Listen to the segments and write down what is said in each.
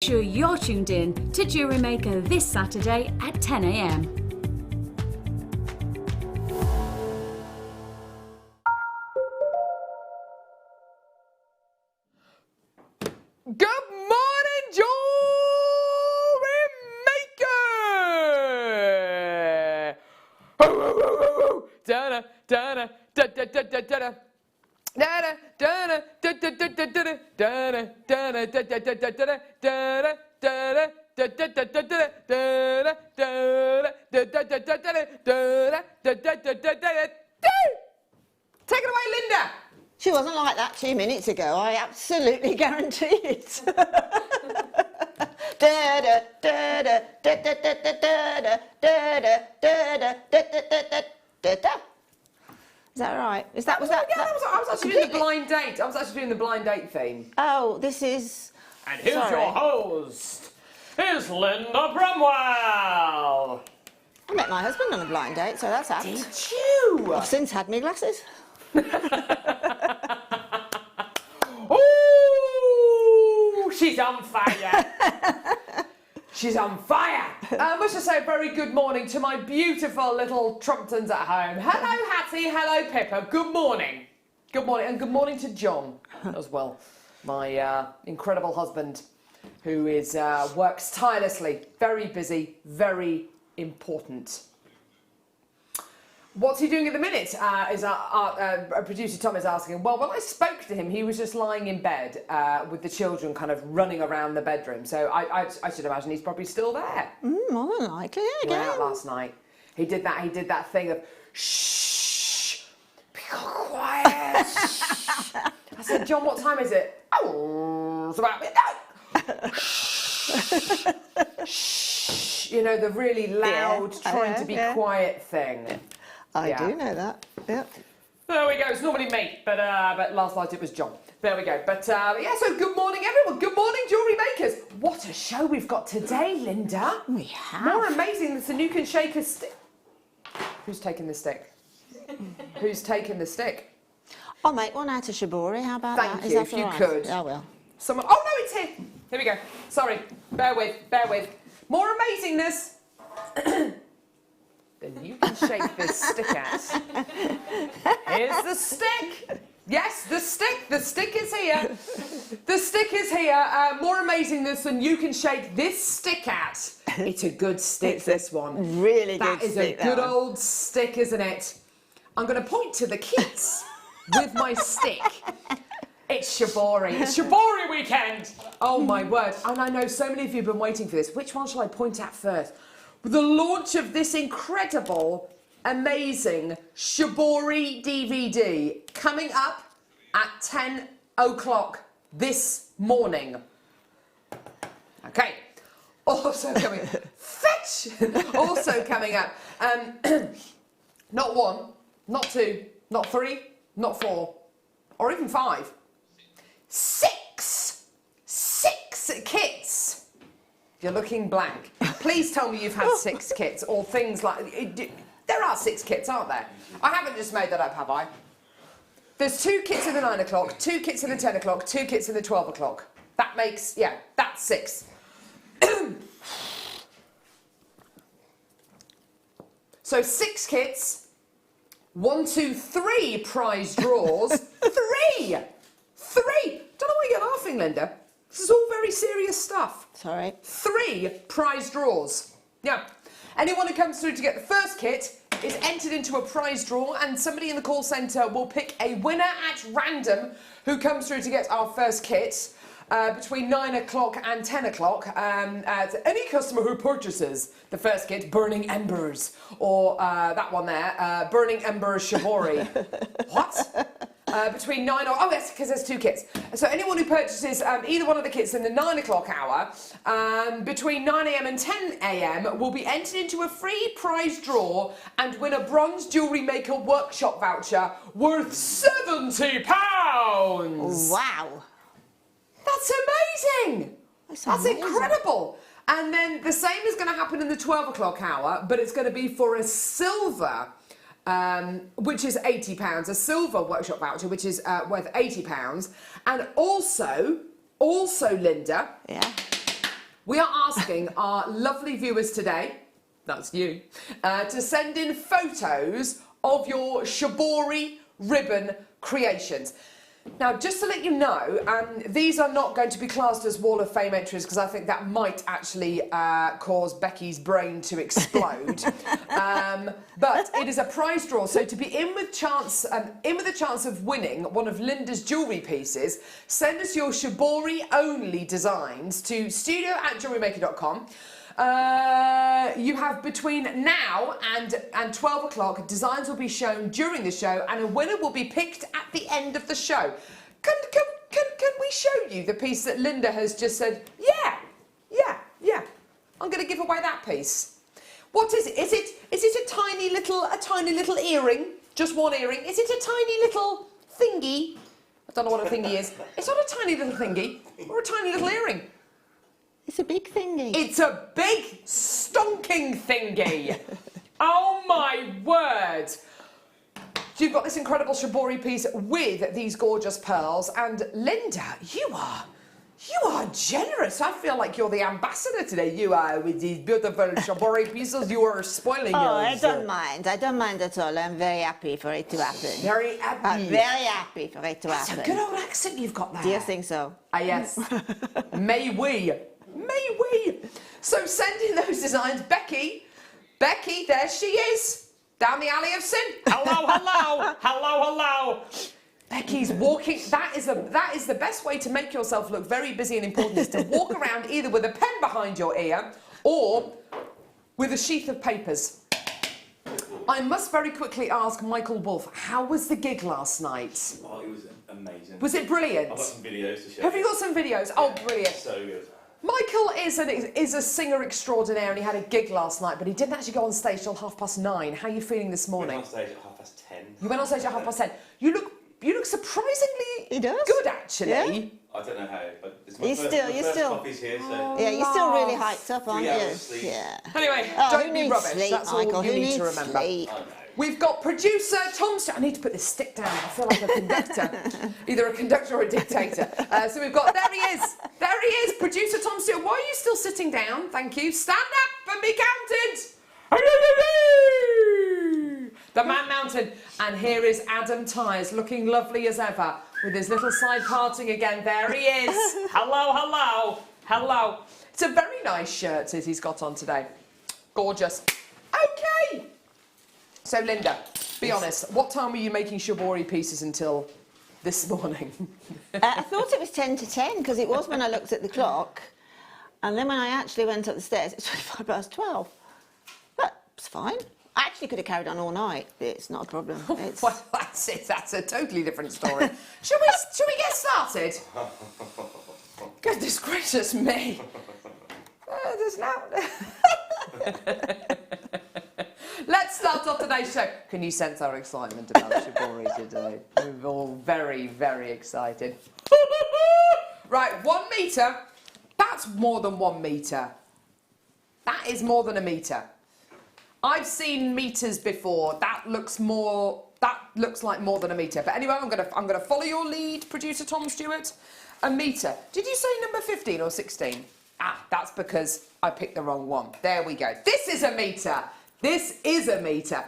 Sure you're tuned in to JewelleryMaker this Saturday at 10 a.m. Good morning, JewelleryMaker! Ho, ho, ho, ho, ho! Da-da, da-da, da-da-da-da-da-da. Da-da, da-da, da-da-da-da-da-da. Da-da, da-da, da-da-da-da-da-da. Da-da, da-da, da-da-da-da-da-da. Da-da, da-da, da-da-da-da-da. Da-da, da-da-da-da-da. Take it away, Linda! She wasn't like that 2 minutes ago, I absolutely guarantee it. Is that right? Was that? I was actually doing the blind date. I was actually doing the blind date theme. Oh, this is. And here's Sorry. your host, here's Linda Brumwell. I met my husband on a blind date, so that's apt. Did you? I've since had my glasses. Ooh, she's on fire. She's on fire. I must just say a very good morning to my beautiful little Trumptons at home. Hello, Hattie. Hello, Pippa. Good morning. Good morning. And good morning to John as well, my incredible husband who is works tirelessly, very busy, very important. What's he doing at the minute? Is our producer Tom is asking. Well, when I spoke to him, he was just lying in bed with the children kind of running around the bedroom. So I should imagine he's probably still there. More than likely, He went out again. last night. He did that thing of shh, be quiet. Shh. I said, John, what time is it? Oh, it's about midnight. Shh. You know, the really loud, trying to be quiet thing. I do know that. Yep. There we go. It's normally me, but last night it was John. There we go. But yeah, so good morning, everyone. Good morning, jewellery makers. What a show we've got today, Linda. We have. More amazing than the Nuke and Shaker stick. Who's taking the stick? Who's taking the stick? I'll make one out of Shibori. How about Thank that? you, Is if that you all right? could. I will. Someone. Oh no, it's here. Here we go. Sorry. Bear with. Bear with. More amazingness. Then you can shake this stick at. Here's the stick. Yes, the stick. The stick is here. The stick is here. More amazingness than you can shake this stick at. It's a good stick, It's this one. Really good That is stick, a that good one. old stick, isn't it? I'm going to point to the kids with my stick. It's Shibori. It's Shibori weekend. Oh my word. And I know so many of you have been waiting for this. Which one shall I point at first? The launch of this incredible, amazing Shibori DVD coming up at 10 o'clock this morning. Okay. Also coming, fetch! Also coming up. Not one, not two, not three, not four, or even five. Six kits. You're looking blank. Please tell me you've had 6 kits or things like... There are 6 kits, aren't there? I haven't just made that up, have I? There's 2 kits in the 9 o'clock, 2 kits in the 10 o'clock, 2 kits in the 12 o'clock. That makes, yeah, that's 6. So 6 kits, 1, 2, 3 prize draws. 3! Don't know why you're laughing, Linda. This is all very serious stuff. Sorry. 3 prize draws. Yeah. Anyone who comes through to get the first kit is entered into a prize draw, and somebody in the call centre will pick a winner at random who comes through to get our first kit between 9 o'clock and 10 o'clock. Any customer who purchases the first kit, Burning Embers, or that one there, Burning Embers Shibori. What? Between 9 or... Oh, yes, because there's 2 kits. So anyone who purchases either one of the kits in the 9 o'clock hour, between 9 a.m. and 10 a.m. will be entered into a free prize draw and win a bronze jewellery maker workshop voucher worth £70. Wow. That's amazing. That's amazing. incredible. And then the same is going to happen in the 12 o'clock hour, but it's going to be for a silver... which is £80, a silver workshop voucher, which is worth £80, and also Linda, Yeah. We are asking our lovely viewers today, that's you, to send in photos of your Shibori ribbon creations. Now, just to let you know, these are not going to be classed as Wall of Fame entries because I think that might actually cause Becky's brain to explode. But it is a prize draw, so to be in with a chance of winning one of Linda's jewellery pieces, send us your Shibori only designs to studio@jewellerymaker.com. You have between now and 12 o'clock, designs will be shown during the show and a winner will be picked at the end of the show. Can we show you the piece that Linda has just said, yeah, I'm going to give away that piece. What is it? Is it a tiny little earring? Just one earring? Is it a tiny little thingy? I don't know what a thingy is. It's not a tiny little thingy or a tiny little earring. It's a big thingy. It's a big, stonking thingy. Oh my word. So you've got this incredible Shibori piece with these gorgeous pearls. And Linda, you are generous. I feel like you're the ambassador today. You are with these beautiful Shibori pieces. You are spoiling I yours. don't mind. I don't mind at all. I'm very happy for it to happen. Very happy. I'm very happy for it to That's happen. a good old accent you've got there. Do you think so? Yes. May we. May we? So send in those designs. Becky, there she is. Down the alley of sin. Hello. Becky's walking. That is the best way to make yourself look very busy and important, is to walk around either with a pen behind your ear or with a sheath of papers. I must very quickly ask Michael Wolf, how was the gig last night? Oh, it was amazing. Was it brilliant? I've got some videos to show. Have you got some videos? Oh, brilliant. So good. Michael is a singer extraordinaire and he had a gig last night, but he didn't actually go on stage till 9:30. How are you feeling this I morning? went on stage at 10:30. You went on stage at 10:30. You look surprisingly He does. good, actually. Yeah. I don't know how, but it's my You're first still- coffee's here, so... Yeah, you're still really hyped up, aren't 3 you? hours sleep. Yeah. Anyway, Oh, don't who be needs rubbish. sleep, That's all Michael? you Who need needs to remember. sleep? I know. We've got producer Tom. I need to put this stick down. I feel like a conductor, either a conductor or a dictator. So we've got, there he is. There he is, producer Tom Stewart. Why are you still sitting down? Thank you. Stand up and be counted. The Man Mountain. And here is Adam Tyres, looking lovely as ever, with his little side parting again. There he is. Hello. It's a very nice shirt that he's got on today. Gorgeous. Okay. So, Linda, be honest, what time were you making Shibori pieces until this morning? I thought it was 10 to 10 because it was when I looked at the clock. And then when I actually went up the stairs, it's 25 past 12. But it's fine. I actually could have carried on all night. It's not a problem. It's... Well, that's it. That's a totally different story. Should we get started? Goodness gracious me. There's now... Let's start off today's show. Can you sense our excitement about Shibori today? We're all very, very excited. Right, 1 metre. That's more than 1 metre. That is more than a metre. I've seen metres before. That looks like more than a metre. But anyway, I'm gonna follow your lead, producer Tom Stewart. A metre. Did you say number 15 or 16? Ah, that's because I picked the wrong one. There we go. This is a metre. This is a metre.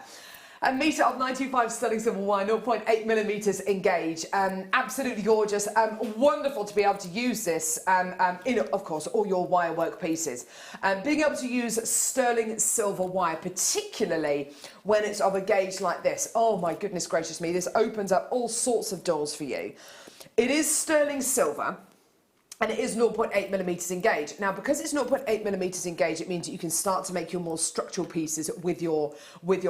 A metre of 925 sterling silver wire, 0.8 millimetres engage. Absolutely gorgeous. Wonderful to be able to use this in, of course, all your wire work pieces. Being able to use sterling silver wire, particularly when it's of a gauge like this. Oh my goodness gracious me, this opens up all sorts of doors for you. It is sterling silver. And it is 0.8 millimetres engage. Now, because it's 0.8 millimetres engage, it means that you can start to make your more structural pieces with your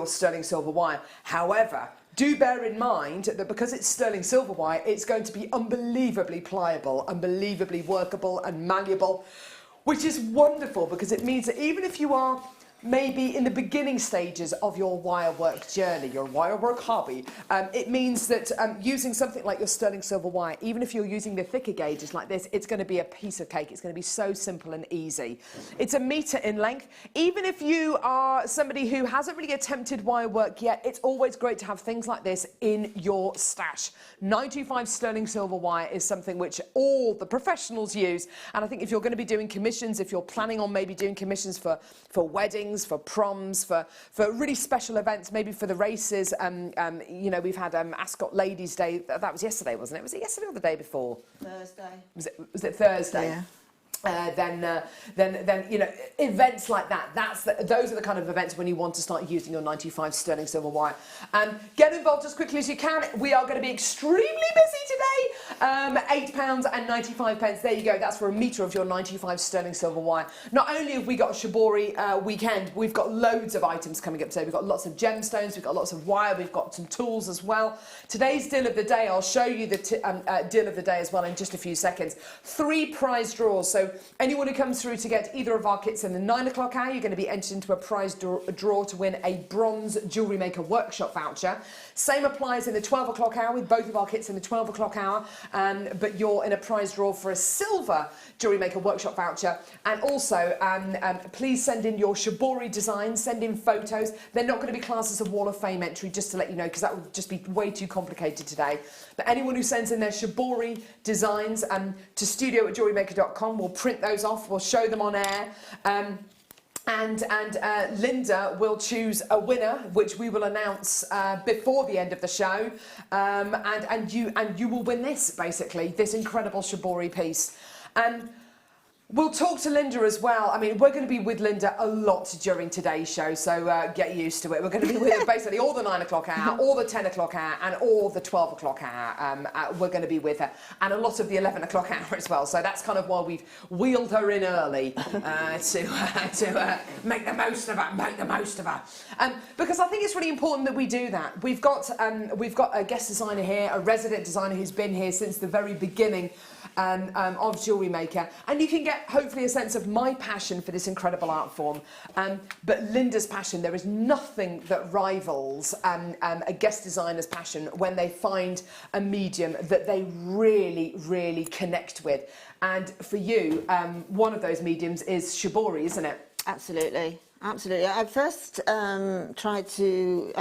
sterling silver wire. However, do bear in mind that because it's sterling silver wire, it's going to be unbelievably pliable, unbelievably workable and malleable, which is wonderful because it means that even if you are maybe in the beginning stages of your wire work journey, your wire work hobby, it means that using something like your sterling silver wire, even if you're using the thicker gauges like this, it's going to be a piece of cake. It's going to be so simple and easy. It's 1 metre in length. Even if you are somebody who hasn't really attempted wire work yet, it's always great to have things like this in your stash. 925 sterling silver wire is something which all the professionals use, and I think if you're going to be doing commissions, if you're planning on maybe doing commissions for weddings, for proms, for really special events, maybe for the races. You know, we've had Ascot Ladies' Day. That was yesterday, wasn't it? Was it yesterday or the day before? Thursday. Was it Thursday? Yeah. Then you know, events like that. Those are the kind of events when you want to start using your 95 sterling silver wire. Get involved as quickly as you can. We are going to be extremely busy today. £8.95. There you go. That's for 1 metre of your 95 sterling silver wire. Not only have we got a Shibori weekend, we've got loads of items coming up today. We've got lots of gemstones. We've got lots of wire. We've got some tools as well. Today's deal of the day. I'll show you the deal of the day as well in just a few seconds. 3 prize draws. So anyone who comes through to get either of our kits in the 9 o'clock hour, you're going to be entered into a prize draw to win a bronze Jewellery Maker workshop voucher. Same applies in the 12 o'clock hour with both of our kits in the 12 o'clock hour, but you're in a prize draw for a silver Jewellery Maker workshop voucher. And also, please send in your Shibori designs, send in photos. They're not going to be classed as a Wall of Fame entry, just to let you know, because that would just be way too complicated today. But anyone who sends in their Shibori designs to studio@jewellerymaker.com, we'll print those off, we'll show them on air. And Linda will choose a winner, which we will announce before the end of the show. And you will win this, basically, this incredible Shibori piece. We'll talk to Linda as well. I mean, we're going to be with Linda a lot during today's show, so get used to it. We're going to be with her basically all the 9 o'clock hour, all the 10 o'clock hour, and all the 12 o'clock hour. We're going to be with her, and a lot of the 11 o'clock hour as well. So that's kind of why we've wheeled her in early to make the most of her, because I think it's really important that we do that. We've got a guest designer here, a resident designer who's been here since the very beginning of Jewellery Maker, and you can get hopefully a sense of my passion for this incredible art form, but Linda's passion. There is nothing that rivals a guest designer's passion when they find a medium that they really, really connect with. And for you, one of those mediums is Shibori, isn't it? Absolutely, absolutely. I first tried to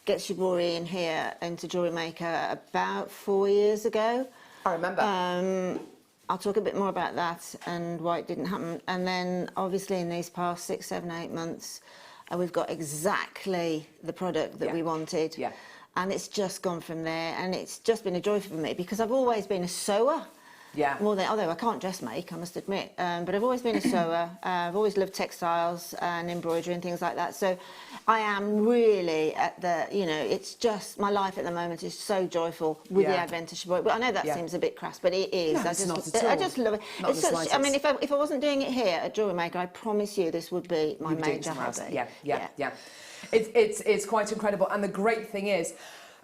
get Shibori in here into Jewellery Maker about 4 years ago. I remember. I'll talk a bit more about that and why it didn't happen. And then, obviously, in these past 6, 7, 8 months, we've got exactly the product that we wanted. Yeah. And it's just gone from there. And it's just been a joy for me because I've always been a sewer. Yeah. More than, although I can't dress make, I must admit. But I've always been a sewer. I've always loved textiles and embroidery and things like that. So I am really at the, you know, it's just, my life at the moment is so joyful with the advent of Shibori. But I know that seems a bit crass, but it is. No, I it's just, not at all. I just love it. Not It's the such, I slightest. mean, if I wasn't doing it here at Jewellery Maker, I promise you this would be my major hobby. Yeah. It's quite incredible. And the great thing is,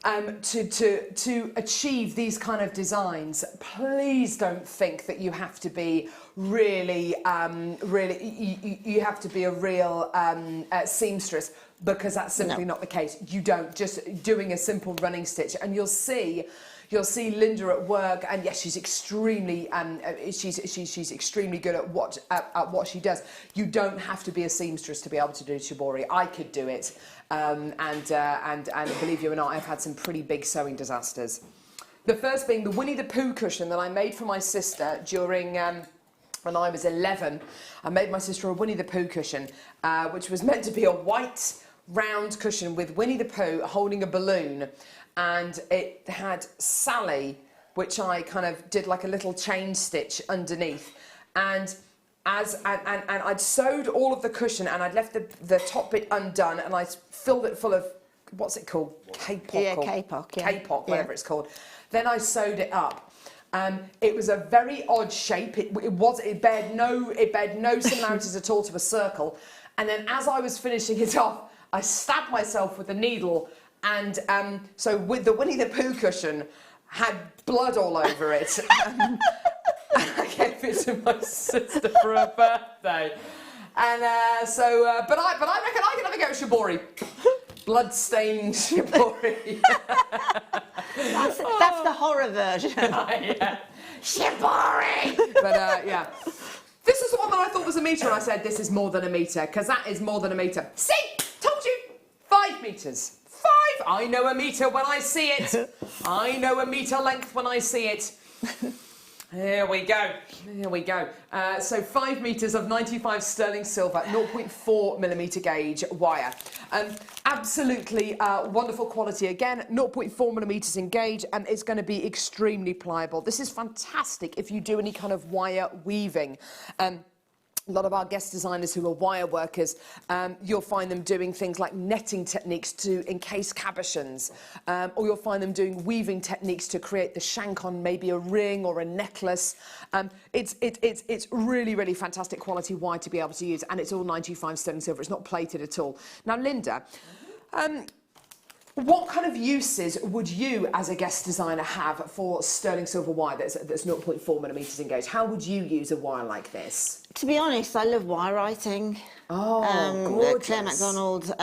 to achieve these kind of designs, please don't think that you have to be really, you have to be a real seamstress, because that's simply not the case. You don't. Just doing a simple running stitch, and you'll see Linda at work, and yes, she's extremely she's extremely good at what she does. You don't have to be a seamstress to be able to do Shibori. I could do it, and believe you or not, I've had some pretty big sewing disasters. The first being the Winnie the Pooh cushion that I made for my sister during when I was 11. I made my sister a Winnie the Pooh cushion, which was meant to be a white round cushion with Winnie the Pooh holding a balloon. And it had Sally, which I kind of did like a little chain stitch underneath. And I'd sewed all of the cushion, and I'd left the top bit undone, and I filled it full of, what's it called? Capoch. Yeah, capoch, yeah. Capoch, whatever it's called. Then I sewed it up. It was a very odd shape. It bared no similarities at all to a circle. And then as I was finishing it off, I stabbed myself with a needle. And so with the Winnie the Pooh cushion had blood all over it. I gave it to my sister for her birthday. And but I reckon I can have a go at Shibori. Blood-stained Shibori. That's the horror version. Yeah. Shibori! But yeah. This is the one that I thought was a metre, and I said this is more than a metre, because that is more than a metre. See? Told you! 5 metres. 5! I know a metre when I see it. I know a metre length when I see it. Here we go. Here we go. So 5 metres of 95 sterling silver, 0.4mm gauge wire. Absolutely wonderful quality. Again, 0.4mm in gauge, and it's going to be extremely pliable. This is fantastic if you do any kind of wire weaving. A lot of our guest designers who are wire workers, you'll find them doing things like netting techniques to encase cabochons, or you'll find them doing weaving techniques to create the shank on maybe a ring or a necklace. It's really, really fantastic quality wire to be able to use, and it's all 95 sterling silver. It's not plated at all. Now, Linda, what kind of uses would you, as a guest designer, have for sterling silver wire that's 0.4mm in gauge? How would you use a wire like this? To be honest, I love wire writing. Oh, gorgeous. Claire MacDonald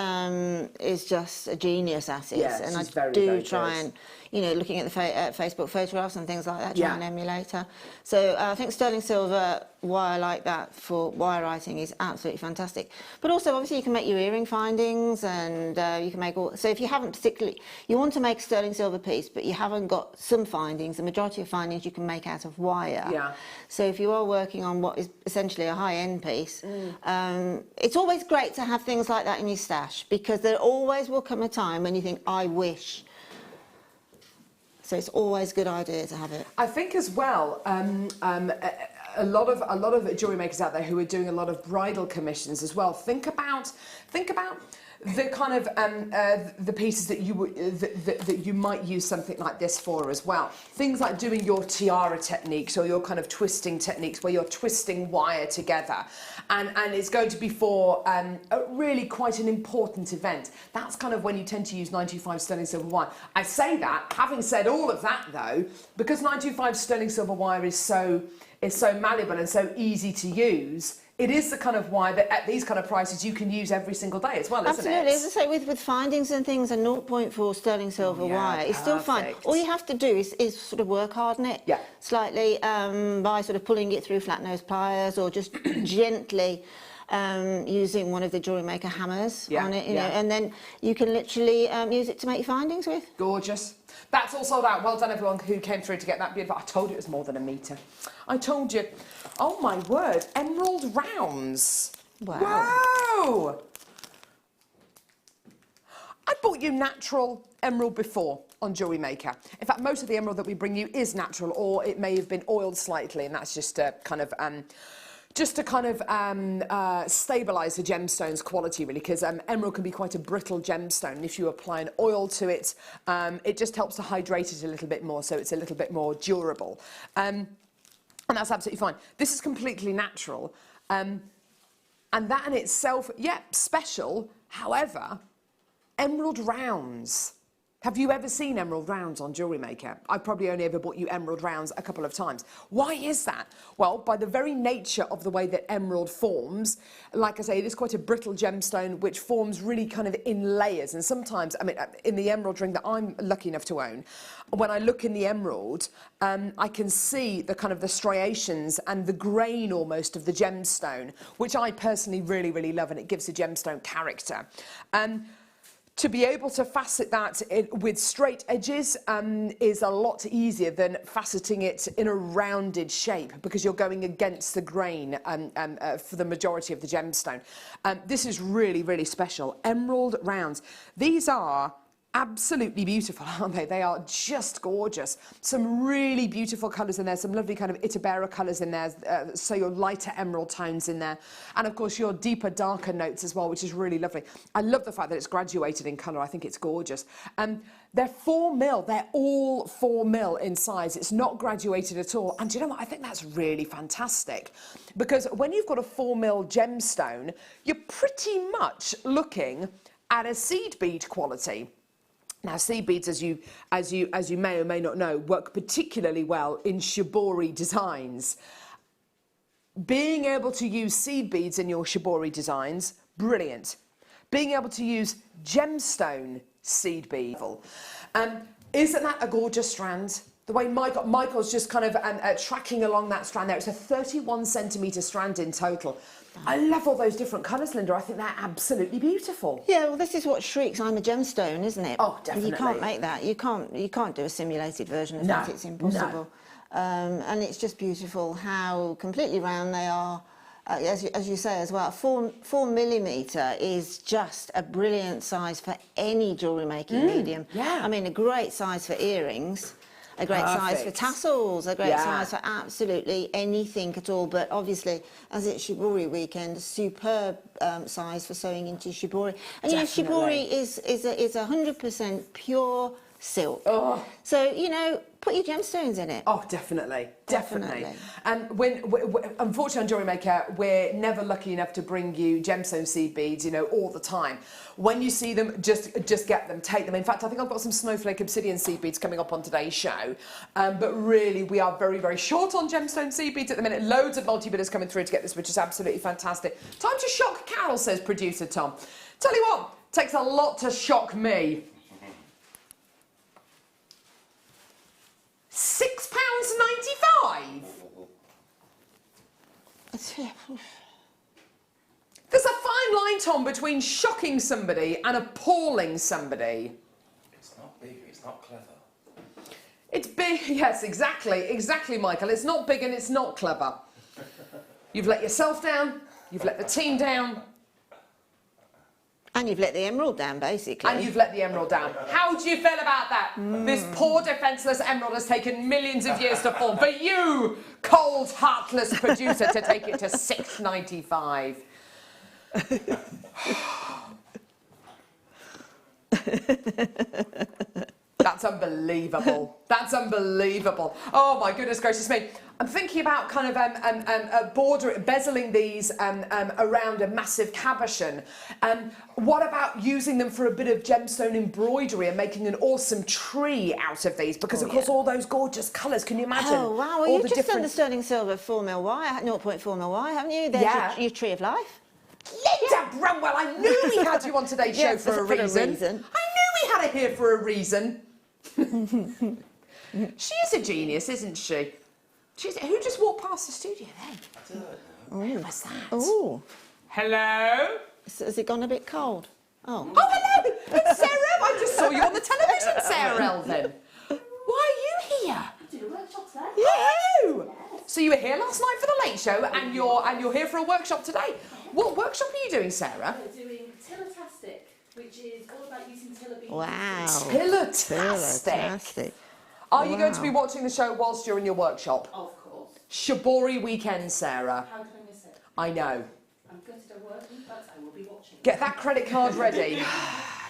is just a genius at it. Yeah, and she's I very, do very try good. and, you know, looking at the Facebook photographs and things like that, try Yeah. and emulate her. So I think sterling silver wire like that for wire writing is absolutely fantastic. But also, obviously, you can make your earring findings, and you can make all... So if you haven't particularly... You want to make a sterling silver piece, but you haven't got some findings, the majority of findings you can make out of wire. Yeah. So if you are working on what is essentially a high-end piece, it's always great to have things like that in your stash, because there always will come a time when you think, I wish. So it's always a good idea to have it. I think as well, a lot of jewellery makers out there who are doing a lot of bridal commissions as well. Think about the kind of the pieces that that you might use something like this for as well. Things like doing your tiara techniques or your kind of twisting techniques where you're twisting wire together, and it's going to be for a really quite an important event. That's kind of when you tend to use 95 sterling silver wire. I say that, having said all of that though, because 95 sterling silver wire is so malleable and so easy to use. It is the kind of wire that at these kind of prices you can use every single day as well, isn't it? Absolutely. As I say, with findings and things and 0.4 sterling silver wire, it's still fine. All you have to do is sort of work hard on it slightly by sort of pulling it through flat nose pliers, or just gently using one of the JewelleryMaker hammers on it, you know, and then you can literally use it to make your findings with. Gorgeous. That's all sold out. Well done, everyone who came through to get that beautiful. I told you it was more than a metre. I told you. Oh, my word. Emerald rounds. Wow. Wow. I bought you natural emerald before on JewelleryMaker. In fact, most of the emerald that we bring you is natural, or it may have been oiled slightly, and that's just a kind of... just to kind of stabilise the gemstone's quality, really, because emerald can be quite a brittle gemstone. And if you apply an oil to it, it just helps to hydrate it a little bit more, so it's a little bit more durable. And that's absolutely fine. This is completely natural. And that in itself, special. However, emerald rounds. Have you ever seen emerald rounds on JewelleryMaker? I've probably only ever bought you emerald rounds a couple of times. Why is that? Well, by the very nature of the way that emerald forms, like I say, it is quite a brittle gemstone which forms really kind of in layers. And sometimes, I mean, in the emerald ring that I'm lucky enough to own, when I look in the emerald, I can see the kind of the striations and the grain almost of the gemstone, which I personally really, really love, and it gives the gemstone character. To be able to facet that with straight edges is a lot easier than faceting it in a rounded shape, because you're going against the grain for the majority of the gemstone. This is really, really special. Emerald rounds. These are absolutely beautiful, aren't they? They are just gorgeous. Some really beautiful colours in there, some lovely kind of Itabera colours in there, so your lighter emerald tones in there. And of course your deeper, darker notes as well, which is really lovely. I love the fact that it's graduated in colour. I think it's gorgeous. They're 4mm, they're all 4mm in size. It's not graduated at all. And do you know what? I think that's really fantastic, because when you've got a 4mm gemstone, you're pretty much looking at a seed bead quality. Now, seed beads, as you may or may not know, work particularly well in Shibori designs. Being able to use seed beads in your Shibori designs, brilliant. Being able to use gemstone seed bead. Isn't that a gorgeous strand? The way Michael's just kind of tracking along that strand there. It's a 31 centimetre strand in total. I love all those different colours, Linda. I think they're absolutely beautiful. Yeah, well, this is what shrieks I'm a gemstone, isn't it? Oh, definitely. You can't make that. You can't do a simulated version of that. It's impossible. No. And it's just beautiful how completely round they are. As you say as well, 4mm is just a brilliant size for any jewellery making medium. Yeah. I mean, a great size for earrings, a great size for tassels, a great size for absolutely anything at all. But obviously, as it's Shibori weekend, superb size for sewing into Shibori. And you know, Shibori is 100% pure silk. Oh. So, you know, put your gemstones in it. Oh, definitely. And unfortunately on Jewellery Maker, we're never lucky enough to bring you gemstone seed beads, you know, all the time. When you see them, just get them, take them. In fact, I think I've got some snowflake obsidian seed beads coming up on today's show. But really, we are very, very short on gemstone seed beads at the minute. Loads of multi-bidders coming through to get this, which is absolutely fantastic. Time to shock Carol, says producer Tom. Tell you what, takes a lot to shock me. £6.95. There's a fine line, Tom, between shocking somebody and appalling somebody. It's not big, it's not clever. It's big, yes, exactly, Michael. It's not big and it's not clever. You've let yourself down, you've let the team down. And you've let the emerald down, basically. And you've let the emerald down. How do you feel about that? This poor defenceless emerald has taken millions of years to form. For you, cold, heartless producer, to take it to £6.95. That's unbelievable. That's unbelievable. Oh my goodness gracious me. I'm thinking about kind of bezeling these around a massive cabochon. What about using them for a bit of gemstone embroidery and making an awesome tree out of these? Because of course all those gorgeous colours. Can you imagine? Oh wow! Well, you've just done the sterling silver 4mm wire, 0.4mm wire, haven't you? There's your tree of life. Linda Brumwell, I knew we had you on today's show for a reason. I knew we had her here for a reason. She is a genius, isn't she? Who just walked past the studio then? I don't know. Who was that? Oh. Hello? Has it gone a bit cold? Oh. Oh, hello! It's Sarah! I just saw you on the television, Sarah Elvin. Why are you here? I did a workshop today. Yeah. Yes. So you were here last night for the late show and you're here for a workshop today. What workshop are you doing, Sarah? We're doing Tiller-tastic, which is all about using tiller beads. Wow. Tiller-tastic. Are you going to be watching the show whilst you're in your workshop? Of course. Shibori weekend, Sarah. How can I miss it? I know. I'm gutted I'm working, but I will be watching. Get that credit card ready.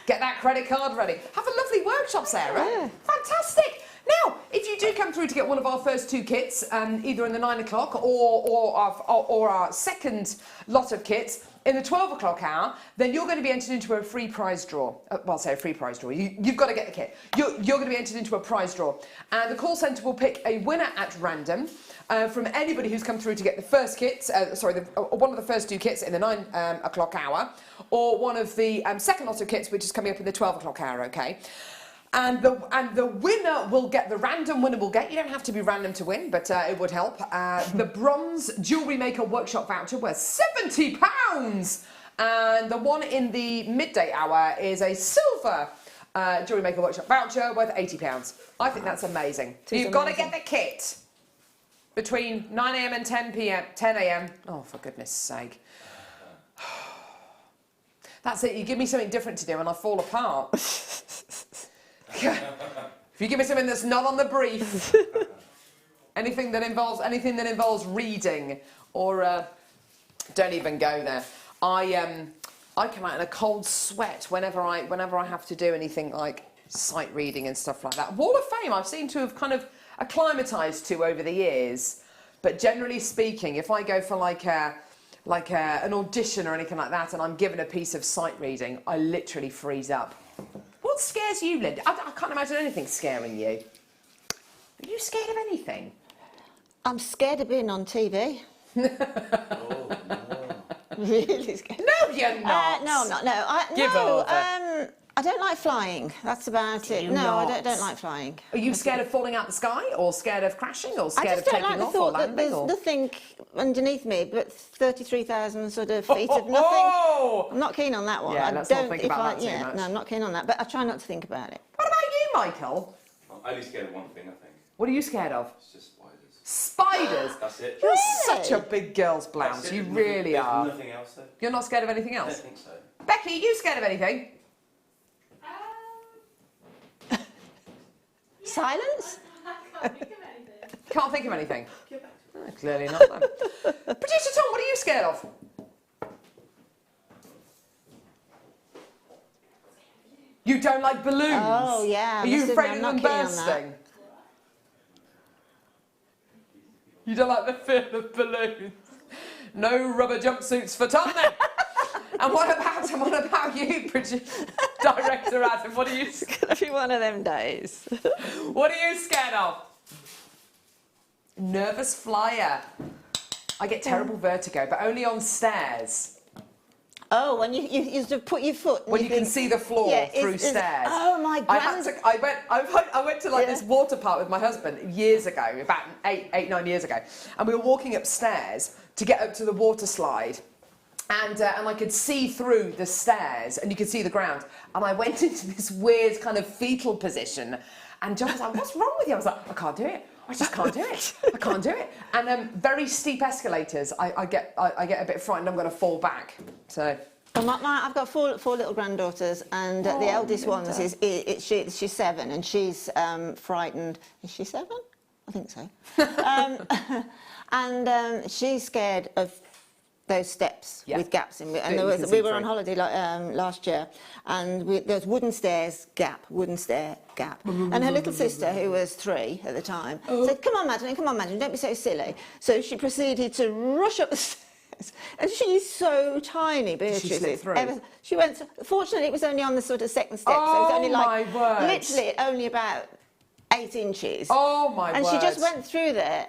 Get that credit card ready. Have a lovely workshop, Sarah. Yeah. Fantastic. Now, if you do come through to get one of our first two kits, either in the 9 o'clock or our second lot of kits in the 12 o'clock hour, then you're going to be entered into a free prize draw. Well, say a free prize draw. You've got to get the kit. You're going to be entered into a prize draw. And the call centre will pick a winner at random from anybody who's come through to get the first kit, one of the first two kits in the 9 o'clock hour, or one of the second lot of kits, which is coming up in the 12 o'clock hour, okay? And the winner will get, the random winner will get, you don't have to be random to win, but it would help, the bronze Jewellery Maker workshop voucher worth £70. And the one in the midday hour is a silver Jewellery Maker workshop voucher worth £80. I think that's amazing. You've got to get the kit between 9 a.m. and 10 a.m. Oh, for goodness sake. That's it, you give me something different to do and I fall apart. If you give me something that's not on the brief, anything that involves reading, or don't even go there. I come out in a cold sweat whenever I have to do anything like sight reading and stuff like that. Wall of Fame I've seemed to have kind of acclimatised to over the years, but generally speaking, if I go for like an audition or anything like that, and I'm given a piece of sight reading, I literally freeze up. What scares you, Linda? I can't imagine anything scaring you. Are you scared of anything? I'm scared of being on TV. Oh, no. Really scared. No, you're not. No, I'm not. No, Give no. over. I don't like flying. That's about it. you No, I not? don't like flying. Are you scared of falling out the sky, or scared of crashing, or I scared just of don't taking like the off or thought that landing? there's Or... nothing underneath me but 33,000 sort of feet of nothing. Oh! I'm not keen on that one. Yeah, I let's don't, not think if about that too yeah, much. No, I'm not keen on that, but I try not to think about it. What about you, Michael? I'm only scared of one thing, I think. What are you scared of? It's just spiders. Spiders. That's it. You're Really? such a big girl's blouse. That's it. You There's really there's are. nothing else, though. You're not scared of anything I don't else? think so. Becky, are you scared of anything? Silence? I can't think of anything. Can't think of anything. Oh, clearly not then. Producer Tom, what are you scared of? You don't like balloons? Oh, yeah. Are you Listen, afraid I'm of not them keen on that. bursting? You don't like the feel of balloons? No rubber jumpsuits for Tom then. And what about you, Director Adam? What are you? It's gonna be one of them days. What are you scared of? Nervous flyer. I get terrible vertigo, but only on stairs. Oh, when you sort of put your foot. And When you can think, see the floor yeah, through stairs. Oh my God! I went to like Yeah. this water park with my husband years ago, about 9 years ago, and we were walking upstairs to get up to the water slide. And I could see through the stairs, and you could see the ground. And I went into this weird kind of fetal position, and John was like, "What's wrong with you?" I was like, "I can't do it. I just can't do it. I can't do it." And very steep escalators, I get a bit frightened. I'm going to fall back. So Well, I've got four little granddaughters, and the eldest one she's 7, and she's frightened. Is she 7? I think so. And she's scared of those steps with gaps in. And we were on holiday last year, and there was wooden stairs, wooden stair, gap. And her little sister, who was 3 at the time, said, come on, Madeline, don't be so silly. So she proceeded to rush up the stairs. And she's so tiny, Beatrice. Did she slip through? She went. Fortunately, it was only on the sort of second step, so it was only like my word. literally only about 8 inches. Oh my And word. she just went through there.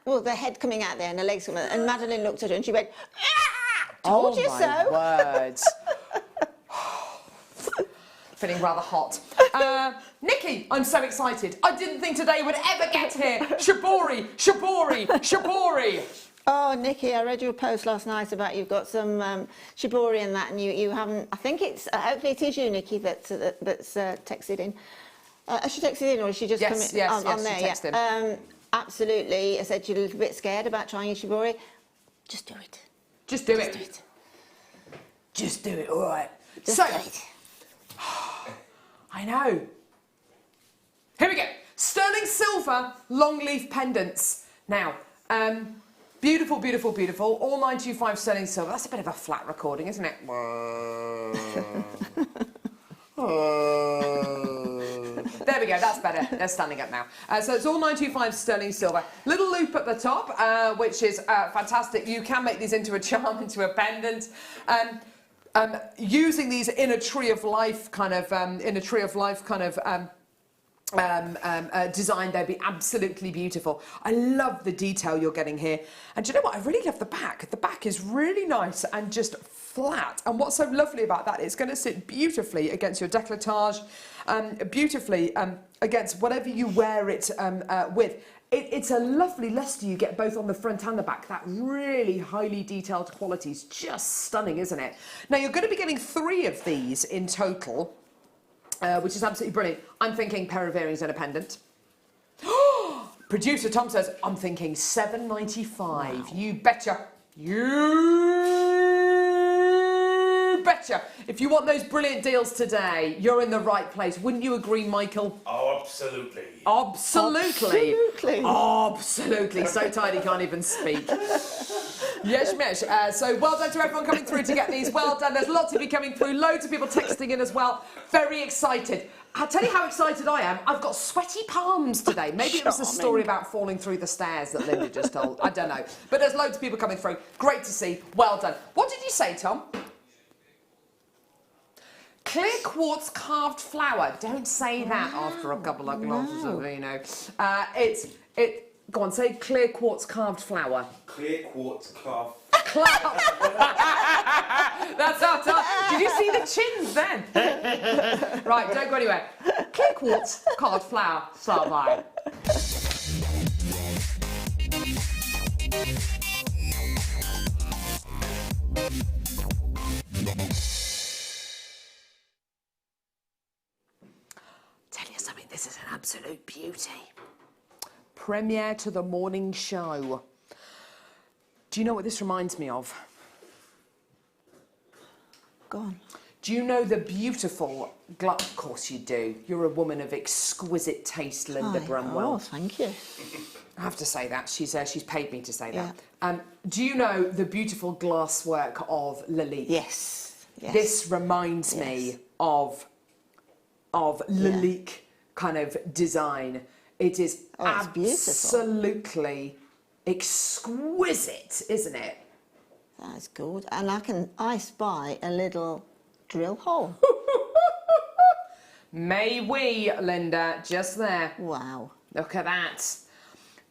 Well, the head coming out there and the legs coming out, and Madeline looked at her and she went, "Ah, told you so." Oh my word. Feeling rather hot. Nikki, I'm so excited. I didn't think today would ever get here. Shibori, Shibori, Shibori. Oh, Nikki, I read your post last night about you've got some shibori and that, and you haven't. I think it's hopefully it is you, Nikki, that's texted in. Has she texted in, or is she just Yes, coming on there? she texted Yeah. Absolutely. I said you're a little bit scared about trying your shibori. Just do it. Just do Just it. do it. Just do it, all right. Just So, do it. I know. Here we go. Sterling silver long leaf pendants. Now, beautiful, beautiful, beautiful. All 925 sterling silver. That's a bit of a flat recording, isn't it? There we go, that's better. They're standing up now. So it's all 925 sterling silver. Little loop at the top, which is fantastic. You can make these into a charm, into a pendant. Using these in a tree of life kind of, design, they'd be absolutely beautiful. I love the detail you're getting here. And do you know what? I really love the back. The back is really nice and just flat. And what's so lovely about that, it's going to sit beautifully against your décolletage, beautifully against whatever you wear it with. It's a lovely lustre you get both on the front and the back. That really highly detailed quality is just stunning, isn't it? Now, you're going to be getting 3 of these in total, which is absolutely brilliant. I'm thinking pair of earrings and a pendant. Producer Tom says, I'm thinking $7.95. Wow. You betcha. You betcha. If you want those brilliant deals today, you're in the right place. Wouldn't you agree, Michael? Oh, absolutely. Absolutely. Absolutely. Absolutely. So tired he can't even speak. Yes, Mesh. So well done to everyone coming through to get these. Well done. There's lots of you coming through. Loads of people texting in as well. Very excited. I'll tell you how excited I am. I've got sweaty palms today. Maybe it was the story about falling through the stairs that Linda just told. I don't know. But there's loads of people coming through. Great to see. Well done. What did you say, Tom? Clear quartz carved flower. Don't say that after a couple of glasses of vino. Go on, say clear quartz carved flower. Clear quartz cloth. That's our time. Did you see the chins then? Right, don't go anywhere. Clear quartz carved flower. Start by. Tell you something, this is an absolute beauty. Premiere to the morning show. Do you know what this reminds me of? Go on. Do you know the beautiful Of course you do. You're a woman of exquisite taste, Linda Brumwell. Oh, thank you. I have to say that. She's paid me to say that. Do you know the beautiful glass work of Lalique? Yes. Yes. This reminds me of Lalique kind of design. It is absolutely exquisite, isn't it? That's good. And I spy a little drill hole. May we, Linda, just there. Wow. Look at that.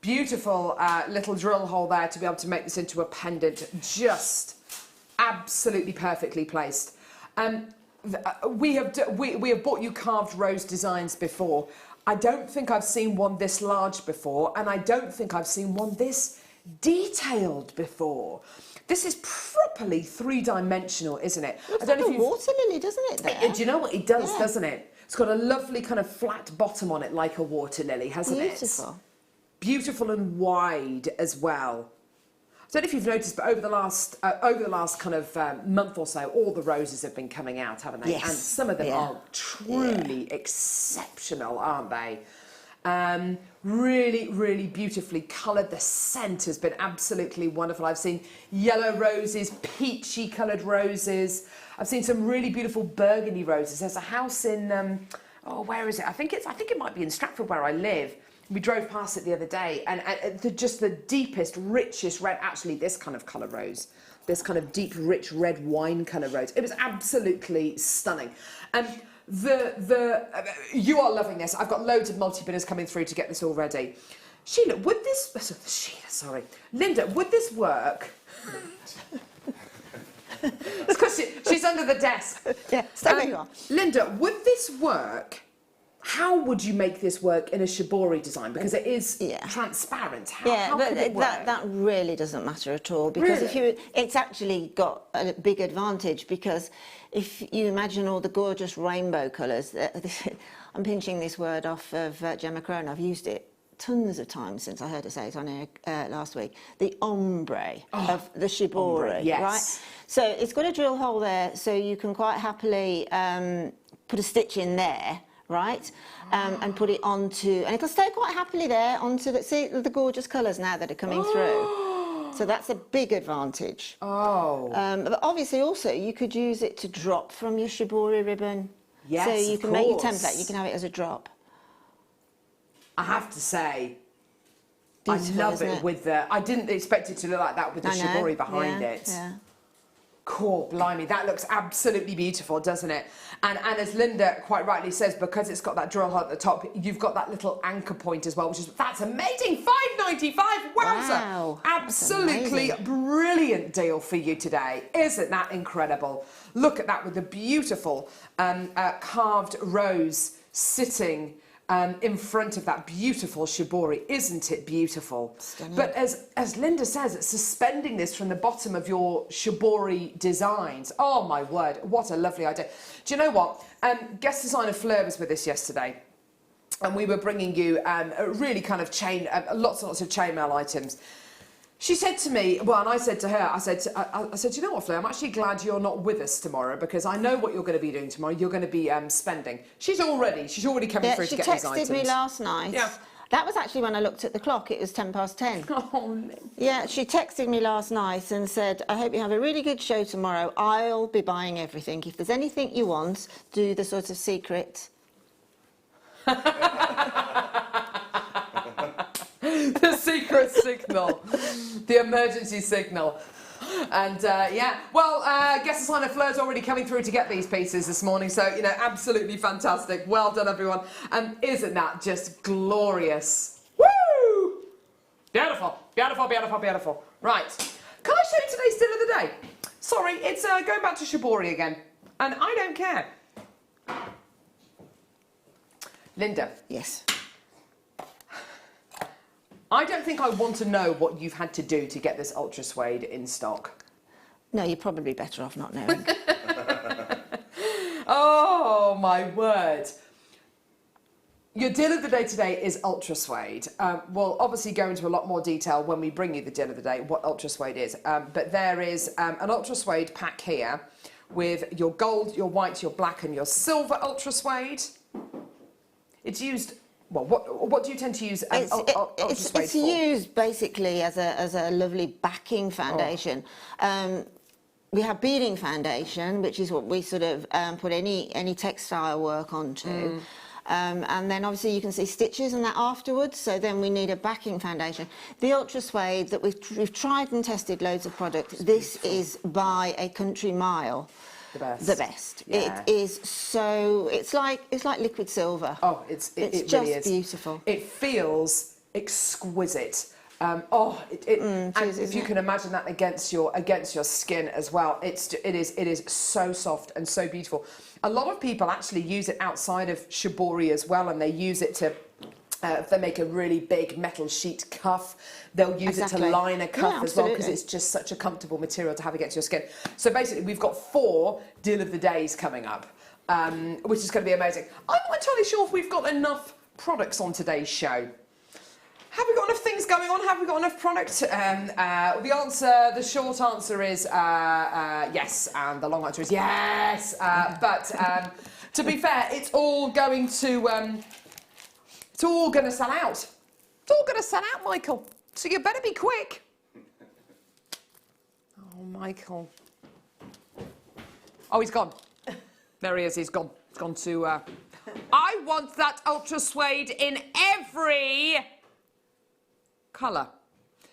Beautiful little drill hole there to be able to make this into a pendant. Just absolutely perfectly placed. We have bought you carved rose designs before. I don't think I've seen one this large before, and I don't think I've seen one this detailed before. This is properly three-dimensional, isn't it? Looks like a water lily, doesn't it, there? Do you know what it does, doesn't it? It's got a lovely kind of flat bottom on it, like a water lily, hasn't it? Beautiful. Beautiful and wide as well. I don't know if you've noticed, but over the last kind of month or so, all the roses have been coming out, haven't they? Yes. And some of them are truly exceptional, aren't they? Really, really beautifully coloured. The scent has been absolutely wonderful. I've seen yellow roses, peachy coloured roses. I've seen some really beautiful burgundy roses. There's a house in, where is it? I think it might be in Stratford where I live. We drove past it the other day, and just the deepest, richest red, actually this kind of colour rose, this kind of deep, rich red wine colour rose. It was absolutely stunning. You are loving this. I've got loads of multi-bidders coming through to get this all ready. Linda, would this work? It's because she's under the desk. Yeah, stay where you are. Linda, would this work? How would you make this work in a Shibori design? Because it is transparent. How could it work? That really doesn't matter at all, because it's actually got a big advantage, because if you imagine all the gorgeous rainbow colours, I'm pinching this word off of Gemma Crone. I've used it tons of times since I heard her say it on air last week. The ombre of the Shibori, right? So it's got a drill hole there, so you can quite happily put a stitch in there. Right, and put it onto, and it'll stay quite happily there onto the gorgeous colours now that are coming through. So that's a big advantage. But obviously also you could use it to drop from your Shibori ribbon. Yes, so you can make your template, you can have it as a drop. I have to say, Beautiful, I love it with the, I didn't expect it to look like that with the Shibori behind it. Yeah. Cool, blimey, that looks absolutely beautiful, doesn't it? And as Linda quite rightly says, because it's got that drill hole at the top, you've got that little anchor point as well, that's amazing. $5.95, wowzer! Wow, absolutely brilliant deal for you today. Isn't that incredible? Look at that with the beautiful carved rose sitting in front of that beautiful Shibori. Isn't it beautiful? Stunning. But as Linda says, it's suspending this from the bottom of your Shibori designs. Oh my word, what a lovely idea. Do you know what? Guest designer Fleur was with us yesterday, and we were bringing you a really kind of lots and lots of chainmail items. She said to me, well, and I said to her, I said, you know what, Fleur, I'm actually glad you're not with us tomorrow, because I know what you're going to be doing tomorrow. You're going to be spending. She's already coming through to get these items. She texted me last night. Yeah. That was actually when I looked at the clock. It was 10:10. Oh, yeah, she texted me last night and said, I hope you have a really good show tomorrow. I'll be buying everything. If there's anything you want, do the sort of secret. The secret signal, the emergency signal. And guest designer Fleur's already coming through to get these pieces this morning, so absolutely fantastic. Well done, everyone. And isn't that just glorious? Woo! Beautiful, beautiful, beautiful, beautiful. Right, can I show you today's deal of the day? Sorry, it's going back to Shibori again, and I don't care. Linda. Yes. I don't think I want to know what you've had to do to get this ultra suede in stock. No, you're probably better off not knowing. Oh, my word. Your deal of the day today is ultra suede. We'll obviously go into a lot more detail when we bring you the deal of the day, what ultra suede is. But there is an ultra suede pack here with your gold, your white, your black and your silver ultra suede. It's used... Well, what do you tend to use ultra suede It's for? used basically as a lovely backing foundation. We have beading foundation, which is what we sort of put any textile work onto. And then obviously you can see stitches and that afterwards, so then we need a backing foundation. The ultra suede that we've tried and tested loads of products, this is by a country mile. The best. Yeah. It is so. It's like liquid silver. Oh, it just really is beautiful. It feels exquisite. And if you can imagine that against your skin as well, it is so soft and so beautiful. A lot of people actually use it outside of Shibori as well, and they use it to. If they make a really big metal sheet cuff, they'll use it to line a cuff as well, because it's just such a comfortable material to have against your skin. So basically, we've got 4 deal of the days coming up, which is going to be amazing. I'm not entirely sure if we've got enough products on today's show. Have we got enough things going on? Have we got enough product? The short answer is yes, and the long answer is yes. But to be fair, it's all going to... It's all going to sell out. It's all going to sell out, Michael. So you better be quick. Oh, Michael. Oh, he's gone. There he is. He's gone. He's gone to... I want that ultra suede in every colour,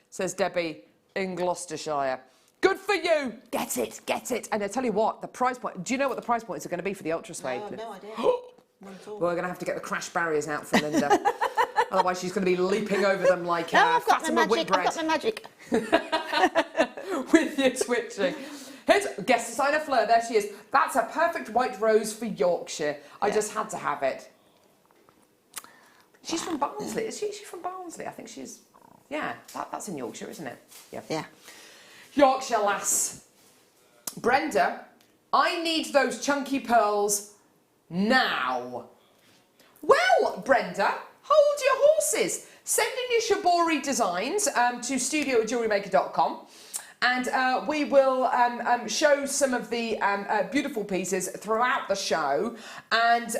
says Debbie in Gloucestershire. Good for you. Get it. Get it. And I tell you what, the price point... Do you know what the price points are going to be for the ultra suede? No, no idea. We're going to have to get the crash barriers out for Linda. Otherwise, she's going to be leaping over them like Fatima Whitbread. I've got the magic. With your twitching. Here's guest designer Fleur. There she is. That's a perfect white rose for Yorkshire. I just had to have it. She's from Barnsley. Is she from Barnsley? I think she's... Yeah, that's in Yorkshire, isn't it? Yeah. Yorkshire lass. Brenda, I need those chunky pearls now. Well, Brenda, hold your horses. Send in your Shibori designs to studio@jewellerymaker.com, and we will show some of the beautiful pieces throughout the show. And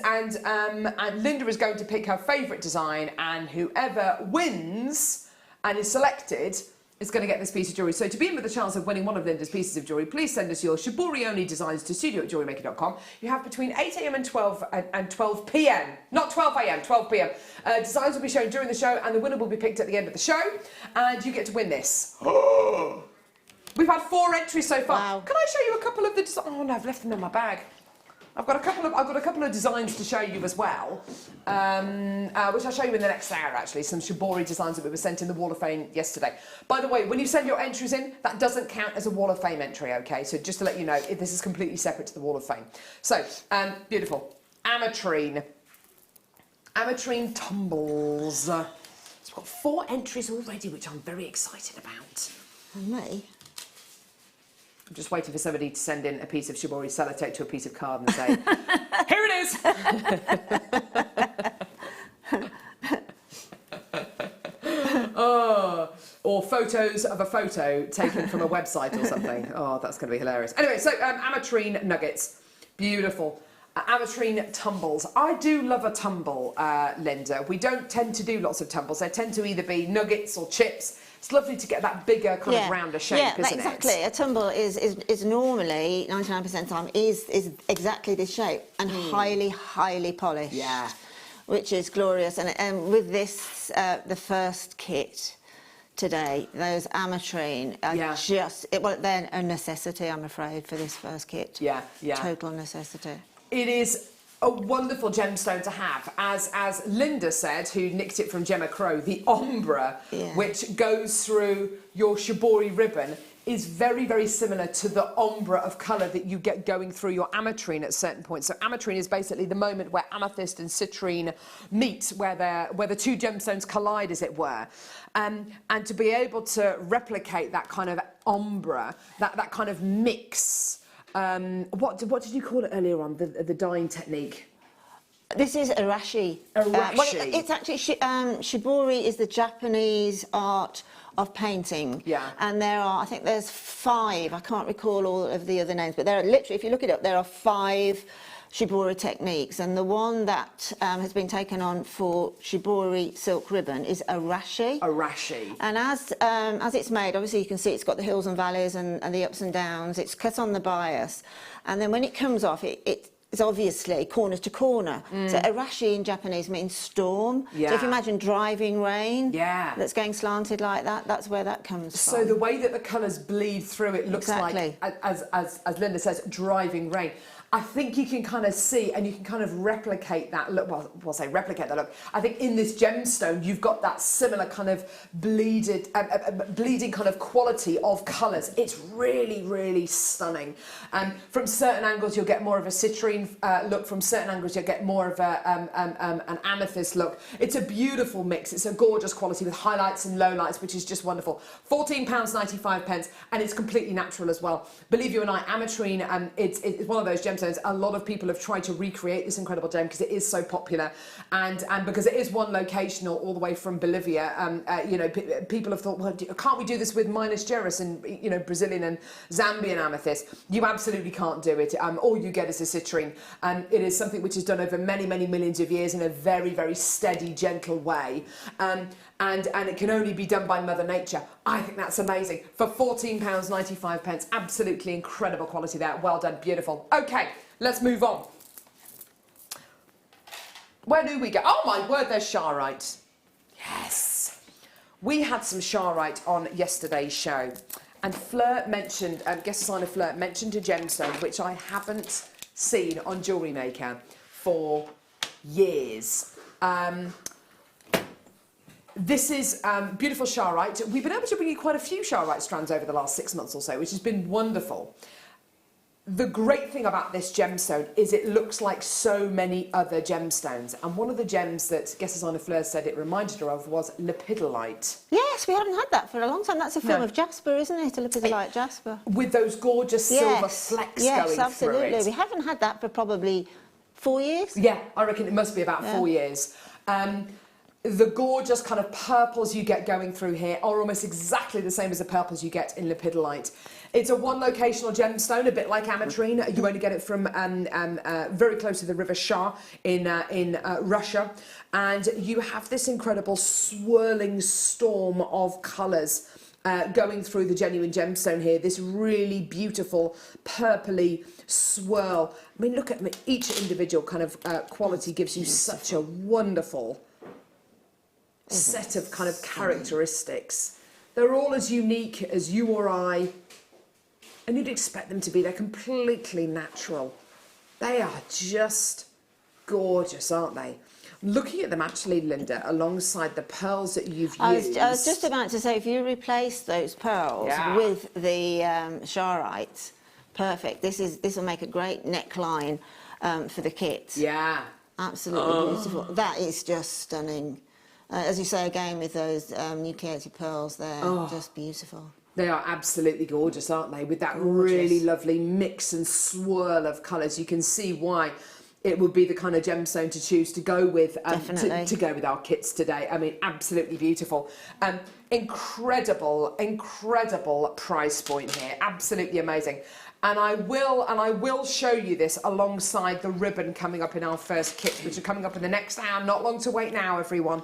Linda is going to pick her favourite design, and whoever wins and is selected is going to get this piece of jewellery. So to be in with the chance of winning one of Linda's pieces of jewellery, please send us your Shibori-only designs to studio@jewellerymaker.com. You have between 8 a.m. and 12 p.m. Not 12 a.m, 12 p.m. Designs will be shown during the show, and the winner will be picked at the end of the show, and you get to win this. We've had 4 entries so far. Wow. Can I show you a couple of the designs? Oh no, I've left them in my bag. I've got a couple of designs to show you as well, which I'll show you in the next hour, actually. Some Shibori designs that we were sent in the Wall of Fame yesterday. By the way, when you send your entries in, that doesn't count as a Wall of Fame entry, okay? So just to let you know, this is completely separate to the Wall of Fame. So, beautiful. Ametrine. Ametrine tumbles. So we've got 4 entries already, which I'm very excited about. And me? I'm just waiting for somebody to send in a piece of Shibori sellotape to a piece of card and say, here it is! Oh, or photos of a photo taken from a website or something. Oh, that's going to be hilarious. Anyway, so Ametrine nuggets. Beautiful. Ametrine tumbles. I do love a tumble, Linda. We don't tend to do lots of tumbles. They tend to either be nuggets or chips. It's lovely to get that bigger, kind of rounder shape, isn't exactly. it? A tumble is normally, 99% of the time, is exactly this shape and highly, highly polished. Yeah. Which is glorious. And with this, the first kit today, those Ametrine are just... they're a necessity, I'm afraid, for this first kit. Yeah, yeah. Total necessity. It is a wonderful gemstone to have. As Linda said, who nicked it from Gemma Crow, the ombre, which goes through your Shibori ribbon, is very, very similar to the ombre of colour that you get going through your Ametrine at certain points. So Ametrine is basically the moment where amethyst and citrine meet, where the two gemstones collide, as it were. And to be able to replicate that kind of ombre, that kind of mix. What did you call it earlier on, the dyeing technique? This is arashi. Arashi. Well, it's actually Shibori is the Japanese art of painting. Yeah. And there are, I think there's 5. I can't recall all of the other names, but there are literally, if you look it up, there are 5 Shibori techniques, and the one that has been taken on for Shibori silk ribbon is arashi. Arashi. And as it's made, obviously you can see it's got the hills and valleys and the ups and downs. It's cut on the bias, and then when it comes off, it's obviously corner to corner. So arashi in Japanese means storm. Yeah. So if you imagine driving rain, yeah, that's going slanted like that, that's where that comes from. So the way that the colours bleed through, it looks exactly. like, as Linda says, driving rain. I think you can kind of see, and you can kind of replicate that look. Well, we'll say replicate that look. I think in this gemstone, you've got that similar kind of bleeding kind of quality of colours. It's really, really stunning. From certain angles, you'll get more of a citrine look. From certain angles, you'll get more of an amethyst look. It's a beautiful mix. It's a gorgeous quality with highlights and lowlights, which is just wonderful. £14.95, and it's completely natural as well. Believe you and I, Ametrine, it's one of those gemstones. A lot of people have tried to recreate this incredible gem because it is so popular, and because it is one location all the way from Bolivia. You know, people have thought, well, can't we do this with Minas Gerais and, you know, Brazilian and Zambian amethyst? You absolutely can't do it. All you get is a citrine, and it is something which is done over many, many millions of years in a very, very steady, gentle way. And it can only be done by Mother Nature. I think that's amazing. For £14.95, absolutely incredible quality there. Well done, beautiful. Okay, let's move on. Where do we go? Oh my word, there's Shattuckite. Yes. We had some Shattuckite on yesterday's show, and Fleur mentioned, guest designer Fleur mentioned a gemstone which I haven't seen on JewelleryMaker for years. This is beautiful Shattuckite. We've been able to bring you quite a few Shattuckite strands over the last 6 months or so, which has been wonderful. The great thing about this gemstone is it looks like so many other gemstones. And one of the gems that guest designer Fleur said it reminded her of was Labradorite. Yes, we haven't had that for a long time. That's a form of jasper, isn't it? A Labradorite jasper. With those gorgeous silver flecks going through it. Yes, absolutely. We haven't had that for probably 4 years. Yeah, I reckon it must be about 4 years. The gorgeous kind of purples you get going through here are almost exactly the same as the purples you get in Labradorite. It's a one-locational gemstone, a bit like Ametrine. You only get it from very close to the River Shah in Russia. And you have this incredible swirling storm of colours going through the genuine gemstone here. This really beautiful purpley swirl. I mean, look at each individual kind of quality gives you such a wonderful set of kind of characteristics. They're all as unique as you or I, and you'd expect them to be. They're completely natural. They are just gorgeous, aren't they? Looking at them actually, Linda, alongside the pearls that you've used. I was just about to say, if you replace those pearls with the Shattuckite, perfect. This will make a great neckline for the kit. Yeah. Absolutely beautiful. That is just stunning. As you say, again, with those nucleated pearls, they're just beautiful. They are absolutely gorgeous, aren't they? With that really lovely mix and swirl of colours. You can see why it would be the kind of gemstone to choose to go with, to go with our kits today. I mean, absolutely beautiful. Incredible, incredible price point here. Absolutely amazing. And I will show you this alongside the ribbon coming up in our first kit, which are coming up in the next hour. Not long to wait now, everyone,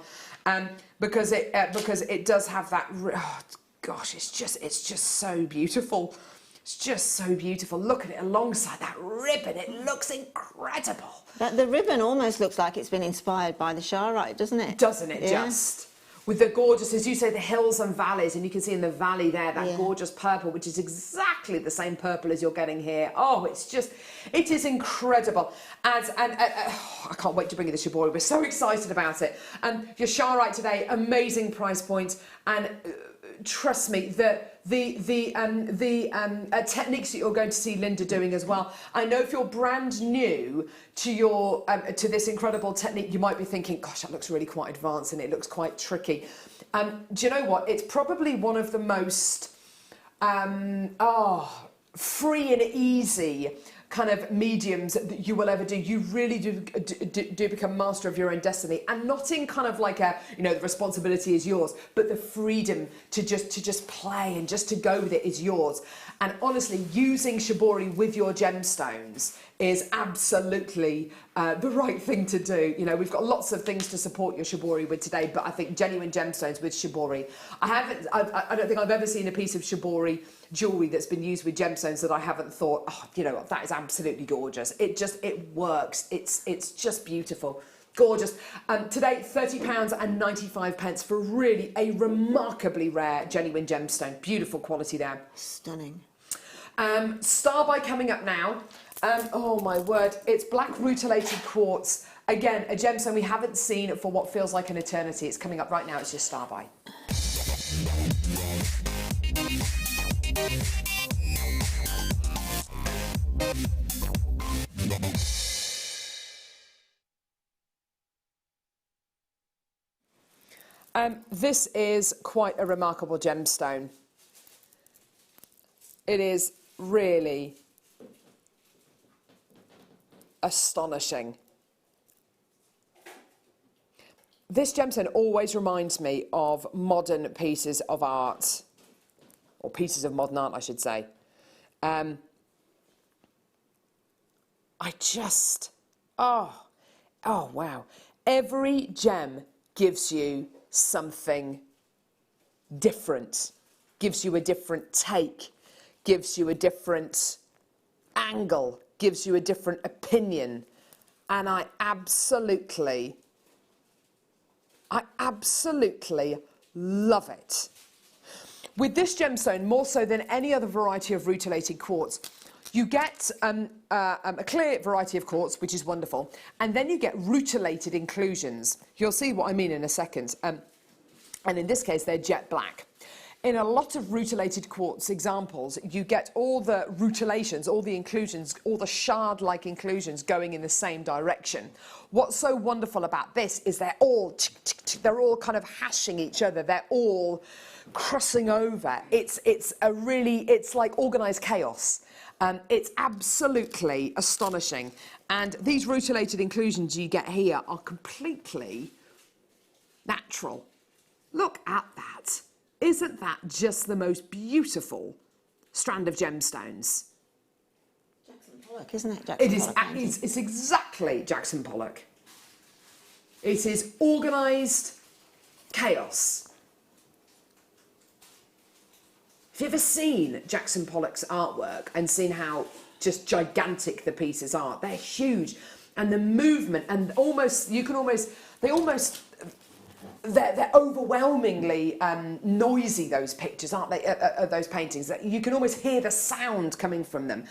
because it does have that. Oh, gosh, it's just so beautiful. It's just so beautiful. Look at it alongside that ribbon. It looks incredible. The ribbon almost looks like it's been inspired by the Shattuckite, doesn't it? Doesn't it just? with the gorgeous, as you say, the hills and valleys, and you can see in the valley there that gorgeous purple, which is exactly the same purple as you're getting here. Oh, it is incredible. I can't wait to bring you the Shibori. We're so excited about it. Your Shattuckite today, amazing price point, and trust me, the techniques that you're going to see Linda doing as well. I know if you're brand new to your to this incredible technique, you might be thinking, gosh, that looks really quite advanced and it looks quite tricky. Do you know what? It's probably one of the most free and easy kind of mediums that you will ever do. You really do become master of your own destiny, and not in kind of like a, you know, the responsibility is yours, but the freedom to just play and just to go with it is yours. And honestly, using Shibori with your gemstones is absolutely the right thing to do. You know, we've got lots of things to support your Shibori with today, but I think genuine gemstones with Shibori. I don't think I've ever seen a piece of Shibori jewellery that's been used with gemstones that I haven't thought, oh, you know what, that is absolutely gorgeous. It works. It's just beautiful. Gorgeous. Today, £30.95 for really a remarkably rare genuine gemstone. Beautiful quality there. Stunning. Starby coming up now. Oh my word, it's black rutilated quartz. Again, a gemstone we haven't seen for what feels like an eternity. It's coming up right now. It's just Starby. This is quite a remarkable gemstone. It is really astonishing. This gemstone always reminds me of modern pieces of art, or pieces of modern art, I should say. Oh wow. Every gem gives you something different, gives you a different take, gives you a different angle, gives you a different opinion. And I absolutely love it. With this gemstone, more so than any other variety of rutilated quartz, you get a clear variety of quartz, which is wonderful, and then you get rutilated inclusions. You'll see what I mean in a second. And in this case, they're jet black. In a lot of rutilated quartz examples, you get all the rutilations, all the inclusions, all the shard-like inclusions going in the same direction. What's so wonderful about this is they're all kind of hashing each other. They're all crossing over. It's like organised chaos. It's absolutely astonishing. And these rutilated inclusions you get here are completely natural. Look at that. Isn't that just the most beautiful strand of gemstones? Jackson Pollock, isn't it? Jackson Pollock it's exactly Jackson Pollock. It is organised chaos. Have you ever seen Jackson Pollock's artwork and seen how just gigantic the pieces are? They're huge. And the movement, and they're overwhelmingly noisy, those pictures, aren't they, those paintings. You can almost hear the sound coming from them.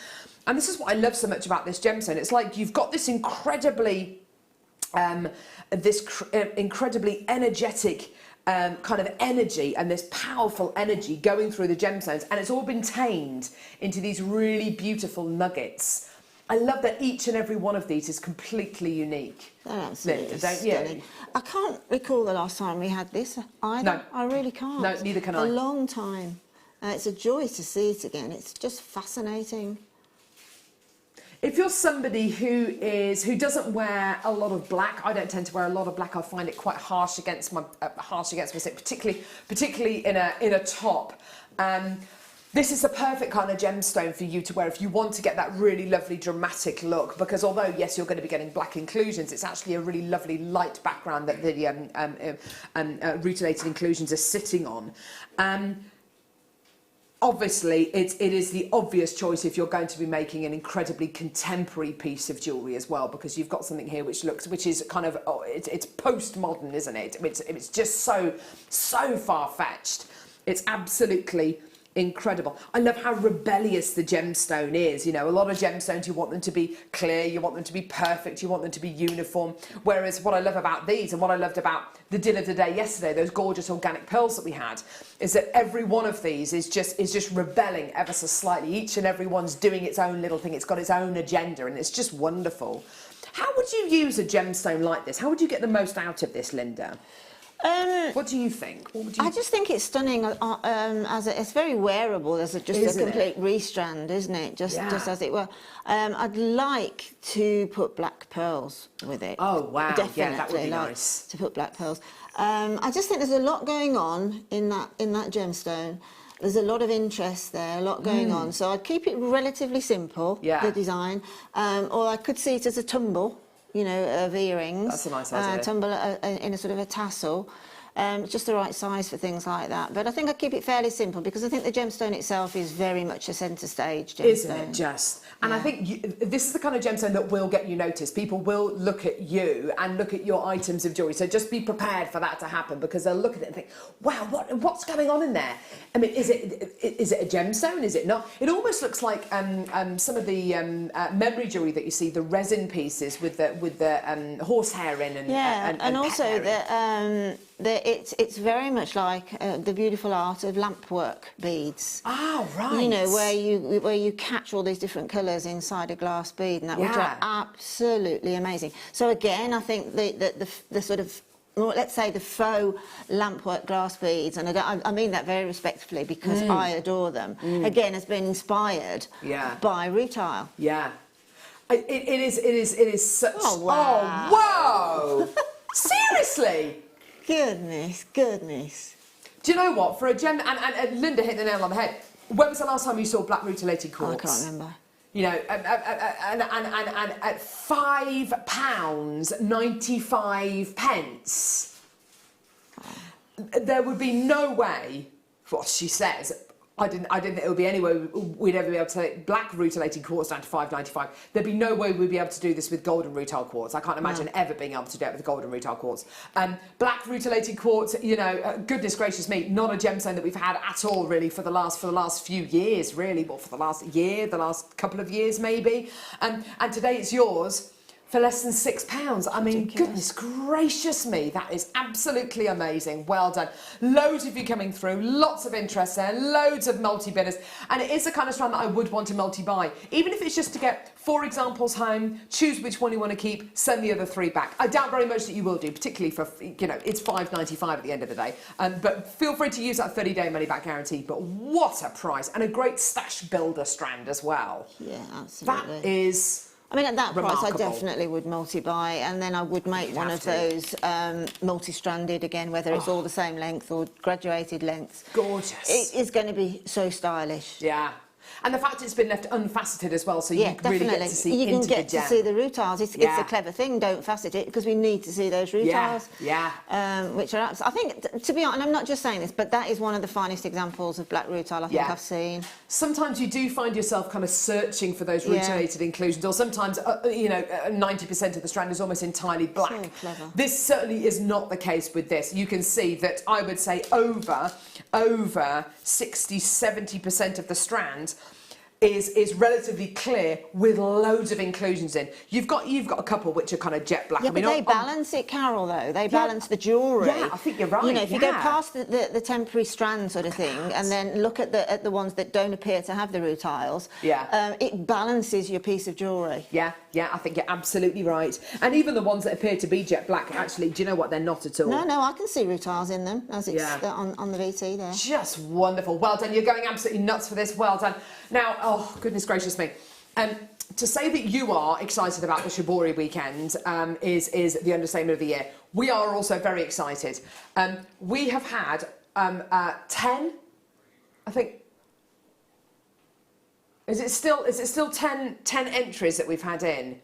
And this is what I love so much about this gemstone. It's like you've got this incredibly energetic kind of energy, and this powerful energy going through the gemstones, and it's all been tamed into these really beautiful nuggets. I love that each and every one of these is completely unique. They're absolutely don't stunning. you? I can't recall the last time we had this either. No. I really can't. No, neither can I. A long time. It's a joy to see it again. It's just fascinating. If you're somebody who doesn't wear a lot of black, I don't tend to wear a lot of black. I find it quite harsh against my skin, particularly in a top. This is the perfect kind of gemstone for you to wear if you want to get that really lovely dramatic look, because although, yes, you're going to be getting black inclusions, it's actually a really lovely light background that the rutilated inclusions are sitting on. obviously, it is the obvious choice if you're going to be making an incredibly contemporary piece of jewellery as well, because you've got something here which is kind of, it's postmodern, isn't it? It's just so far-fetched. It's absolutely incredible. I love how rebellious the gemstone is. You know, a lot of gemstones, you want them to be clear, you want them to be perfect, you want them to be uniform. Whereas what I love about these, and what I loved about the deal of the day yesterday, those gorgeous organic pearls that we had, is that every one of these is just rebelling ever so slightly. Each and every one's doing its own little thing. It's got its own agenda, and it's just wonderful. How would you use a gemstone like this? How would you get the most out of this, Linda? What do you think? What would you... I just think it's stunning. It's very wearable. There's a complete restrand, isn't it? Just as it were. I'd like to put black pearls with it. Oh wow! Definitely, yeah, that would be nice to put black pearls. I just think there's a lot going on in that gemstone. There's a lot of interest there, a lot going on. So I'd keep it relatively simple. Yeah. The design, or I could see it as a tumble. You know, of earrings. That's a nice idea. Tumble in a sort of a tassel. Just the right size for things like that. But I think I keep it fairly simple because I think the gemstone itself is very much a centre stage gemstone. Isn't it just? And I think this is the kind of gemstone that will get you noticed. People will look at you and look at your items of jewellery. So just be prepared for that to happen, because they'll look at it and think, wow, what's going on in there? I mean, is it a gemstone? Is it not? It almost looks like some of the memory jewellery that you see, the resin pieces with the horsehair in and also it's very much like the beautiful art of lampwork beads. Oh, right. You know, where you catch all these different colours inside a glass bead, and that would look absolutely amazing. So again, I think the sort of, let's say, the faux lampwork glass beads, and I mean that very respectfully because I adore them. Again, has been inspired by rutile. Yeah. It is such. Oh wow! Oh, whoa! Seriously. Goodness. Do you know what? For a gem, and Linda hit the nail on the head. When was the last time you saw black rutilated quartz? I can't remember. You know, and at £5.95, there would be no way. What she says. I didn't think there would be any way we'd ever be able to take black rutilated quartz down to £5.95. There'd be no way we'd be able to do this with golden rutile quartz. I can't imagine ever being able to do it with golden rutile quartz. Black rutilated quartz, you know, goodness gracious me, not a gemstone that we've had at all really for the last few years, really, or for the last year, the last couple of years maybe. And today it's yours for less than £6. I mean, goodness gracious me, that is absolutely amazing. Well done. Loads of you coming through, lots of interest there, loads of multi-bidders, and it is the kind of strand that I would want to multi-buy, even if it's just to get 4 examples home, choose which one you want to keep, send the other 3 back. I doubt very much that you will do, particularly for, you know, it's £5.95 at the end of the day, but feel free to use that 30-day money-back guarantee. But what a price, and a great stash builder strand as well. Yeah, absolutely. That is... I mean, at that remarkable. price, I definitely would multi-buy, and then I would make one of those multi-stranded again, whether it's all the same length or graduated lengths. Gorgeous. It is going to be so stylish. Yeah. And the fact it's been left unfaceted as well, so you really get to see you into can get the gem. to see the rutiles. It's a clever thing. Don't facet it, because we need to see those rutiles. Which are, I think, to be honest, and I'm not just saying this, but that is one of the finest examples of black rutile I think I've seen. Sometimes you do find yourself kind of searching for those rutilated inclusions, or sometimes, you know, 90% of the strand is almost entirely black. So clever. This certainly is not the case with this. You can see that I would say over 60, 70% of the strand is relatively clear with loads of inclusions in. You've got a couple which are kind of jet black. Yeah, I mean, but they balance it, Carol, though. They balance the jewellery. Yeah, I think you're right. You know, if you go past the temporary strand sort of thing and then look at the ones that don't appear to have the rutiles, it balances your piece of jewellery. Yeah, I think you're absolutely right. And even the ones that appear to be jet black, actually, do you know what? They're not at all. No, I can see rutiles in them, as it's on the VT there. Just wonderful. Well done. You're going absolutely nuts for this. Well done. Now, oh, goodness gracious me. To say that you are excited about the Shibori weekend is the understatement of the year. We are also very excited. We have had 10, I think. Is it still 10 entries that we've had in?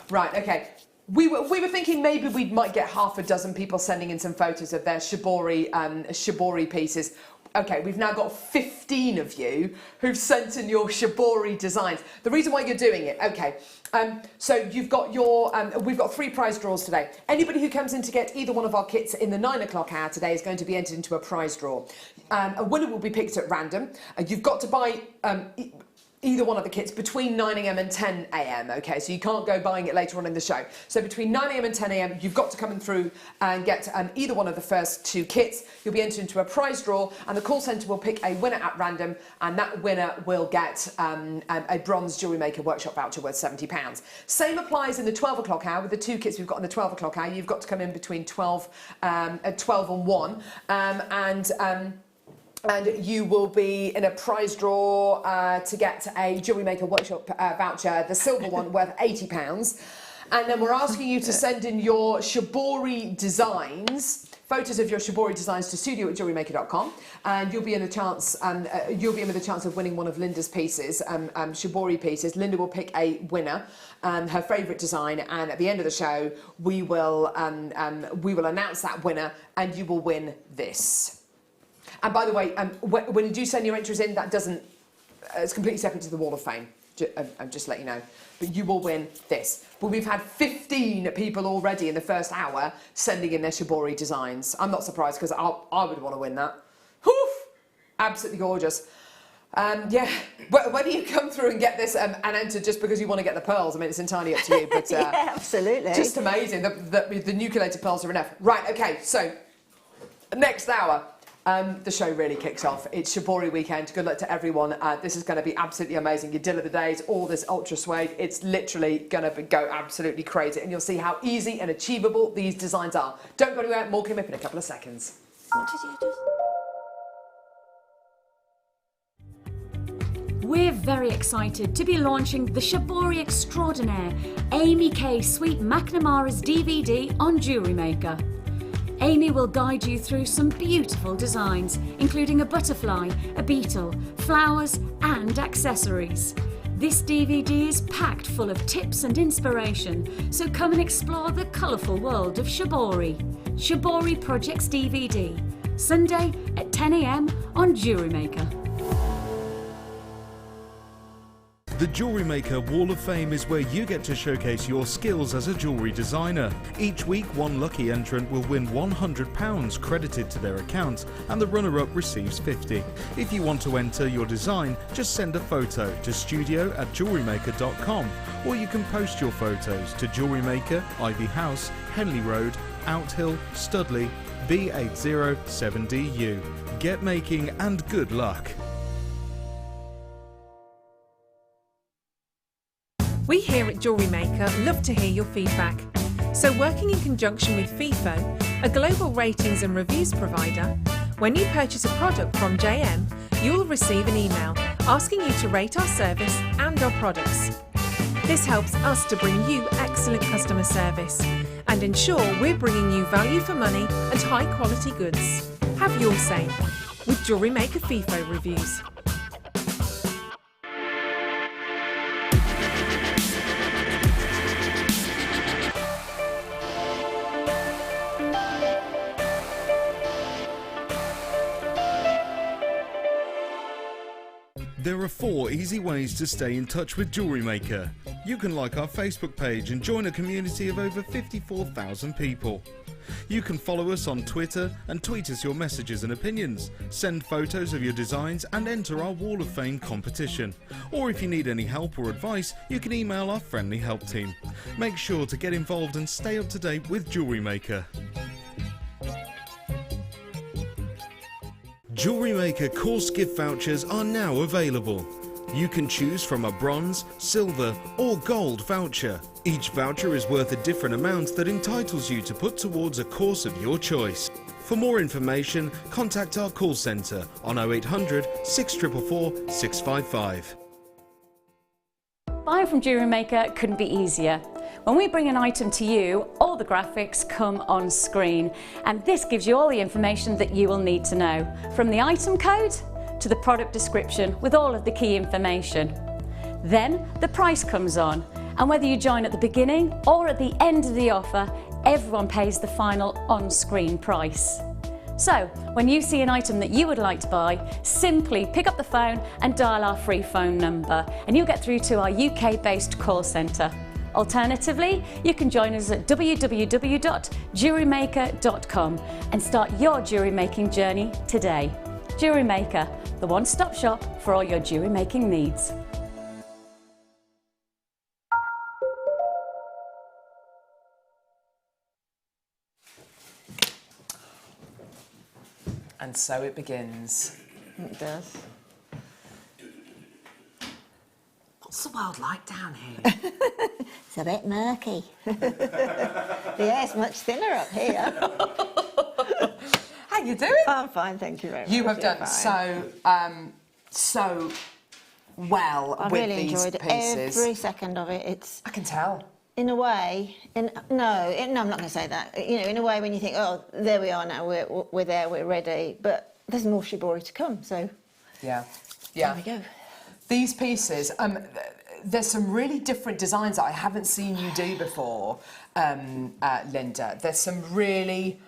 Right, okay. We were thinking maybe we might get half a dozen people sending in some photos of their Shibori pieces. Okay, we've now got 15 of you who've sent in your Shibori designs. The reason why you're doing it, okay, so you've got your, we've got 3 prize draws today. Anybody who comes in to get either one of our kits in the 9 o'clock hour today is going to be entered into a prize draw. A winner will be picked at random. You've got to buy either one of the kits between 9 a.m. and 10 a.m, okay? So you can't go buying it later on in the show. So between 9 a.m. and 10 a.m, you've got to come in through and get either one of the first 2 kits. You'll be entered into a prize draw, and the call centre will pick a winner at random, and that winner will get a bronze Jewellery Maker workshop voucher worth £70. Same applies in the 12 o'clock hour. With the 2 kits we've got in the 12 o'clock hour, you've got to come in between 12 and 1, and you will be in a prize draw to get a Jewellery Maker workshop voucher, the silver one, worth £80. And then we're asking you to send in your Shibori designs, photos of your Shibori designs, to studio@jewellerymaker.com, and you'll be in a chance. You'll be in with a chance of winning one of Linda's pieces, Shibori pieces. Linda will pick a winner, her favourite design, and at the end of the show, we will announce that winner, and you will win this. And by the way, when you do send your entries in, that doesn't, it's completely separate to the Wall of Fame, just to let you know. But you will win this. But we've had 15 people already in the first hour sending in their Shibori designs. I'm not surprised, because I would want to win that. Woof! Absolutely gorgeous. Yeah, whether you come through and get this and enter just because you want to get the pearls, I mean, it's entirely up to you. But yeah, absolutely. Just amazing. The nucleated pearls are enough. Right, okay, so next hour. The show really kicks off. It's Shibori weekend. Good luck to everyone. This is going to be absolutely amazing. Your deal of the days, all this ultra suede. It's literally going to go absolutely crazy, and you'll see how easy and achievable these designs are. Don't go anywhere. More coming up in a couple of seconds. What did you do? We're very excited to be launching the Shibori Extraordinaire Amy K. Sweet McNamara's DVD on Jewellery Maker. Amy will guide you through some beautiful designs, including a butterfly, a beetle, flowers and accessories. This DVD is packed full of tips and inspiration, so come and explore the colourful world of Shibori. Shibori Projects DVD, Sunday at 10 a.m. on Jewellery Maker. The Jewellery Maker Wall of Fame is where you get to showcase your skills as a jewellery designer. Each week, one lucky entrant will win £100 credited to their account, and the runner-up receives £50. If you want to enter your design, just send a photo to studio@jewellerymaker.com, or you can post your photos to Jewellery Maker, Ivy House, Henley Road, Outhill, Studley, B807DU. Get making and good luck. We here at Jewellery Maker love to hear your feedback. So working in conjunction with FIFO, a global ratings and reviews provider, when you purchase a product from JM, you'll receive an email asking you to rate our service and our products. This helps us to bring you excellent customer service and ensure we're bringing you value for money and high quality goods. Have your say with Jewellery Maker FIFO reviews. There are 4 easy ways to stay in touch with Jewellery Maker. You can like our Facebook page and join a community of over 54,000 people. You can follow us on Twitter and tweet us your messages and opinions, send photos of your designs and enter our Wall of Fame competition. Or if you need any help or advice, you can email our friendly help team. Make sure to get involved and stay up to date with Jewellery Maker. Jewellery Maker course gift vouchers are now available. You can choose from a bronze, silver or gold voucher. Each voucher is worth a different amount that entitles you to put towards a course of your choice. For more information, contact our call centre on 0800 644 655. Buying from Jewellery Maker couldn't be easier. When we bring an item to you, all the graphics come on screen, and this gives you all the information that you will need to know, from the item code to the product description with all of the key information. Then the price comes on, and whether you join at the beginning or at the end of the offer, everyone pays the final on-screen price. So, when you see an item that you would like to buy, simply pick up the phone and dial our free phone number, and you'll get through to our UK-based call centre. Alternatively, you can join us at www.JewelleryMaker.com and start your jewellery making journey today. Jewellery Maker, the one-stop shop for all your jewellery making needs. And so it begins. It does. What's the world like down here? It's a bit murky. Yeah, it's much thinner up here. How you doing? I'm fine, thank you very much. You have You're done fine. so well I with really these enjoyed pieces. every second of it. It's, I can tell. in a way, no, I'm not going to say that. You know, in a way, when you think, oh, there we are now, we're there, we're ready, but there's more Shibori to come. So Yeah. there we go. These pieces, there's some really different designs that I haven't seen you do before, Linda. There's some really...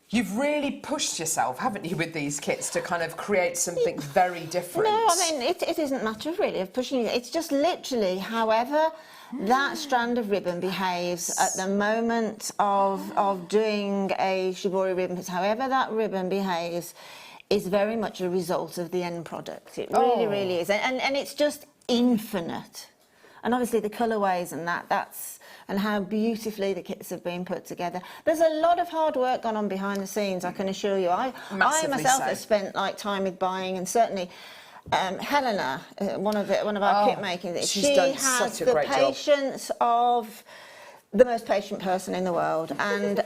You've really pushed yourself, haven't you, with these kits to kind of create something very different. No, I mean, it isn't a matter of really of pushing it. It's just literally however that strand of ribbon behaves at the moment of doing a Shibori ribbon, however that ribbon behaves is very much a result of the end product. It really, really is. And it's just infinite. And obviously the colourways and that's... and how beautifully the kits have been put together. There's a lot of hard work gone on behind the scenes, I can assure you. I myself have spent like time with buying, and certainly Helena, one of our kit making, she has such a the great job. patience of the most patient person in the world, and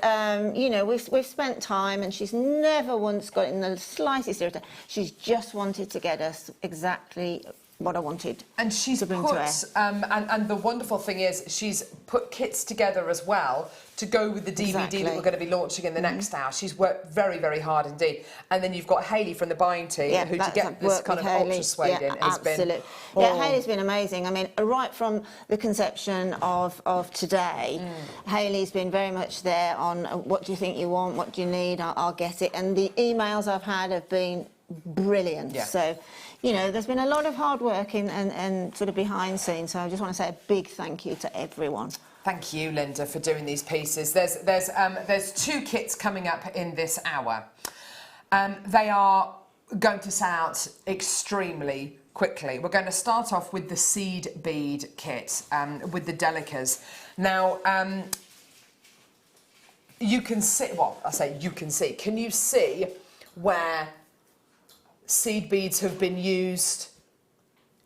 you know, we've spent time, and she's never once got in the slightest irritation. She's just wanted to get us exactly what I wanted. And she's to bring put, to air. and the wonderful thing is, she's put kits together as well to go with the DVD that we're going to be launching in the next hour. She's worked very, very hard indeed. And then you've got Hayley from the buying team, who to get this kind of ultrasuede in has been... Yeah, Hayley's been amazing. I mean, right from the conception of today, Hayley's been very much there on what do you think you want, what do you need, I'll get it. And the emails I've had have been brilliant. Yeah. So, you know, there's been a lot of hard work and sort of behind scenes. So I just want to say a big thank you to everyone. Thank you, Linda, for doing these pieces. There's two kits coming up in this hour. They are going to sell out extremely quickly. We're going to start off with the seed bead kit with the Delicas. Now, you can see, well, I say you can see. Can you see where seed beads have been used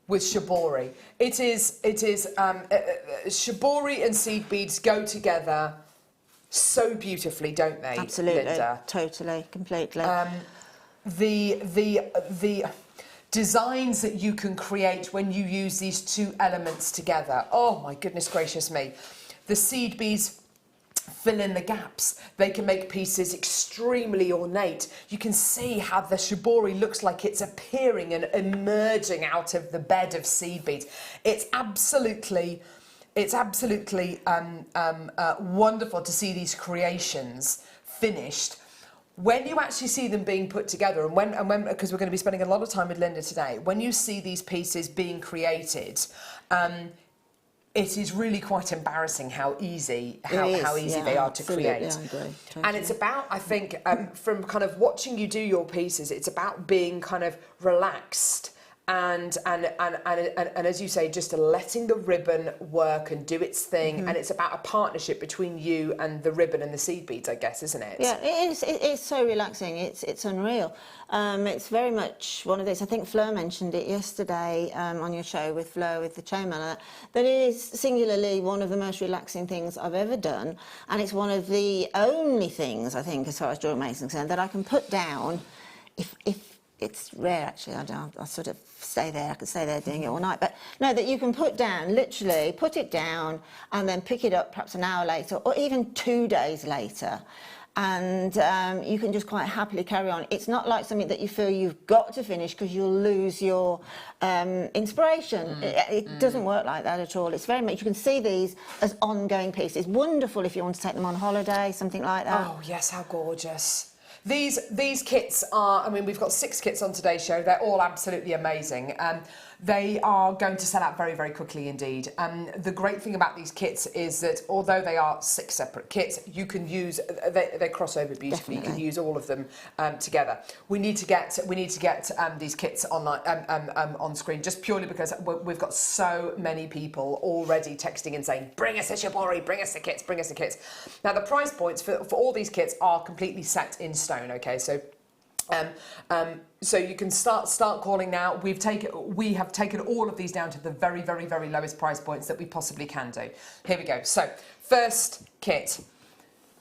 with Shibori? It is Shibori and seed beads go together so beautifully, don't they? Absolutely, Linda? totally, completely. The designs that you can create when you use these two elements together. Oh my goodness gracious me. The seed beads fill in the gaps. They can make pieces extremely ornate. You can see how the Shibori looks like it's appearing and emerging out of the bed of seed beads. It's absolutely wonderful to see these creations finished. When you actually see them being put together, and when because we're going to be spending a lot of time with Linda today, when you see these pieces being created, it is really quite embarrassing how easy they are to create. I agree, totally. And it's about, I think, from kind of watching you do your pieces, it's about being kind of relaxed and as you say, just letting the ribbon work and do its thing. And it's about a partnership between you and the ribbon and the seed beads, I guess, isn't it? Yeah, it is. It's so relaxing. It's unreal. It's very much one of those. I think Fleur mentioned it yesterday on your show with Fleur with the chainmail. That is singularly one of the most relaxing things I've ever done, and it's one of the only things I think, as far as jewellery making is concerned, that I can put down. If it's rare actually, I sort of stay there. I could stay there doing it all night, but no, that you can put down, literally put it down, and then pick it up perhaps an hour later, or even 2 days later. And you can just quite happily carry on. It's not like something that you feel you've got to finish because you'll lose your inspiration. It doesn't work like that at all. It's very much, you can see these as ongoing pieces. Wonderful if you want to take them on holiday, something like that. Oh, yes, how gorgeous. These kits are, I mean, we've got 6 kits on today's show. They're all absolutely amazing. They are going to sell out very, very quickly indeed. The great thing about these kits is that although they are 6 separate kits, you can use, they cross over beautifully. Definitely. You can use all of them together. We need to get these kits on screen just purely because we've got so many people already texting and saying, bring us a Shibori, bring us the kits, bring us the kits. Now the price points for all these kits are completely set in stone, okay? So so you can start calling now. We have taken all of these down to the very, very, very lowest price points that we possibly can do. Here we go. So first kit,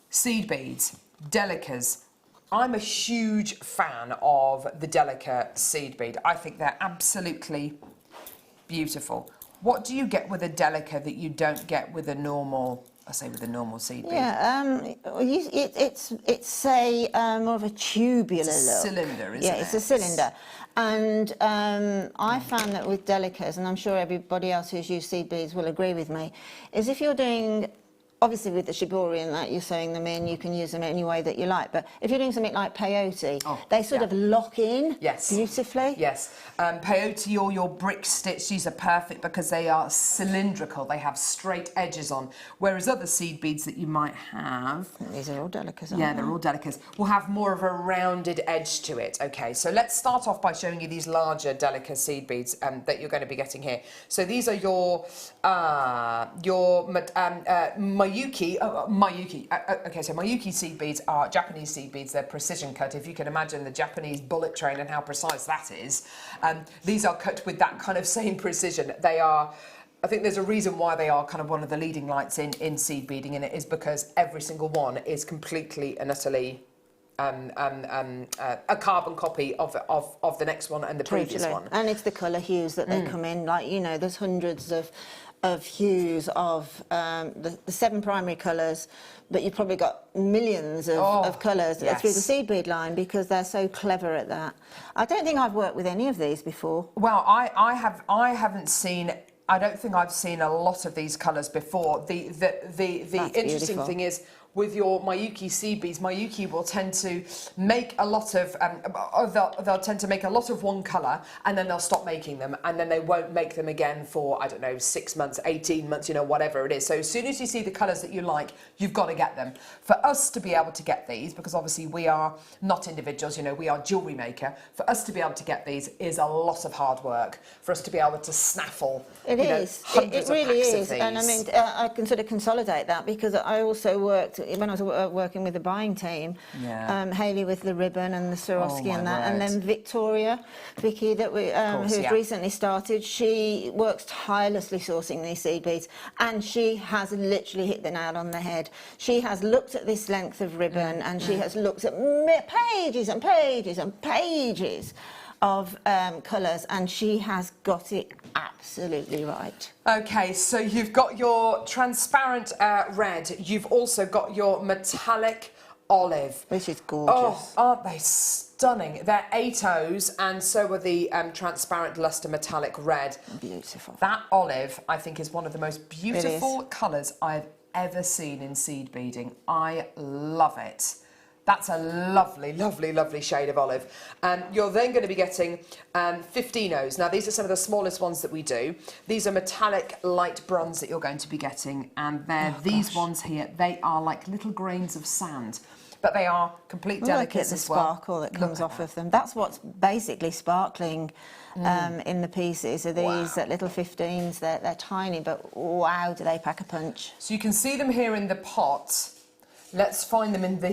seed beads, Delicas. I'm a huge fan of the Delica seed bead. I think they're absolutely beautiful. What do you get with a Delica that you don't get with a normal? I say with a normal seed bead. Yeah, it's a more of a tubular look. Cylinder, isn't it? Yeah, it's a cylinder. And I found that with Delicas, and I'm sure everybody else who's used seed beads will agree with me, is if you're doing, obviously with the Shibori and that, you're sewing them in, you can use them any way that you like. But if you're doing something like peyote, they sort of lock in beautifully. Yes. Peyote or your brick stitch, these are perfect because they are cylindrical. They have straight edges on. Whereas other seed beads that you might have... These are all Delicas, aren't yeah, they? they're all Delicas. Will have more of a rounded edge to it. Okay, so let's start off by showing you these larger Delica seed beads that you're going to be getting here. So these are your Miyuki. Okay, so Miyuki seed beads are Japanese seed beads. They're precision cut. If you can imagine the Japanese bullet train and how precise that is, these are cut with that kind of same precision. They are. I think there's a reason why they are kind of one of the leading lights in seed beading, and it is because every single one is completely and utterly a carbon copy of the next one and the previous one. And it's the colour hues that they come in. Like, you know, there's hundreds of hues of the 7 primary colours, but you've probably got millions of colours through the seed bead line because they're so clever at that. I don't think I've worked with any of these before. Well, I haven't seen. I don't think I've seen a lot of these colours before. The interesting thing is, with your Miyuki seed beads, Miyuki will tend to make a lot of, they'll tend to make a lot of one colour and then they'll stop making them and then they won't make them again for, I don't know, 6 months, 18 months, you know, whatever it is. So as soon as you see the colours that you like, you've got to get them. For us to be able to get these, because obviously we are not individuals, you know, we are jewellery maker, for us to be able to get these is a lot of hard work, for us to be able to snaffle, It really is. And I mean, I can sort of consolidate that because I also worked, when I was working with the buying team, Hayley with the ribbon and the Swarovski and that, and then Vicky that we who's recently started, she works tirelessly sourcing these seed beads, and she has literally hit the nail on the head. She has looked at this length of ribbon and she has looked at pages and pages and pages of colours, and she has got it absolutely right. Okay, so you've got your transparent red, you've also got your metallic olive. Which is gorgeous. Oh, aren't they stunning? They're 8Os, and so are the transparent luster metallic red. Beautiful. That olive, I think, is one of the most beautiful colours I've ever seen in seed beading. I love it. That's a lovely, lovely, lovely shade of olive. You're then going to be getting 15Os. Now, these are some of the smallest ones that we do. These are metallic light bronze that you're going to be getting, and they're these ones here. They are like little grains of sand, but they are complete delicates as well. Look at the sparkle that comes off of them. That's what's basically sparkling in the pieces. Are these little 15s? They're tiny, but wow, do they pack a punch. So you can see them here in the pot. Let's find them in the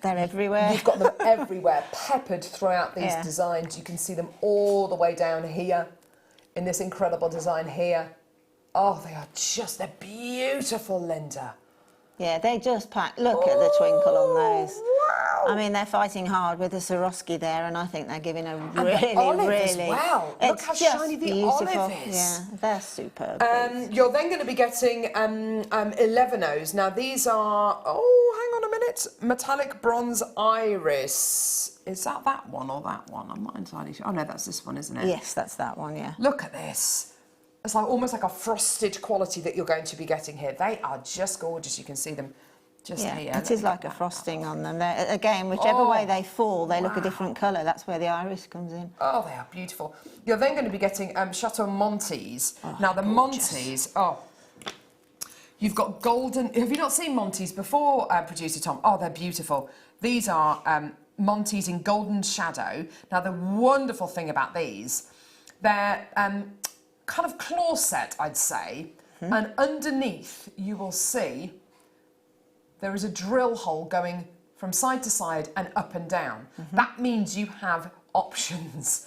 they're everywhere. You've got them everywhere, peppered throughout these designs. You can see them all the way down here in this incredible design here. Oh, they're beautiful, Linda. Yeah, they just pack. Look at the twinkle on those. Wow. I mean, they're fighting hard with the Swarovski there, and I think they're giving a and the olive as well. Look how shiny the beautiful. olive is. Yeah, they're superb. You're then going to be getting 11Os. Now these are, hang on a minute, metallic bronze iris. Is that one or that one? I'm not entirely sure. Oh no, that's this one, isn't it? Yes, that's that one. Yeah. Look at this. It's like almost like a frosted quality that you're going to be getting here. They are just gorgeous. You can see them Just Yeah, here. it is like a frosting on them. They're, again, whichever way they fall, they look a different colour. That's where the iris comes in. Oh, they are beautiful. You're then going to be getting Chateau Montes. Oh, now, the gorgeous. Montes, you've got golden... Have you not seen Montes before, Producer Tom? Oh, they're beautiful. These are Montes in golden shadow. Now, the wonderful thing about these, they're kind of claw set, I'd say, and underneath you will see there is a drill hole going from side to side and up and down. That means you have options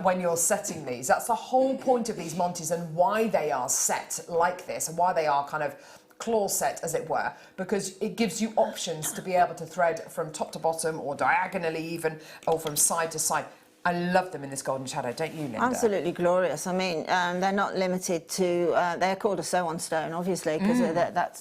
when you're setting these. That's the whole point of these Montes and why they are set like this and why they are kind of claw set, as it were, because it gives you options to be able to thread from top to bottom or diagonally even, or from side to side. I love them in this golden shadow, don't you, Linda? Absolutely glorious. I mean, they're not limited to... they're called a sew-on stone, obviously, because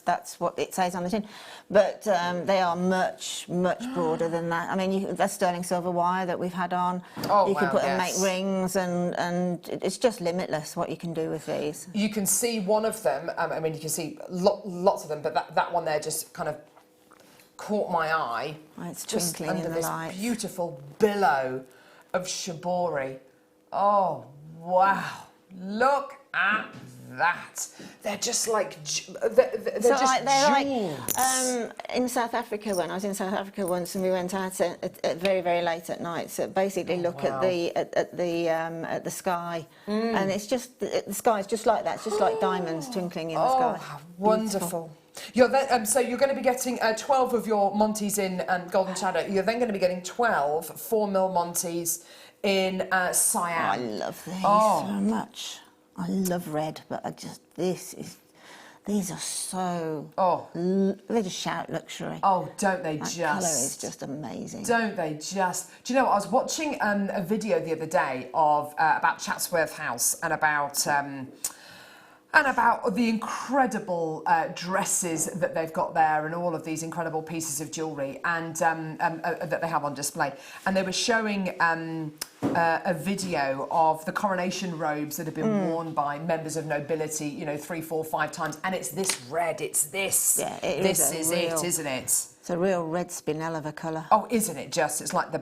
that's what it says on the tin. But they are much, much broader than that. I mean, that's sterling silver wire that we've had on. Oh, you can wow, put and yes. make rings, and it's just limitless what you can do with these. You can see one of them, I mean, you can see lots of them, but that one there just kind of caught my eye. Oh, it's just twinkling under in the this light. beautiful billow of Shibori. Oh, wow. Look at that. They're just like, they're So just they're jewels. like in South Africa. When I was in South Africa once, and we went out at very, very late at night. So basically, look wow. at the sky, and it's just the sky is just like that. It's just like diamonds twinkling in the sky. How wonderful. You're then, so you're going to be getting 12 of your Montes in Golden Shadow. You're then going to be getting 12 4mm Montes in cyan. I love these so much. I love red, but these are so... they just shout luxury. Oh, don't they that just... colour is just amazing. Don't they just... Do you know what? I was watching a video the other day of about Chatsworth House and about the incredible dresses that they've got there and all of these incredible pieces of jewellery and that they have on display. And they were showing a video of the coronation robes that have been worn by members of nobility, you know, 3, 4, 5 times. And it's this red, it's this. Yeah, this is it, isn't it? It's a real red spinel of a colour. Oh, isn't it just? It's like the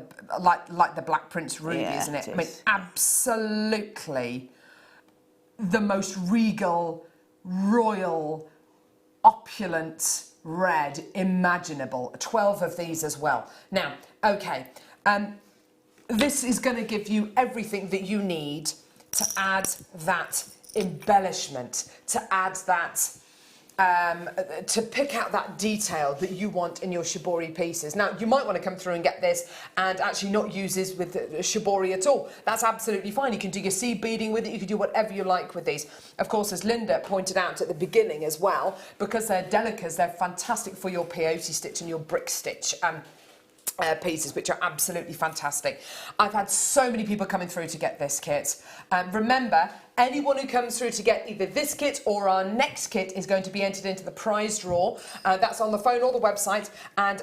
Black Prince ruby, Yeah, isn't it? it I mean, is. absolutely the most regal, royal, opulent red imaginable. 12 of these as well. Now, okay, this is going to give you everything that you need to add that embellishment, to add that, to pick out that detail that you want in your Shibori pieces. Now, you might want to come through and get this and actually not use this with Shibori at all. That's absolutely fine. You can do your seed beading with it. You can do whatever you like with these. Of course, as Linda pointed out at the beginning as well, because they're Delicas, they're fantastic for your peyote stitch and your brick stitch pieces, which are absolutely fantastic. I've had so many people coming through to get this kit. Remember, anyone who comes through to get either this kit or our next kit is going to be entered into the prize draw. That's on the phone or the website, and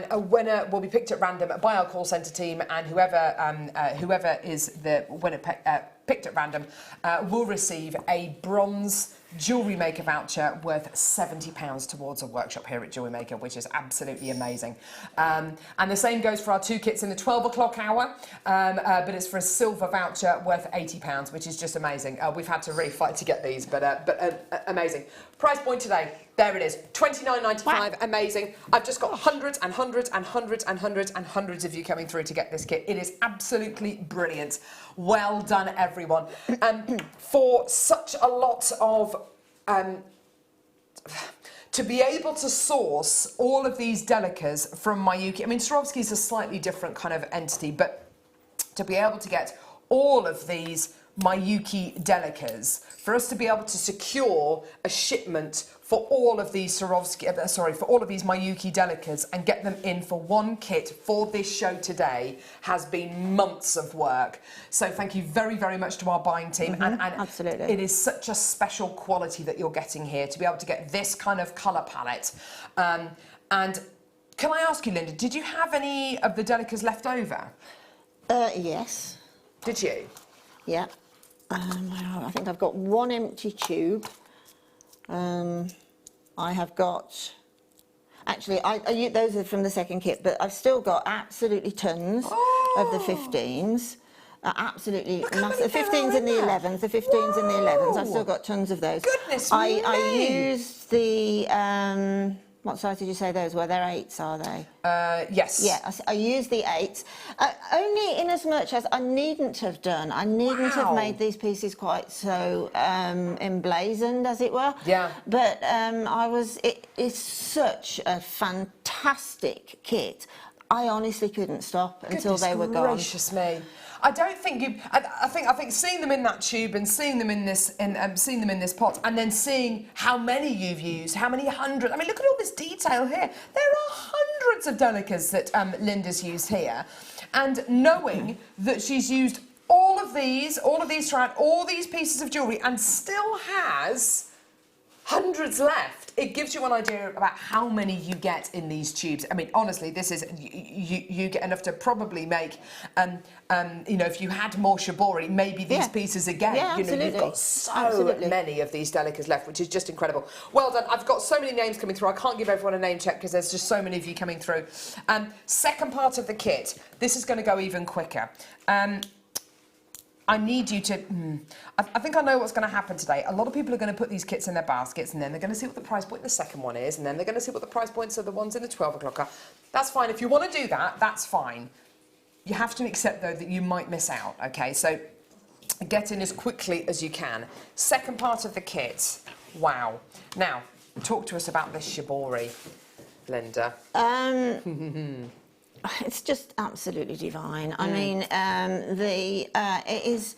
a winner will be picked at random by our call centre team, and whoever is the winner picked at random will receive a bronze JewelleryMaker voucher worth £70 towards a workshop here at JewelleryMaker, which is absolutely amazing. And the same goes for our 2 kits in the 12 o'clock hour, but it's for a silver voucher worth £80, which is just amazing. We've had to really fight to get these, but amazing. Price point today, there it is, £29.95, wow. Amazing. I've just got hundreds and hundreds and hundreds and hundreds and hundreds of you coming through to get this kit. It is absolutely brilliant. Well done, everyone. For such a lot of... to be able to source all of these Delicas from Miyuki, I mean, Swarovski is a slightly different kind of entity, but to be able to get all of these Miyuki Delicas, for us to be able to secure a shipment for all of these for all of these Miyuki Delicas and get them in for one kit for this show today has been months of work. So thank you very, very much to our buying team. And absolutely. It is such a special quality that you're getting here to be able to get this kind of colour palette. And can I ask you, Linda, did you have any of the Delicas left over? Yes. Did you? Yeah. I think I've got one empty tube. I have got... Actually, those are from the second kit, but I've still got absolutely tons of the 15s. Absolutely massive. The 15s and the 11s. The 15s and the 11s. I've still got tons of those. Goodness me! I used the. What size did you say those were? They're 8s, are they? Yes. Yeah, I used the 8s. Only in as much as I needn't have done. I needn't have made these pieces quite so emblazoned, as it were. Yeah. But it is such a fantastic kit. I honestly couldn't stop until they were gone. Gracious me! I don't think you. I think seeing them in that tube and seeing them in this pot, and then seeing how many you've used, how many hundreds. I mean, look at all this detail here. There are hundreds of Delicas that Linda's used here, and knowing that she's used all of these throughout all these pieces of jewellery, and still has hundreds left. It gives you an idea about how many you get in these tubes. I mean, honestly, this is you get enough to probably make. You know, if you had more Shibori, maybe these pieces again. Yeah, you know, you've got so many of these Delicas left, which is just incredible. Well done. I've got so many names coming through. I can't give everyone a name check because there's just so many of you coming through. Second part of the kit. This is going to go even quicker. I need you to... I think I know what's going to happen today. A lot of people are going to put these kits in their baskets, and then they're going to see what the price point of the second one is, and then they're going to see what the price points of the ones in the 12 o'clock are. That's fine. If you want to do that, that's fine. You have to accept, though, that you might miss out, OK? So get in as quickly as you can. Second part of the kit. Wow. Now, talk to us about this Shibori, Linda. It's just absolutely divine. I mean, it is...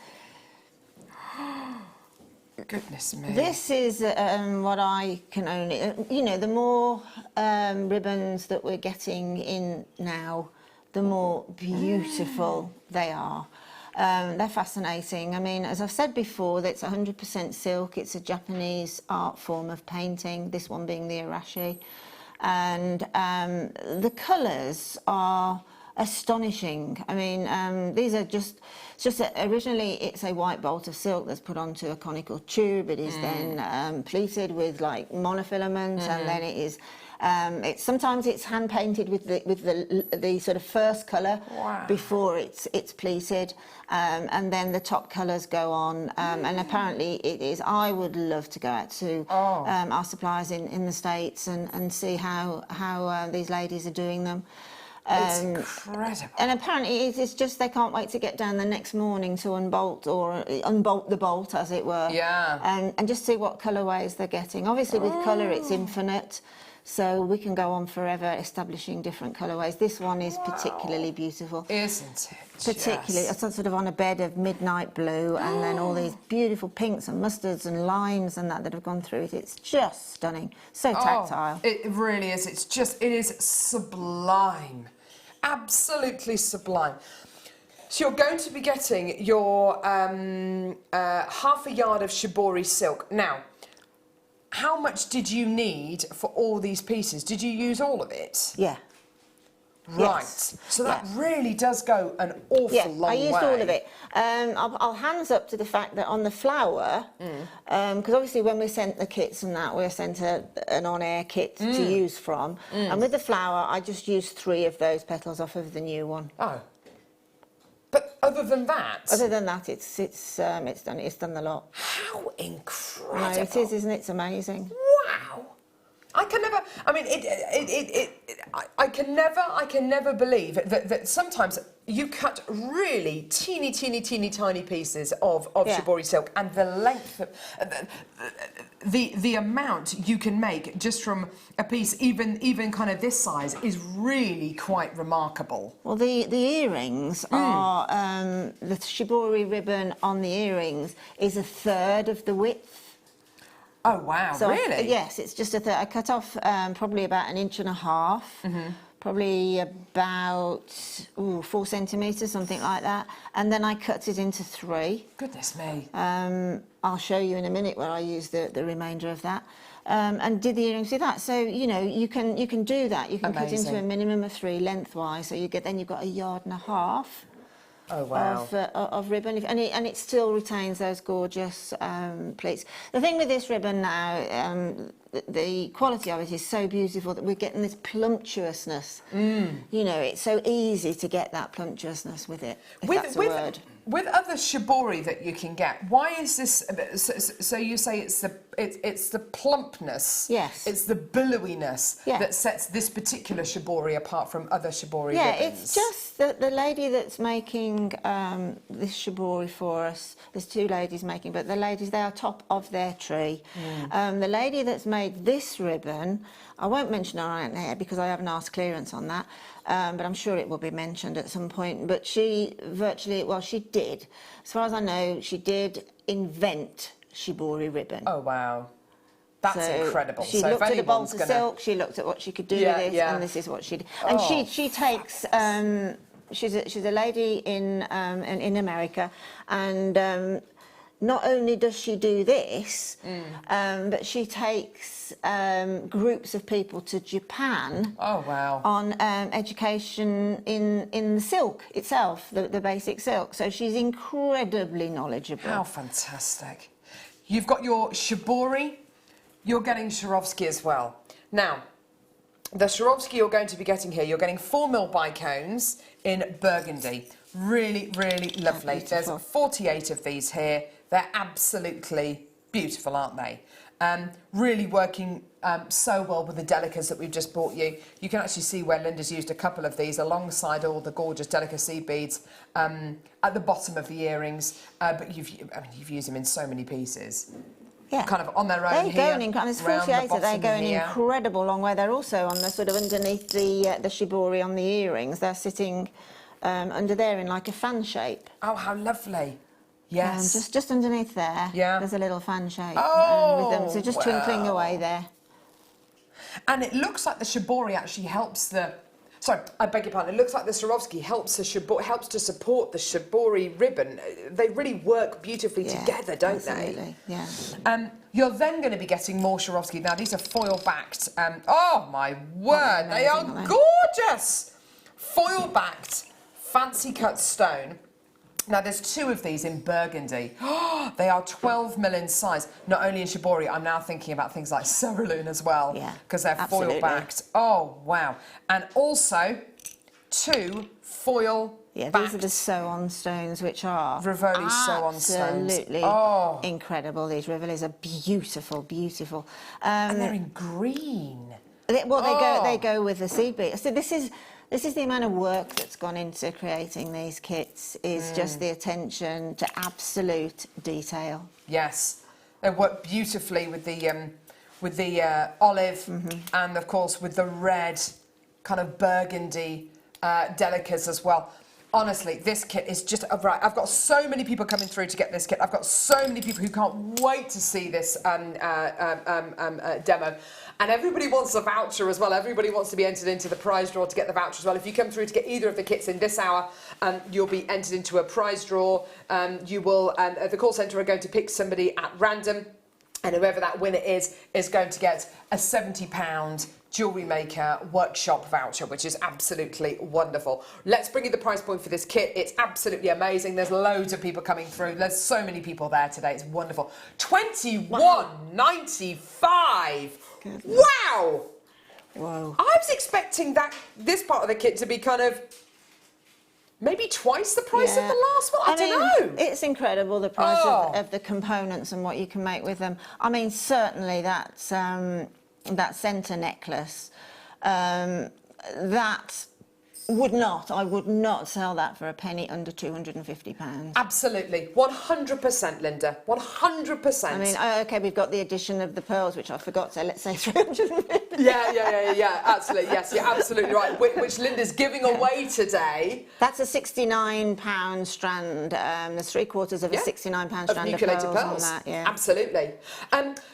Goodness me. This is what I can only... you know, the more ribbons that we're getting in now, the more beautiful they are. They're fascinating. I mean, as I've said before, that's 100% silk. It's a Japanese art form of painting, this one being the arashi. And the colours are astonishing. I mean, these are just originally it's a white bolt of silk that's put onto a conical tube. It is then pleated with like monofilament, and then it is. Sometimes it's hand painted with the sort of first colour before it's pleated, and then the top colours go on. And apparently it is. I would love to go out to our suppliers in the States and see how these ladies are doing them. It's incredible. And apparently it's just they can't wait to get down the next morning to unbolt the bolt, as it were. Yeah. And just see what colourways they're getting. Obviously with colour it's infinite. So we can go on forever establishing different colourways. This one is particularly beautiful. Isn't it? Particularly, it's sort of on a bed of midnight blue, and then all these beautiful pinks and mustards and limes and that have gone through it. It's just stunning. So tactile. It really is. It is sublime. Absolutely sublime. So you're going to be getting your half a yard of Shibori silk. Now, how much did you need for all these pieces? Did you use all of it? Yeah. Right. Yes. So that really does go an awful long way. I used all of it. I'll hands up to the fact that on the flower, because obviously when we sent the kits and that, we were sent an on-air kit to use from. And with the flower, I just used 3 of those petals off of the new one. Oh. But other than that? Other than that, it's done the lot. How incredible. No, it is, isn't it? It's amazing. Wow. I can never, I mean, I can never believe that sometimes you cut really teeny tiny pieces of Shibori silk, and the length of, the amount you can make just from a piece, even kind of this size, is really quite remarkable. Well, the earrings are, the Shibori ribbon on the earrings is 1/3 of the width. Oh, wow, So really? Yes, it's just I cut off probably about 1.5 inches, probably about 4 centimetres, something like that. And then I cut it into 3. Goodness me. I'll show you in a minute where I use the remainder of that. And did the earrings with that. So, you know, you can do that. You can cut into a minimum of 3 lengthwise. So you've got 1.5 yards. Oh, wow. Of ribbon, and it still retains those gorgeous pleats. The thing with this ribbon now, the quality of it is so beautiful that we're getting this plumptuousness. You know, it's so easy to get that plumptuousness with it, if that's a word. With other shibori that you can get, why is this? So you say it's the plumpness, yes, it's the billowiness, yeah, that sets this particular shibori apart from other shibori yeah, ribbons. it's just the lady that's making this shibori for us. There's two ladies making, but the ladies, they are top of their tree. The lady that's made this ribbon, I won't mention her on here because I haven't asked clearance on that, but I'm sure it will be mentioned at some point. But she virtually, well, she did, as far as I know, she did invent shibori ribbon. Oh, wow. That's incredible. She looked at a bolt of silk, she looked at what she could do with this, and this is what she did. And she takes, she's a lady in America, and not only does she do this, but she takes groups of people to Japan. Oh, wow. On education in the silk itself, the basic silk. So she's incredibly knowledgeable. How fantastic. You've got your shibori, you're getting Swarovski as well. Now, the Swarovski you're going to be getting here, you're getting 4mm bicones in burgundy. Really, really lovely. There's 48 of these here. They're absolutely beautiful, aren't they? Really working so well with the Delicas that we've just brought you. You can actually see where Linda's used a couple of these alongside all the gorgeous Delica seed beads at the bottom of the earrings. But you've used them in so many pieces. Yeah. Kind of on their own here. There's 48 that they go an incredible long way. They're also on the sort of underneath the shibori on the earrings. They're sitting under there in like a fan shape. Oh, how lovely. Yes. Just underneath there, yeah, there's a little fan shape with them, so just twinkling away there. And it looks like the shibori actually helps the... Sorry, I beg your pardon. It looks like the Swarovski helps to support the shibori ribbon. They really work beautifully together, don't they? Yeah. You're then going to be getting more Swarovski. Now, these are foil-backed. Oh, my word. They are gorgeous. Foil-backed, fancy-cut stone. Now, there's two of these in burgundy. They are 12mm in size. Not only in shibori, I'm now thinking about things like cerulean as well. Yeah, because they're foil-backed. Oh, wow. And also, two foil-backed. Yeah, these are the sew-on stones, which are Rivoli sew-on stones. Absolutely incredible. These Rivolis are beautiful, beautiful. And they're in green. They go with the seed bead. So this is the amount of work that's gone into creating these kits, is just the attention to absolute detail. Yes, they work beautifully with the olive and of course with the red kind of burgundy Delicas as well. Honestly, this kit is just right. I've got so many people coming through to get this kit. I've got so many people who can't wait to see this demo. And everybody wants a voucher as well. Everybody wants to be entered into the prize draw to get the voucher as well. If you come through to get either of the kits in this hour, you'll be entered into a prize draw. You will, the call centre are going to pick somebody at random, and whoever that winner is going to get a £70 JewelleryMaker workshop voucher, which is absolutely wonderful. Let's bring you the price point for this kit. It's absolutely amazing. There's loads of people coming through. There's so many people there today. It's wonderful. $21.95. Wow! Whoa. I was expecting this part of the kit to be kind of maybe twice the price of the last one. I don't know. It's incredible, the price of the components and what you can make with them. I mean, certainly that centre necklace, that I would not sell that for a penny under £250. Absolutely. 100%, Linda. 100%. I mean, OK, we've got the addition of the pearls, which I forgot, so let's say 350. Yeah, absolutely. Yes, you're absolutely right. Which Linda's giving away today. That's a £69 strand. There's 3/4 of a £69 strand of pearls on that. Yeah, absolutely.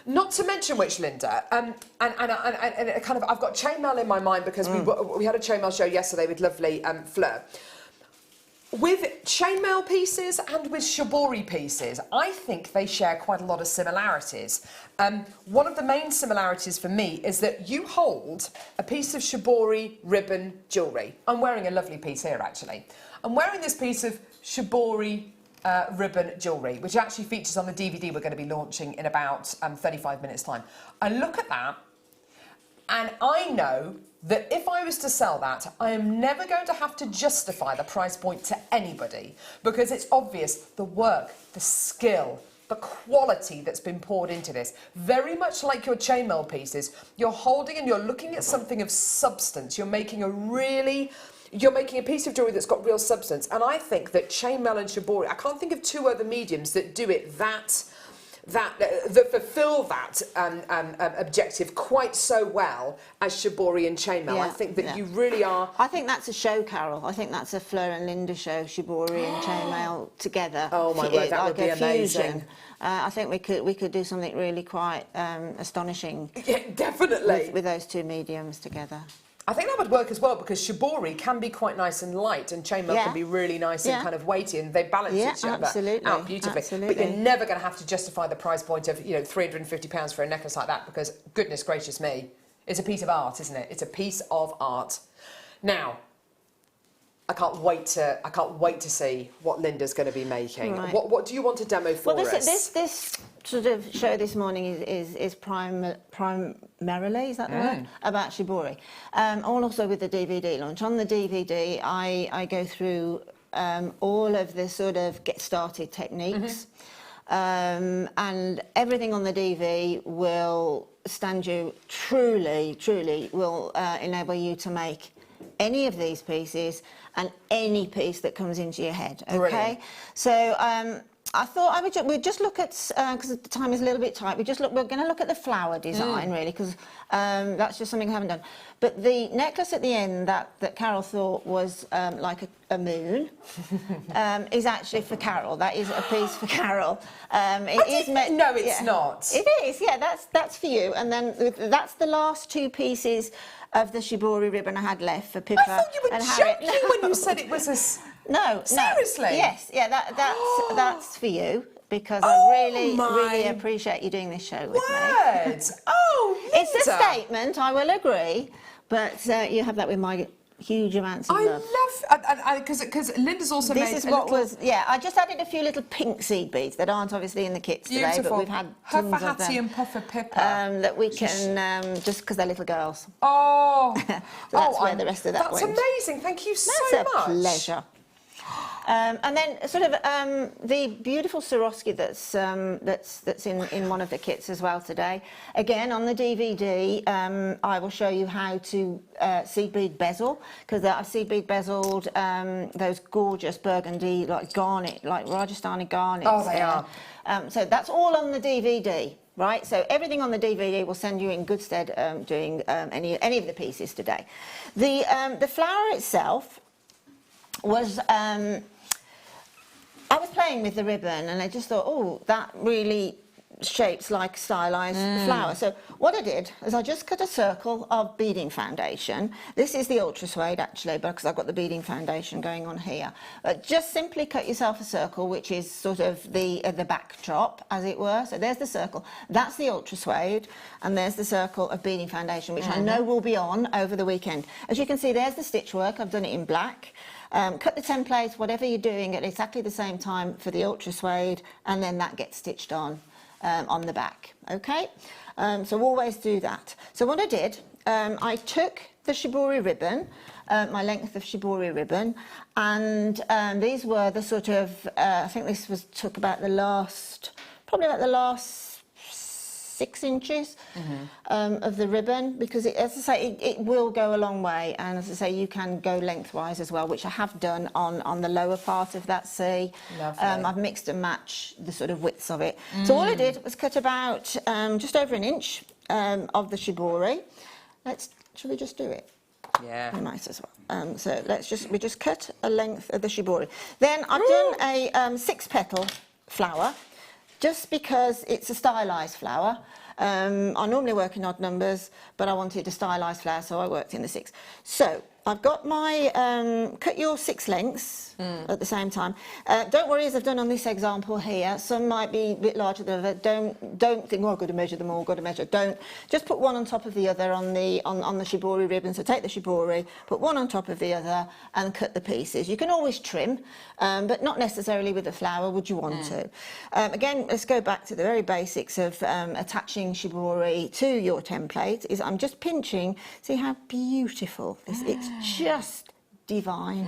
Not to mention which, Linda, and kind of, I've got chainmail in my mind because we had a chainmail show yesterday with lovely Fleur. With chainmail pieces and with shibori pieces, I think they share quite a lot of similarities. One of the main similarities for me is that you hold a piece of shibori ribbon jewellery. I'm wearing a lovely piece here, actually. I'm wearing this piece of shibori ribbon jewellery, which actually features on the DVD we're going to be launching in about 35 minutes' time. I look at that, and I know that if I was to sell that, I am never going to have to justify the price point to anybody, because it's obvious the work, the skill, the quality that's been poured into this. Very much like your chainmail pieces, you're holding and you're looking at something of substance. You're making a piece of jewellery that's got real substance. And I think that chainmail and shibori, I can't think of two other mediums that do it that fulfil that objective quite so well as shibori and chainmail. Yeah, I think that yeah. you really are. I think that's a show, Carol. I think that's a Fleur and Linda show, shibori and chainmail together. Oh my word, that would be amazing. Fusion. I think we could do something really quite astonishing. Yeah, definitely. With those two mediums together. I think that would work as well, because shibori can be quite nice and light, and chainmail can be really nice and kind of weighty, and they balance each other out beautifully. Absolutely. But you're never going to have to justify the price point of £350 for a necklace like that, because goodness gracious me, it's a piece of art, isn't it? It's a piece of art. Now, I can't wait to see what Linda's going to be making. Right. What do you want to demo for us? This sort of show this morning is primarily, is that the word? About shibori. Also with the DVD launch. On the DVD, I go through all of the sort of get started techniques. And everything on the DV will stand you truly will enable you to make any of these pieces and any piece that comes into your head. Okay, brilliant. So I thought we'd just look at, because the time is a little bit tight, we're going to look at the flower design really, because that's just something I haven't done. But the necklace at the end that Carol thought was like a moon is actually for Carol. That is a piece for Carol. No, it's not. It is, yeah, that's for you. And then that's the last two pieces of the shibori ribbon I had left for Pippa. I thought you were and Harriet. joking when you said it was a... No, seriously? No. Yes, yeah, that's for you, because I really appreciate you doing this show with me. Words! Oh, Linda. It's a statement, I will agree, but you have that with my huge amounts of love. I love, because Linda's also made This is a what little... was, yeah, I just added a few little pink seed beads that aren't obviously in the kits today, Beautiful. but we've had tons of Hattie them. and Puffer Pippa. That we can, just because they're little girls. Oh! That's where the rest of that went. That's amazing, thank you so much. That's a pleasure. And then sort of the beautiful Swarovski that's in one of the kits as well today. Again, on the DVD, I will show you how to seed bead bezel, because I've seed bead bezeled those gorgeous burgundy, like garnet, like Rajasthani garnets. Oh, they are. So that's all on the DVD. Right, so everything on the DVD will send you in good stead doing any of the pieces today. The flower itself was I was playing with the ribbon and I just thought, oh, that really shapes like stylised flower. So what I did is I just cut a circle of beading foundation. This is the ultrasuede actually, because I've got the beading foundation going on here. Just simply cut yourself a circle, which is sort of the backdrop, as it were. So there's the circle. That's the ultrasuede, and there's the circle of beading foundation, which I know will be on over the weekend. As you can see, there's the stitch work. I've done it in black. Cut the templates, whatever you're doing, at exactly the same time for the ultrasuede, and then that gets stitched on the back, okay? So always do that. So what I did, I took the shibori ribbon, my length of shibori ribbon, and these were the sort of, I think this took about probably about the last 6 inches of the ribbon, because as I say, it will go a long way, and as I say, you can go lengthwise as well, which I have done on the lower part of that C. I've mixed and matched the sort of widths of it. So all I did was cut about just over an inch of the shibori. Shall we just do it? Yeah. We might as well. So we just cut a length of the shibori. Then I've done a 6-petal flower, just because it's a stylised flower. I normally work in odd numbers, but I wanted a stylised flower, so I worked in the 6. So I've got my, cut your 6 lengths at the same time. Don't worry, as I've done on this example here, some might be a bit larger than others. Don't think, oh, I've got to measure them all, got to measure. Don't. Just put one on top of the other on the shibori ribbon. So take the shibori, put one on top of the other and cut the pieces. You can always trim, but not necessarily with the flower, would you want to. Again, let's go back to the very basics of attaching shibori to your template. Is I'm just pinching, see how beautiful this, it's just divine.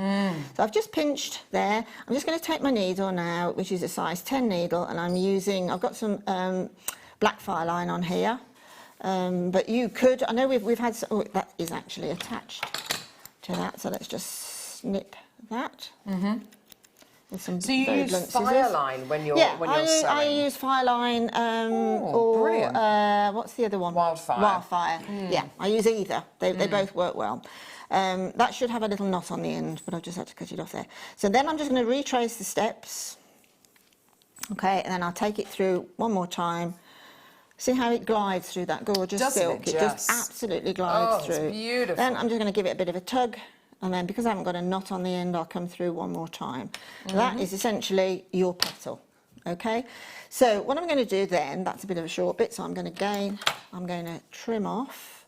So I've just pinched there. I'm just going to take my needle now, which is a size 10 needle, and I've got some black fire line on here, but you could, I know we've had, that is actually attached to that, so let's just snip that. So you use fire line when you're sewing? I use fire line or what's the other one? Wildfire. Wildfire. Yeah, I use either. They both work well. That should have a little knot on the end, but I've just had to cut it off there. So then I'm just going to retrace the steps. Okay, and then I'll take it through one more time. See how it glides through that gorgeous silk? It just absolutely glides through. It's beautiful. Then I'm just going to give it a bit of a tug. And then, because I haven't got a knot on the end, I'll come through one more time. That is essentially your petal, okay? So what I'm going to do then, that's a bit of a short bit, so I'm going to trim off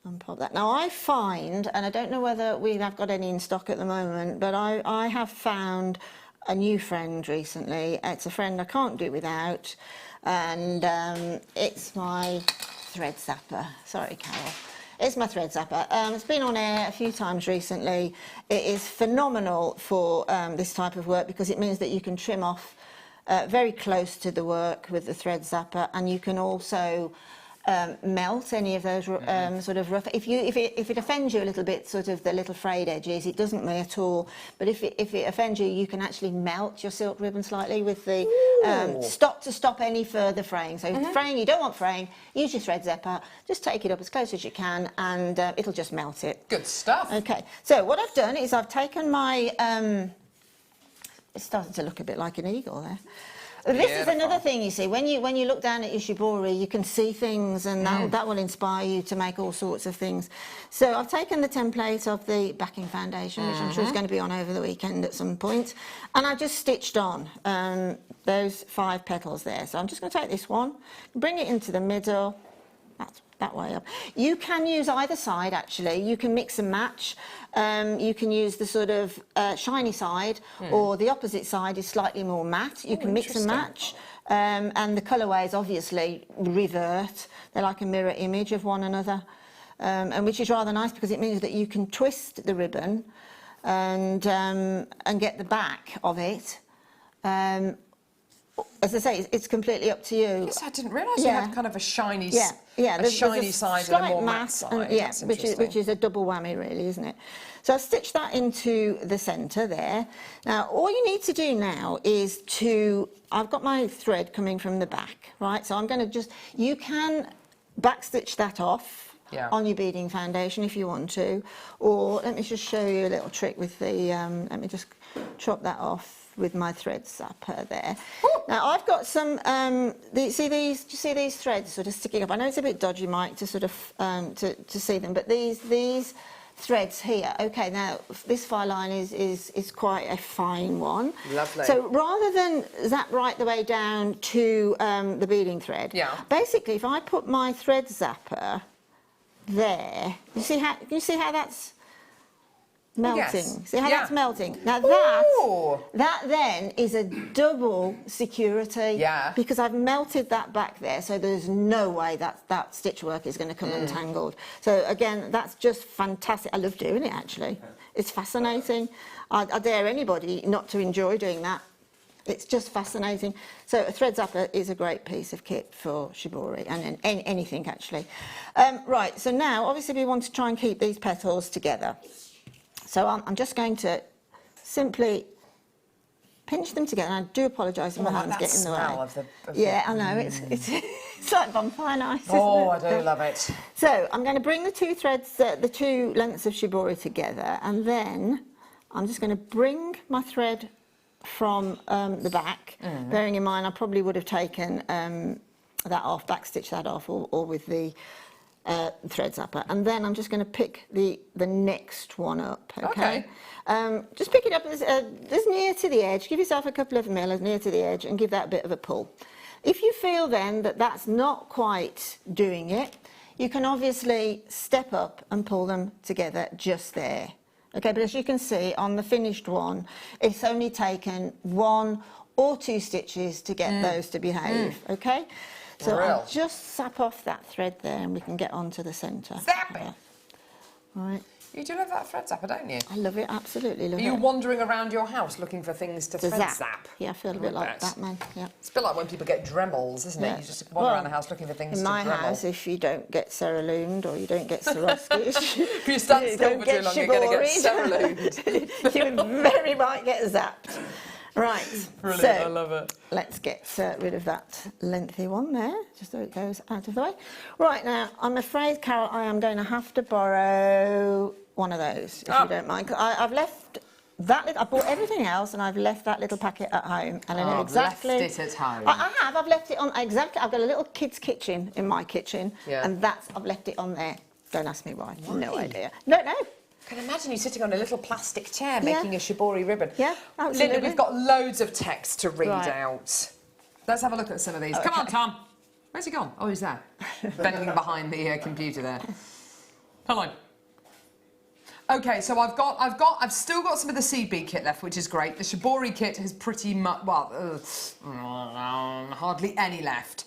and pop that. Now I find, and I don't know whether we have got any in stock at the moment, but I have found a new friend recently. It's a friend I can't do without, and it's my thread zapper. Sorry, Carol. It's my thread zapper. It's been on air a few times recently. It is phenomenal for this type of work because it means that you can trim off very close to the work with the thread zapper, and you can also melt any of those sort of rough. If it offends you a little bit, sort of the little frayed edges, it doesn't me at all. But if it offends you, you can actually melt your silk ribbon slightly with the stop any further fraying. So if fraying, you don't want fraying, use your thread zapper. Just take it up as close as you can, and it'll just melt it. Good stuff. Okay. So what I've done is I've taken my. It's starting to look a bit like an eagle there. This is another thing, you see, when you look down at your shibori, you can see things, and that will inspire you to make all sorts of things. So I've taken the template of the backing foundation, which I'm sure is going to be on over the weekend at some point, and I just stitched on those 5 petals there. So I'm just going to take this one, bring it into the middle, that's that way up. You can use either side, actually. You can mix and match. You can use the sort of shiny side, or the opposite side is slightly more matte. You can mix and match. And the colourways obviously revert. They're like a mirror image of one another, and which is rather nice because it means that you can twist the ribbon and get the back of it. As I say, it's completely up to you. Yes, I didn't realise you had kind of a shiny, shiny side and a more matte side. Yeah, which is a double whammy, really, isn't it? So I've stitched that into the centre there. Now, all you need to do now is I've got my thread coming from the back, right? So I'm going to you can backstitch that off on your beading foundation if you want to, or let me just show you a little trick with the, let me just chop that off with my thread zapper there. Now I've got some, do you see these threads sort of sticking up? I know it's a bit dodgy, Mike, to sort of, to see them, but these threads here, okay, now this file line is quite a fine one. Lovely. So rather than zap right the way down to the beading thread, basically if I put my thread zapper there, you see how that's melting. See how that's melting? Now that then is a double security, because I've melted that back there, so there's no way that stitch work is going to come untangled. So again, that's just fantastic. I love doing it, actually. It's fascinating. I dare anybody not to enjoy doing that. It's just fascinating. So a thread zapper is a great piece of kit for shibori, and anything actually. Right, so now obviously we want to try and keep these petals together. So I'm just going to simply pinch them together. And I do apologise if my hands get in the way. I know, it's like bonfire night, isn't it? I do love it. So I'm going to bring the 2 threads, the 2 lengths of shibori together, and then I'm just going to bring my thread from the back, bearing in mind I probably would have taken that off, backstitch that off, or with the thread zapper, and then I'm just going to pick the next one up. Okay. Just pick it up as near to the edge. Give yourself a couple of mil as near to the edge, and give that a bit of a pull. If you feel then that that's not quite doing it, you can obviously step up and pull them together just there. Okay, but as you can see on the finished one, it's only taken 1 or 2 stitches to get those to behave. Okay. So I'll just sap off that thread there, and we can get onto the centre. Zap it! Right. You do love that thread zapper, don't you? I love it, absolutely love it. Are you wandering around your house looking for things to thread zap? Yeah, I feel a bit like Batman, yeah. It's a bit like when people get Dremels, isn't it? You just wander around the house looking for things in to my Dremel. house, if you don't get Ceruluned or you don't get Swarovskis... if you stand still for too long, you're going to get Ceruluned. You very might get zapped. Right, Brilliant, so I love it. Let's get rid of that lengthy one there, just so it goes out of the way. Right, now, I'm afraid, Carol, I am going to have to borrow one of those, if you don't mind. I've left that little, I bought everything else, and I've left that little packet at home. And I know exactly... left it at home. I have, I've left it on, exactly, I've got a little kid's kitchen in my kitchen, and I've left it on there. Don't ask me why. No idea. No. I can imagine you sitting on a little plastic chair making a Shibori ribbon. Yeah, absolutely. Linda, we've got loads of text to read out. Let's have a look at some of these. Come on, Tom. Where's he gone? Oh, he's there. Bending behind the computer there. Hello. Okay, so I've still got some of the seed bead kit left, which is great. The Shibori kit has pretty much, well, hardly any left.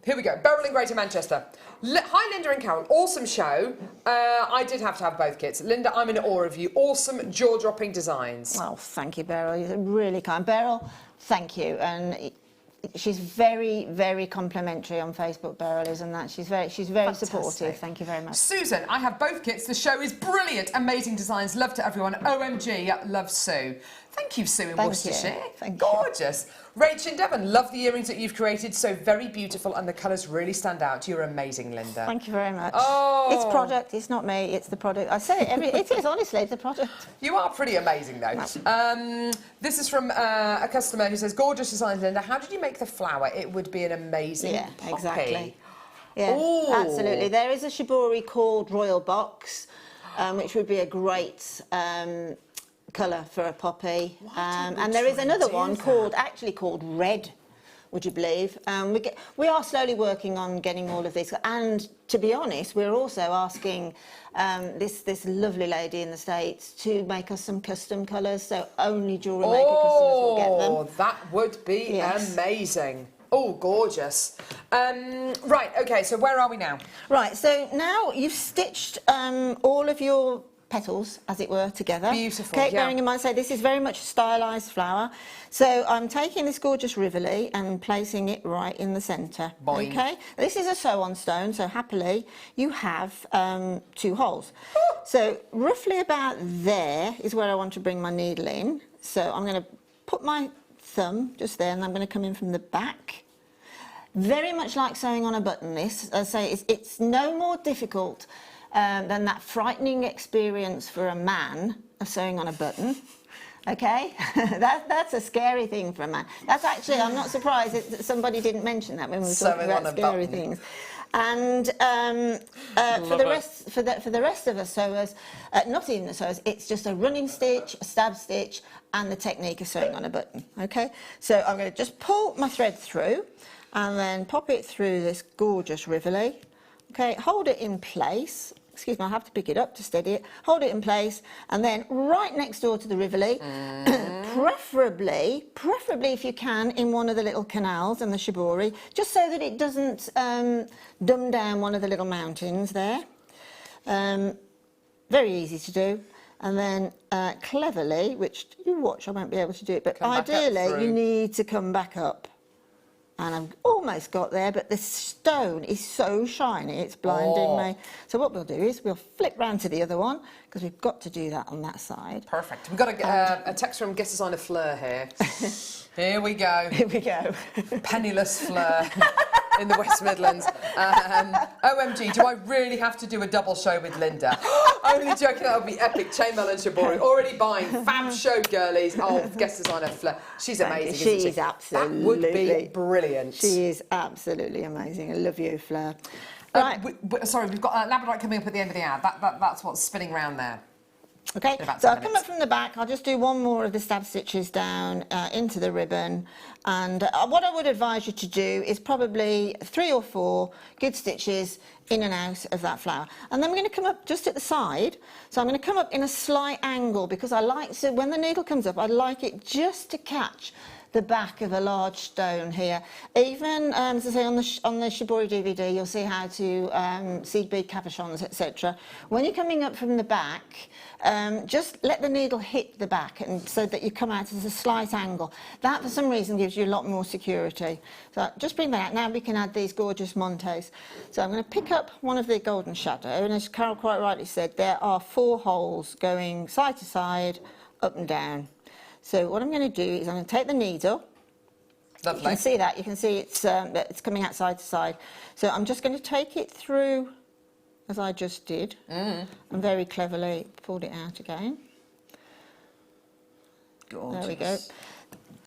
Here we go. Beryl in Greater Manchester. Hi, Linda and Carol. Awesome show. I did have to have both kits. Linda, I'm in awe of you. Awesome, jaw-dropping designs. Well, thank you, Beryl. You're really kind. Beryl, thank you. And she's very, very complimentary on Facebook, Beryl is, and that she's very supportive. Thank you very much. Susan, I have both kits. The show is brilliant. Amazing designs. Love to everyone. OMG, love Sue. Thank you, Sue in Worcestershire. Gorgeous. Rach in Devon, love the earrings that you've created. So very beautiful, and the colours really stand out. You're amazing, Linda. Thank you very much. Oh. It's product, it's not me, it's the product. I say it it is, honestly, it's the product. You are pretty amazing, though. This is from a customer who says, gorgeous designs, Linda. How did you make the flower? It would be an amazing poppy. Exactly. Yeah, absolutely. There is a Shibori called Royal Box, which would be a great colour for a poppy, and there is another one called Red, would you believe? We are slowly working on getting all of this, and to be honest, we're also asking this lovely lady in the States to make us some custom colours, so only JewelleryMaker customers will get them. Oh, that would be amazing. Oh, gorgeous. Right, okay, so where are we now? Right, so now you've stitched all of your petals, as it were, together. Beautiful, okay, bearing in mind, so this is very much a stylised flower. So I'm taking this gorgeous Rivoli and placing it right in the centre. Boing. Okay, this is a sew-on stone, so happily you have 2 holes. So roughly about there is where I want to bring my needle in. So I'm going to put my thumb just there, and I'm going to come in from the back. Very much like sewing on a button, this. I say it's no more difficult than that frightening experience for a man of sewing on a button. Okay, that's a scary thing for a man. That's actually, I'm not surprised that somebody didn't mention that when we were talking about scary things. And for the rest of us sewers, not even the sewers, it's just a running stitch, a stab stitch, and the technique of sewing on a button. Okay, so I'm going to just pull my thread through, and then pop it through this gorgeous Rivoli. Okay, hold it in place. Excuse me, I have to pick it up to steady it. Hold it in place, and then right next door to the Rivoli, preferably if you can, in one of the little canals and the Shibori, just so that it doesn't dumb down one of the little mountains there. Very easy to do. And then cleverly, which you watch, I won't be able to do it, but ideally you need to come back up. And I've almost got there, but the stone is so shiny, it's blinding me. So what we'll do is we'll flip round to the other one, because we've got to do that on that side. Perfect. We've got a text from Guess Designer Fleur here. Here we go. Here we go. Penniless Fleur. in the West Midlands. OMG, do I really have to do a double show with Linda? Only joking, that would be epic. Chainmail and Shibori already buying fab show girlies. Oh, guest designer Fleur. She's amazing, isn't she? She's absolutely. That would be brilliant. She is absolutely amazing. I love you, Fleur. Right. Sorry, we've got Labradorite coming up at the end of the ad. That's what's spinning around there. Okay, In about so 10 I'll come minutes. up from the back. I'll just do one more of the stab stitches down into the ribbon. And what I would advise you to do is probably 3 or 4 good stitches in and out of that flower. And then we're going to come up just at the side. So I'm going to come up in a slight angle because I like to, when the needle comes up, I like it just to catch the back of a large stone here. Even, as I say, on the Shibori DVD, you'll see how to seed bead cabochons, etc. When you're coming up from the back, just let the needle hit the back, and so that you come out at a slight angle. That, for some reason, gives you a lot more security. So just bring that out. Now we can add these gorgeous montes. So I'm going to pick up one of the golden shadow, and as Carol quite rightly said, there are 4 holes going side to side, up and down. So what I'm going to do is I'm going to take the needle. Lovely. You can see that. You can see it's coming out side to side. So I'm just going to take it through as I just did. And very cleverly pulled it out again. Gorgeous. There we go.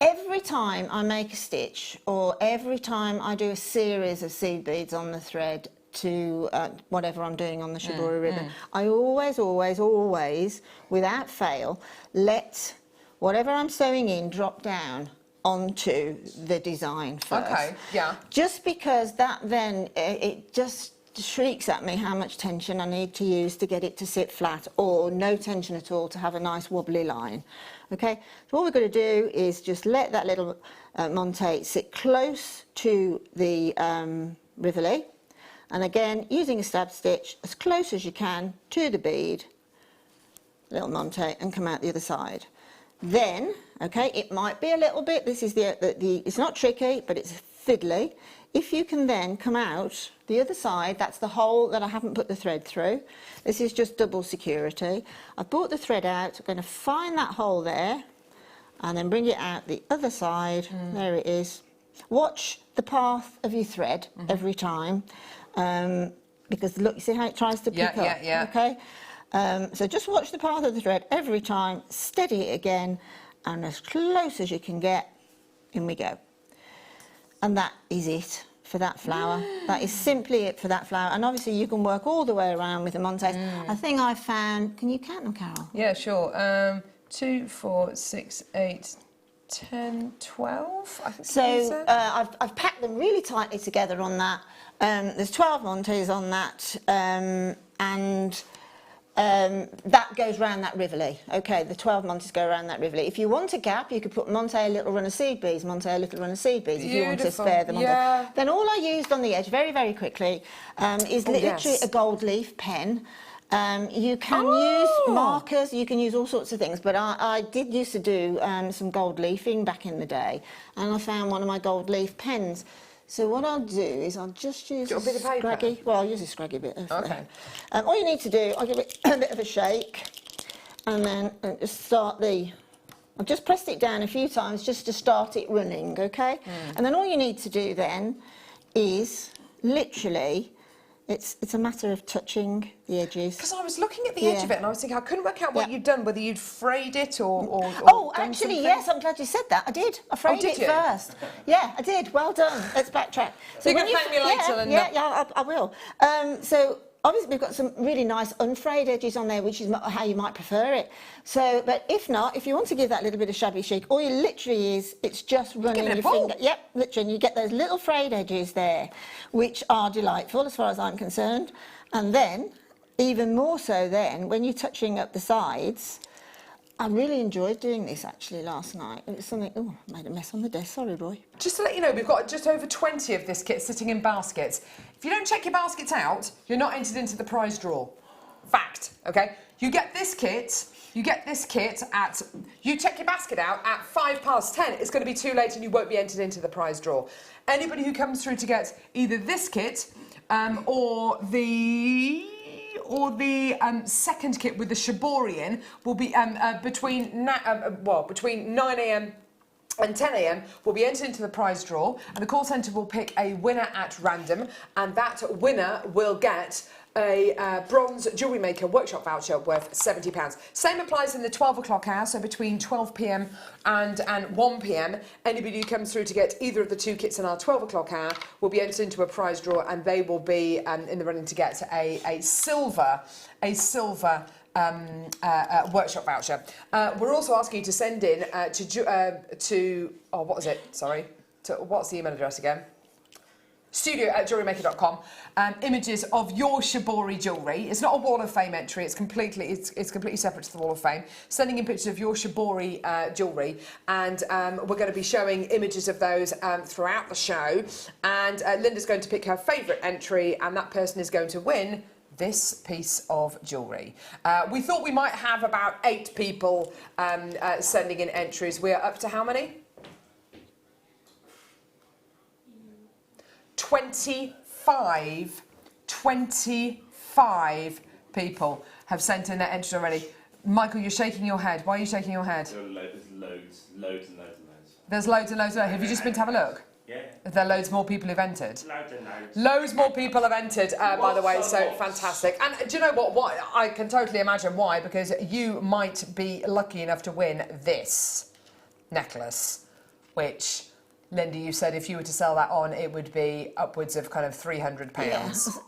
Every time I make a stitch, or every time I do a series of seed beads on the thread to whatever I'm doing on the Shibori ribbon, I always, without fail, let whatever I'm sewing in drop down onto the design first. Okay, yeah. Just because that then, it just shrieks at me how much tension I need to use to get it to sit flat, or no tension at all to have a nice wobbly line. Okay, so what we're going to do is just let that little monte sit close to the rivoli, and again, using a stab stitch as close as you can to the bead, little monte, and come out the other side. Then, okay, it might be a little bit, this is it's not tricky, but it's fiddly. If you can then come out the other side, that's the hole that I haven't put the thread through. This is just double security. I've brought the thread out, I'm going to find that hole there, and then bring it out the other side. There it is. Watch the path of your thread every time, because look, you see how it tries to pick up? Yeah. Okay. So just watch the path of the thread every time, steady it again, and as close as you can get, in we go. And that is it for that flower. That is simply it for that flower. And obviously you can work all the way around with the montes. I think I found, can you count them, Carol? Yeah, sure. 2, 4, 6, 8, 10, 12, I think. So I've packed them really tightly together on that. There's 12 montes on that, and that goes round that rivoli. Okay, the 12 montes go around that rivoli. If you want a gap, you could put monte, a little run of seed beads, monte, a little run of seed beads, if you want to spare them. Yeah. Then all I used on the edge, very, very quickly, is literally a gold leaf pen. You can use markers, you can use all sorts of things, but I did used to do some gold leafing back in the day, and I found one of my gold leaf pens. So what I'll do is I'll just use a bit of paper? scraggy, well, I'll use a scraggy bit of all you need to do, I'll give it a bit of a shake, and then just start I've just pressed it down a few times just to start it running, okay? And then all you need to do then is literally, it's a matter of touching the edges. Because I was looking at the edge of it and I was thinking, I couldn't work out what you'd done, whether you'd frayed it or oh, done actually, something. yes, I'm glad you said that. I did. I frayed did it you? first. Yeah, I did. Well done. Let's backtrack. So You're when going to thank me later, Linda. Yeah, I will. So obviously we've got some really nice unfrayed edges on there, which is how you might prefer it. So, but if not, if you want to give that little bit of shabby chic, all you literally it's just running your finger. Yep, literally, you get those little frayed edges there, which are delightful as far as I'm concerned. And then, even more so then, when you're touching up the sides, I really enjoyed doing this actually last night. It was something, oh, I made a mess on the desk, sorry Roy. Just to let you know, we've got just over 20 of this kit sitting in baskets. If you don't check your baskets out, you're not entered into the prize draw. Fact, okay? You get this kit at, you check your basket out at 10:05. It's going to be too late and you won't be entered into the prize draw. Anybody who comes through to get either this kit or the second kit with the Shibori in will be between 9 a.m. and 10 a.m. will be entered into the prize draw, and the call centre will pick a winner at random, and that winner will get a bronze jewellery maker workshop voucher worth £70. Same applies in the 12 o'clock hour, so between 12 p.m. and 1 p.m. Anybody who comes through to get either of the two kits in our 12 o'clock hour will be entered into a prize draw, and they will be in the running to get a silver workshop voucher. We're also asking you to send in what's the email address again? studio@jewellerymaker.com. Images of your Shibori jewellery. It's not a Wall of Fame entry. It's completely separate to the Wall of Fame. Sending in pictures of your Shibori jewellery, and we're going to be showing images of those throughout the show. And Linda's going to pick her favourite entry, and that person is going to win this piece of jewellery. We thought we might have about 8 people sending in entries. We're up to how many? 25 people have sent in their entries already. Michael, you're shaking your head. Why are you shaking your head? There's loads and loads. There's loads and loads. Have you just been to have a look? Yeah. Are there loads more people who've entered? Loads and loads. Loads more people have entered, by the way, so fantastic. And do you know what? Why? I can totally imagine why, because you might be lucky enough to win this necklace, which, Linda, you said if you were to sell that on, it would be upwards of kind of £300.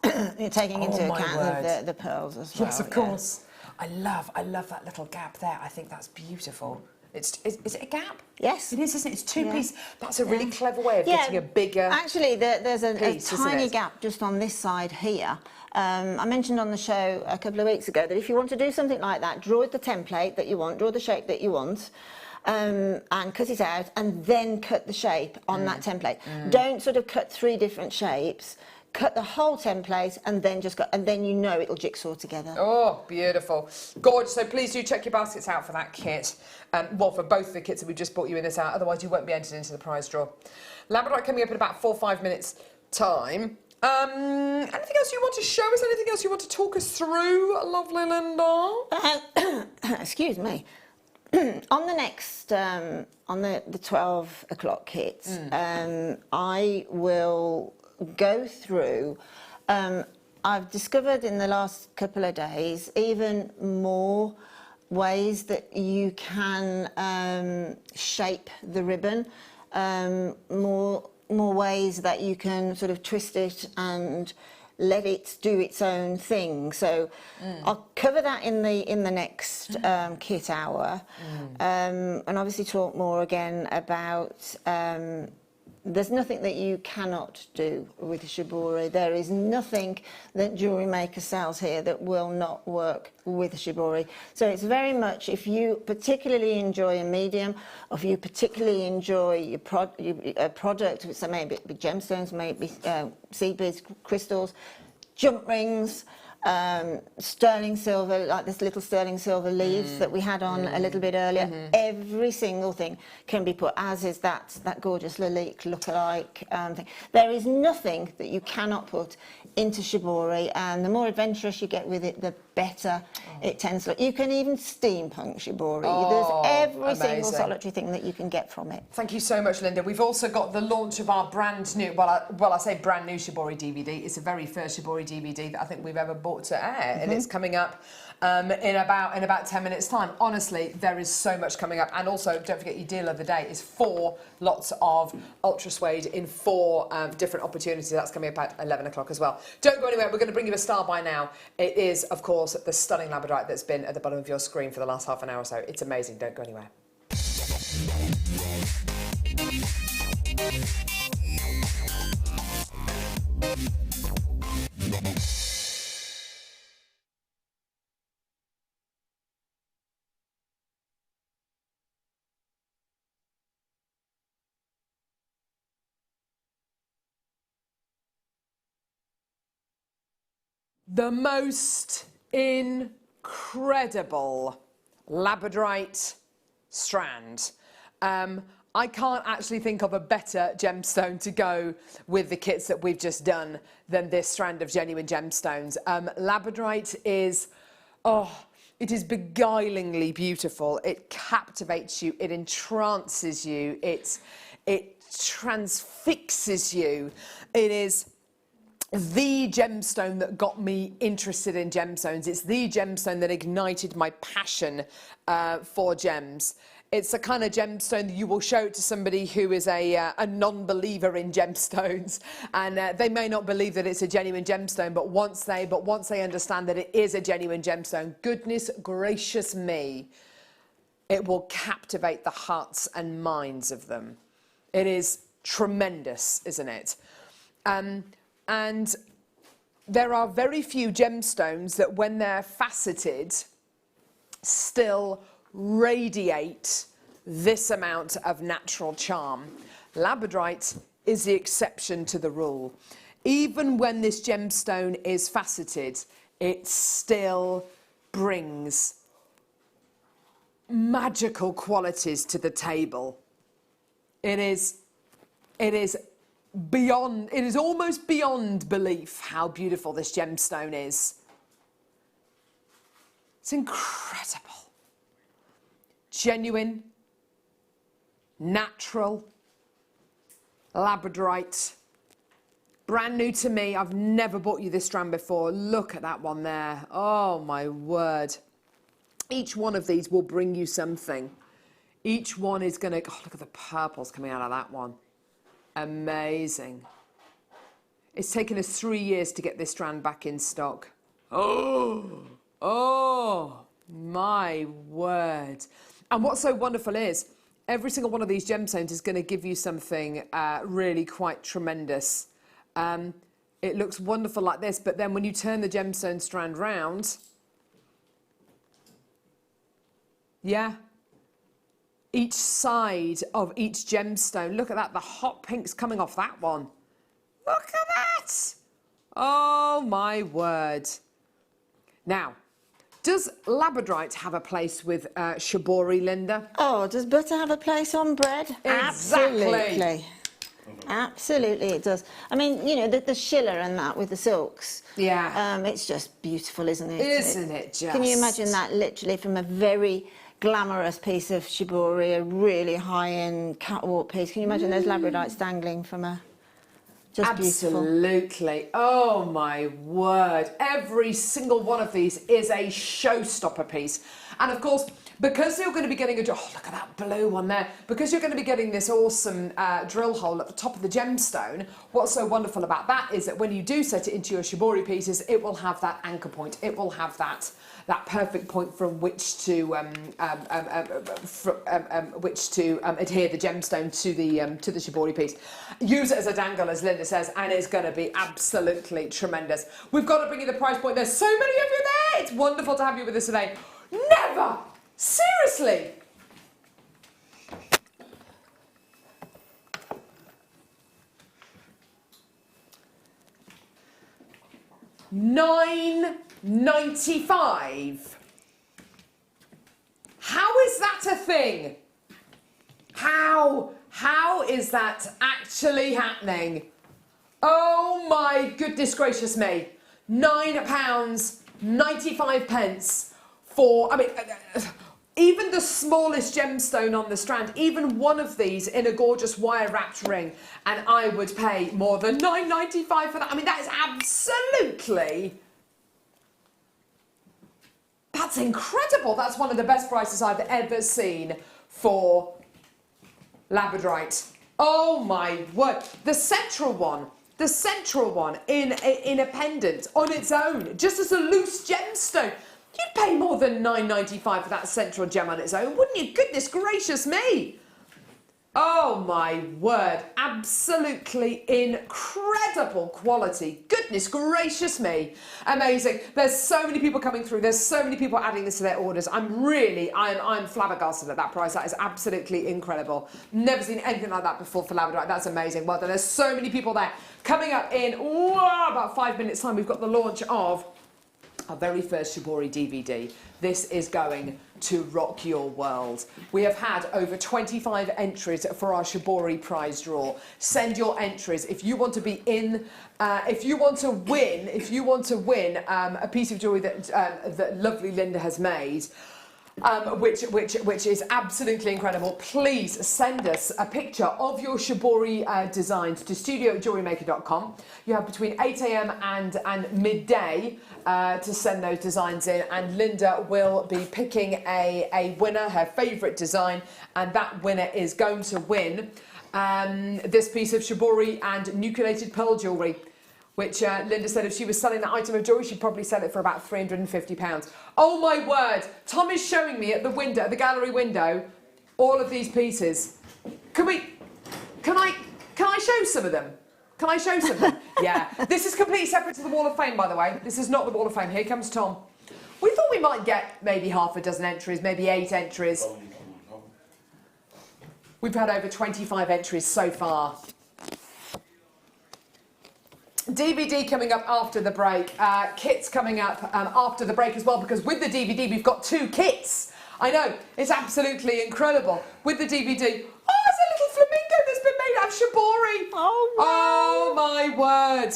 Yeah. You're taking into account the pearls as well. Yes, of course. I love that little gap there. I think that's beautiful. Is it a gap? Yes. It is, isn't it? It's two piece. That's a really clever way of getting a bigger Actually, there's a piece, tiny gap just on this side here. I mentioned on the show a couple of weeks ago that if you want to do something like that, draw the template that you want, draw the shape that you want, and cut it out, and then cut the shape on that template. Don't sort of cut 3 different shapes. Cut the whole template and then and then you know it'll jigsaw together. Oh, beautiful. Gorgeous. So please do check your baskets out for that kit. Well, for both the kits that we've just brought you in this hour, otherwise you won't be entered into the prize draw. Labradorite coming up in about 4 or 5 minutes' time. Anything else you want to show us? Anything else you want to talk us through, lovely Linda? Excuse me. On the next, on the 12 o'clock kits, I will go through. I've discovered in the last couple of days even more ways that you can shape the ribbon, more ways that you can sort of twist it and let it do its own thing. So I'll cover that in the next kit hour, and obviously talk more again about there's nothing that you cannot do with Shibori. There is nothing that Jewellery Maker sells here that will not work with Shibori. So it's very much, if you particularly enjoy a medium, or if you particularly enjoy a product, so maybe gemstones, maybe seed beads, crystals, jump rings, sterling silver, like this little sterling silver leaves that we had on a little bit earlier. Every single thing can be put, as is that gorgeous Lalique look-alike thing. There is nothing that you cannot put into Shibori, and the more adventurous you get with it, the better it tends to look. You can even steampunk Shibori. There's every single solitary thing that you can get from it. Thank you so much, Linda. We've also got the launch of our brand new, I say brand new Shibori DVD. It's the very first Shibori DVD that I think we've ever bought to air, and it's coming up in about 10 minutes' time. Honestly, there is so much coming up, and also don't forget your deal of the day is 4 lots of ultra suede in 4 different opportunities. That's coming up at 11 o'clock as well. Don't go anywhere. We're going to bring you a star by now. It is, of course, the stunning Labradorite that's been at the bottom of your screen for the last half an hour or so. It's amazing. Don't go anywhere. The most incredible Labradorite strand. I can't actually think of a better gemstone to go with the kits that we've just done than this strand of genuine gemstones. Labradorite is, It is beguilingly beautiful. It captivates you. It entrances you. It transfixes you. It is the gemstone that got me interested in gemstones. It's the gemstone that ignited my passion for gems. It's the kind of gemstone that you will show to somebody who is a non-believer in gemstones, and they may not believe that it's a genuine gemstone, but once they understand that it is a genuine gemstone, goodness gracious me, it will captivate the hearts and minds of them. It is tremendous, isn't it? And there are very few gemstones that, when they're faceted, still radiate this amount of natural charm. Labradorite is the exception to the rule. Even when this gemstone is faceted, it still brings magical qualities to the table. It is almost beyond belief how beautiful this gemstone is. It's incredible. Genuine, natural, Labradorite. Brand new to me. I've never bought you this strand before. Look at that one there. Oh my word. Each one of these will bring you something. Each one is going to... Oh, look at the purples coming out of that one. Amazing. It's taken us 3 years to get this strand back in stock. Oh my word. And what's so wonderful is every single one of these gemstones is going to give you something really quite tremendous. It looks wonderful like this, but then when you turn the gemstone strand round, yeah, each side of each gemstone, look at that, the hot pinks coming off that one. Look at that. Oh my word. Now, does Labradorite have a place with Shibori, Linda? Oh, does butter have a place on bread? Exactly. Absolutely. Absolutely it does. I mean, you know, the shiller and that with the silks. Yeah. It's just beautiful, isn't it? Isn't it just? Can you imagine that literally from a very glamorous piece of Shibori, a really high-end catwalk piece? Can you imagine those Labradorites dangling from a... Just beautiful. Absolutely. Oh my word. Every single one of these is a showstopper piece. And of course, because you're going to be getting oh, look at that blue one there. Because you're going to be getting this awesome drill hole at the top of the gemstone, what's so wonderful about that is that when you do set it into your Shibori pieces, it will have that anchor point. It will have that perfect point from which to adhere the gemstone to the Shibori piece. Use it as a dangle, as Linda says, and it's going to be absolutely tremendous. We've got to bring you the price point. There's so many of you there. It's wonderful to have you with us today. Never! Seriously! $9.95. How is that a thing? How is that actually happening? Oh my goodness gracious me. £9.95 for, I mean, even the smallest gemstone on the strand, even one of these in a gorgeous wire wrapped ring, and I would pay more than £9.95 for that. I mean, that is absolutely, that's incredible. That's one of the best prices I've ever seen for Labradorite. Oh my word. The central one in a pendant on its own, just as a loose gemstone. You'd pay more than £9.95 for that central gem on its own, wouldn't you? Goodness gracious me. Oh my word. Absolutely incredible quality. Goodness gracious me. Amazing. There's so many people coming through. There's so many people adding this to their orders. I'm flabbergasted at that price. That is absolutely incredible. Never seen anything like that before for Labradorite. That's amazing. Well done. There's so many people there. Coming up in about 5 minutes time, we've got the launch of our very first Shibori DVD. This is going to rock your world. We have had over 25 entries for our Shibori prize draw. Send your entries if you want to be in. If you want to win a piece of jewellery that lovely Linda has made. Which is absolutely incredible. Please send us a picture of your Shibori designs to studio@jewellerymaker.com. You have between 8 a.m. and midday to send those designs in, and Linda will be picking a winner, her favourite design, and that winner is going to win this piece of Shibori and nucleated pearl jewellery, which Linda said if she was selling that item of jewellery, she'd probably sell it for about £350. Oh my word! Tom is showing me at the window, at the gallery window, all of these pieces. Can I show some of them? Can I show some of them? Yeah. This is completely separate to the Wall of Fame, by the way. This is not the Wall of Fame. Here comes Tom. We thought we might get maybe half a dozen entries, maybe 8 entries. We've had over 25 entries so far. DVD coming up after the break, kits coming up after the break as well, because with the DVD we've got 2 kits. I know, it's absolutely incredible. With the DVD, oh, there's a little flamingo that's been made out of Shibori. Oh, wow. Oh my word.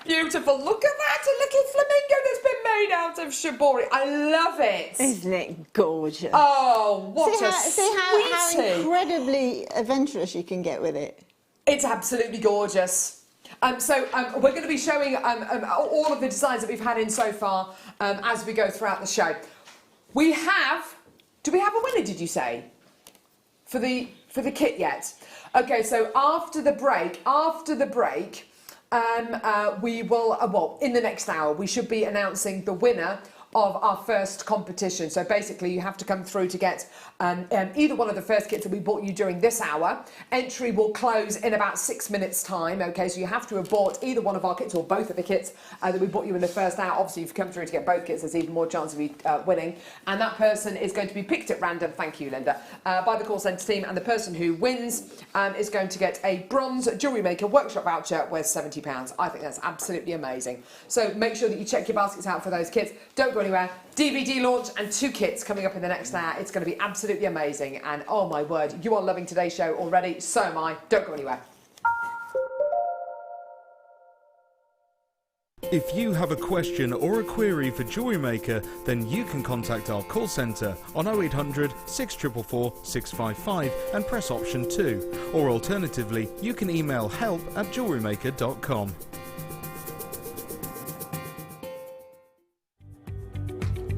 Beautiful, look at that, a little flamingo that's been made out of Shibori. I love it. Isn't it gorgeous? Oh, what See how incredibly adventurous you can get with it. It's absolutely gorgeous. We're going to be showing all of the designs that we've had in so far as we go throughout the show. Do we have a winner, did you say? For the kit yet? Okay, so after the break, we will, well, in the next hour, we should be announcing the winner of our first competition. So basically you have to come through to get either one of the first kits that we bought you during this hour. Entry will close in about 6 minutes time, okay, so you have to have bought either one of our kits or both of the kits that we bought you in the first hour. Obviously if you come through to get both kits, there's even more chance of you winning, and that person is going to be picked at random, thank you Linda, by the call centre team, and the person who wins is going to get a bronze Jewellery Maker workshop voucher worth £70. I think that's absolutely amazing. So make sure that you check your baskets out for those kits. Don't go anywhere. DVD launch and 2 kits coming up in the next hour. It's going to be absolutely amazing, and oh my word, you are loving today's show already, so am I. Don't go anywhere. If you have a question or a query for Jewellery Maker, then you can contact our call centre on 0800 644 655 and press option 2, or alternatively you can email help@jewellerymaker.com.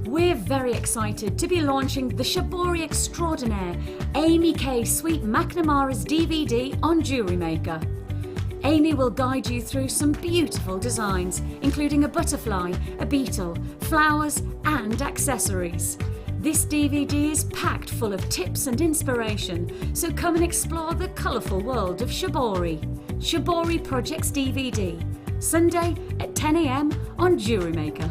We're very excited to be launching the Shibori Extraordinaire Amy K Sweet McNamara's DVD on Jewellery Maker. Amy will guide you through some beautiful designs, including a butterfly, a beetle, flowers and accessories. This DVD is packed full of tips and inspiration, so come and explore the colourful world of Shibori. Shibori Projects DVD, Sunday at 10 a.m. on Jewellery Maker.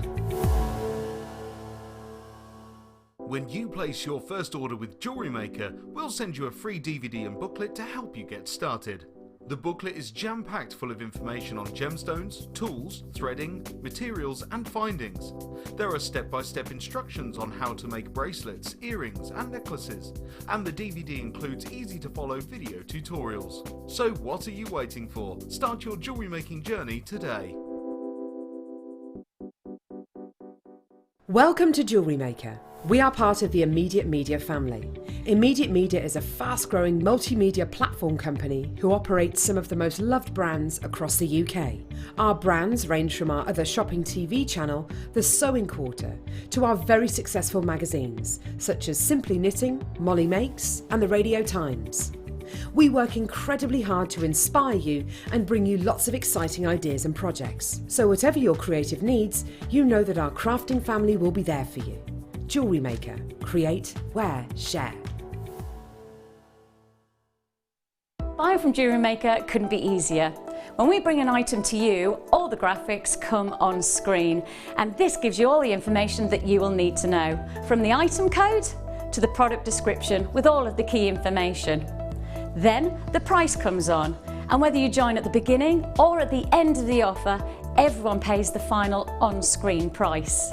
When you place your first order with Jewellery Maker, we'll send you a free DVD and booklet to help you get started. The booklet is jam-packed full of information on gemstones, tools, threading, materials and findings. There are step-by-step instructions on how to make bracelets, earrings and necklaces, and the DVD includes easy-to-follow video tutorials. So what are you waiting for? Start your jewellery making journey today. Welcome to Jewellery Maker. We are part of the Immediate Media family. Immediate Media is a fast-growing multimedia platform company who operates some of the most loved brands across the UK. Our brands range from our other shopping TV channel, The Sewing Quarter, to our very successful magazines, such as Simply Knitting, Molly Makes, and the Radio Times. We work incredibly hard to inspire you and bring you lots of exciting ideas and projects. So whatever your creative needs, you know that our crafting family will be there for you. Jewellery Maker. Create, wear, share. Buying from Jewellery Maker couldn't be easier. When we bring an item to you, all the graphics come on screen, and this gives you all the information that you will need to know, from the item code to the product description with all of the key information. Then the price comes on, and whether you join at the beginning or at the end of the offer, everyone pays the final on-screen price.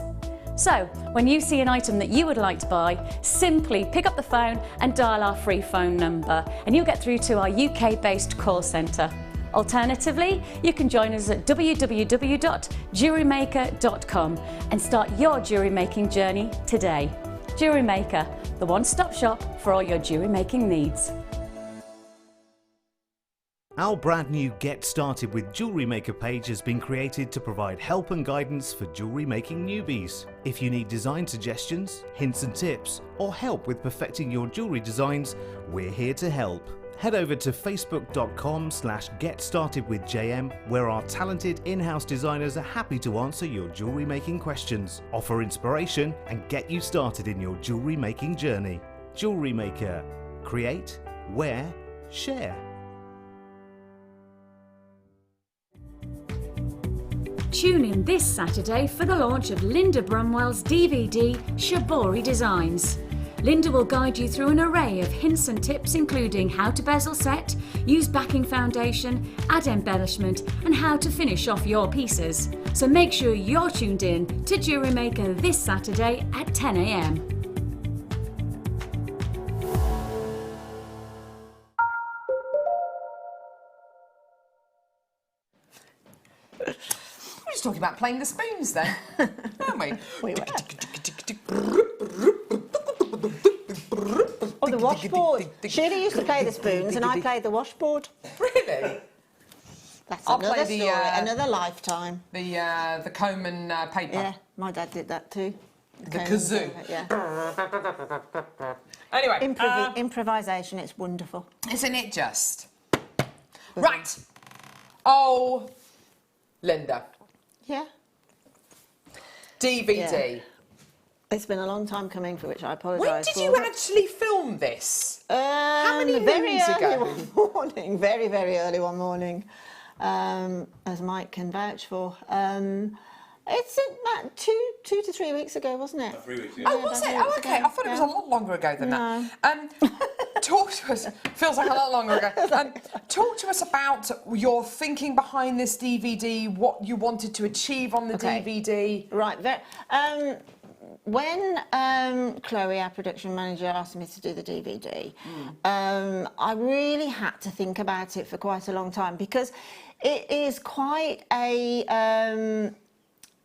So, when you see an item that you would like to buy, simply pick up the phone and dial our free phone number, and you'll get through to our UK-based call centre. Alternatively, you can join us at www.JewelleryMaker.com and start your jewellery making journey today. Jewellery Maker, the one-stop shop for all your jewellery making needs. Our brand new Get Started with Jewellery Maker page has been created to provide help and guidance for jewellery making newbies. If you need design suggestions, hints and tips, or help with perfecting your jewellery designs, we're here to help. Head over to facebook.com/GetStartedWithJM, where our talented in-house designers are happy to answer your jewellery making questions, offer inspiration, and get you started in your jewellery making journey. Jewellery Maker. Create, wear, share. Tune in this Saturday for the launch of Linda Brumwell's DVD, Shibori Designs. Linda will guide you through an array of hints and tips, including how to bezel set, use backing foundation, add embellishment, and how to finish off your pieces. So make sure you're tuned in to Jewellery Maker this Saturday at 10 a.m. We're just talking about playing the spoons then, aren't we? We were. Oh, the washboard. Shirley used to play the spoons and I played the washboard. Really? That's I'll another play the, story, another lifetime. The comb and paper. Yeah, my dad did that too. The kazoo. Yeah. Anyway. Improvisation, it's wonderful. Isn't it just? Right. Oh, Linda. Yeah. DVD. Yeah. It's been a long time coming, for which I apologise. When did you actually film this? How many very moons early ago? one morning, very, very early one morning, as Mike can vouch for. It's about two to 3 weeks ago, wasn't it? 3 weeks ago. Oh, was it? Oh, okay. I thought it was a lot longer ago than that. Talk to us. Feels like a lot longer ago. Talk to us about your thinking behind this DVD, what you wanted to achieve on the DVD. Right. When Chloe, our production manager, asked me to do the DVD, I really had to think about it for quite a long time, because it is quite a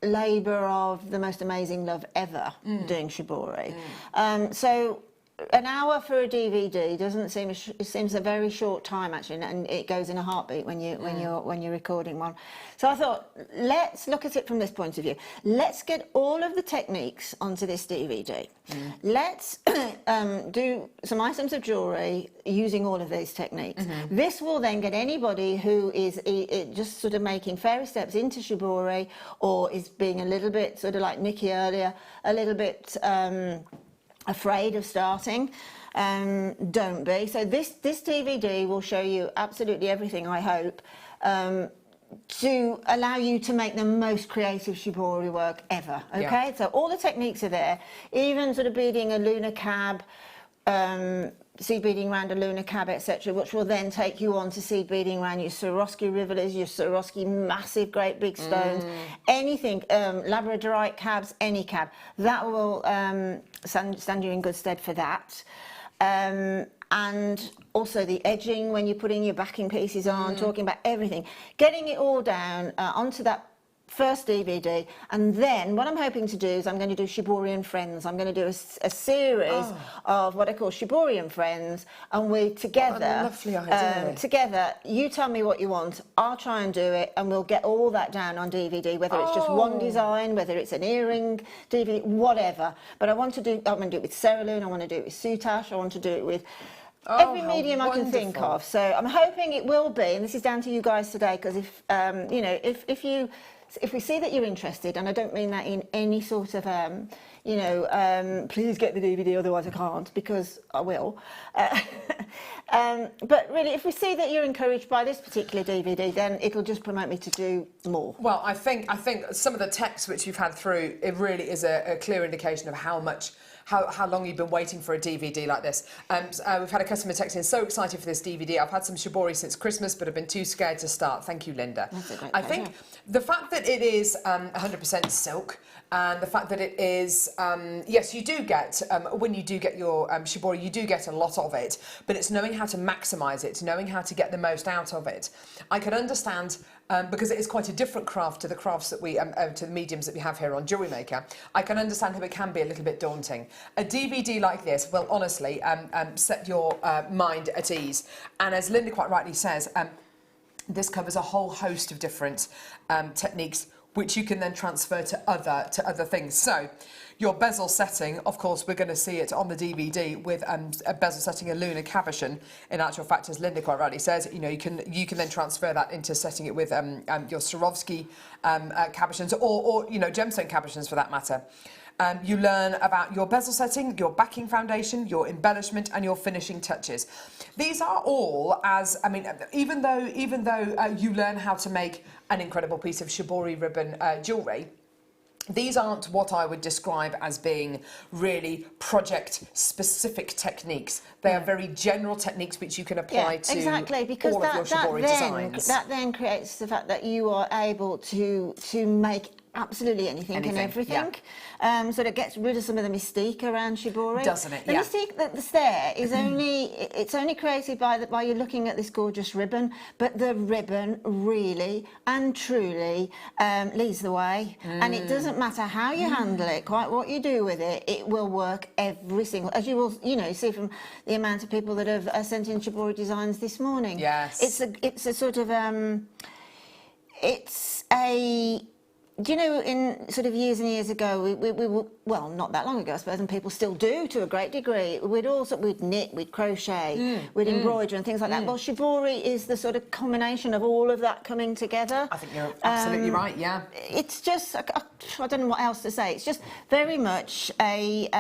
labour of the most amazing love ever doing Shibori. So an hour for a DVD doesn't seem it seems a very short time actually, and it goes in a heartbeat when you're recording one. So I thought, let's look at it from this point of view. Let's get all of the techniques onto this DVD. Let's do some items of jewellery using all of these techniques. This will then get anybody who is just sort of making fairy steps into Shibori, or is being a little bit, sort of like Nikki earlier, a little bit afraid of starting. Don't be. So this DVD will show you absolutely everything, I hope, to allow you to make the most creative Shibori work ever. Okay, so all the techniques are there, even sort of beading a lunar cab, seed beading around a lunar cab, etc., which will then take you on to seed beading around your Swarovski rivulas, your Swarovski massive great big stones, anything, Labradorite cabs, any cab. That will stand you in good stead for that. And also the edging when you're putting your backing pieces on, talking about everything, getting it all down onto that first DVD. And then what I'm hoping to do is I'm going to do Shibori and Friends. I'm going to do a series of what I call Shibori and Friends, and we together, lovely idea. Together, you tell me what you want, I'll try and do it, and we'll get all that down on DVD, whether it's just one design, whether it's an earring DVD, whatever. But I want to do, I'm going to do it with Ceraloon, I want to do it with Soutache, I want to do it with every medium I can think of. So I'm hoping it will be, and this is down to you guys today, because if you know, if we see that you're interested, and I don't mean that in any sort of, you know, please get the DVD, otherwise I can't, because I will. But really, if we see that you're encouraged by this particular DVD, then it'll just promote me to do more. Well, I think some of the text which you've had through, it really is a clear indication of how much how long you've been waiting for a DVD like this. We've had a customer text in, so excited for this DVD. I've had some Shibori since Christmas, but I've been too scared to start. Thank you, Linda. That's a great I think the fact that it is 100% silk, and the fact that it is, yes, you do get, when you do get your Shibori, you do get a lot of it, but it's knowing how to maximise it, knowing how to get the most out of it. I can understand, because it is quite a different craft to the crafts that we, to the mediums that we have here on Jewellery Maker, I can understand how it can be a little bit daunting. A DVD like this will honestly set your mind at ease. And as Linda quite rightly says, this covers a whole host of different techniques which you can then transfer to other things. So your bezel setting, of course, we're going to see it on the DVD with a bezel setting, a lunar cabochon. In actual fact, as Linda quite rightly says, you know, you can then transfer that into setting it with your Swarovski cabochons or you know, gemstone cabochons for that matter. You learn about your bezel setting, your backing foundation, your embellishment, and your finishing touches. These are all, as I mean, even though you learn how to make an incredible piece of Shibori ribbon jewellery, these aren't what I would describe as being really project-specific techniques. They are very general techniques which you can apply to exactly, because all of your Shibori designs. That then creates the fact that you are able to make absolutely anything and everything. Yeah. So that gets rid of some of the mystique around Shibori. Doesn't it? The mystique that's there is it's only created by you looking at this gorgeous ribbon, but the ribbon really and truly leads the way. And it doesn't matter how you handle it, quite what you do with it, it will work every single, as you will, you know, see from the amount of people that have sent in Shibori designs this morning. Yes. It's a sort of it's a, do you know, in sort of years and years ago, we were, well, not that long ago, I suppose, and people still do to a great degree, we'd knit, we'd crochet, we'd embroider and things like that. Well, Shibori is the sort of combination of all of that coming together. I think you're absolutely right, yeah. It's just, I don't know what else to say, it's just very much a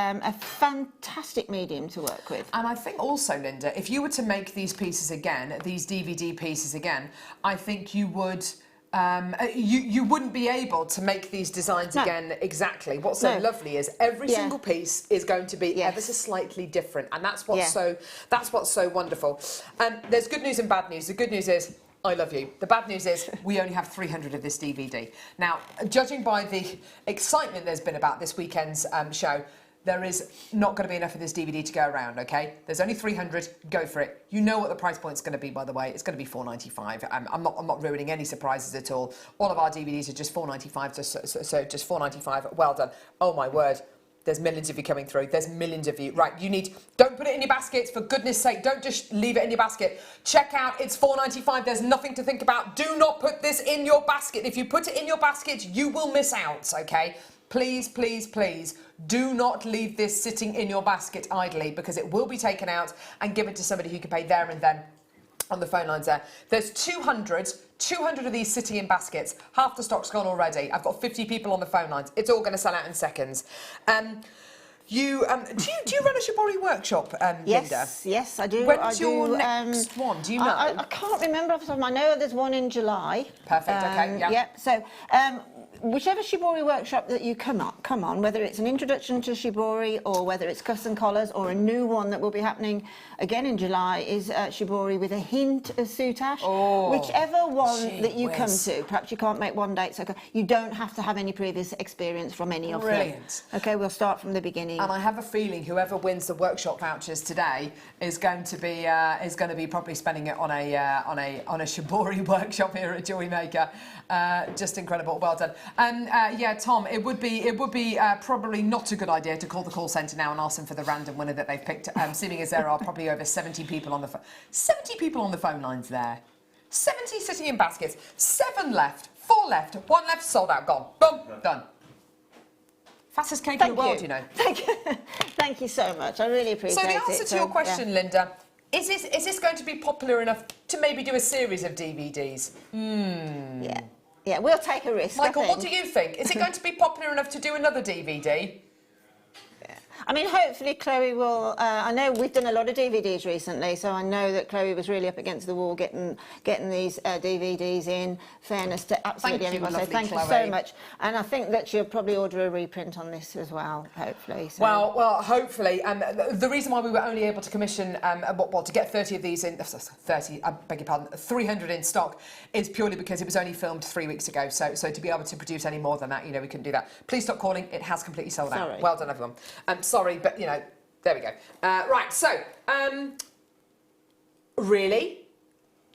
fantastic medium to work with. And I think also, Linda, if you were to make these pieces again, these DVD pieces again, I think you would... you wouldn't be able to make these designs again exactly. What's so lovely is every single piece is going to be ever so slightly different, and that's what's so wonderful. There's good news and bad news. The good news is I love you. The bad news is we only have 300 of this DVD. Now, judging by the excitement there's been about this weekend's show, there is not going to be enough of this DVD to go around, okay? There's only 300, go for it. You know what the price point's going to be, by the way. It's going to be $4.95. I'm not ruining any surprises at all. All of our DVDs are just $4.95, so just $4.95. Well done. Oh, my word. There's millions of you coming through. There's millions of you. Right, don't put it in your baskets, for goodness sake. Don't just leave it in your basket. Check out, it's $4.95. There's nothing to think about. Do not put this in your basket. If you put it in your basket, you will miss out, okay? Please, please, please, do not leave this sitting in your basket idly, because it will be taken out and given to somebody who can pay there and then on the phone lines there. There's 200 of these sitting in baskets. Half the stock's gone already. I've got 50 people on the phone lines. It's all going to sell out in seconds. Do you run a Shibori workshop, Linda? Yes, I do. When's your next one? Do you know? I can't remember off the top of my head. I know there's one in July. Perfect, okay, yeah. Yep, so whichever Shibori workshop that you come on, whether it's an introduction to Shibori or whether it's custom collars or a new one that will be happening again in July is Shibori with a hint of soutache. Oh, whichever one that you come to, perhaps you can't make one date, so you don't have to have any previous experience from any of them. Brilliant. Okay, we'll start from the beginning. And I have a feeling whoever wins the workshop vouchers today is going to be probably spending it on a Shibori workshop here at Jewellery Maker. Just incredible. Well done. Yeah, Tom, it would be probably not a good idea to call the call centre now and ask them for the random winner that they've picked, seeming as there are probably over 70 people on the phone. 70 people on the phone lines there. 70 sitting in baskets. 7 left. 4 left. 1 left. Sold out. Gone. Boom. Done. Fastest cake in the world, you know. Thank you so much. I really appreciate it. So the answer to your question, Linda, is this going to be popular enough to maybe do a series of DVDs? Yeah, we'll take a risk. Michael, what do you think? Is it going to be popular enough to do another DVD? I mean, hopefully Chloe will. I know we've done a lot of DVDs recently, so I know that Chloe was really up against the wall getting these DVDs in. Fairness to absolutely everyone. So thank you so much. And I think that she'll probably order a reprint on this as well, hopefully. So. Well, hopefully. The reason why we were only able to commission, to get 30 of these in, 30, I beg your pardon, 300 in stock, is purely because it was only filmed 3 weeks ago. So to be able to produce any more than that, you know, we couldn't do that. Please stop calling. It has completely sold out. Sorry. Well done, everyone. Sorry, but, you know, there we go. Right, so, really?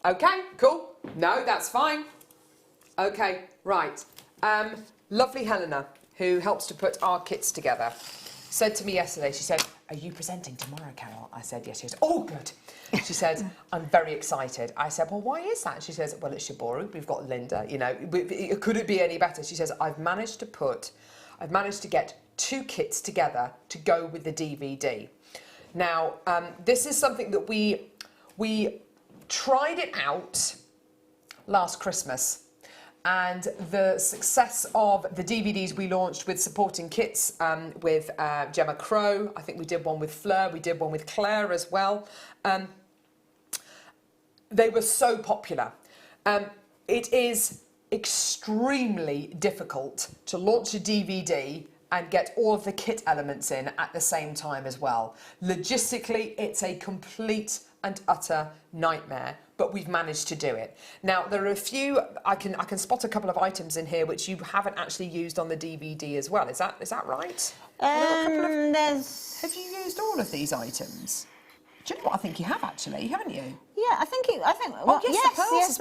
Okay, cool. No, that's fine. Okay, right. Lovely Helena, who helps to put our kits together, said to me yesterday, she said, "Are you presenting tomorrow, Carol?" I said, "Yes." She goes, "Oh, good." She said, "I'm very excited." I said, "Well, why is that?" She says, "Well, it's Shibori. We've got Linda. You know, could it be any better?" She says, I've managed to get 2 kits together to go with the DVD. Now, this is something that we tried it out last Christmas. And the success of the DVDs we launched with supporting kits with Gemma Crow, I think we did one with Fleur, we did one with Claire as well. They were so popular. It is extremely difficult to launch a DVD and get all of the kit elements in at the same time as well. Logistically, it's a complete and utter nightmare, but we've managed to do it. Now, there are a few, I can spot a couple of items in here which you haven't actually used on the DVD as well. Is that right? Have you used all of these items? Do you know what? I think you have actually, haven't you? Yeah, I think. Well, yes,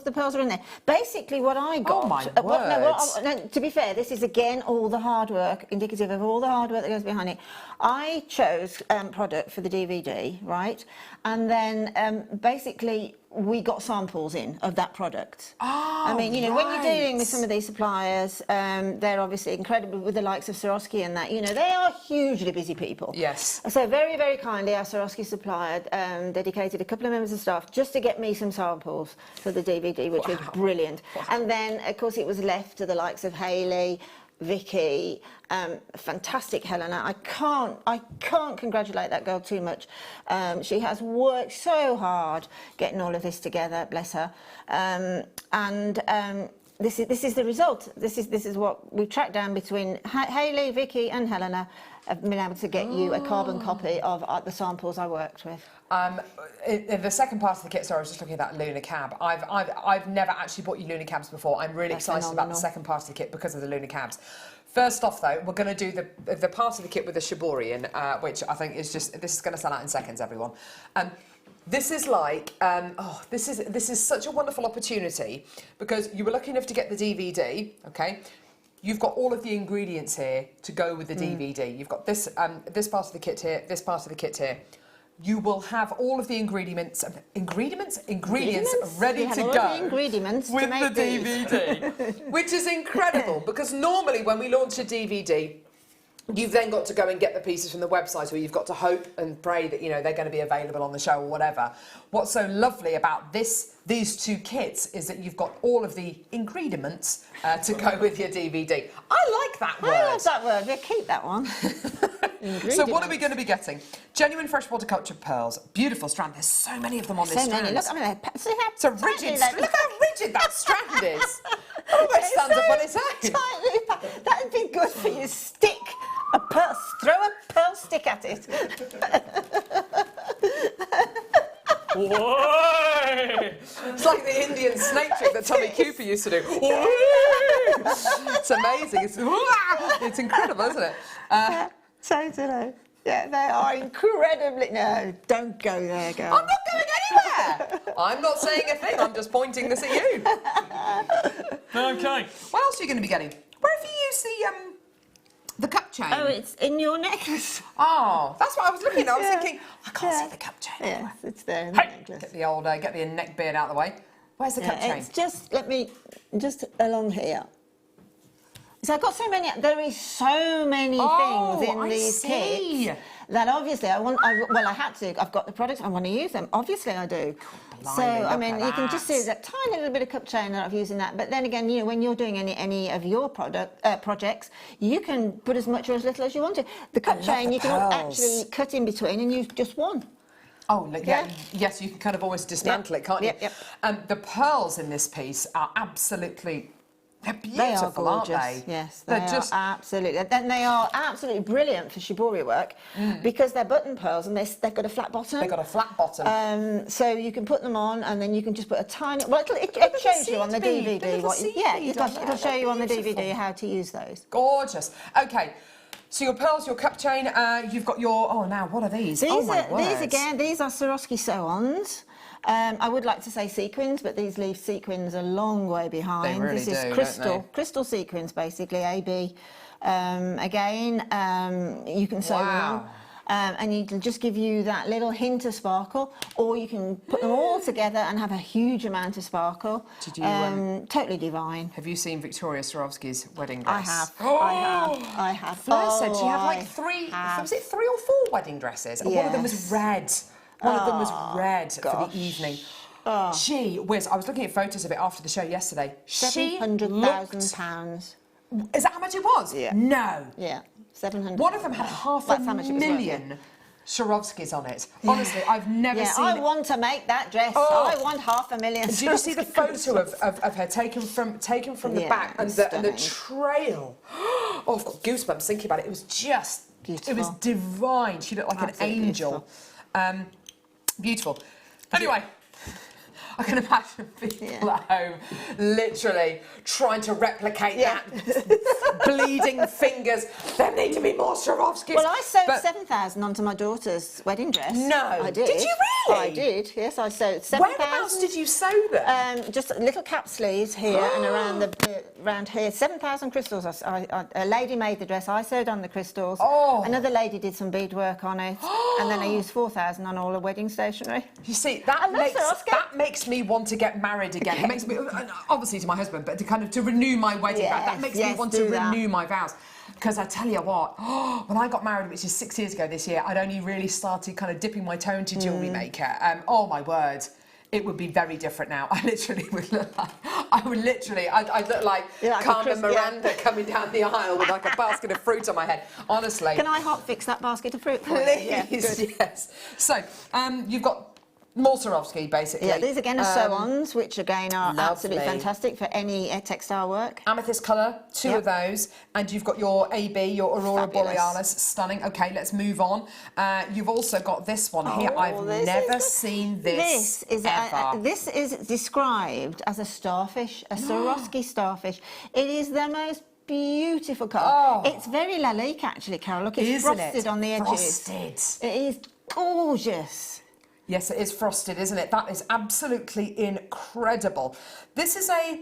the pearls are in there. Basically, what I got. Oh my word! No, to be fair, this is again all the hard work, indicative of all the hard work that goes behind it. I chose product for the DVD, right, and then basically we got samples in of that product. Oh, I mean, you know, when you're dealing with some of these suppliers, they're obviously incredible with the likes of Swarovski and that. You know, they are hugely busy people. Yes. So very, very kindly, our Swarovski supplier dedicated a couple of members of staff just to get me some samples for the DVD, which was brilliant. And then, of course, it was left to the likes of Hayley, Vicky, fantastic Helena. I can't congratulate that girl too much. She has worked so hard getting all of this together, bless her. This is the result. This is what we've tracked down between Hayley, Vicky, and Helena. I've been able to get you a carbon copy of the samples I worked with. In the second part of the kit, sorry, I was just looking at that Luna cab. I've never actually bought you Luna cabs before. I'm really excited about the second part of the kit because of the Luna cabs. First off, though, we're going to do the part of the kit with the Shibori in, which I think is just, this is going to sell out in seconds, everyone. This is like, this is such a wonderful opportunity because you were lucky enough to get the DVD, okay? You've got all of the ingredients here to go with the DVD. You've got this this part of the kit here, this part of the kit here. You will have all of the ingredients ready to go with the DVD, which is incredible because normally when we launch a DVD, you've then got to go and get the pieces from the website, or you've got to hope and pray that, you know, they're going to be available on the show or whatever. What's so lovely about these 2 kits is that you've got all of the ingredients to go with your DVD. I like that word. I love that word. We'll keep that one. So what are we going to be getting? Genuine freshwater cultured pearls. Beautiful strand. There's so many of them on this strand. Look, I mean, it's a rigid strand. Look how rigid that strand is. It almost stands up on its own. That would be good for you. Stick a pearl, throw a pearl stick at it. Whoa! It's like the Indian snake trick that Tommy Cooper used to do. It's amazing. It's incredible, isn't it? Totally. Yeah, they are incredibly... No, don't go there, girl. I'm not going anywhere. I'm not saying a thing. I'm just pointing this at you. Okay. What else are you going to be getting? Where have you used the cup chain? Oh, it's in your necklace. Oh, that's what I was looking at. I was thinking, I can't see the cup chain. Yes, it's there in the necklace. Get the old, get the neck beard out of the way. Where's the cup chain? It's just, just along here. So I've got so many, there is so many things in these kits that obviously I had to. I've got the products, I want to use them. Obviously I do. So, I mean, you can just see that tiny little bit of cup chain that I've used in that. But then again, you know, when you're doing any of your projects, you can put as much or as little as you want to. The cup chain, you can actually cut in between and use just one. Oh, look, yeah. Yes, you can kind of almost dismantle it, can't you? The pearls in this piece are absolutely... They're beautiful, aren't they? Yes, they are absolutely. And they are absolutely brilliant for shibori work because they're button pearls and they've got a flat bottom. They've got a flat bottom. So you can put them on and then you can just put a tiny... Well, it shows you on the DVD what... Yeah, it'll show you on the DVD how to use those. Gorgeous. OK. So your pearls, your cup chain, you've got your... Oh, now, what are these? These are Swarovski sew-ons. I would like to say sequins, but these leave sequins a long way behind. They really this is crystal sequins, basically, AB. Again, you can sew them on. And it'll just give you that little hint of sparkle, or you can put them all together and have a huge amount of sparkle. Did you, totally divine. Have you seen Victoria Swarovski's wedding dress? I have. Oh! I have. Fleur said she had like was it 3 or 4 wedding dresses? And one of them was red. One of them was red for the evening. Gee whiz, I was looking at photos of it after the show yesterday. £700,000. Is that how much it was? Yeah. No. Yeah, 700. One of them had $500,000 Swarovskis on it. Yeah. Honestly, I've never seen I want to make that dress. I want $500,000. Did you see the photo of her taken from the back and the trail? Oh, I've got goosebumps thinking about it. It was just beautiful. It was divine. She looked like an angel. Beautiful. Anyway, I can imagine people at home literally trying to replicate that. Bleeding fingers. There need to be more Swarovskis. Well, I sewed 7,000 onto my daughter's wedding dress. No. I did. Did you really? I did, yes. I sewed 7,000. Whereabouts did you sew them? Just little cap sleeves here and around here. 7,000 crystals. A lady made the dress. I sewed on the crystals. Oh. Another lady did some beadwork on it. And then I used 4,000 on all the wedding stationery. You see, that makes me want to get married again. It makes me, obviously to my husband, but to renew my wedding vows. That makes me want to renew my vows. Because I tell you what, when I got married, which is 6 years ago this year, I'd only really started kind of dipping my toe into JewelleryMaker. Oh my word, it would be very different now. I literally would look like, I'd look like Carmen Miranda coming down the aisle with like a basket of fruit on my head. Honestly. Can I hot fix that basket of fruit? Please, yes. So, you've got more Swarovski, basically. Yeah, these again are sew-ons, which again are absolutely fantastic for any textile work. Amethyst colour, 2 of those, and you've got your AB, your Aurora Borealis, stunning. Okay, let's move on. You've also got this one here. I've never seen this ever. This is described as a starfish, a Swarovski starfish. It is the most beautiful colour. It's very lalique, actually, Carol. Look, it's frosted on the edges. Frosted. It is gorgeous. Yes, it is frosted, isn't it? That is absolutely incredible. This is a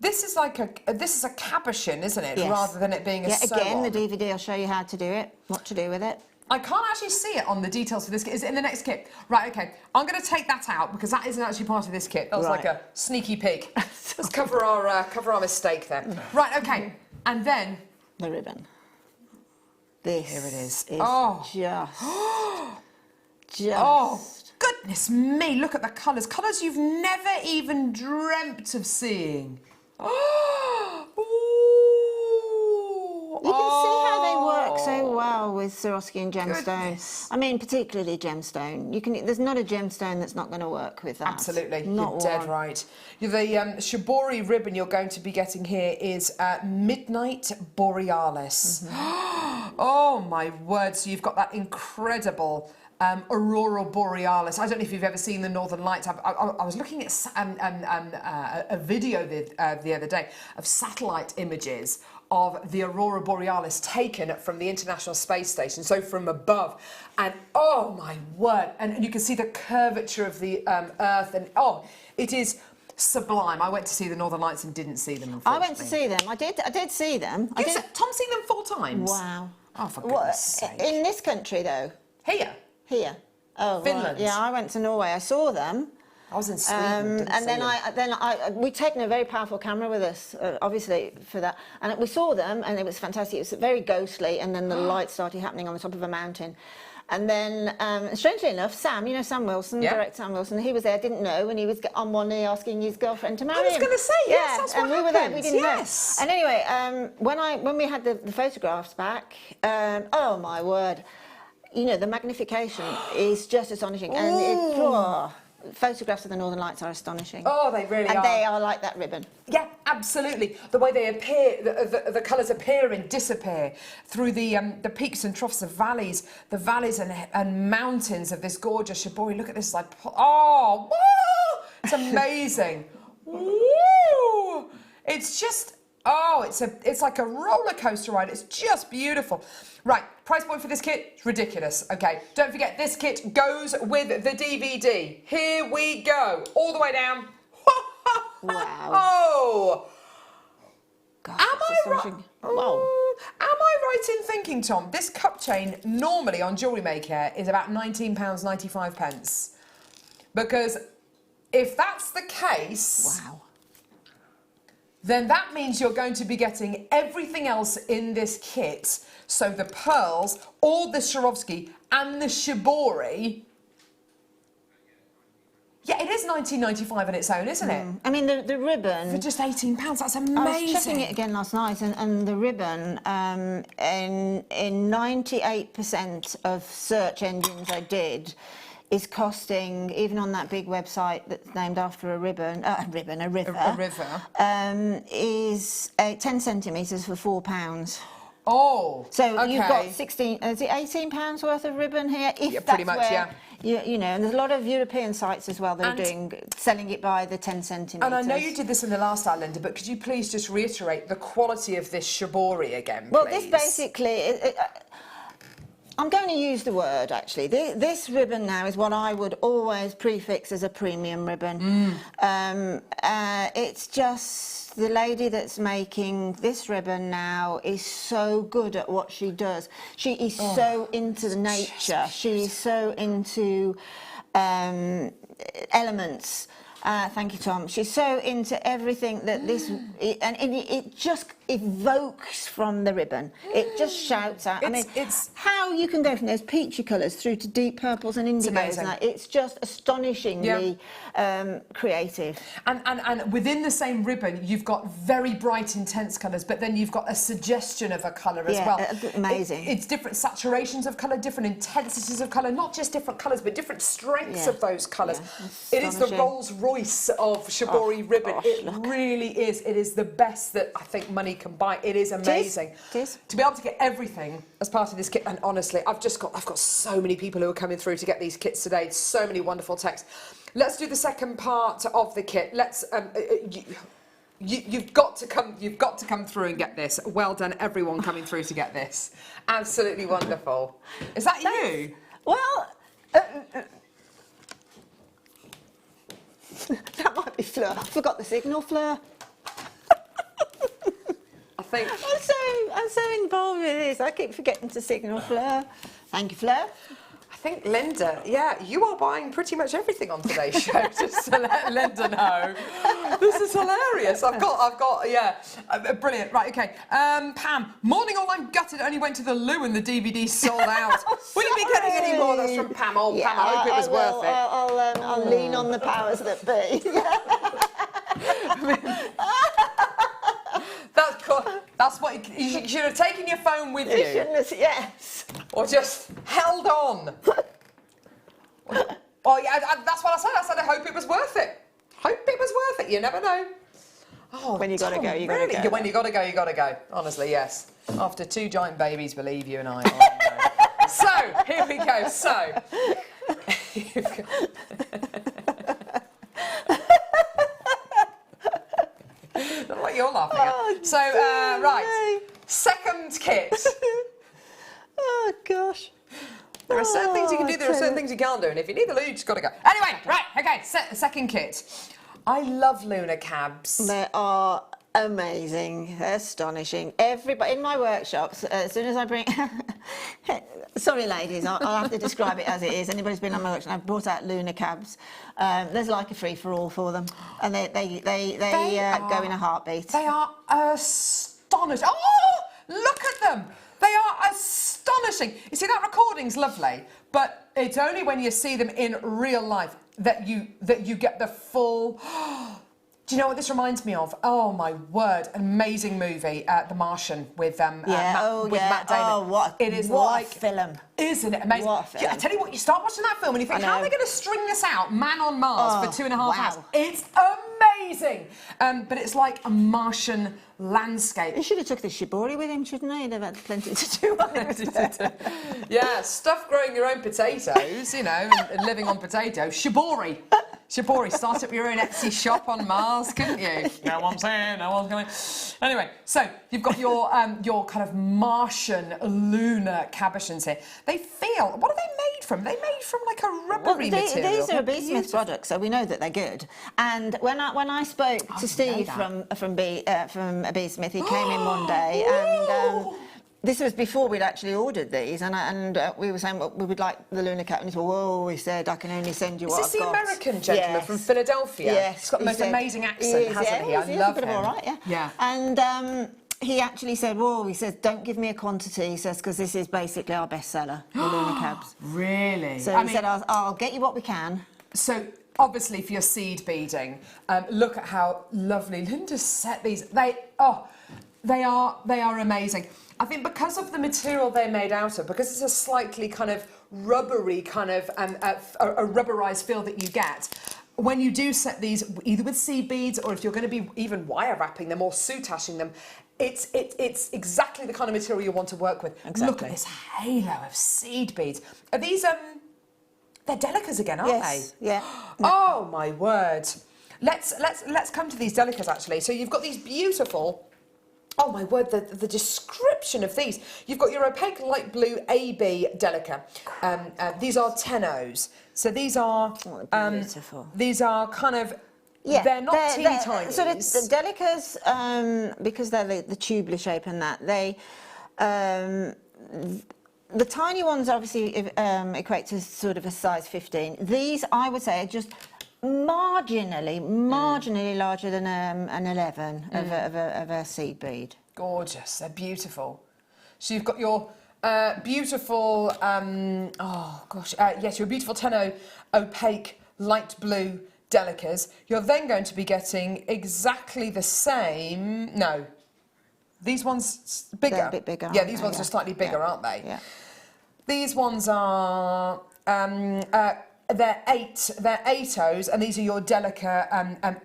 cabochon, isn't it? Yes. Rather than it being a sew-on. Again, the DVD will show you how to do it, what to do with it. I can't actually see it on the details for this kit. Is it in the next kit? Right, okay. I'm going to take that out because that isn't actually part of this kit. That was like a sneaky pig. Let's cover our mistake there. Right, okay. And then the ribbon. This here it is. Just goodness me, look at the colours. Colours you've never even dreamt of seeing. You can see how they work so well with Swarovski and gemstone. I mean, particularly gemstone. There's not a gemstone that's not going to work with that. Absolutely, you're dead right. The Shibori ribbon you're going to be getting here is Midnight Borealis. Oh my word, so you've got that incredible Aurora Borealis. I don't know if you've ever seen the Northern Lights. I was looking at a video the other day of satellite images of the Aurora Borealis taken from the International Space Station, so from above. And oh my word, and you can see the curvature of the Earth, and it is sublime. I went to see the Northern Lights and didn't see them, unfortunately. I went to see them. I did see them. Tom's seen them 4 times? Wow. Oh, for goodness sake. In this country, though? Here. Oh, Finland. Right. Yeah, I went to Norway. I saw them. I was in Sweden. And then we'd taken a very powerful camera with us, obviously, for that. And we saw them, and it was fantastic. It was very ghostly, and then the lights started happening on the top of a mountain. And then, strangely enough, Sam, you know Sam Wilson, director Sam Wilson, he was there, didn't know, and he was on one knee asking his girlfriend to marry him. I was going to say, yes, that's what we were there, we didn't know. And anyway, when we had the photographs back, oh my word, you know, the magnification is just astonishing. And photographs of the Northern Lights are astonishing. Oh, they really are. And they are like that ribbon. Yeah, absolutely. The way they appear, the colours appear and disappear through the peaks and troughs of valleys, the valleys and mountains of this gorgeous Shibori. Look at this, like, oh, woo! It's amazing. Woo! It's just, oh, it's like a roller coaster ride. It's just beautiful. Right, price point for this kit, it's ridiculous. Okay, don't forget this kit goes with the DVD. Here we go, all the way down. Wow. Oh! God, Am I right? Wow. Am I right in thinking, Tom, this cup chain normally on JewelleryMaker is about £19.95? Because if that's the case, wow, then that means you're going to be getting everything else in this kit. So the pearls, all the Swarovski and the Shibori. Yeah, it is £19.95 on its own, isn't it? I mean, the ribbon... For just £18, that's amazing. I was checking it again last night, and the ribbon, in 98% of search engines I did, is costing, even on that big website that's named after a river, is 10 centimetres for £4. Oh, so okay. You've got 16, is it £18 worth of ribbon here? If yeah, pretty much, yeah. You know, and there's a lot of European sites as well that are selling it by the 10 centimetres. And I know you did this in the last hour, Linda, but could you please just reiterate the quality of this Shibori again, please? Well, this basically... I'm going to use the word, actually. This ribbon now is what I would always prefix as a premium ribbon. It's just the lady that's making this ribbon now is so good at what she does. She is so into the nature. She is so into elements. Thank you, Tom. She's so into everything that this... And it just evokes from the ribbon. It just shouts out. It's how you can go from those peachy colours through to deep purples and indigos. It's just astonishingly creative. And within the same ribbon, you've got very bright, intense colours, but then you've got a suggestion of a colour as well. Amazing. It's different saturations of colour, different intensities of colour, not just different colours, but different strengths of those colours. It is the Rolls Royce of Shibori ribbon. It really is. It is the best that I think money can buy. It is amazing. It is. To be able to get everything as part of this kit, and honestly, I've got so many people who are coming through to get these kits today. So many wonderful texts. Let's do the second part of the kit. Let's. You've got to come through and get this. Well done, everyone coming through to get this. Absolutely wonderful. Is that you? Well. That might be Fleur. I forgot the signal, Fleur. I think I'm so involved with this. I keep forgetting to signal Fleur. Thank you, Fleur. I think Linda, you are buying pretty much everything on today's show, just to let Linda know. This is hilarious. I've got, brilliant. Right, okay. Pam, morning all, I'm gutted. Only went to the loo and the DVD sold out. Will you be getting any more? That's from Pam. Oh, Pam, I hope it was worth it. I'll lean on the powers that be. That's what you should have taken your phone with you. Yes. Or just held on. Well, yeah, that's what I said. I said I hope it was worth it. Hope it was worth it. You never know. Oh, when you got to go, you got to go. When you got to go, you got to go. Honestly, yes. After 2 giant babies, believe you and I. So here we go. So. I don't know what you're laughing at. So, right, second kit. Oh, gosh. There are certain things you can do, there are certain things you can't do, and if you need the loo, you just got to go. Anyway, right, okay, second kit. I love lunar cabs. They are amazing. They're astonishing. Everybody in my workshops, as soon as I bring... Sorry, ladies, I'll have to describe it as it is. Anybody's been on my workshop, I've brought out lunar cabs. There's like a free-for-all for them, and they go in a heartbeat. They are astonishing. Oh, look at them. They are astonishing. You see, that recording's lovely, but it's only when you see them in real life that you get the full... Do you know what this reminds me of? Oh my word! An amazing movie, The Martian, with Matt Damon. Oh, it is what like a film! Isn't it amazing? What a film. Yeah, I tell you what, you start watching that film and you think, how are they going to string this out, man on Mars, for 2.5 hours? It's amazing. But it's like a Martian landscape. He should have took the Shibori with him, shouldn't he? They've had plenty to do on it. Yeah, stuff growing your own potatoes, you know, and living on potatoes. Shibori. Shibori, start up your own Etsy shop on Mars, couldn't you? No one's here, no one's going. Anyway, so you've got your kind of Martian lunar cabochons here. They feel, what are they made from? They're made from like a rubbery material. These are a Bead Smith products, so we know that they're good. And when I spoke to Steve from Bead Smith, he came in one day and. This was before we'd actually ordered these, and we were saying, well, we would like the lunar cap, and he said, whoa, he said, I can only send you what I've got. Is this the American gentleman from Philadelphia? Yes. He's got the most amazing accent, hasn't he? I love him. All right, yeah. And he actually said, whoa, he says, don't give me a quantity, he says, because this is basically our bestseller, the lunar cabs. Really? So he said, I'll get you what we can. So, obviously, for your seed beading, look at how lovely Linda's set these. They are amazing. I think because of the material they're made out of, because it's a slightly kind of rubbery kind of a rubberized feel that you get, when you do set these either with seed beads or if you're going to be even wire wrapping them or soutashing them, it's exactly the kind of material you want to work with. Exactly. Look at this halo of seed beads. Are these they're Delicas again, aren't they? Yeah. Oh my word. Let's come to these Delicas actually. So you've got these beautiful. Oh my word, the description of these. You've got your opaque light blue AB Delica. These are tenos. So these are beautiful. These are kind of they're not teeny tiny. So the Delicas, because they're the tubular shape and that, they the tiny ones obviously equate to sort of a size 15. These I would say are just marginally larger than an 11 of a seed bead. Gorgeous, they're beautiful. So you've got your beautiful, your beautiful Tenno opaque light blue Delicas. You're then going to be getting exactly the same. No, these ones bigger. They're a bit bigger. Yeah, these ones are slightly bigger, aren't they? Yeah. These ones are. They're 8Os, and these are your Delica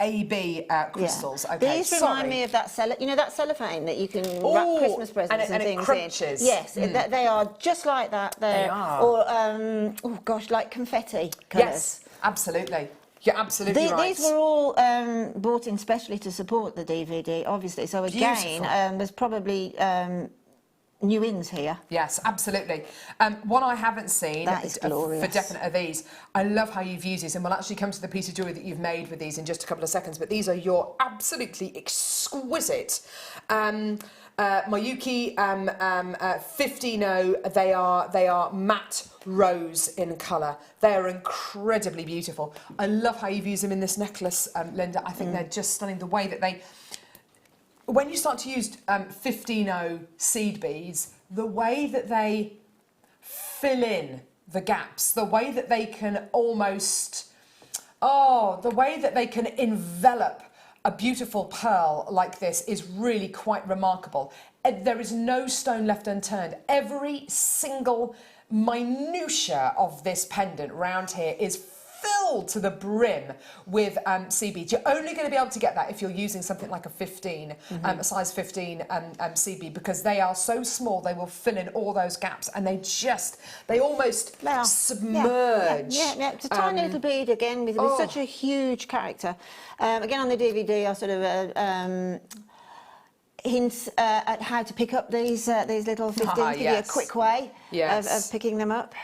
AB crystals. Yeah. Okay, these remind me of that that cellophane that you can wrap Christmas presents and things crunches. in. Yes, they are just like that. They are. Or like confetti colours. Yes, absolutely. You're absolutely right. These were all brought in specially to support the DVD, obviously. So again, there's probably new ins here. Yes, absolutely. What I haven't seen that is glorious. For definite are these. I love how you've used these, and we'll actually come to the piece of jewellery that you've made with these in just a couple of seconds. But these are your absolutely exquisite Miyuki 15-0. They are matte rose in colour. They are incredibly beautiful. I love how you've used them in this necklace, Linda. I think they're just stunning. The way that they. When you start to use 15-0 seed beads, the way that they fill in the gaps, the way that they can almost, the way that they can envelop a beautiful pearl like this is really quite remarkable. There is no stone left unturned. Every single minutia of this pendant round here is filled to the brim with seed beads. You're only going to be able to get that if you're using something like a 15, a size 15 seed bead, because they are so small they will fill in all those gaps, and they almost submerge. Yeah, it's a tiny little bead again with such a huge character. Again, on the DVD, I sort of hints at how to pick up these little 15s. Give you a quick way of picking them up.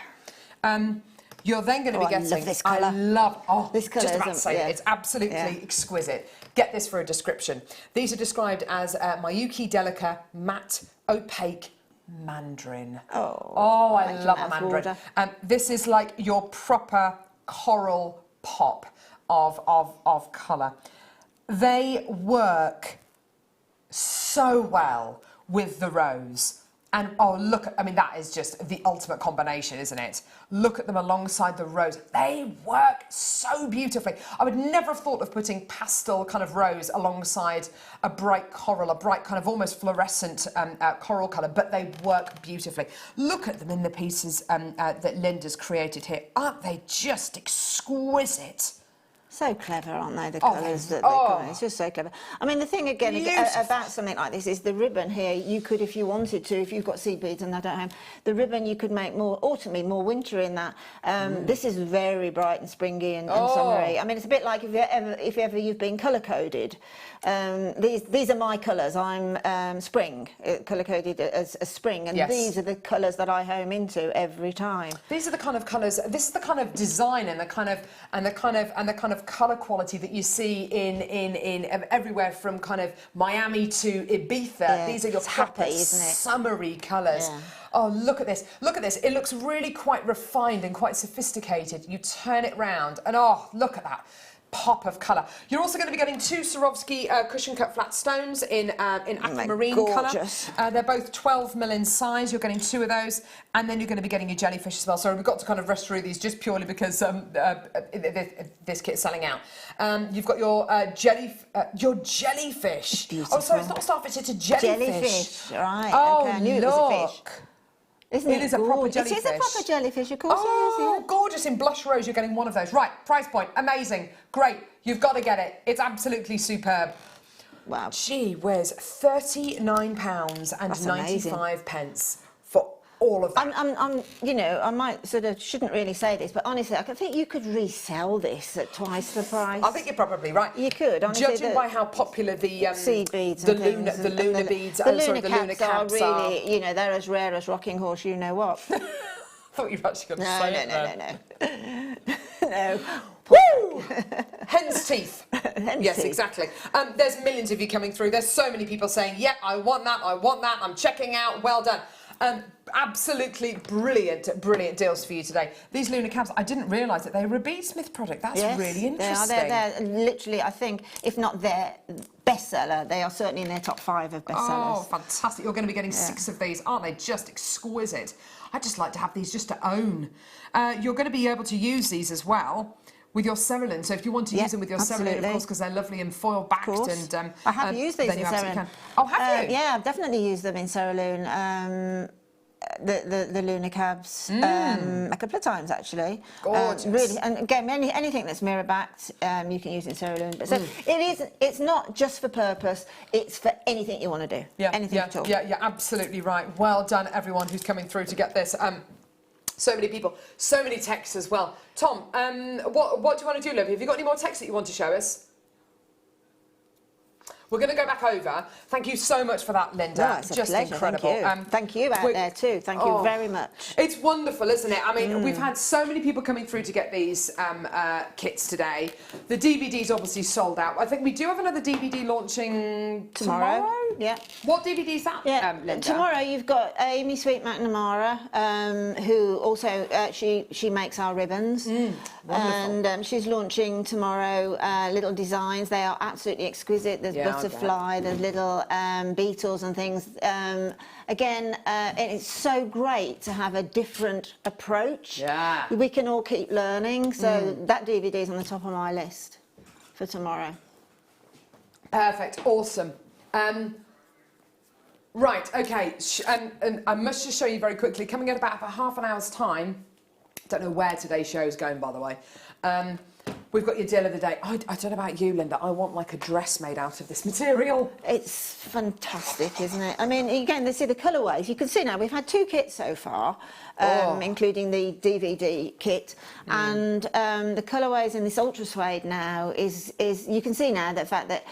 You're then going to be getting. I love this colour. This colour. Just about to say it. It's absolutely exquisite. Get this for a description. These are described as Miyuki Delica matte opaque mandarin. I love mandarin. This is like your proper coral pop of colour. They work so well with the rose. And oh, look, I mean, that is just the ultimate combination, isn't it? Look at them alongside the rose. They work so beautifully. I would never have thought of putting pastel kind of rose alongside a bright coral, a bright kind of almost fluorescent coral colour, but they work beautifully. Look at them in the pieces that Linda's created here. Aren't they just exquisite? So clever, aren't they, the colours that they're going? It's just so clever. I mean, the thing again about something like this is the ribbon here, you could, if you wanted to, if you've got seed beads and I don't have, the ribbon you could make more autumny, more wintry in that. This is very bright and springy and summery. I mean, it's a bit like if ever you've been colour-coded. These are my colours. I'm spring, colour-coded as spring, and these are the colours that I home into every time. These are the kind of colours. This is the kind of design and the kind of colour quality that you see in everywhere from kind of Miami to Ibiza. Yeah, These are your happy, proper isn't it? summery colours. Yeah. Oh, look at this. Look at this. It looks really quite refined and quite sophisticated. You turn it round and oh, look at that pop of colour. You're also going to be getting 2 Swarovski cushion cut flat stones in aquamarine colour. They're both 12mm in size. You're getting 2 of those, and then you're going to be getting your jellyfish as well. So we've got to kind of rush through these just purely because this kit's selling out. You've got your jellyfish. Beautiful. Oh, sorry, it's not a starfish, it's a jellyfish. Jellyfish, right. Oh, okay, I knew it was a fish. Isn't it is a proper jellyfish. It is a proper jellyfish, of course it is, yeah. Gorgeous. In blush rose, you're getting 1 of those. Right, price point, amazing, great. You've got to get it. It's absolutely superb. Wow. Gee whiz, £39.95 for all of that. I'm, you know, I might shouldn't really say this, but honestly, I think you could resell this at twice the price. I think you're probably right. You could, honestly. Judging by how popular the seed beads, the lunar beads, the lunar cabs are really, you know, they're as rare as rocking horse, you know what. I thought you were actually going to say it. No. Woo! Hen's teeth. Yes, teeth. Exactly. There's millions of you coming through. There's so many people saying, yeah, I want that, I'm checking out, well done. Absolutely brilliant deals for you today. These lunar cabs, I didn't realise that they were a Beadsmith product. That's really interesting. They're literally, I think, if not their bestseller, they are certainly in their top 5 of bestsellers. Oh, fantastic. You're going to be getting 6 of these. Aren't they just exquisite? I'd just like to have these just to own. You're going to be able to use these as well with your cerulean. So if you want to use them with your cerulean, of course, because they're lovely and foil backed. And I have used these in cerulean. Oh, have you? Yeah, I've definitely used them in cerulean. The lunar cabs a couple of times actually. Gorgeous. Really, and again, anything that's mirror backed, you can use in cerulean. But so it's not just for purpose; it's for anything you want to do. Yeah, anything at all. Yeah, you're absolutely right. Well done, everyone who's coming through to get this. So many people, so many texts as well. Tom, what do you want to do, love? Have you got any more texts that you want to show us? We're going to go back over. Thank you so much for that, Linda. No, it's just a pleasure. incredible. Thank you out there too. Thank you very much. It's wonderful, isn't it? I mean, we've had so many people coming through to get these kits today. The DVD's obviously sold out. I think we do have another DVD launching tomorrow. Yeah. What DVD is that, Linda? Tomorrow you've got Amy Sweet McNamara, who also she makes our ribbons. And she's launching tomorrow little designs. They are absolutely exquisite. There's butterfly, there's little beetles and things. Again, it's so great to have a different approach. Yeah. We can all keep learning. So that DVD is on the top of my list for tomorrow. Perfect. Awesome. Right, okay. And I must just show you very quickly, coming in about half an hour's time. Don't know where today's show is going, by the way. We've got your deal of the day. I don't know about you, Linda. I want like a dress made out of this material. It's fantastic, isn't it? I mean, again, see the colourways. You can see now we've had 2 kits so far, including the DVD kit, and the colourways in this ultrasuede now is you can see now the fact that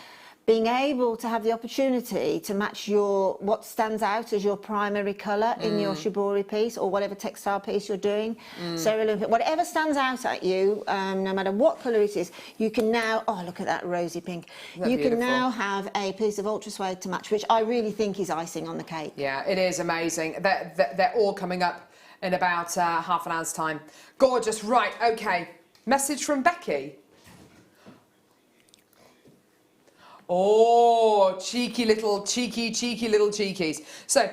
being able to have the opportunity to match what stands out as your primary colour in your Shibori piece or whatever textile piece you're doing, cerulean, whatever stands out at you, no matter what colour it is, you can now, oh look at that rosy pink, you can now have a piece of ultrasuede to match, which I really think is icing on the cake. Yeah, it is amazing. They're all coming up in about half an hour's time. Gorgeous, right, okay. Message from Becky. Oh, cheeky little cheekies. So,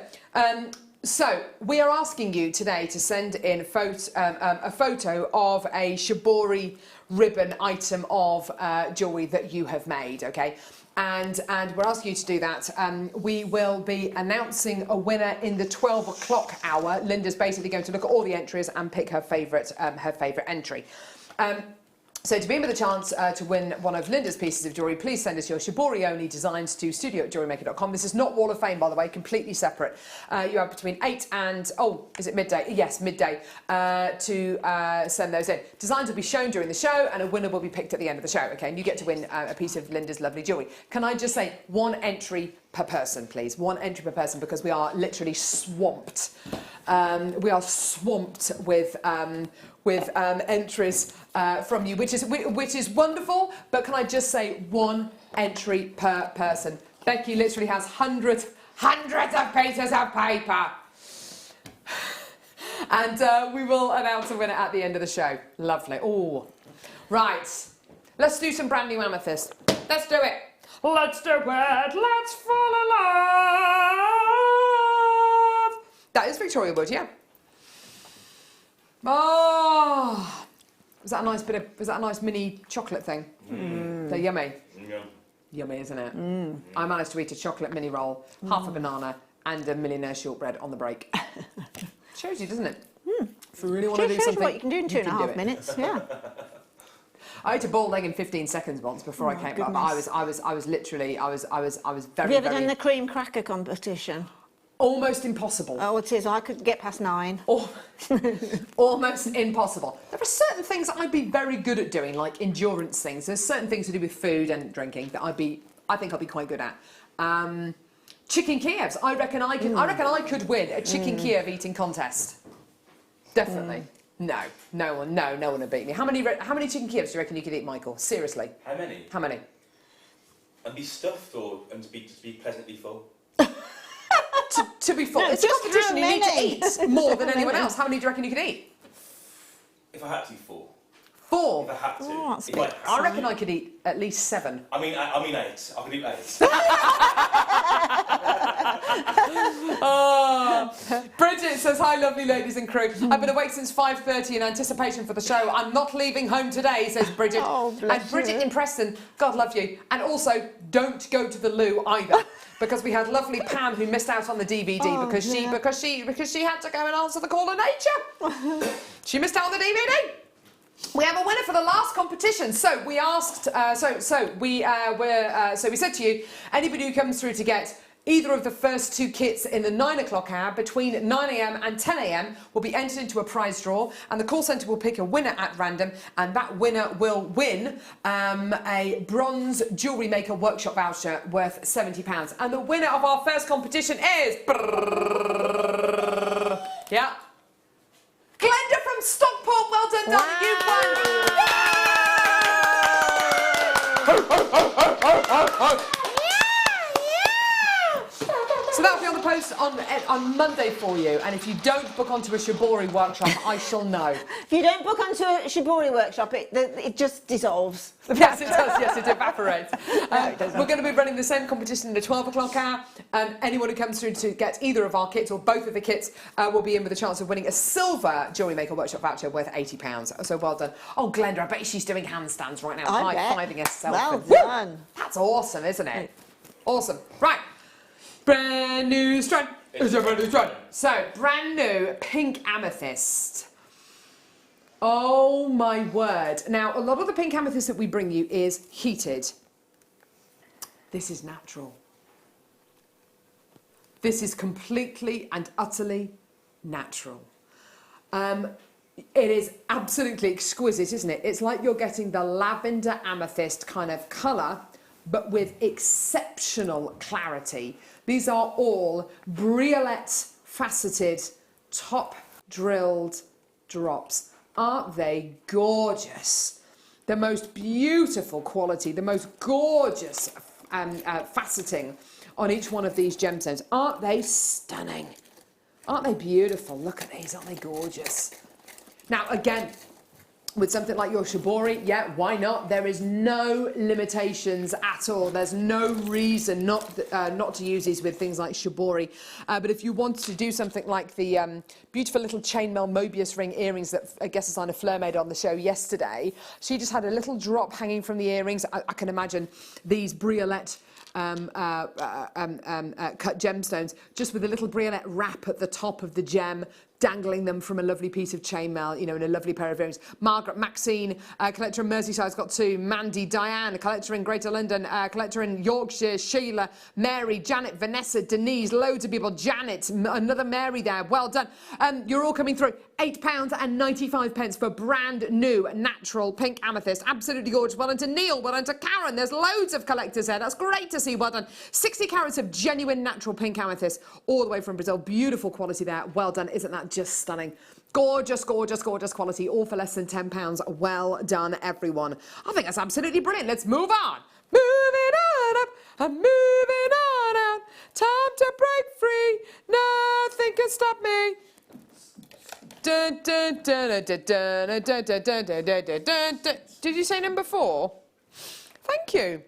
So we are asking you today to send in a photo of a Shibori ribbon item of jewellery that you have made, okay? And we're asking you to do that. We will be announcing a winner in the 12 o'clock hour. Linda's basically going to look at all the entries and pick her favourite entry. So to be in with a chance to win one of Linda's pieces of jewellery, please send us your Shibori-only designs to studio@jewellerymaker.com. This is not Wall of Fame, by the way, completely separate. You have between 8 and, is it midday? Yes, midday, to send those in. Designs will be shown during the show and a winner will be picked at the end of the show, okay? And you get to win a piece of Linda's lovely jewellery. Can I just say one entry per person, please? One entry per person, because we are literally swamped. We are swamped with entries from you, which is wonderful. But can I just say one entry per person? Becky literally has hundreds of pieces of paper, and we will announce a winner at the end of the show. Lovely. Oh, right. Let's do some brand new amethyst. Let's do it. Let's do it. Let's fall in love. That is Victoria Wood, yeah. Oh, was that a nice mini chocolate thing? They're yummy. Yum. Yummy, isn't it? I managed to eat a chocolate mini roll, half a banana, and a millionaire shortbread on the break. Shows you, doesn't it? If you really want to do something, what you can do in 2.5 minutes. Yeah. I ate a boiled egg in 15 seconds once before I came back. I was very. Have you ever done the cream cracker competition? Almost impossible. Oh, it is. I could get past 9. Almost impossible. There are certain things that I'd be very good at doing, like endurance things. There's certain things to do with food and drinking that I think I'll be quite good at. Chicken Kievs. I reckon I could win a chicken Kiev eating contest. Definitely. No one would beat me. How many chicken Kievs do you reckon you could eat, Michael? Seriously. How many? How many? And be stuffed and to be pleasantly full? To be full. No, it's a just competition. You need to many. eat more than anyone else. How many do you reckon you could eat? If I had to, 4. 4? If I had to. Oh, that's If a bit I reckon I could eat at least 7. I mean 8. I could eat 8. Oh. Bridget says, hi lovely ladies and crew. I've been awake since 5:30 in anticipation for the show. I'm not leaving home today, says Bridget. Oh, bless and Bridget you. in Preston, God love you. And also, don't go to the loo either. Because we had lovely Pam who missed out on the DVD because she had to go and answer the call of nature. She missed out on the DVD. We have a winner for the last competition. So we asked. We said to you, anybody who comes through to get either of the first 2 kits in the 9 o'clock hour between 9 a.m. and 10 a.m. will be entered into a prize draw, and the call centre will pick a winner at random, and that winner will win a bronze JewelleryMaker workshop voucher worth £70. And the winner of our first competition is Glenda from Stockport. Well done, darling. You won. So that'll be on the post on Monday for you, and if you don't book onto a Shibori workshop, I shall know. If you don't book onto a Shibori workshop, it just dissolves. Yes, it does. Yes, it evaporates. We're going to be running the same competition in the 12 o'clock hour. Anyone who comes through to get either of our kits or both of the kits will be in with a chance of winning a silver JewelleryMaker workshop voucher worth £80. So well done. Oh, Glenda, I bet she's doing handstands right now, high-fiving herself. Well done. That's awesome, isn't it? Awesome. Right. Brand new strand. It's a brand new strand. So, brand new pink amethyst. Oh my word. Now, a lot of the pink amethyst that we bring you is heated. This is natural. This is completely and utterly natural. It is absolutely exquisite, isn't it? It's like you're getting the lavender amethyst kind of colour, but with exceptional clarity. These are all briolette faceted, top drilled drops. Aren't they gorgeous? The most beautiful quality, the most gorgeous faceting on each one of these gemstones. Aren't they stunning? Aren't they beautiful? Look at these, aren't they gorgeous? Now, again, with something like your Shibori, yeah, why not? There is no limitations at all. There's no reason not to use these with things like Shibori. But if you want to do something like the beautiful little chainmail Mobius ring earrings that guest designer Fleur made on the show yesterday, she just had a little drop hanging from the earrings. I can imagine these briolette cut gemstones, just with a little briolette wrap at the top of the gem, dangling them from a lovely piece of chainmail, you know, in a lovely pair of earrings. Margaret, Maxine, collector in Merseyside's got 2. Mandy, Diane, collector in Greater London, collector in Yorkshire, Sheila, Mary, Janet, Vanessa, Denise, loads of people, Janet, another Mary there, well done. You're all coming through. £8.95 for brand new natural pink amethyst. Absolutely gorgeous. Well done to Neil, well done to Karen. There's loads of collectors there. That's great to see. Well done. 60 carats of genuine natural pink amethyst all the way from Brazil. Beautiful quality there. Well done. Isn't that just stunning? Gorgeous, gorgeous, gorgeous quality. All for less than £10. Well done, everyone. I think that's absolutely brilliant. Let's move on. Moving on up and moving on out. Time to break free. Nothing can stop me. Dun, dun, dun, dun, dun, dun, dun, dun, dun, dun, dun, dun, dun. Did you say number 4? Thank you.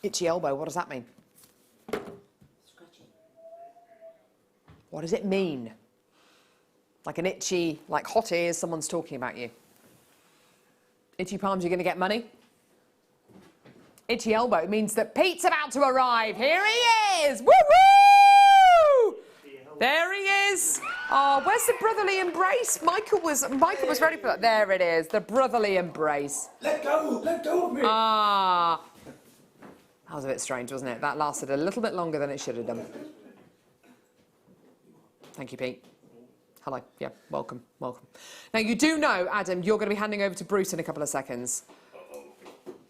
Itchy elbow, what does that mean? Scratchy. What does it mean? Like an itchy, like hot ears, someone's talking about you. Itchy palms, you're going to get money? Itchy elbow means that Pete's about to arrive. Here he is! Woo-woo! There he is. Oh, where's the brotherly embrace? Michael was ready for that. There it is, the brotherly embrace. Let go of me. Ah. That was a bit strange, wasn't it? That lasted a little bit longer than it should have done. Thank you, Pete. Hello. Yeah, welcome, welcome. Now, you do know, Adam, you're going to be handing over to Bruce in a couple of seconds.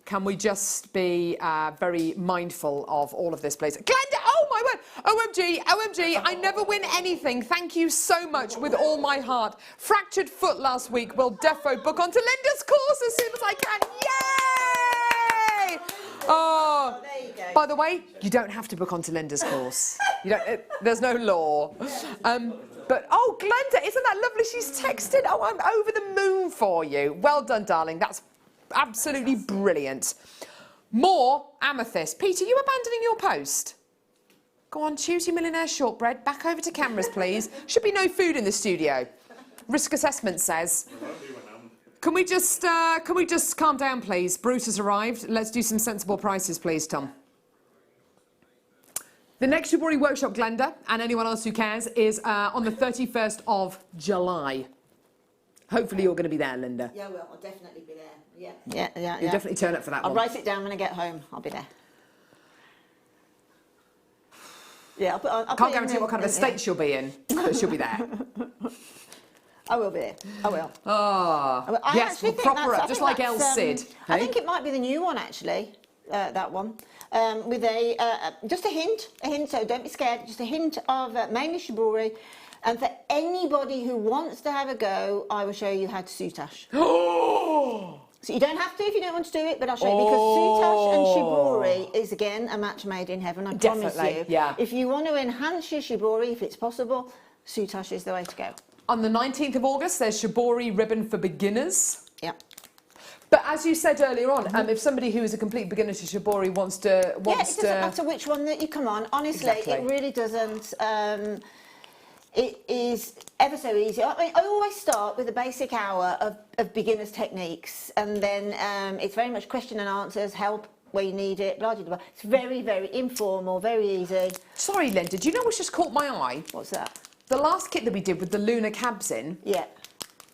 Can we just be very mindful of all of this, please? Glenda, oh my word! OMG, OMG, I never win anything. Thank you so much with all my heart. Fractured foot last week. Will defo book onto Linda's course as soon as I can. Yay! Oh, there you go. By the way, you don't have to book onto Linda's course. You don't. There's no law. But, oh, Glenda, isn't that lovely? She's texted. Oh, I'm over the moon for you. Well done, darling. That's absolutely brilliant. More amethyst. Peter, you abandoning your post? Go on, choose your millionaire shortbread. Back over to cameras, please. Should be no food in the studio. Risk assessment says. Can we just calm down, please? Bruce has arrived. Let's do some sensible prices, please, Tom. The next Shibori workshop, Glenda, and anyone else who cares, is on the 31st of July. Hopefully you're going to be there, Linda. Yeah, well, I'll definitely be there. Yeah. You'll definitely turn up for that I'll one. write it down when I get home. I'll be there. Yeah, I'll Can't guarantee what kind of a state she'll be in, but she'll be there. I will be there. I will. Oh, I yes, actually we'll think prop her up, just like El Cid. I think it might be the new one, actually, that one. With just a hint, so don't be scared, just a hint of mainly Shibori. And for anybody who wants to have a go, I will show you how to soutache. So you don't have to if you don't want to do it, but I'll show you, because soutache and Shibori is, again, a match made in heaven, I promise you. Yeah. If you want to enhance your Shibori, if it's possible, soutache is the way to go. On the 19th of August, there's Shibori ribbon for beginners. Yeah. But as you said earlier on, if somebody who is a complete beginner to Shibori wants to... Yeah, it doesn't matter which one that you come on. Honestly, Exactly. It really doesn't. It is ever so easy. I mean, I always start with a basic hour of beginners' techniques, and then it's very much question and answers, help where you need it, blah, blah, blah. It's very, very informal, very easy. Sorry, Linda, do you know what's just caught my eye? What's that? The last kit that we did with the lunar cabs in. Yeah.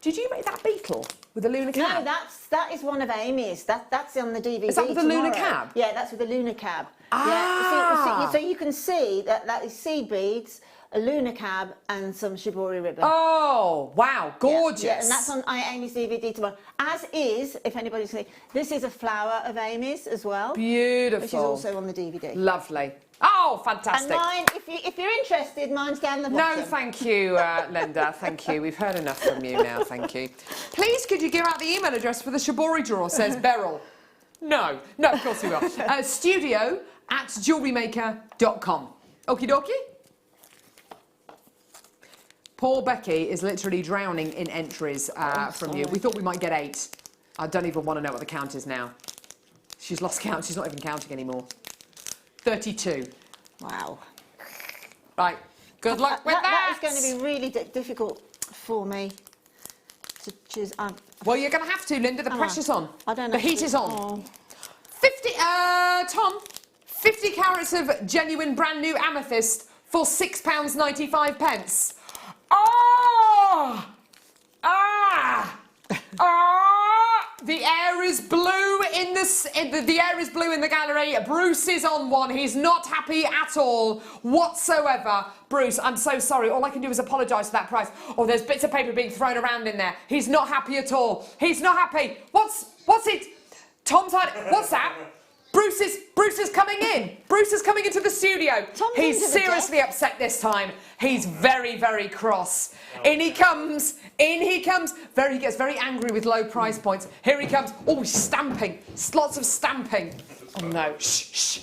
Did you make that beetle with the lunar cab? No, that is one of Amy's. That's on the DVD. Is that with the lunar tomorrow. cab? Yeah, that's with the lunar cab. Ah. Yeah. So you can see that is seed beads, a lunar cab, and some Shibori ribbon. Oh, wow, gorgeous. Yeah, and that's on Amy's DVD tomorrow. As is, if anybody's saying, this is a flower of Amy's as well. Beautiful. Which is also on the DVD. Lovely. Oh, fantastic. And mine, if you're interested, mine's down the bottom. No, thank you, Linda. Thank you. We've heard enough from you now. Thank you. Please, could you give out the email address for the Shibori drawer? Says Beryl. No, of course we will. studio@jewellerymaker.com. Okie dokie. Poor Becky is literally drowning in entries from you. We thought we might get 8. I don't even want to know what the count is now. She's lost count. She's not even counting anymore. 32. Wow. Right. Good luck with that. That is going to be really difficult for me to choose. Well, you're going to have to, Linda. The pressure's on. I don't know. The heat is on. Oh. 50, Tom, 50 carats of genuine brand new amethyst for £6.95. Oh! The air is blue in the air is blue in the gallery. Bruce is on one. He's not happy at all whatsoever. Bruce, I'm so sorry. All I can do is apologise for that price. Oh, there's bits of paper being thrown around in there. He's not happy at all. He's not happy. What's it? Tom's had. What's that? Bruce is coming in. Bruce is coming into the studio. He's seriously upset this time. He's very, very cross. In he comes. He gets very angry with low price points. Here he comes. Oh, he's stamping. Lots of stamping. Oh no. Shh.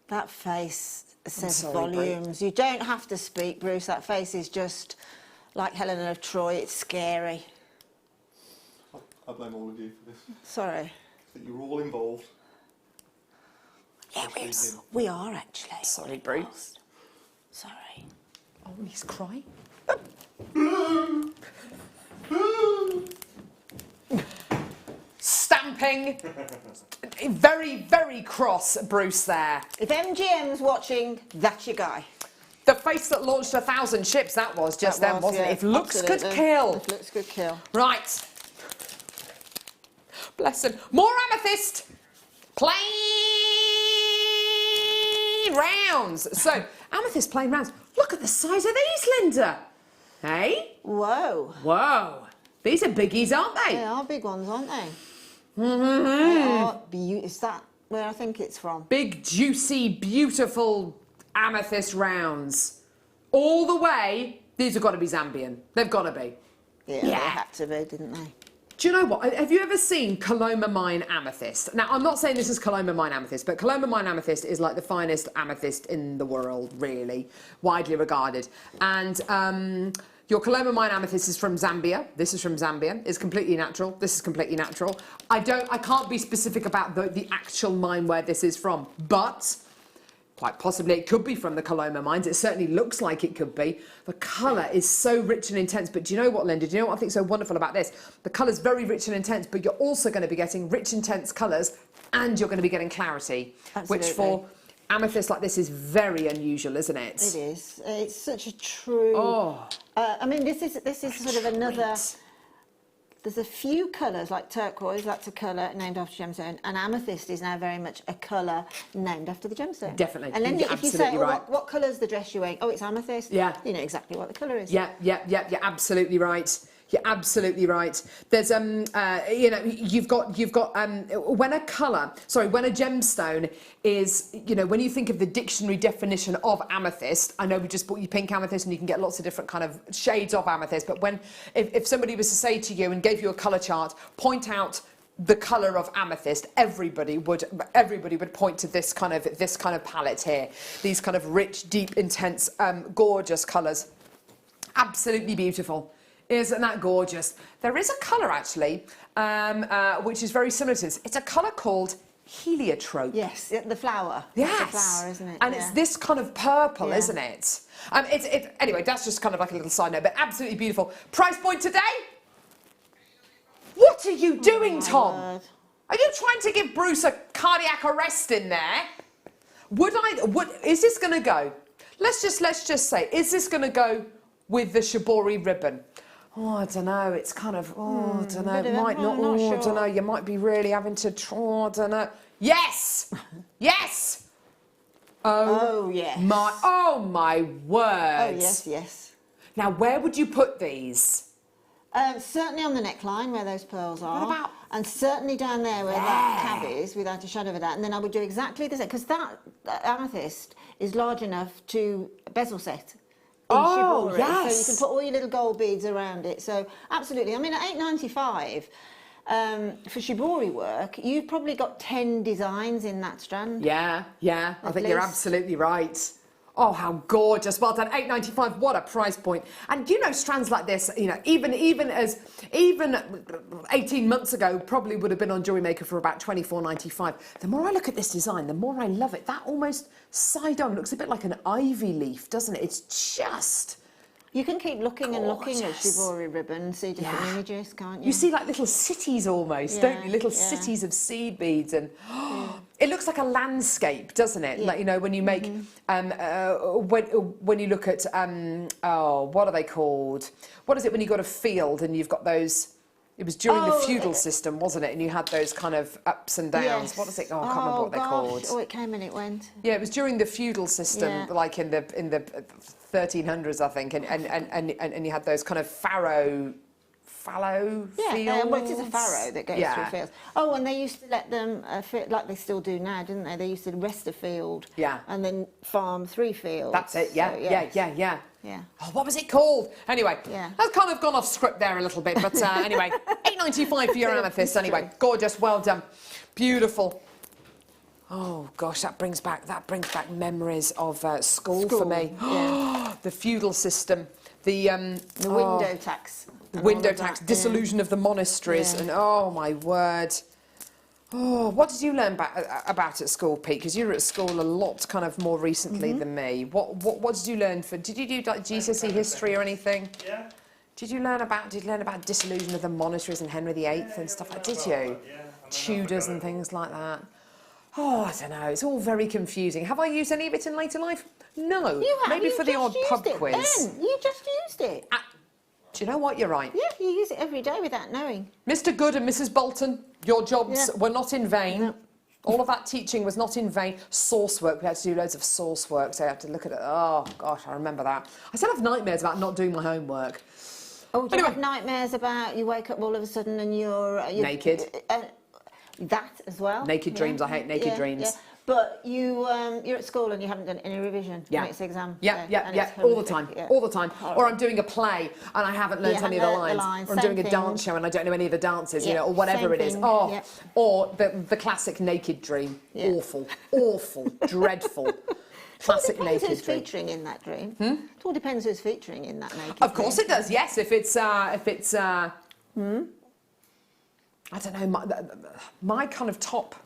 That face says sorry, volumes. You don't have to speak, Bruce. That face is just like Helena of Troy. It's scary. I blame all of you for this. Sorry. I think you're all involved. Yeah, we are actually. Sorry, Bruce. Sorry. Oh, he's crying. Stamping. Very, very cross, Bruce there. If MGM's watching, that's your guy. The face that launched 1,000 ships, that was just then, wasn't it? If looks could kill. If looks could kill. Right. Bless him. More amethyst. Plain rounds. So, amethyst plain rounds. Look at the size of these, Linda. Hey? Whoa. Whoa. These are biggies, aren't they? They are big ones, aren't they? Mm-hmm. They are is that where I think it's from? Big, juicy, beautiful amethyst rounds. All the way. These have got to be Zambian. They've got to be. Yeah, they had to be, didn't they? Do you know what? Have you ever seen Coloma Mine amethyst? Now, I'm not saying this is Coloma Mine amethyst, but Coloma Mine amethyst is like the finest amethyst in the world, really, widely regarded. And your Coloma Mine amethyst is from Zambia. This is from Zambia. It's completely natural. This is completely natural. I can't be specific about the actual mine where this is from, but quite possibly it could be from the Coloma mines. It certainly looks like it could be. The colour is so rich and intense. But do you know what, Linda? Do you know what I think is so wonderful about this? The colour's very rich and intense, but you're also going to be getting rich, intense colours, and you're going to be getting clarity. Absolutely. Which for amethyst like this is very unusual, isn't it? It is. It's such a true... Oh. I mean, this is sort of another... There's a few colours, like turquoise, that's a colour named after gemstone, and amethyst is now very much a colour named after the gemstone. Definitely. And then You're if you say, absolutely right. what colour's the dress you're wearing? Oh, it's amethyst. Yeah. You know exactly what the colour is. Yeah, you're absolutely right. You're absolutely right. There's you know, you've got when a gemstone is, you know, when you think of the dictionary definition of amethyst, I know we just bought you pink amethyst and you can get lots of different kind of shades of amethyst, but if somebody was to say to you and gave you a colour chart, point out the colour of amethyst, everybody would point to this kind of palette here. These kind of rich, deep, intense, gorgeous colours. Absolutely beautiful. Isn't that gorgeous? There is a colour, actually, which is very similar to this. It's a colour called heliotrope. Yes, the flower. Yes. That's the flower, isn't it? And it's this kind of purple, Yeah. isn't it? Anyway, that's just kind of like a little side note, but absolutely beautiful. Price point today? What are you doing, Tom? word. Are you trying to give Bruce a cardiac arrest in there? Is this going to go? Let's just say, is this going to go with the Shibori ribbon? Oh, I don't know. It's kind of, I don't know. It might not. I don't know. You might be really having to try. I don't know. Yes, yes. Oh yes. My word. Oh yes. Now, where would you put these? Certainly on the neckline where those pearls are. What about? And certainly down there where that tab is, without a shadow of a doubt. And then I would do exactly the same, because that amethyst is large enough to bezel set. Oh, Shibori, yes. So you can put all your little gold beads around it. So absolutely. I mean, at $8.95 for Shibori work, you've probably got 10 designs in that strand. Yeah. I think you're absolutely right. Oh, how gorgeous. Well done. £8.95. What a price point. And you know, strands like this, you know, even 18 months ago, probably would have been on JewelleryMaker for about £24.95. The more I look at this design, the more I love it. That almost side on looks a bit like an ivy leaf, doesn't it? It's just... You can keep looking and looking at gorgeous. Shibori ribbon, see different images, can't you? You see like little cities almost, don't you? Little cities of seed beads, and it looks like a landscape, doesn't it? Like, you know, when you make, when you look at, what are they called? What is it when you got a field and you've got those? It was during the feudal system, wasn't it? And you had those kind of ups and downs. Yes. What is it? Oh, I can't remember what they're called. Oh, it came and it went. Yeah, it was during the feudal system, like in the 1300s, I think, and you had those kind of fallow fields. Yeah, well, it is a farrow that goes through fields. Oh, and they used to let them, like they still do now, didn't they? They used to rest a field and then farm 3 fields. That's it, yeah, So, yeah. Oh, what was it called? Anyway, Yeah. that's kind of gone off script there a little bit, but anyway, £8.95 for your amethyst. Anyway, gorgeous, well done, beautiful. Oh gosh, that brings back memories of school for me. Yeah. The feudal system, the window tax. the window tax, dissolution of the monasteries, and oh my word. Oh, what did you learn about at school, Pete? Because you were at school a lot, kind of more recently than me. What did you learn for? Did you do like GCSE history or anything? Yeah. Did you learn about dissolution of the monasteries and Henry VIII and stuff like? Did you? Tudors and things like that. Oh, I don't know. It's all very confusing. Have I used any of it in later life? No. You have. Maybe You for the odd just pub used it, quiz. Ben, you just used it. Do you know what? You're right. Yeah, you use it every day without knowing. Mr. Good and Mrs. Bolton, your jobs were not in vain. No. All of that teaching was not in vain. Source work, we had to do loads of source work, so I had to look at it. Oh, gosh, I remember that. I still have nightmares about not doing my homework. Oh, do you have nightmares about you wake up all of a sudden and you're naked? That as well. Naked dreams. I hate naked dreams. Yeah. But you're at school and you haven't done any revision. Yeah. Next exam. Yeah, all the time, all the time. Or I'm doing a play and I haven't learnt any of the lines. Or I'm doing a dance show and I don't know any of the dances, you know, or whatever it is. Oh, or the classic naked dream. Awful, awful, dreadful. Classic naked dream. Who's featuring in that dream? It all depends who's featuring in that naked Of course it does. Yes, if it's I don't know, my kind of top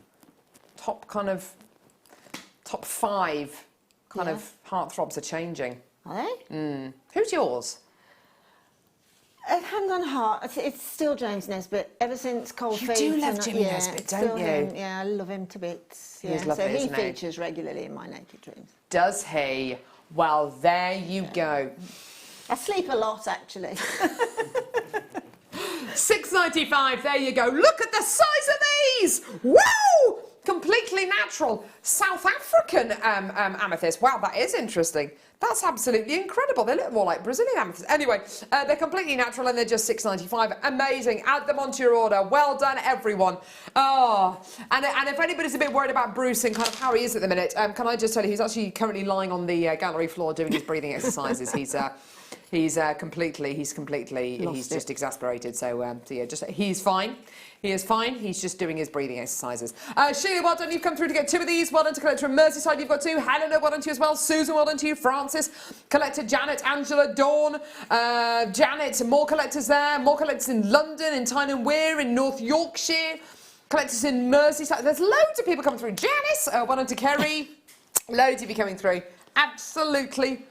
5 kind of heartthrobs are changing. Are they? Who's yours? Hand on heart, it's still James Nesbitt. Ever since Cold Feet. You do love Jimmy Nesbitt, don't you? Him. Yeah, I love him to bits. He's lovely, so he isn't he? features regularly in my naked dreams. Does he? Well, there you go. I sleep a lot, actually. £6.95, there you go. Look at the size of these! Woo! Completely natural. South African amethyst. Wow, that is interesting. That's absolutely incredible. They look more like Brazilian amethyst. Anyway, they're completely natural and they're just £6.95. Amazing. Add them onto your order. Well done, everyone. Oh, and if anybody's a bit worried about Bruce and kind of how he is at the minute, can I just tell you, he's actually currently lying on the gallery floor doing his breathing exercises. He's just exasperated. So yeah, he's fine. He is fine. He's just doing his breathing exercises. Sheila, well done. You've come through to get 2 of these. Well done to collector from Merseyside. You've got 2. Helena, well done to you as well. Susan, well done to you. Francis, collector Janet, Angela, Dawn, Janet. More collectors there. More collectors in London, in Tyne and Wear, in North Yorkshire. Collectors in Merseyside. There's loads of people coming through. Janice, well done to Kerry. Loads of you coming through. Absolutely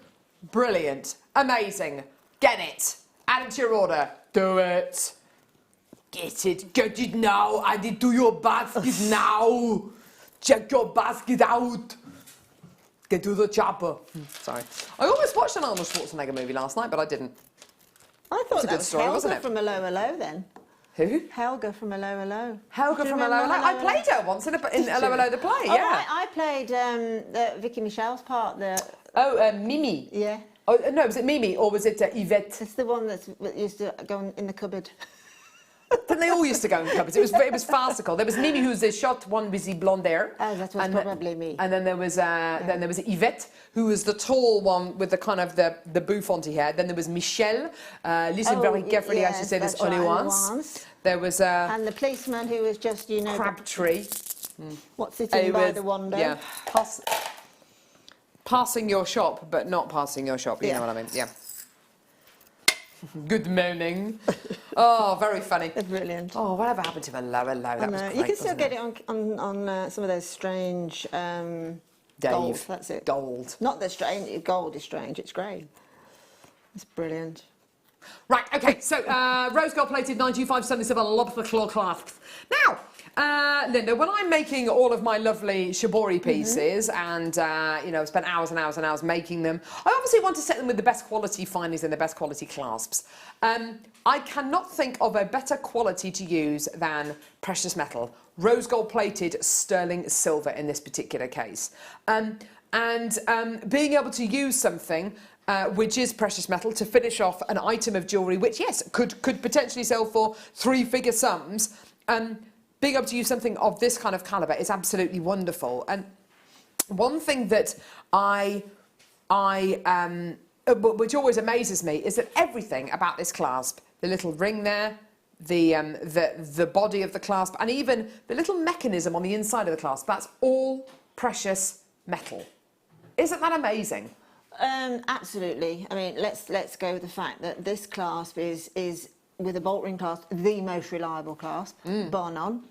brilliant. Amazing. Get it. Add it to your order. Do it. Get it. Get it now. Add it to your basket now. Check your basket out. Get to the chopper. Sorry. I almost watched an Arnold Schwarzenegger movie last night, but I didn't. I thought It's a that good was story, Helga wasn't it? from Hello Hello then. Who? Helga from Hello Hello. Helga Do you from Hello remember Hello. I played her once in Hello Hello the play, Oh, yeah. I played Vicky Michelle's part. Mimi. Yeah. Oh, no, was it Mimi or was it Yvette? It's the one that used to go in the cupboard. Then they all used to go in cupboards. It was farcical. There was Mimi, who was the short one with the blonde hair. Oh, that was probably me. And then there was Yvette, who was the tall one with the kind of the bouffanty hair. Then there was Michelle. Listen very carefully, I should say this only once. There was and the policeman who was just, Crabtree. What's sitting by the window? Yeah. passing your shop, but not passing your shop. You know what I mean? Yeah. Good morning. Oh, very funny. They're brilliant. Oh, whatever happened to the lower low? That was great, you can still wasn't get it on some of those strange Dave. gold. That's it. Gold. Not the strange. Gold is strange. It's grey. It's brilliant. Right, okay, so rose gold plated 925 sterling silver lobster claw clasps. Now, Linda, when I'm making all of my lovely Shibori pieces and, you know, spent hours and hours and hours making them, I obviously want to set them with the best quality findings and the best quality clasps. I cannot think of a better quality to use than precious metal, rose gold plated sterling silver in this particular case. Being able to use something which is precious metal to finish off an item of jewellery, which, yes, could potentially sell for three-figure sums. Being able to use something of this kind of calibre is absolutely wonderful. And one thing that which always amazes me is that everything about this clasp, the little ring there, the body of the clasp, and even the little mechanism on the inside of the clasp, that's all precious metal. Isn't that amazing? Absolutely. I mean, let's go with the fact that this clasp is with a bolt ring clasp the most reliable clasp, bar none.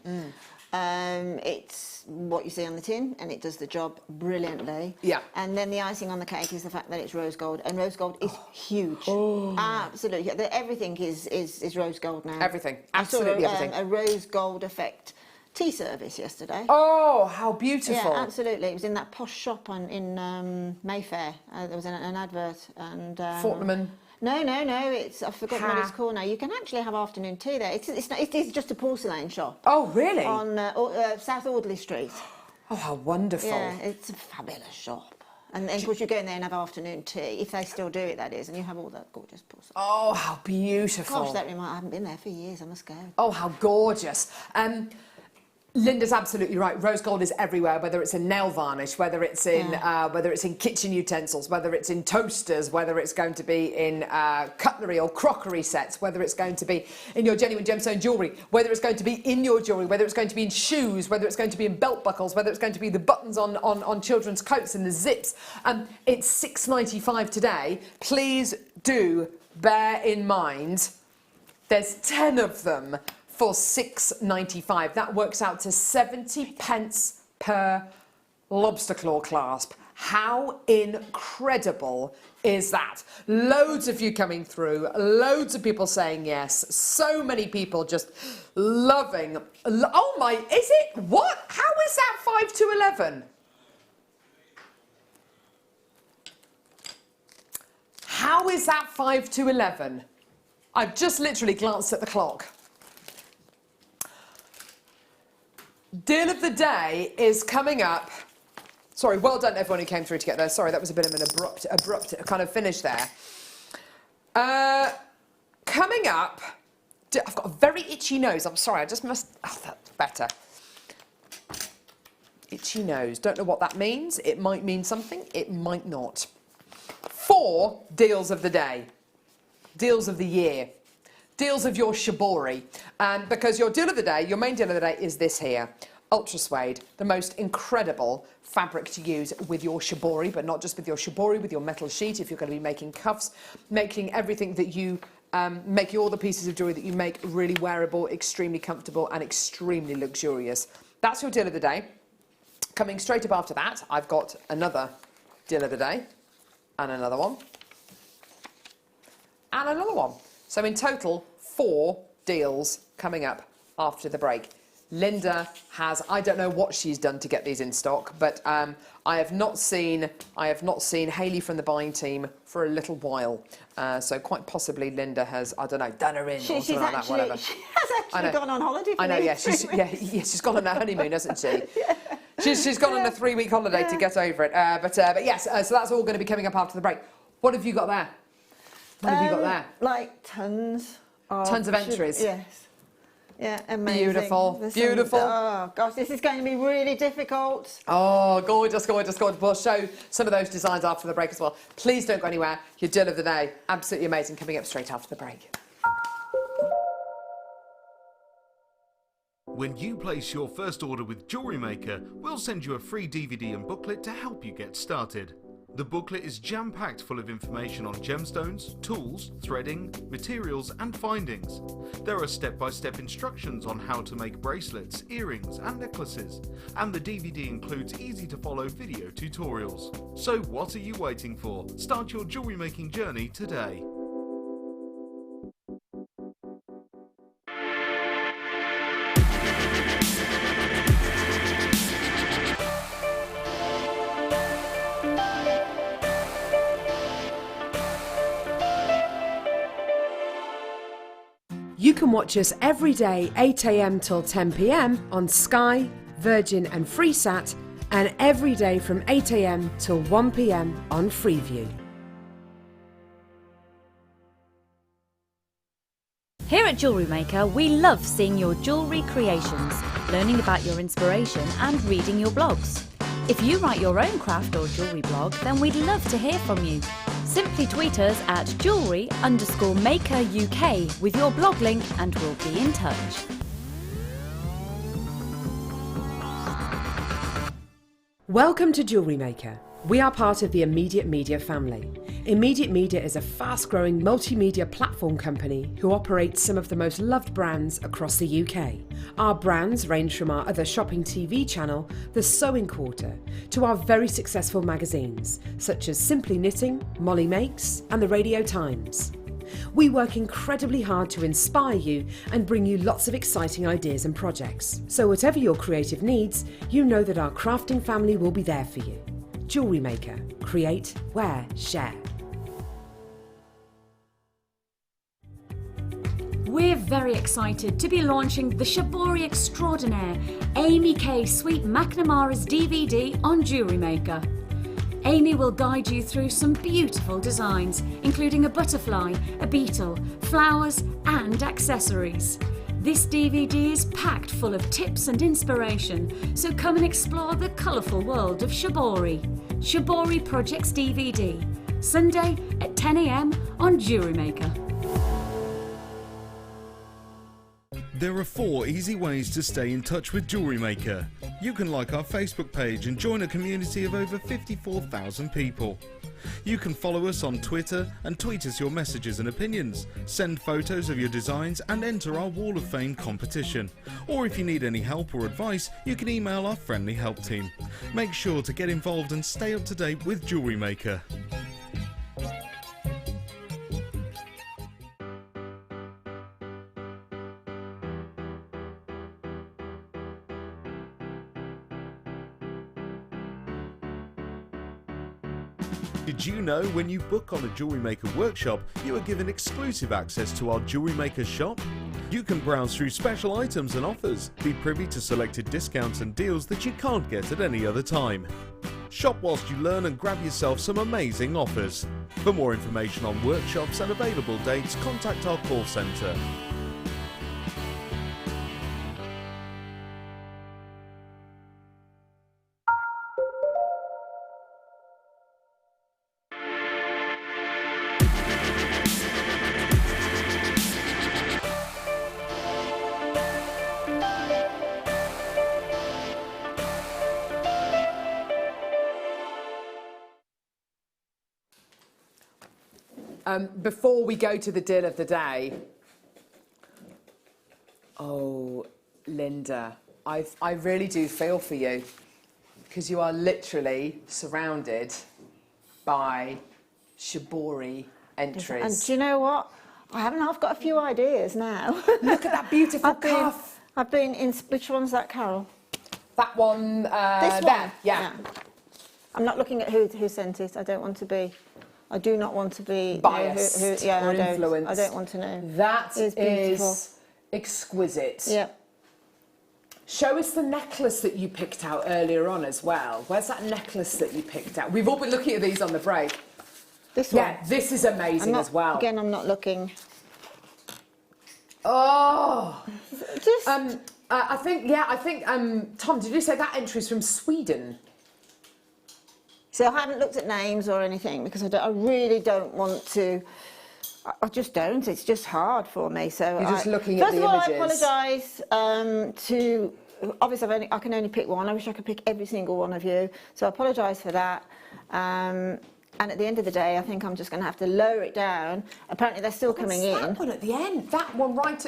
It's what you see on the tin, and it does the job brilliantly. Yeah. And then the icing on the cake is the fact that it's rose gold, and rose gold is huge. Oh. Absolutely. Everything is rose gold now. Everything. Absolutely everything. A rose gold effect tea service yesterday. Oh, how beautiful. Yeah, absolutely. It was in that posh shop in Mayfair. There was an advert. And Fortnum. No, it's, I've forgotten what it's called now. You can actually have afternoon tea there. It's just a porcelain shop. Oh, really? On South Audley Street. Oh, how wonderful. Yeah, it's a fabulous shop. And of course you go in there and have afternoon tea, if they still do it, that is, and you have all that gorgeous porcelain. Oh, how beautiful. Gosh, I haven't been there for years, I must go. Oh, how gorgeous. Linda's absolutely right. Rose gold is everywhere, whether it's in nail varnish, whether it's in kitchen utensils, whether it's in toasters, whether it's going to be in cutlery or crockery sets, whether it's going to be in your genuine gemstone jewellery, whether it's going to be in your jewellery, whether it's going to be in shoes, whether it's going to be in belt buckles, whether it's going to be the buttons on children's coats and the zips. It's £6.95 today. Please do bear in mind there's 10 of them for £6.95. That works out to 70 pence per lobster claw clasp. How incredible is that? Loads of you coming through, loads of people saying yes, so many people just loving. Oh my, is it? What? How is that 5 to 11? How is that 5 to 11? I've just literally glanced at the clock. Deal of the day is coming up. Sorry, well done everyone who came through to get there. Sorry, that was a bit of an abrupt kind of finish there. Coming up, I've got a very itchy nose. I'm sorry, I just must. Oh, that's better. Itchy nose. Don't know what that means. It might mean something. It might not. 4 deals of the day. Deals of the year. Deals of your Shibori, because your deal of the day, your main deal of the day is this here, ultrasuede, the most incredible fabric to use with your Shibori, but not just with your Shibori, with your metal sheet, if you're going to be making cuffs, making everything that you, making all the pieces of jewellery that you make really wearable, extremely comfortable and extremely luxurious. That's your deal of the day. Coming straight up after that, I've got another deal of the day, and another one, and another one. So in total, 4 deals coming up after the break. Linda has, I don't know what she's done to get these in stock, but I have not seen Hayley from the buying team for a little while. So quite possibly Linda has, I don't know, done her in or something like that, whatever. She has actually gone on holiday for yeah, she's gone on a honeymoon, hasn't she? Yeah. She's gone on a 3-week holiday to get over it. But yes, so that's all going to be coming up after the break. What have you got there? What have you got there? Like tons of entries. Yes. Yeah, amazing. Beautiful, beautiful. Oh gosh, this is going to be really difficult. Oh, gorgeous, gorgeous, gorgeous. We'll show some of those designs after the break as well. Please don't go anywhere. Your deal of the day, absolutely amazing, coming up straight after the break. When you place your first order with JewelleryMaker, we'll send you a free DVD and booklet to help you get started. The booklet is jam-packed full of information on gemstones, tools, threading, materials and findings. There are step-by-step instructions on how to make bracelets, earrings and necklaces, and the DVD includes easy-to-follow video tutorials. So what are you waiting for? Start your jewellery making journey today. You can watch us every day 8 a.m. till 10 p.m. on Sky, Virgin and Freesat, and every day from 8 a.m. till 1 p.m. on Freeview. Here at JewelleryMaker, we love seeing your jewellery creations, learning about your inspiration and reading your blogs. If you write your own craft or jewellery blog, then we'd love to hear from you. Simply tweet us at jewellery_maker UK with your blog link and we'll be in touch. Welcome to JewelleryMaker. We are part of the Immediate Media family. Immediate Media is a fast-growing multimedia platform company who operates some of the most loved brands across the UK. Our brands range from our other shopping TV channel, The Sewing Quarter, to our very successful magazines, such as Simply Knitting, Molly Makes, and the Radio Times. We work incredibly hard to inspire you and bring you lots of exciting ideas and projects. So whatever your creative needs, you know that our crafting family will be there for you. JewelleryMaker. Create, wear, share. We're very excited to be launching the Shibori Extraordinaire Amy K Sweet McNamara's DVD on JewelleryMaker. Amy will guide you through some beautiful designs, including a butterfly, a beetle, flowers and accessories. This DVD is packed full of tips and inspiration, so come and explore the colourful world of Shibori. Shibori Projects DVD, Sunday at 10 a.m. on JewelleryMaker. There are 4 easy ways to stay in touch with JewelleryMaker. You can like our Facebook page and join a community of over 54,000 people. You can follow us on Twitter and tweet us your messages and opinions, send photos of your designs and enter our Wall of Fame competition. Or if you need any help or advice, you can email our friendly help team. Make sure to get involved and stay up to date with JewelleryMaker. Did you know when you book on a JewelleryMaker workshop, you are given exclusive access to our JewelleryMaker shop? You can browse through special items and offers, be privy to selected discounts and deals that you can't get at any other time. Shop whilst you learn and grab yourself some amazing offers. For more information on workshops and available dates, contact our call centre. Before we go to the deal of the day, oh, Linda, I really do feel for you because you are literally surrounded by Shibori entries. And do you know what? I've got a few ideas now. Look at that beautiful cuff. I've been in, which one's that, Carol? That one this there, one? yeah. I'm not looking at who sent it. I do not want to be biased or influenced. I don't want to know. That is exquisite. Yeah. Show us the necklace that you picked out earlier on as well. Where's that necklace that you picked out? We've all been looking at these on the break. This one? Yeah, this is amazing as well. Again, I'm not looking. Oh! Just... I think, Tom, did you say that entry is from Sweden? So I haven't looked at names or anything because I really don't want to. I just don't. It's just hard for me. So you're just looking at the images. First of all, I apologise to obviously I can only pick one. I wish I could pick every single one of you. So I apologise for that. And at the end of the day, I think I'm just going to have to lower it down. Apparently, they're still coming in. That one at the end. That one right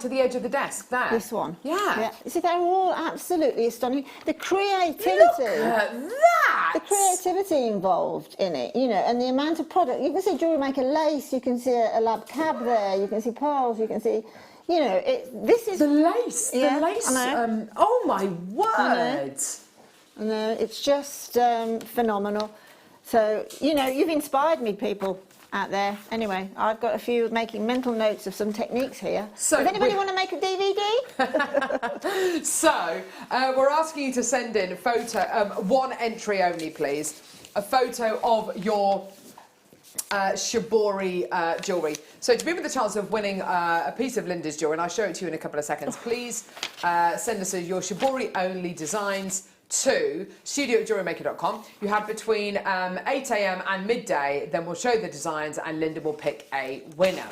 to the edge of the desk there. This one. Yeah. You see, they're all absolutely astonishing. The creativity. Look at that. The creativity involved in it, you know, and the amount of product. You can see JewelleryMaker lace. You can see a lab cab there. You can see pearls. You can see, you know, this is the lace. Yeah, the lace. I know. Oh my word. I know. It's just phenomenal. So, you know, you've inspired me, people out there. Anyway, I've got a few making mental notes of some techniques here. So does anybody want to make a DVD? So, we're asking you to send in a photo, one entry only, please. A photo of your Shibori jewellery. So to be with the chance of winning a piece of Linda's jewellery, and I'll show it to you in a couple of seconds, please send us your Shibori only designs to studio@jewellerymaker.com. You have between 8 a.m. and midday, then we'll show the designs and Linda will pick a winner.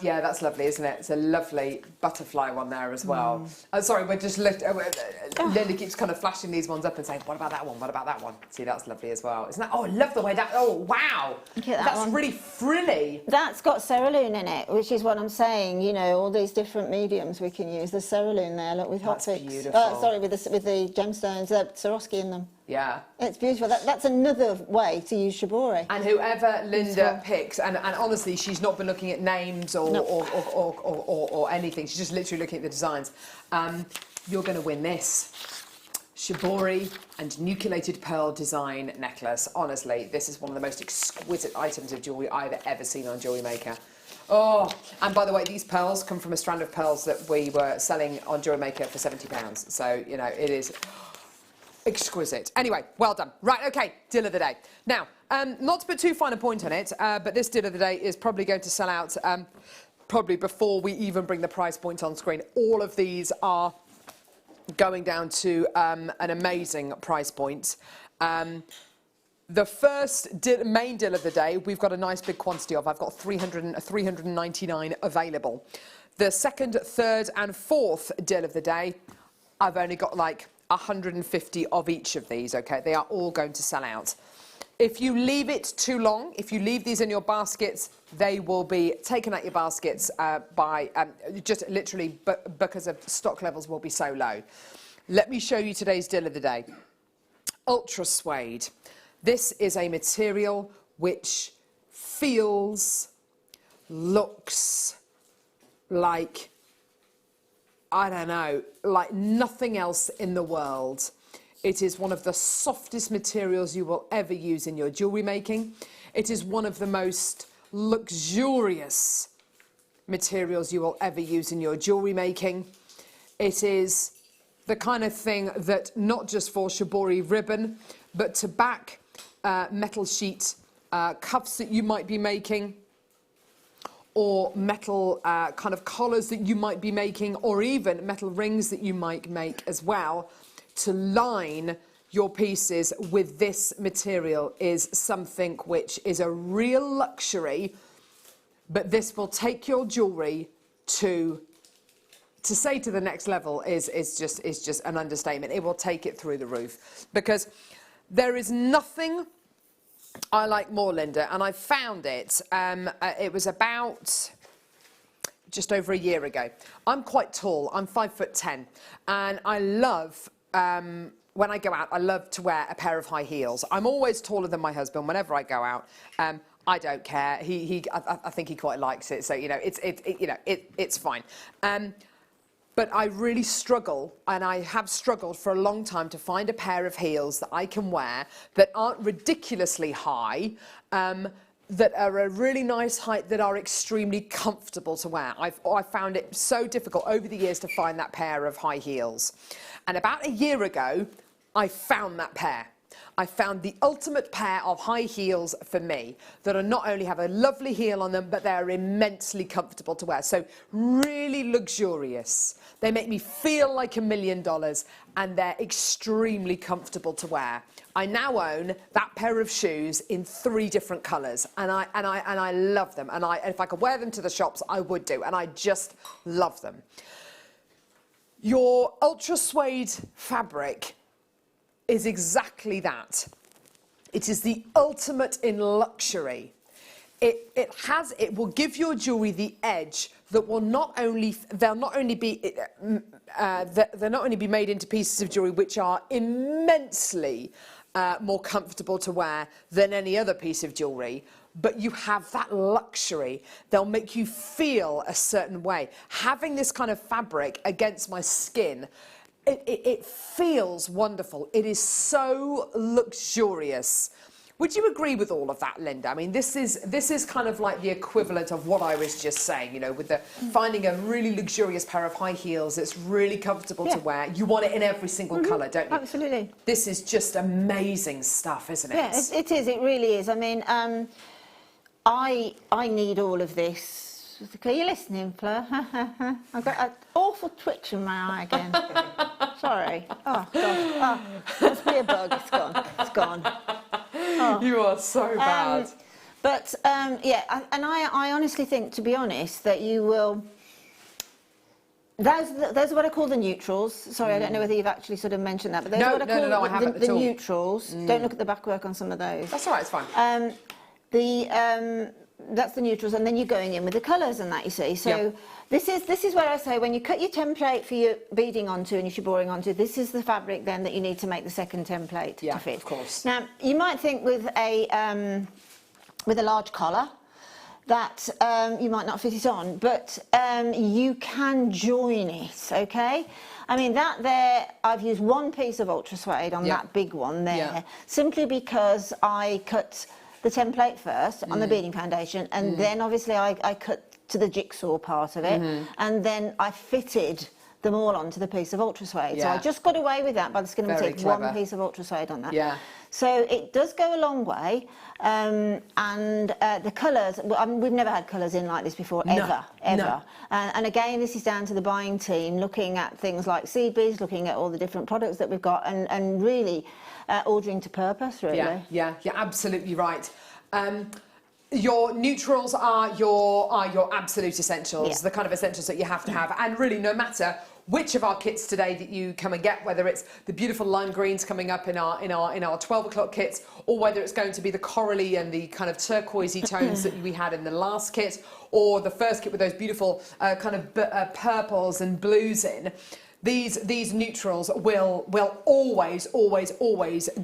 Yeah, that's lovely, isn't it? It's a lovely butterfly one there as well. Sorry, we're just Linda keeps kind of flashing these ones up and saying, what about that one? What about that one? See, that's lovely as well. Isn't that? Oh, I love the way that. Oh, wow. That's one. really frilly. That's got cerulean in it, which is what I'm saying. You know, all these different mediums we can use. There's cerulean there. Look, with hot fix. Beautiful. Sorry, with the gemstones, Swarovski in them. Yeah. It's beautiful. That's another way to use Shibori. And whoever Linda picks, and honestly, she's not been looking at names or anything. She's just literally looking at the designs. You're going to win this Shibori and nucleated pearl design necklace. Honestly, this is one of the most exquisite items of jewellery I've ever seen on JewelleryMaker. Oh, and by the way, these pearls come from a strand of pearls that we were selling on JewelleryMaker for £70. So, you know, it is exquisite. Anyway, well done. Right, okay, deal of the day. Now, not to put too fine a point on it, but this deal of the day is probably going to sell out probably before we even bring the price point on screen. All of these are going down to an amazing price point. The first main deal of the day, we've got a nice big quantity of. I've got 399 available. The second, third and fourth deal of the day, I've only got like 150 of each of these, okay? They are all going to sell out. If you leave it too long, if you leave these in your baskets, they will be taken out your baskets by just literally because of stock levels will be so low. Let me show you today's deal of the day. Ultrasuede. This is a material which feels, looks like, I don't know, like nothing else in the world. It is one of the softest materials you will ever use in your jewellery making. It is one of the most luxurious materials you will ever use in your jewellery making. It is the kind of thing that not just for Shibori ribbon, but to back metal sheet cuffs that you might be making, or metal kind of collars that you might be making, or even metal rings that you might make as well, to line your pieces with this material is something which is a real luxury, but this will take your jewellery to say to the next level is just an understatement. It will take it through the roof, because there is nothing I like more, Linda, and I found it. It was about just over a year ago. I'm quite tall. I'm 5'10", and I love when I go out. I love to wear a pair of high heels. I'm always taller than my husband whenever I go out. I don't care. I think he quite likes it. So you know, it's fine. But I really struggle, and I have struggled for a long time, to find a pair of heels that I can wear that aren't ridiculously high, that are a really nice height, that are extremely comfortable to wear. I found it so difficult over the years to find that pair of high heels. And about a year ago, I found that pair. I found the ultimate pair of high heels for me that are not only have a lovely heel on them, but they're immensely comfortable to wear. So really luxurious. They make me feel like $1 million, and they're extremely comfortable to wear. I now own that pair of shoes in 3 different colours, and I love them. And if I could wear them to the shops, I would do, and I just love them. Your ultra suede fabric is exactly that. It is the ultimate in luxury. It will give your jewellery the edge that will they'll not only be made into pieces of jewellery which are immensely more comfortable to wear than any other piece of jewellery, but you have that luxury. They'll make you feel a certain way. Having this kind of fabric against my skin, it feels wonderful. It is so luxurious. Would you agree with all of that, Linda? I mean, this is kind of like the equivalent of what I was just saying, you know, with the finding a really luxurious pair of high heels that's really comfortable to wear. You want it in every single colour, don't you? Absolutely. This is just amazing stuff, isn't it? Yeah, it is. It really is. I mean, I need all of this. Are you listening, Fleur? I've got an awful twitch in my eye again. Sorry. Oh, God. Oh, must be a bug. It's gone. It's gone. Oh. You are so bad. Yeah, and I honestly think, to be honest, that you will... Those are what I call the neutrals. Sorry, I don't know whether you've actually sort of mentioned that, but those are what I call the neutrals. Don't look at the backwork on some of those. That's all right, it's fine. That's the neutrals, and then you're going in with the colours and that, you see. So this is where I say, when you cut your template for your beading onto and your shiboring onto, this is the fabric then that you need to make the second template to fit. Of course. Now, you might think with a large collar that you might not fit it on, but you can join it, okay? I mean, that there, I've used one piece of ultra suede on that big one there, simply because I cut the template first on the beading foundation, and then obviously I cut to the jigsaw part of it, and then I fitted them all onto the piece of ultra suede. So I just got away with that by the skin of my teeth, one piece of ultra suede on that. So it does go a long way, and the colours, we've never had colours in like this before, ever. And again, this is down to the buying team, looking at things like seed beads, looking at all the different products that we've got, and really ordering to purpose, really. Yeah, you're absolutely right. Your neutrals are your absolute essentials, the kind of essentials that you have to have, and really no matter which of our kits today that you come and get, whether it's the beautiful lime greens coming up in our 12 o'clock kits, or whether it's going to be the corally and the kind of turquoisey tones that we had in the last kit, or the first kit with those beautiful kind of purples and blues in. These neutrals will always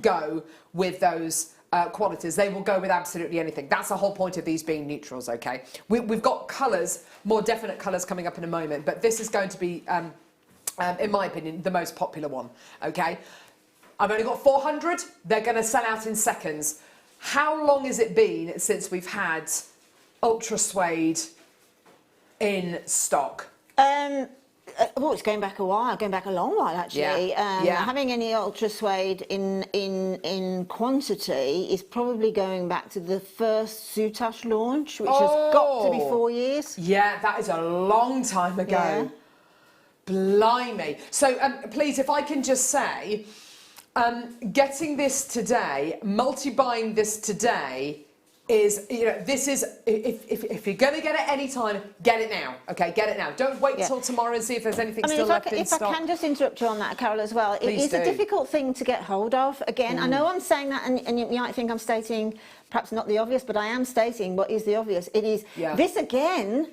go with those qualities. They will go with absolutely anything. That's the whole point of these being neutrals, okay? We've got colours, more definite colours coming up in a moment, but this is going to be, in my opinion, the most popular one, okay? I've only got 400. They're going to sell out in seconds. How long has it been since we've had ultra suede in stock? Oh, it's going back a while, going back a long while actually. Having any ultra suede in quantity is probably going back to the first Soutache launch, which has got to be 4 years. Yeah, that is a long time ago. Blimey. So please, if I can just say, getting this today, multi-buying this today, is, you know, this is, if you're going to get it any time, get it now, okay? Get it now. Don't wait till tomorrow and see if there's anything still left in stock. If I can just interrupt you on that, Carol, as well. It's a difficult thing to get hold of. Again, I know I'm saying that, and you might think I'm stating perhaps not the obvious, but I am stating what is the obvious. It is, this again,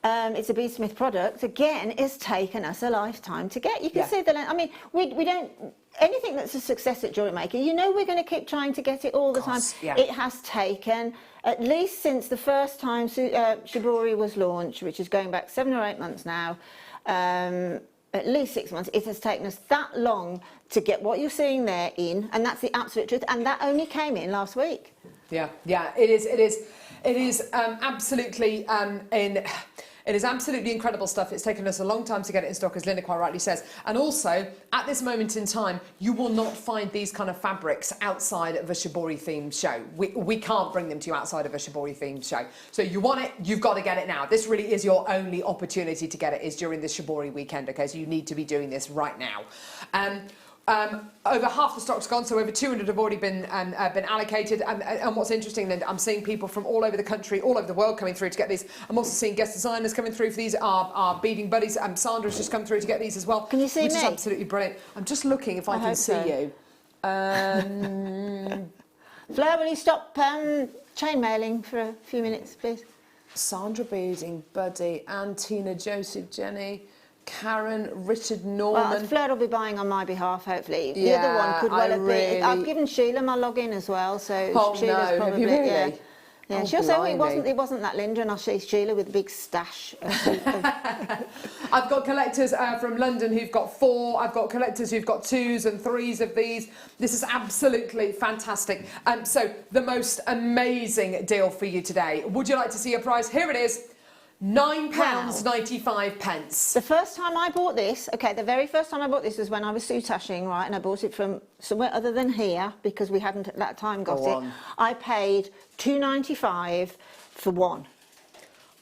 it's a Beadsmith product, again, it's taken us a lifetime to get. You can see the, I mean, we don't, anything that's a success at JewelleryMaker, you know we're going to keep trying to get it all the time. It has taken, at least since the first time Shibori was launched, which is going back 7 or 8 months now, at least 6 months, it has taken us that long to get what you're seeing there in, and that's the absolute truth, and that only came in last week. Yeah, it is absolutely it is absolutely incredible stuff. It's taken us a long time to get it in stock, as Linda quite rightly says. And also, at this moment in time, you will not find these kind of fabrics outside of a Shibori themed show. We can't bring them to you outside of a Shibori themed show. So you want it, you've got to get it now. This really is your only opportunity to get it, is during the Shibori weekend, okay? So you need to be doing this right now. Over half the stock's gone, so over 200 have already been allocated. And what's interesting, Linda, I'm seeing people from all over the country, all over the world coming through to get these. I'm also seeing guest designers coming through for these. Our beading buddies, Sandra's just come through to get these as well. Can you see which me? Which is absolutely brilliant. I'm just looking if I can see you. Fleur, will you stop chain mailing for a few minutes, please? Sandra Beading, Buddy, Ann, Tina, Joseph, Jenny, Karen, Richard, Norman. Well, Fleur will be buying on my behalf, hopefully. The Yeah, other one could well have really... been. I've given Sheila my login as well, so oh, Sheila's no, probably. have you really? Yeah. Yeah, Oh, she'll say blimey. it wasn't that Linda, and I'll see Sheila with a big stash. I've got collectors from London who've got 4. I've got collectors who've got 2s and 3s of these. This is absolutely fantastic. So the most amazing deal for you today. Would you like to see a price? Here it is. £9.95. The first time I bought this, okay, the very first time I bought this was when I was soutashing, right, and I bought it from somewhere other than here because we hadn't at that time got it. I paid £2.95 for one.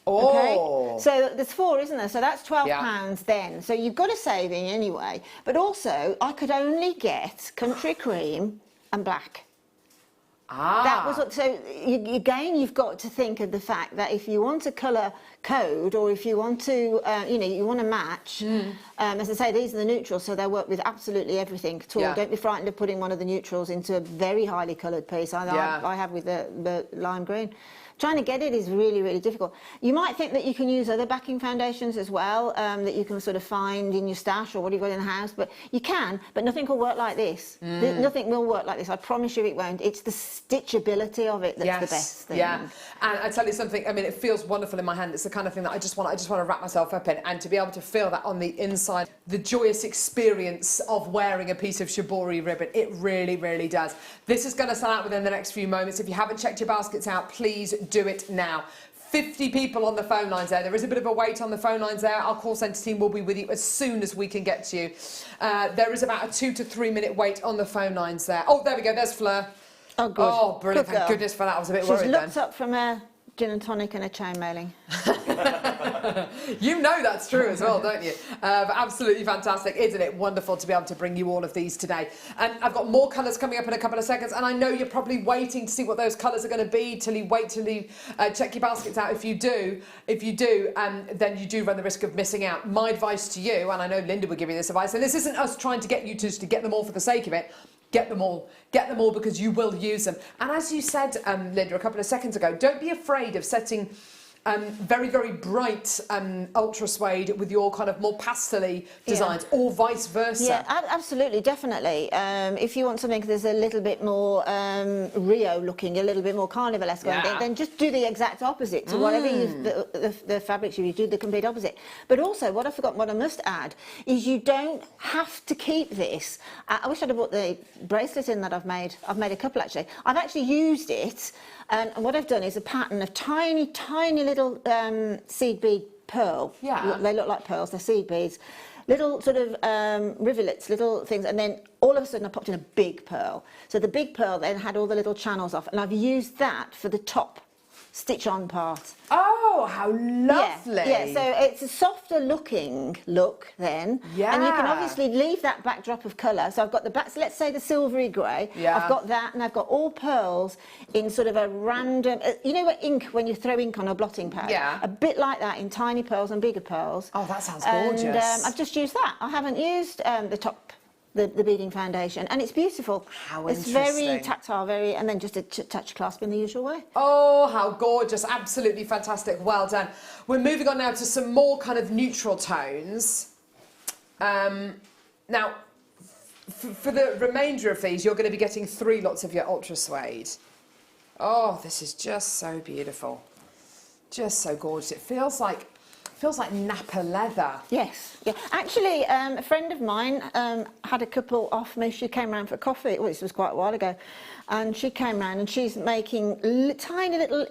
Oh. Okay, so there's 4, isn't there? So that's £12 then. So you've got a saving anyway. But also, I could only get country cream and black. That was what, so again, you've got to think of the fact that if you want a colour code or if you want to, you want to match, as I say, these are the neutrals, so they work with absolutely everything at all. Yeah. Don't be frightened of putting one of the neutrals into a very highly coloured piece. I have with the lime green. Trying to get it is really, really difficult. You might think that you can use other backing foundations as well, that you can sort of find in your stash or what you've got in the house, but you can, but nothing will work like this. Nothing will work like this. I promise you it won't. It's the stitchability of it that's the best thing. Yeah, and I tell you something, I mean, it feels wonderful in my hand. It's the kind of thing that I just want to wrap myself up in, and to be able to feel that on the inside, the joyous experience of wearing a piece of Shibori ribbon, it really, really does. This is going to sell out within the next few moments. If you haven't checked your baskets out, please do it now. 50 people on the phone lines there. There is a bit of a wait on the phone lines there. Our call centre team will be with you as soon as we can get to you. There is about a 2 to 3 minute wait on the phone lines there. Oh, there we go. There's Fleur. Oh, good. Oh, brilliant. Good Thank girl. goodness for that. I was a bit She's worried then. looked up from a gin and tonic and a chain mailing. You know that's true as well, don't you? But absolutely fantastic. Isn't it wonderful to be able to bring you all of these today? And I've got more colours coming up in a couple of seconds, and I know you're probably waiting to see what those colours are going to be till you check your baskets out. If you do, then you do run the risk of missing out. My advice to you, and I know Linda would give you this advice, and this isn't us trying to get you to get them all for the sake of it. Get them all because you will use them. And as you said, Linda, a couple of seconds ago, don't be afraid of setting very, very bright ultra suede with your kind of more pastel-y designs, or vice versa. Yeah, absolutely, definitely. If you want something that's a little bit more Rio looking, a little bit more carnivalesque, then just do the exact opposite to whatever the fabrics you do the complete opposite. But also, what I forgot, what I must add, is you don't have to keep this. I wish I'd have brought the bracelet in that I've made. I've made a couple actually. I've actually used it. And what I've done is a pattern of tiny, tiny little seed bead pearl. Yeah. They look like pearls, they're seed beads. Little sort of rivulets, little things, and then all of a sudden I popped in a big pearl. So the big pearl then had all the little channels off, and I've used that for the top stitch-on part. Oh, how lovely. Yeah, so it's a softer looking look then. Yeah. And you can obviously leave that backdrop of colour. So I've got the back, so let's say the silvery grey. Yeah. I've got that, and I've got all pearls in sort of a random, you know what ink, when you throw ink on a blotting pad? Yeah. A bit like that in tiny pearls and bigger pearls. Oh, that sounds gorgeous. And I've just used that. I haven't used the top, the beading foundation, and it's beautiful. How interesting. It's very tactile, and then just a touch clasp in the usual way. Oh, how gorgeous. Absolutely fantastic. Well done. We're moving on now to some more kind of neutral tones. Now, for the remainder of these, you're going to be getting 3 lots of your ultra suede. Oh, this is just so beautiful. Just so gorgeous. It feels like Napa leather. Yes, yeah. Actually, a friend of mine had a couple off me. She came round for coffee. Well, this was quite a while ago, and she came round and she's making tiny little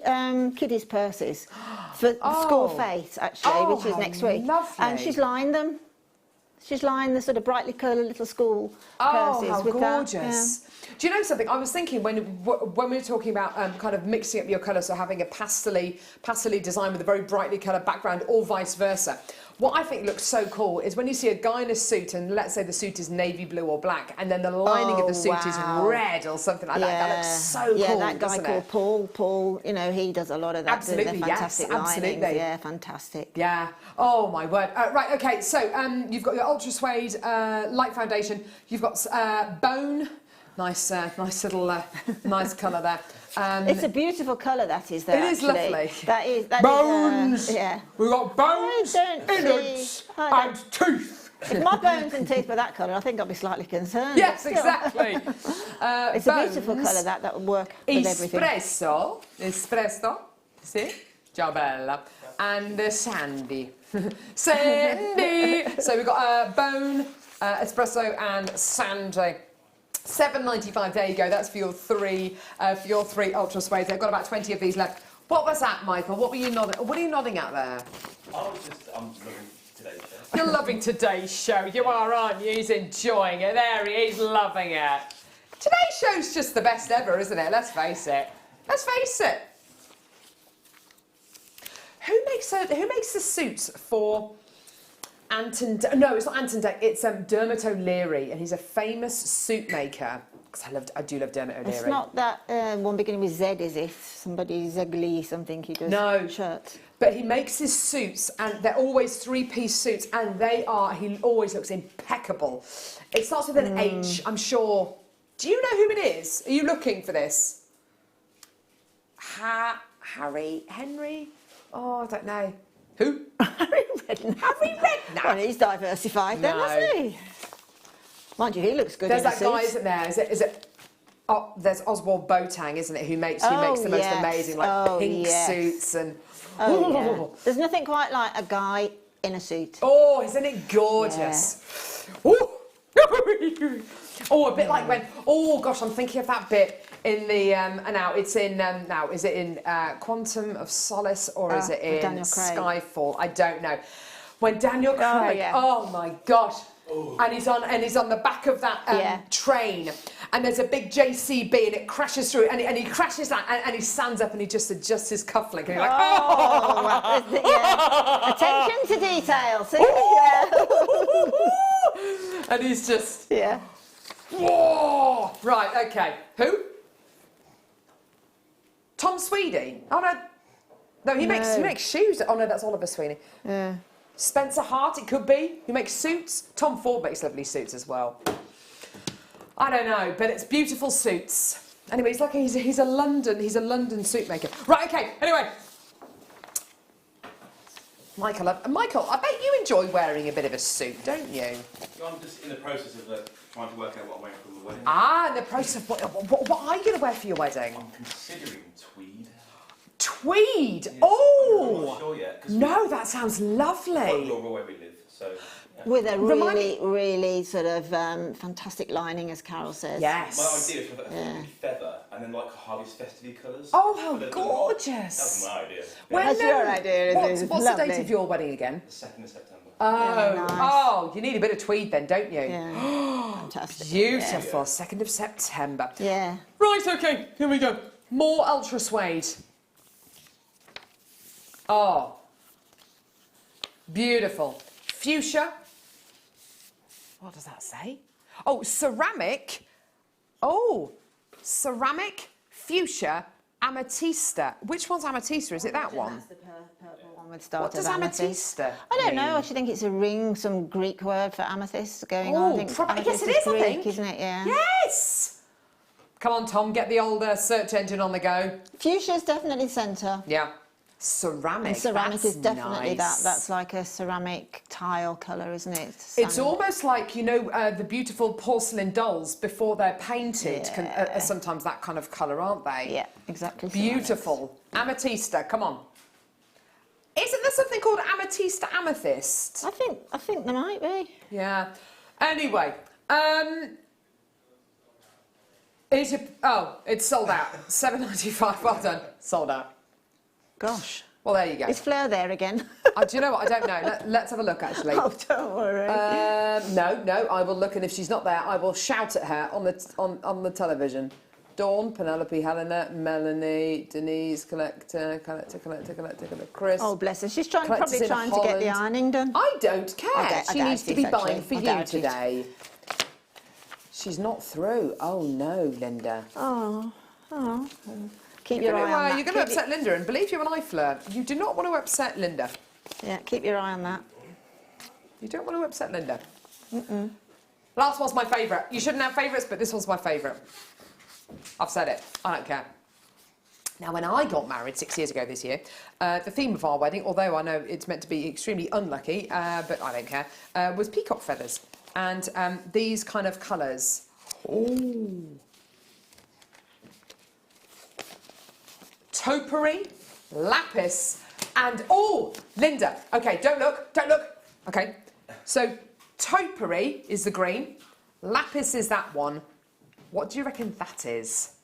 kiddies' purses for school fete, actually, which is next week. Lovely. And she's lined them. She's lined the sort of brightly coloured little school purses how with gorgeous. that. Yeah. Do you know something? I was thinking when we were talking about kind of mixing up your colours, so having a pastel-y design with a very brightly coloured background, or vice versa. what I think looks so cool is when you see a guy in a suit, and let's say the suit is navy blue or black, and then the lining of the suit is red or something like that. That looks so cool. Yeah, that guy called Paul, you know, he does a lot of that. Absolutely, fantastic yes, absolutely. linings. Yeah, fantastic. Yeah. Oh my word. Right. Okay. So you've got your ultra suede light foundation. You've got bone. Nice little nice colour there. It's a beautiful colour that is there. It is lovely. That bones. Is, yeah. We've got bones, innards, and teeth. If my bones and teeth were that colour, I think I'd be slightly concerned. Yes, exactly. It's a beautiful colour that would work with everything. Espresso. See? Ciao bella. And Sandy. Sandy. So we've got bone, espresso, and Sandy. $7.95. There you go. That's for your three ultra suede. I've got about 20 of these left. What was that, Michael? What were you nodding? What are you nodding at there? I'm loving today's show. You're loving today's show. You are, aren't you? He's enjoying it. There he is, loving it. Today's show's just the best ever, isn't it? Let's face it. Let's face it. Who makes the suits for Anton? No, it's not Anton. It's Dermot O'Leary, and he's a famous suit maker. Because I do love Dermot O'Leary. It's not that one beginning with Z, is it? Somebody Zegli something he does. No shirts. But he makes his suits, and they're always three-piece suits, and he always looks impeccable. It starts with an H, I'm sure. Do you know who it is? Are you looking for this? Henry? Oh, I don't know. Who? Harry Redknapp. Harry Redknapp. Well, he's diversified then, hasn't he? Mind you, he looks good. There's in that a guy, suit. isn't there? Is it? Oh, there's Oswald Boateng, isn't it? Who makes the most amazing pink suits and. Oh, yeah. There's nothing quite like a guy in a suit. Oh, isn't it gorgeous? Yeah. Oh, a bit like when. Oh gosh, I'm thinking of that bit in the. Now it's in. Now is it in Quantum of Solace or is it in Skyfall? I don't know. When Daniel Craig. Oh my gosh. Ooh. And he's on the back of that train, and there's a big JCB, and it crashes through, and he crashes that, and he stands up and he just adjusts his cufflink, and you're like, attention to detail, see? And he's just whoa. Right, okay. Who? Tom Sweeney? Oh no, he makes shoes. Oh no, that's Oliver Sweeney. Yeah. Spencer Hart, it could be. Who makes suits? Tom Ford makes lovely suits as well. I don't know, but it's beautiful suits. Anyway, he's a London suit maker. Right, okay. Anyway, Michael, I bet you enjoy wearing a bit of a suit, don't you? I'm just in the process of trying to work out what I'm wearing for the wedding. Ah, in the process of what are you going to wear for your wedding? I'm considering tweed. Tweed? Yeah. Oh! I'm not sure yet. No, that sounds lovely. Rural where we live, so. Yeah. With a really sort of fantastic lining, as Carol says. Yes. My idea is a feather and then like Harvey's festive colours. Oh, how gorgeous! That's my idea. That's your idea. What's the date of your wedding again? The 2nd of September. Oh, you need a bit of tweed then, don't you? Yeah. Fantastic. Beautiful. 2nd of September. Yeah. Right, okay, here we go. More ultra suede. Oh. Beautiful. Fuchsia. What does that say? Oh, ceramic. Oh, ceramic, fuchsia, amethysta. Which one's amethysta? Is it that one? That's the purple one with stars. What does amethysta I don't know. mean? I actually think it's a ring, some Greek word for amethyst going on. I think Yes, it is, Greek, I think. Isn't it? Yeah. Yes! Come on, Tom, get the old search engine on the go. Fuchsia's definitely centre. Yeah. Ceramic. And ceramic is definitely nice. that's like a ceramic tile colour, isn't it? It's almost like, you know, the beautiful porcelain dolls before they're painted are sometimes that kind of colour, aren't they? Yeah, exactly. Beautiful. Amethysta, come on. Isn't there something called amethysta amethyst? I think there might be. Yeah. Anyway, it's sold out. $7.95. Well done. Sold out. Gosh. Well, there you go. Is Fleur there again? Do you know what? I don't know. Let's have a look, actually. Oh, don't worry. No, I will look, and if she's not there, I will shout at her on the television. Dawn, Penelope, Helena, Melanie, Denise, Collector, Chris. Oh, bless her. She's probably Collectors in trying to get the Holland. ironing done. I don't care. She needs to be buying for you doubt it. today. She's not through. Oh no, Linda. Oh. Keep your eye on that. You're going to upset Linda, and believe you when I flirt, you do not want to upset Linda. Yeah, keep your eye on that. You don't want to upset Linda. Last one's my favourite. You shouldn't have favourites, but this one's my favourite. I've said it. I don't care. Now, when I got married 6 years ago this year, the theme of our wedding, although I know it's meant to be extremely unlucky, but I don't care, was peacock feathers. And these kind of colours. Ooh. Topiary, lapis, and Linda. Okay, don't look. Okay, so topiary is the green, lapis is that one. What do you reckon that is?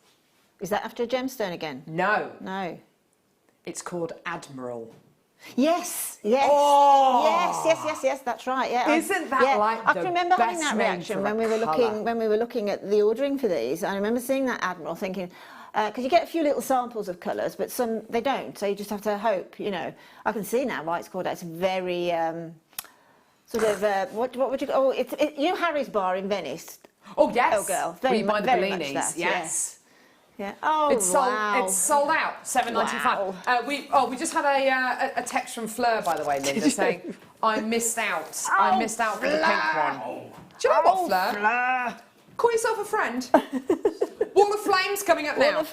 Is that after a gemstone again? No. No. It's called Admiral. Yes. Oh! Yes, that's right. Yeah. Isn't that like I the can remember having best that name reaction for when a we were looking at the ordering for these. I remember seeing that Admiral thinking, because you get a few little samples of colours, but some they don't. So you just have to hope. You know, I can see now why it's called. It's very sort of what would you? Oh, you know Harry's Bar in Venice. Oh yes. Oh girl, Where you buy the very much Bellinis. that, Yes. Yeah. Oh, It's sold. wow. It's sold out. £7.95. We just had a text from Fleur, by the way, Linda, saying I missed out. I missed out for the pink one. Do you know what, Fleur? Fleur. Call yourself a friend. Wall of Flames coming up now.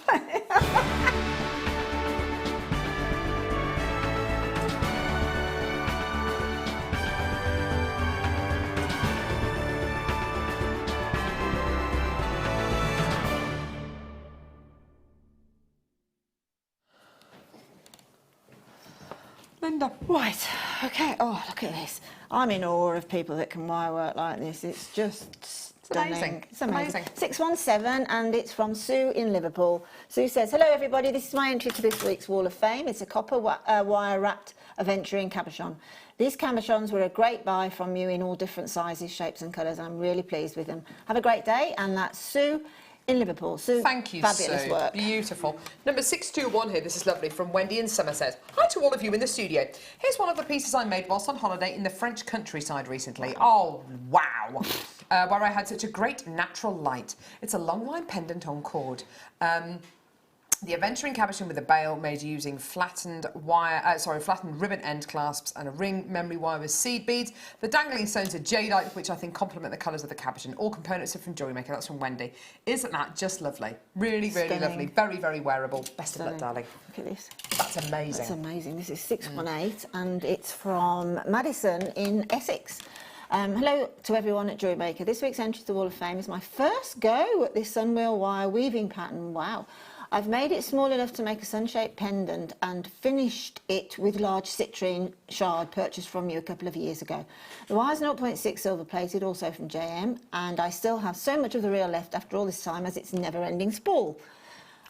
Linda. Right, okay. Oh, look at this. I'm in awe of people that can wire work like this. It's just stunning. amazing. It's amazing. Amazing. 617, and it's from Sue in Liverpool. Sue says, hello everybody, this is my entry to this week's Wall of Fame. It's a copper wire-wrapped Ametrine cabochon. These cabochons were a great buy from you in all different sizes, shapes and colours. I'm really pleased with them. Have a great day, and that's Sue in Liverpool. Sue, thank you, fabulous Sue. work. Beautiful. Number 621 here, this is lovely, from Wendy in Somerset. Hi to all of you in the studio. Here's one of the pieces I made whilst on holiday in the French countryside recently. Oh, wow. Where I had such a great natural light. It's a long line pendant on cord. The Ametrine cabochon with a bail made using flattened ribbon end clasps and a ring memory wire with seed beads. The dangling stones are jadeite, which I think complement the colours of the cabochon. All components are from JewelleryMaker. That's from Wendy. Isn't that just lovely? Really, really Stunning. lovely. Very, very wearable. Best of luck, darling. Look at this. That's amazing. That's amazing. This is 618, and it's from Madison in Essex. Hello to everyone at JewelleryMaker. This week's entry to the Wall of Fame is my first go at this sunwheel wire weaving pattern. Wow. I've made it small enough to make a sun-shaped pendant and finished it with large citrine shard purchased from you a couple of years ago. The wire's 0.6 silver plated, also from JM, and I still have so much of the reel left after all this time as it's never-ending spool.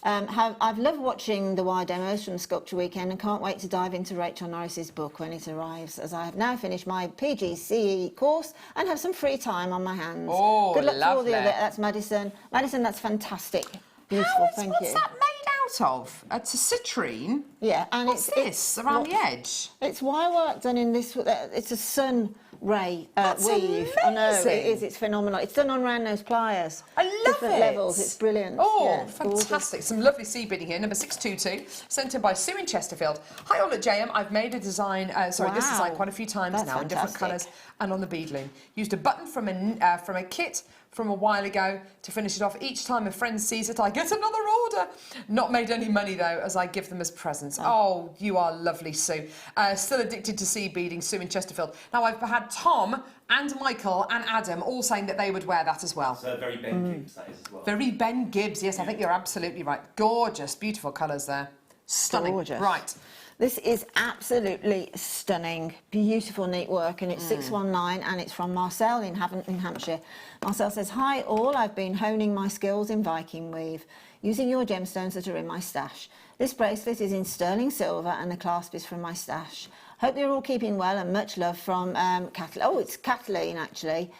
I've loved watching the wire demos from the Sculpture Weekend and can't wait to dive into Rachel Norris's book when it arrives, as I have now finished my PGCE course and have some free time on my hands. Oh, good luck to all the lovely. other. That's Madison. Madison, that's fantastic. Beautiful, thank you. What's that made out of? It's a citrine. Yeah, and What's this around the edge? It's wire work done in this. It's a sun ray That's weave. I know it amazing. is. It's phenomenal. It's done on round nose pliers. I love Different it. levels. It's brilliant. Oh, Yeah, fantastic. Some lovely seed beading here. Number 622, sent in by Sue in Chesterfield. Hi, all at JM. I've made a design, this Wow. design quite a few times That's now in different fantastic. colours and on the bead loom. Used a button from a kit from a while ago to finish it off. Each time a friend sees it, I get another order. Not made any money, though, as I give them as presents. Oh, you are lovely, Sue. Still addicted to seed beading, Sue in Chesterfield. Now, I've had Tom and Michael and Adam all saying that they would wear that as well. So very Ben Gibbs, that is as well. Very Ben Gibbs, yes, I think you're absolutely right. Gorgeous, beautiful colours there. Stunning. Gorgeous. Right. This is absolutely stunning, beautiful, neat work, and it's 619, and it's from Marcel in Hampshire. Marcel says, hi all, I've been honing my skills in Viking weave, using your gemstones that are in my stash. This bracelet is in sterling silver, and the clasp is from my stash. Hope you're all keeping well, and much love from Kathleen. Oh, it's Kathleen, actually,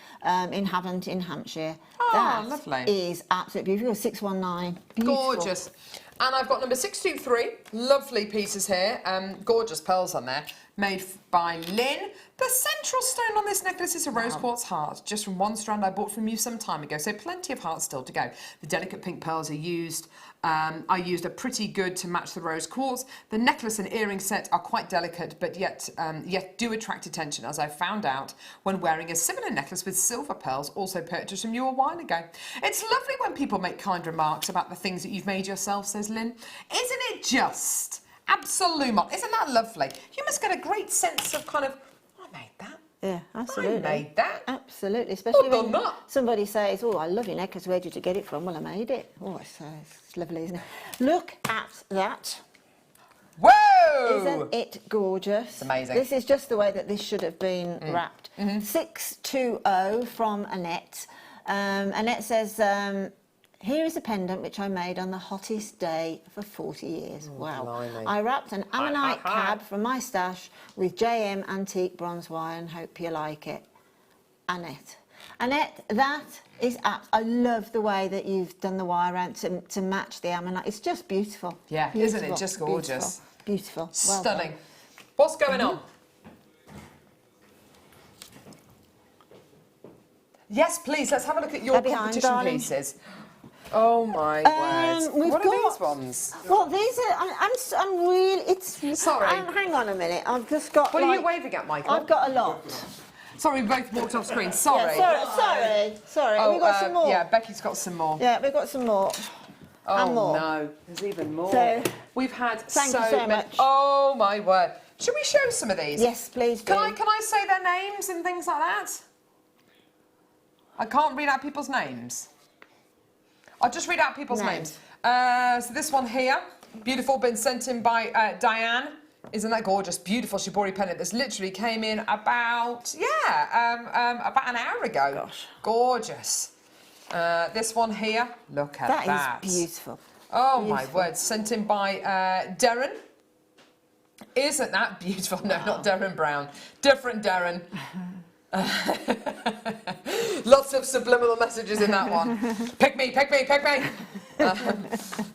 in Havant in Hampshire. Oh, lovely. Is absolutely beautiful. 619. Beautiful. Gorgeous. And I've got number 623. Lovely pieces here. Gorgeous pearls on there. Made by Lynn. The central stone on this necklace is a rose quartz heart, just from one strand I bought from you some time ago, so plenty of hearts still to go. The delicate pink pearls are used. I used a pretty good to match the rose quartz. The necklace and earring set are quite delicate, but yet do attract attention, as I found out when wearing a similar necklace with silver pearls, also purchased from you a while ago. It's lovely when people make kind remarks about the things that you've made yourself, says Lynn. Isn't it just? Absolutely. Isn't that lovely? You must get a great sense of kind of, I made that. Yeah, absolutely. I made that. Absolutely, especially Well when done, that. somebody says, "Oh, I love your necklace. Where did you get it from?" Well, I made it. Oh, it's lovely, isn't it? Look at that. Whoa! Isn't it gorgeous? It's amazing. This is just the way that this should have been wrapped. 620 from Annette. Annette says, here is a pendant which I made on the hottest day for 40 years. Wow. Blimey. I wrapped an ammonite cab from my stash with JM antique bronze wire and hope you like it. Annette. Annette, that is I love the way that you've done the wire around to match the ammonite. It's just beautiful. Yeah, beautiful, isn't it just gorgeous? Beautiful. Well Stunning. done. What's going on? Yes, please, let's have a look at your They're behind, competition darling. pieces. Oh my word! We've What got, are these ones? Well, these are. I'm really. It's. Sorry. Hang on a minute. I've just got. What are you waving at, Michael? I've got a lot. Sorry, we both walked off screen. Sorry. Yeah, sorry. Oh, We've got some more. Yeah, Becky's got some more. Yeah, we've got some more. Oh and more. no, there's even more. So, we've had thank you so many. much. Oh my word! Should we show some of these? Yes, please do. Can I say their names and things like that? I can't read out people's names. I'll just read out people's names. So this one here, beautiful, been sent in by Diane. Isn't that gorgeous? Beautiful Shibori pendant. This literally came in about, about an hour ago. Gosh. Gorgeous. This one here, look at that. That is beautiful. Oh my word, sent in by Darren. Isn't that beautiful? No, not Darren Brown. Different Darren. Lots of subliminal messages in that one. Pick me, pick me, pick me.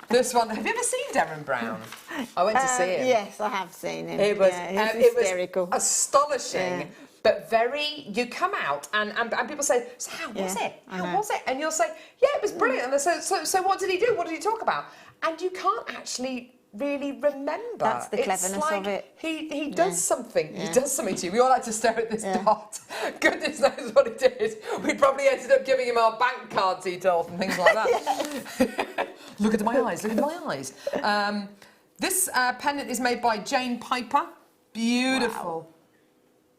This one. Have you ever seen Darren Brown? I went to see him. Yes, I have seen him. It was, he's hysterical. Was astonishing. Yeah. But very, you come out and people say, so how was it? How was it? And you'll say, yeah, it was brilliant. And they say, so what did he do? What did he talk about? And you can't actually really remember. That's the cleverness like of it. He does something. He does something to you. We all like to stare at this dot. Goodness knows what he did. We probably ended up giving him our bank card details and things like that. Look at my eyes. Look at my eyes. This pendant is made by Jane Piper. Beautiful. Wow.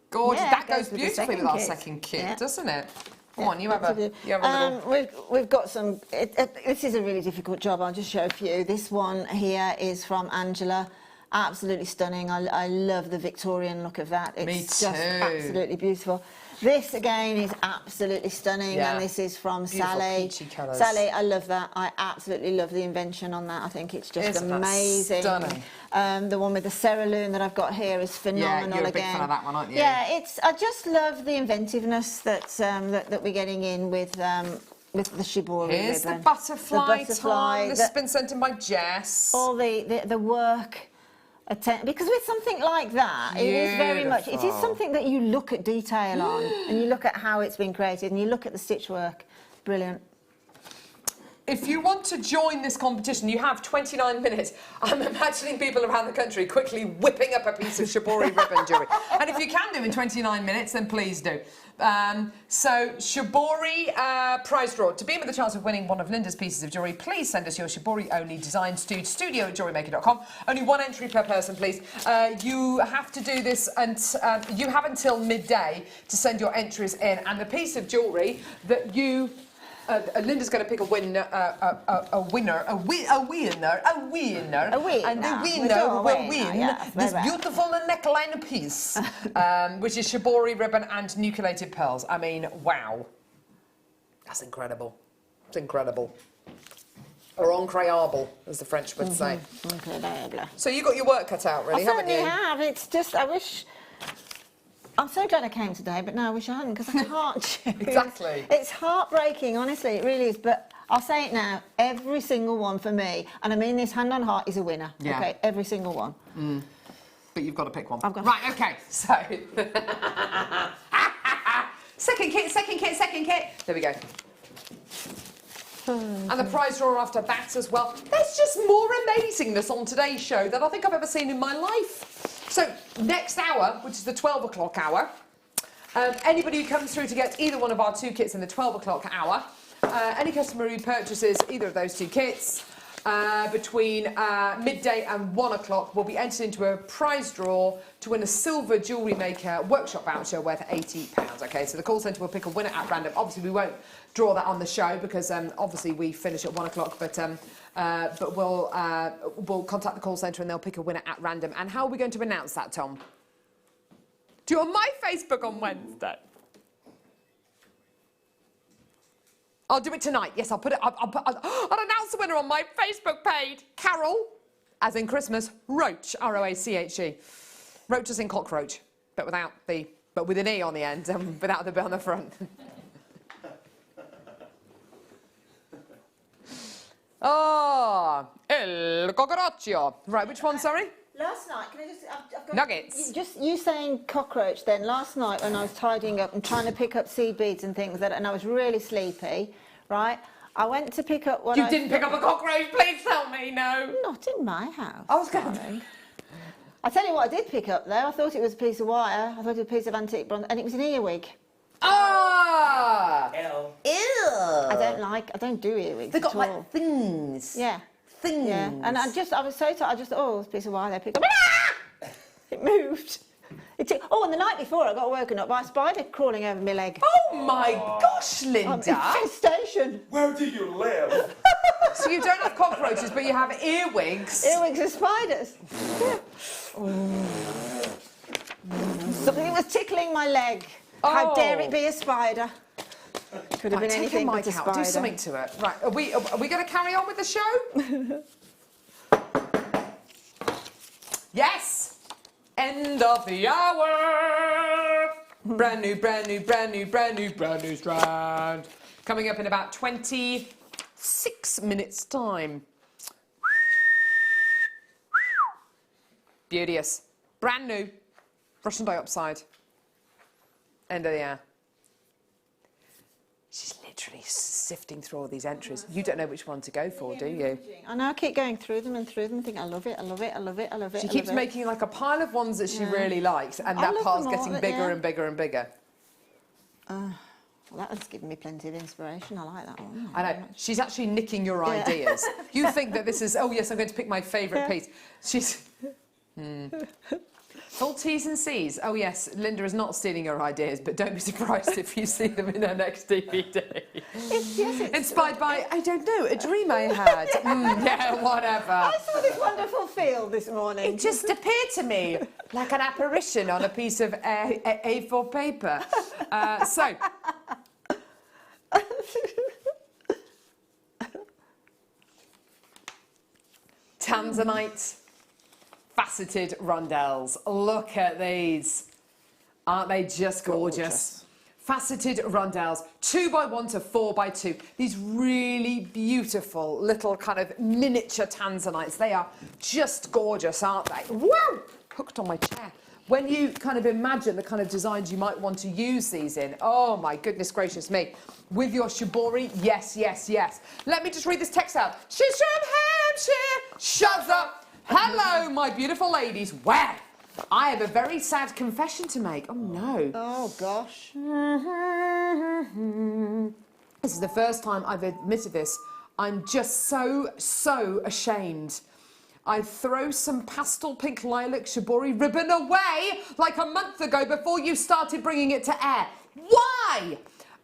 Gorgeous. Yeah, that goes beautifully with our second kit, doesn't it? Come on, you have a little... We've got some... this is a really difficult job. I'll just show a few. This one here is from Angela. Absolutely stunning. I love the Victorian look of that. It's just absolutely beautiful. This, again, is absolutely stunning, and this is from Sally. Peachy colours. Sally, I love that. I absolutely love the invention on that. I think it's just amazing. Stunning. The one with the cerulean that I've got here is phenomenal. Yeah, you're a big again. fan of that one, aren't you? Yeah, I just love the inventiveness that we're getting in with the Shibori Here's ribbon. the butterfly. Tom. This has been sent in by Jess. All the work. Because with something like that, it is very much, it is something that you look at detail on, and you look at how it's been created, and you look at the stitch work. Brilliant. If you want to join this competition, you have 29 minutes. I'm imagining people around the country quickly whipping up a piece of Shibori ribbon jewellery. And if you can do in 29 minutes, then please do. So, Shibori prize draw. To be in with the chance of winning one of Linda's pieces of jewellery, please send us your Shibori-only designs to studio@jewellerymaker.com. Only one entry per person, please. You have to do this, and you have until midday to send your entries in. And the piece of jewellery that you... Linda's going to pick a winner, and the winner will win this beautiful neckline piece, which is Shibori ribbon and nucleated pearls. I mean, wow, that's incredible. It's incredible. Or incroyable, as the French would say. Incroyable. So you got your work cut out, really, haven't you? I certainly have. It's just, I wish I'm so glad I came today, but no, I wish I hadn't, because I can't choose. Exactly. It's heartbreaking, honestly, it really is. But I'll say it now, every single one for me, and I mean this hand on heart, is a winner. Yeah. Okay, every single one. But you've got to pick one. I've got Right, okay, so... second kit. There we go. And the prize drawer after that as well. There's just more amazingness on today's show than I think I've ever seen in my life. So, next hour, which is the 12 o'clock hour, anybody who comes through to get either one of our 2 kits in the 12 o'clock hour, any customer who purchases either of those 2 kits between midday and 1 o'clock will be entered into a prize draw to win a silver jewellery maker workshop voucher worth £80. Okay, so the call centre will pick a winner at random. Obviously, we won't draw that on the show because obviously we finish at 1 o'clock, but we'll contact the call centre and they'll pick a winner at random. And how are we going to announce that, Tom? Do you on my Facebook on Wednesday? I'll do it tonight. Yes, I'll put it. I'll announce the winner on my Facebook page. Carol, as in Christmas. Roach, R-O-A-C-H-E. Roach as in cockroach, but with an E on the end and without the bit on the front. Oh, el cockroach. Right, which one? Sorry. Last night, can I just... I've got Nuggets. Just you saying cockroach then, last night when I was tidying up and trying to pick up seed beads and things, and I was really sleepy, right? I went to pick up what You didn't pick up a cockroach, please tell me, no. Not in my house. I was going to... I'll tell you what I did pick up though. I thought it was a piece of wire. I thought it was a piece of antique bronze, and it was an earwig. Ah! Ew. Ew! I don't do earwigs They got at all. like things. Yeah. Things. Yeah. And I was so tired. I just thought, oh, it's a piece of wire there. Pick up. It moved. And the night before I got woken up by a spider crawling over my leg. Oh my gosh, Linda! Infestation. Where do you live? So you don't have cockroaches, but you have earwigs. Earwigs of spiders. Something was tickling my leg. How dare it be a spider? Could have been anything but a spider. Do something to it. Right, are we going to carry on with the show? Yes! End of the hour! Brand new strand. Coming up in about 26 minutes' time. Beauteous. Brand new. Russian dioxide. End of the hour. She's literally sifting through all these entries. You don't know which one to go for, do you? I know, I keep going through them and think I love it, I love it, I love it, I love it. She keeps making like a pile of ones that she really likes, and that pile's getting bigger and bigger and bigger. Well, that has given me plenty of inspiration. I like that one. I know. She's actually nicking your ideas. You think that this is, oh yes, I'm going to pick my favourite piece. She's... Full T's and C's. Oh yes, Linda is not stealing your ideas, but don't be surprised if you see them in her next DVD. It's inspired by, I don't know, a dream I had. Yeah, whatever. I saw this wonderful field this morning. It just appeared to me like an apparition on a piece of A4 paper. So... Tanzanite. Faceted rondelles. Look at these. Aren't they just gorgeous? Faceted rondelles, 2x1 to 4x2. These really beautiful little kind of miniature tanzanites. They are just gorgeous, aren't they? Whoa! Hooked on my chair. When you kind of imagine the kind of designs you might want to use these in, oh my goodness gracious me. With your shibori, yes, yes, yes. Let me just read this text out. She's from Hampshire. Shut up. Hello, my beautiful ladies. Well, I have a very sad confession to make. Oh, no. Oh, gosh. This is the first time I've admitted this. I'm just so ashamed. I throw some pastel pink lilac shibori ribbon away like a month ago before you started bringing it to air. Why?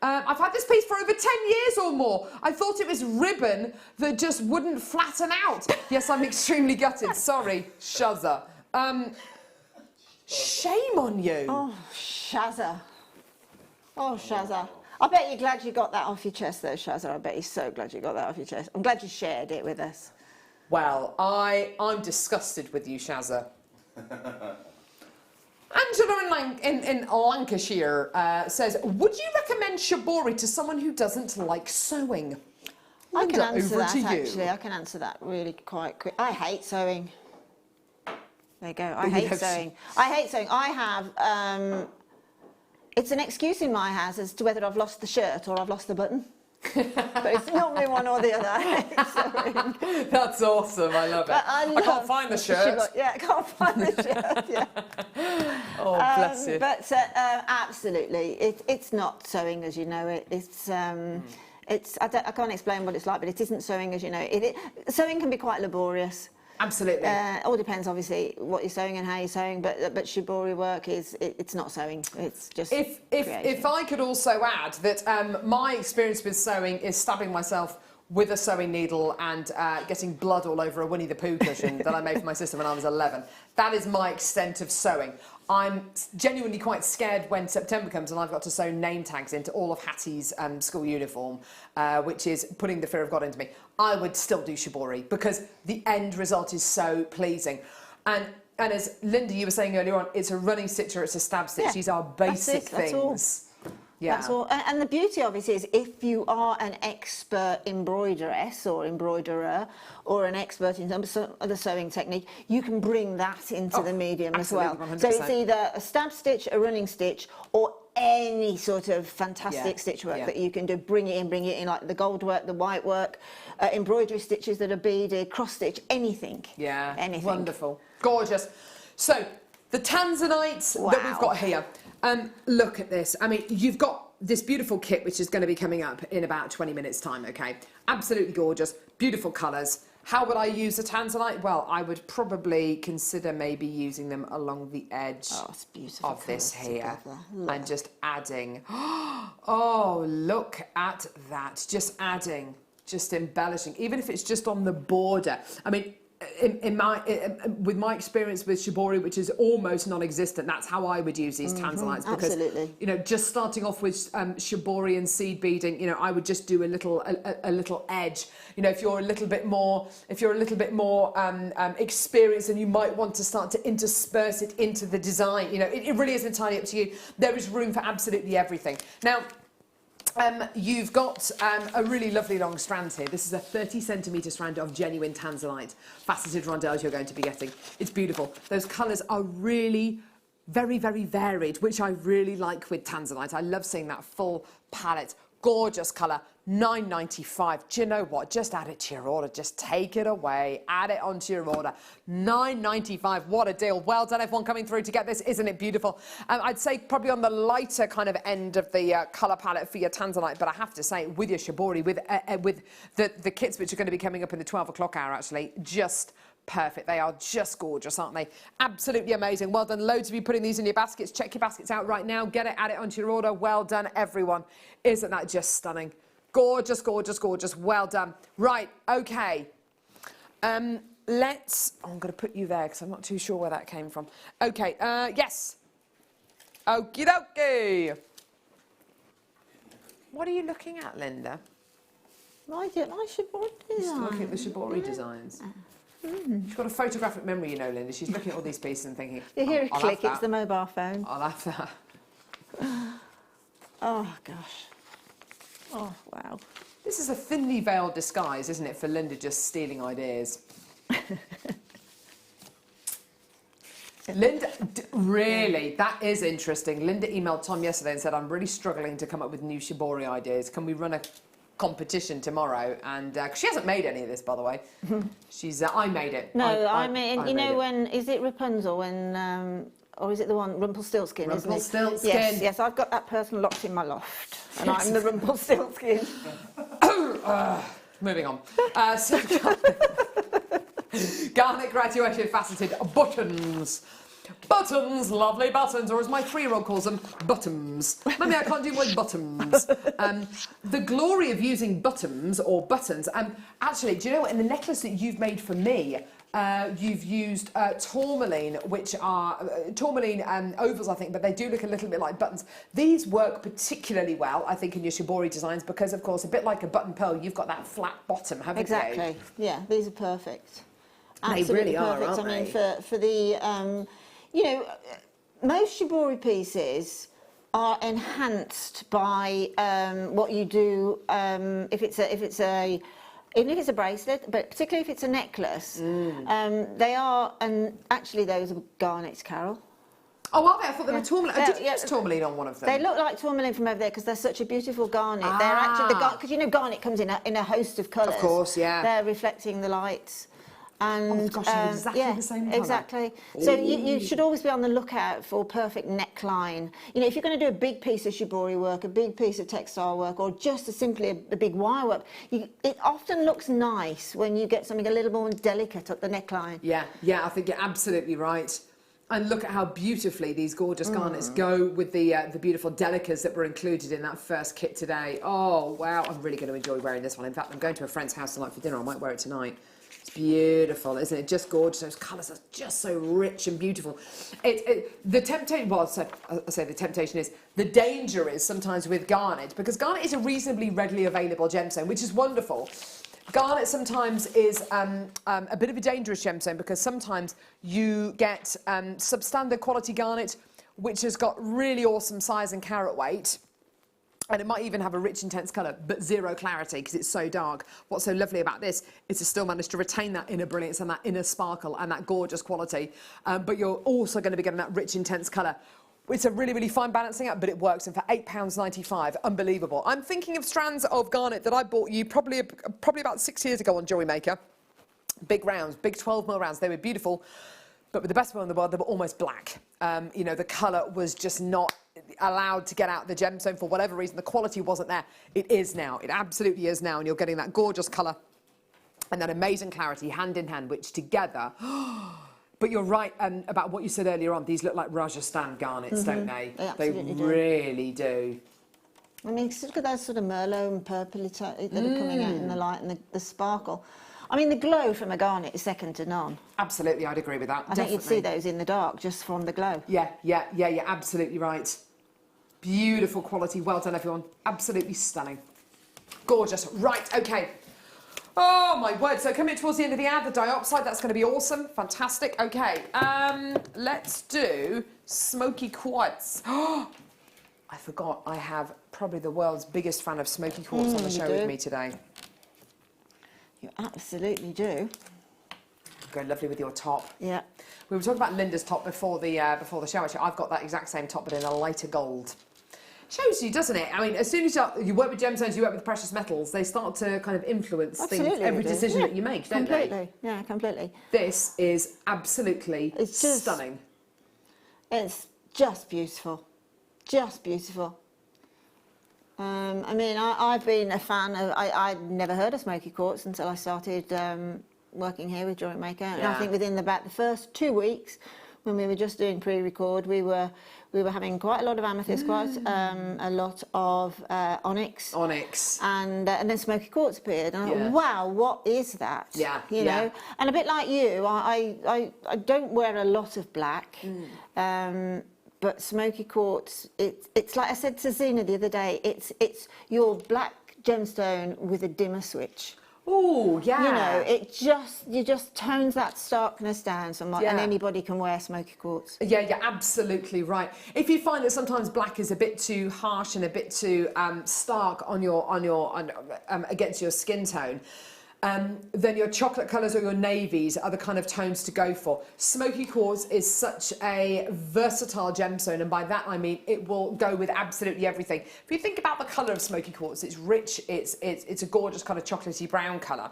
I've had this piece for over 10 years or more. I thought it was ribbon that just wouldn't flatten out. Yes, I'm extremely gutted. Sorry, Shazza. Shame on you. Oh, Shazza. Oh, Shazza. I bet you're glad you got that off your chest, though, Shazza. I bet you're so glad you got that off your chest. I'm glad you shared it with us. Well, I'm disgusted with you, Shazza. Angela in Lancashire says, would you recommend Shibori to someone who doesn't like sewing? I can Linda, answer over that, to you. actually. I can answer that really quite quick. I hate sewing. There you go. I hate sewing. I hate sewing. I have... it's an excuse in my house as to whether I've lost the shirt or I've lost the button. But it's normally one or the other. I hate sewing. That's awesome. I love it. I can't find the shirt. Yeah, I can't find the shirt. Yeah. Oh, bless you. But absolutely, it's not sewing as you know it. It's I can't explain what it's like, but it isn't sewing as you know it. Sewing can be quite laborious. Absolutely. It all depends, obviously, what you're sewing and how you're sewing. But Shibori work it's not sewing. It's just if I could also add that my experience with sewing is stabbing myself with a sewing needle and getting blood all over a Winnie the Pooh cushion that I made for my sister when I was 11. That is my extent of sewing. I'm genuinely quite scared when September comes and I've got to sew name tags into all of Hattie's school uniform, which is putting the fear of God into me. I would still do Shibori because the end result is so pleasing. And as Linda, you were saying earlier on, it's a running stitch or it's a stab stitch. Yeah, these are basic that's all. things. Yeah. That's all. And the beauty of it is, if you are an expert embroideress or embroiderer or an expert in some other sewing technique, you can bring that into the medium as well. 100%. So it's either a stab stitch, a running stitch, or any sort of fantastic stitch work that you can do. Bring it in, like the gold work, the white work, embroidery stitches that are beaded, cross stitch, anything. Yeah, anything. Wonderful, gorgeous. So the tanzanites that we've got here. Look at this. I mean, you've got this beautiful kit which is going to be coming up in about 20 minutes time, okay? Absolutely gorgeous, beautiful colours. How would I use a tanzanite? Well, I would probably consider maybe using them along the edge of this here and just adding. Oh, look at that. Just adding, just embellishing, even if it's just on the border. I mean, with my experience with Shibori, which is almost non-existent, that's how I would use these tanzanites. Because, you know, just starting off with Shibori and seed beading, you know, I would just do a little edge. You know, if you're a little bit more experienced, and you might want to start to intersperse it into the design. You know, it really is entirely up to you. There is room for absolutely everything. Now, you've got a really lovely long strand here. This is a 30cm strand of genuine tanzanite faceted rondelles you're going to be getting. It's beautiful. Those colours are really very, very varied, which I really like with tanzanite. I love seeing that full palette. Gorgeous colour. $9.95. Do you know what? Just add it to your order. Just take it away. Add it onto your order. $9.95. What a deal. Well done, everyone coming through to get this. Isn't it beautiful? I'd say probably on the lighter kind of end of the colour palette for your tanzanite, but I have to say, with your Shibori, with the kits which are going to be coming up in the 12 o'clock hour, actually, just perfect. They are just gorgeous, aren't they? Absolutely amazing. Well done. Loads of you putting these in your baskets. Check your baskets out right now. Get it, add it onto your order. Well done, everyone. Isn't that just stunning? Gorgeous, gorgeous, gorgeous. Well done. Right, okay. I'm going to put you there because I'm not too sure where that came from. Okay, yes. Okie dokie. What are you looking at, Linda? My Shibori design. Just looking at the Shibori designs. She's got a photographic memory, you know, Linda. She's looking at all these pieces and thinking, you hear a I'll click, have that. it's the mobile phone. I'll have that. Oh, gosh. Oh, wow. This is a thinly veiled disguise, isn't it, for Linda just stealing ideas? Linda, really, that is interesting. Linda emailed Tom yesterday and said, I'm really struggling to come up with new Shibori ideas. Can we run a competition tomorrow? And she hasn't made any of this, by the way. I made it. No, I mean, you know, when, is it Rapunzel when... or is it the one, Rumpelstiltskin, isn't it? Rumpelstiltskin. Yes, I've got that person locked in my loft, and I'm the Rumpelstiltskin. Moving on. Garnet graduation faceted buttons. Buttons, lovely buttons, or as my 3-year-old calls them, buttons. Mummy, I can't do my buttons. The glory of using buttons or buttons. Actually, do you know what? In the necklace that you've made for me, you've used tourmaline, which are tourmaline ovals, I think, but they do look a little bit like buttons. These work particularly well, I think, in your Shibori designs because, of course, a bit like a button pearl, you've got that flat bottom, haven't you? Exactly. Yeah, these are perfect. They Absolutely really are, perfect. aren't I mean, they? for the, you know, most Shibori pieces are enhanced by what you do even if it's a bracelet, but particularly if it's a necklace. They are, and actually those are garnets, Carol. Oh, are they? I thought they were tourmaline. Did you use tourmaline on one of them? They look like tourmaline from over there because they're such a beautiful garnet. They're actually because you know garnet comes in a host of colours. Of course, yeah. They're reflecting the lights. And, gosh, they're exactly the same colour. Exactly. So you should always be on the lookout for perfect neckline. You know, if you're going to do a big piece of Shibori work, a big piece of textile work, or just simply a big wire work, it often looks nice when you get something a little more delicate at the neckline. Yeah, I think you're absolutely right. And look at how beautifully these gorgeous garnets go with the beautiful delicas that were included in that first kit today. Oh, wow. I'm really going to enjoy wearing this one. In fact, I'm going to a friend's house tonight for dinner. I might wear it tonight. It's beautiful, isn't it? Just gorgeous. Those colours are just so rich and beautiful. The temptation, well, I say the temptation is, the danger is sometimes with garnet, because garnet is a reasonably readily available gemstone, which is wonderful. Garnet sometimes is a bit of a dangerous gemstone because sometimes you get substandard quality garnet, which has got really awesome size and carat weight. And it might even have a rich, intense colour, but zero clarity because it's so dark. What's so lovely about this is to still manage to retain that inner brilliance and that inner sparkle and that gorgeous quality. But you're also going to be getting that rich, intense colour. It's a really, really fine balancing act, but it works. And for £8.95, unbelievable. I'm thinking of strands of garnet that I bought you probably about 6 years ago on JewelleryMaker. Big rounds, big 12mm rounds. They were beautiful. But with the best one in the world, they were almost black. You know, the colour was just not allowed to get out the gemstone for whatever reason. The quality wasn't there. It is now. It absolutely is now. And you're getting that gorgeous colour and that amazing clarity hand in hand, which together... But you're right about what you said earlier on. These look like Rajasthan garnets, don't they? They absolutely do. Really do. I mean, look at those sort of merlot and purple that are coming out in the light and the sparkle. I mean, the glow from a garnet is second to none. Absolutely, I'd agree with that. I think you'd see those in the dark just from the glow. Yeah, you're absolutely right. Beautiful quality. Well done, everyone. Absolutely stunning. Gorgeous. Right, okay. Oh, my word. So coming towards the end of the ad, the diopside, that's going to be awesome. Fantastic. Okay, let's do smoky quartz. Oh, I forgot I have probably the world's biggest fan of smoky quartz on the show with me today. You absolutely do. Go lovely with your top. Yeah. We were talking about Linda's top before the show. Actually, I've got that exact same top, but in a lighter gold. Shows you, doesn't it? I mean, as soon as you work with gemstones, you work with precious metals, they start to kind of influence things, every decision that you make, don't they? Completely. Yeah, completely. This is absolutely stunning. It's just beautiful. Just beautiful. I mean, I've been a fan of... I'd never heard of smoky quartz until I started working here with JewelleryMaker. And I think within about the first 2 weeks, when we were just doing pre-record, we were having quite a lot of amethyst, quite a lot of onyx. And then smoky quartz appeared. And I thought, wow, what is that? You know? And a bit like you, I don't wear a lot of black. But smoky quartz, it's like I said to Zena the other day, it's your black gemstone with a dimmer switch. Oh, yeah. You know, you just tones that starkness down somewhat, and anybody can wear smoky quartz. Yeah, you're absolutely right. If you find that sometimes black is a bit too harsh and a bit too stark on against your skin tone, then your chocolate colours or your navies are the kind of tones to go for. Smoky quartz is such a versatile gemstone, and by that I mean it will go with absolutely everything. If you think about the colour of smoky quartz, it's rich, it's a gorgeous kind of chocolatey brown colour.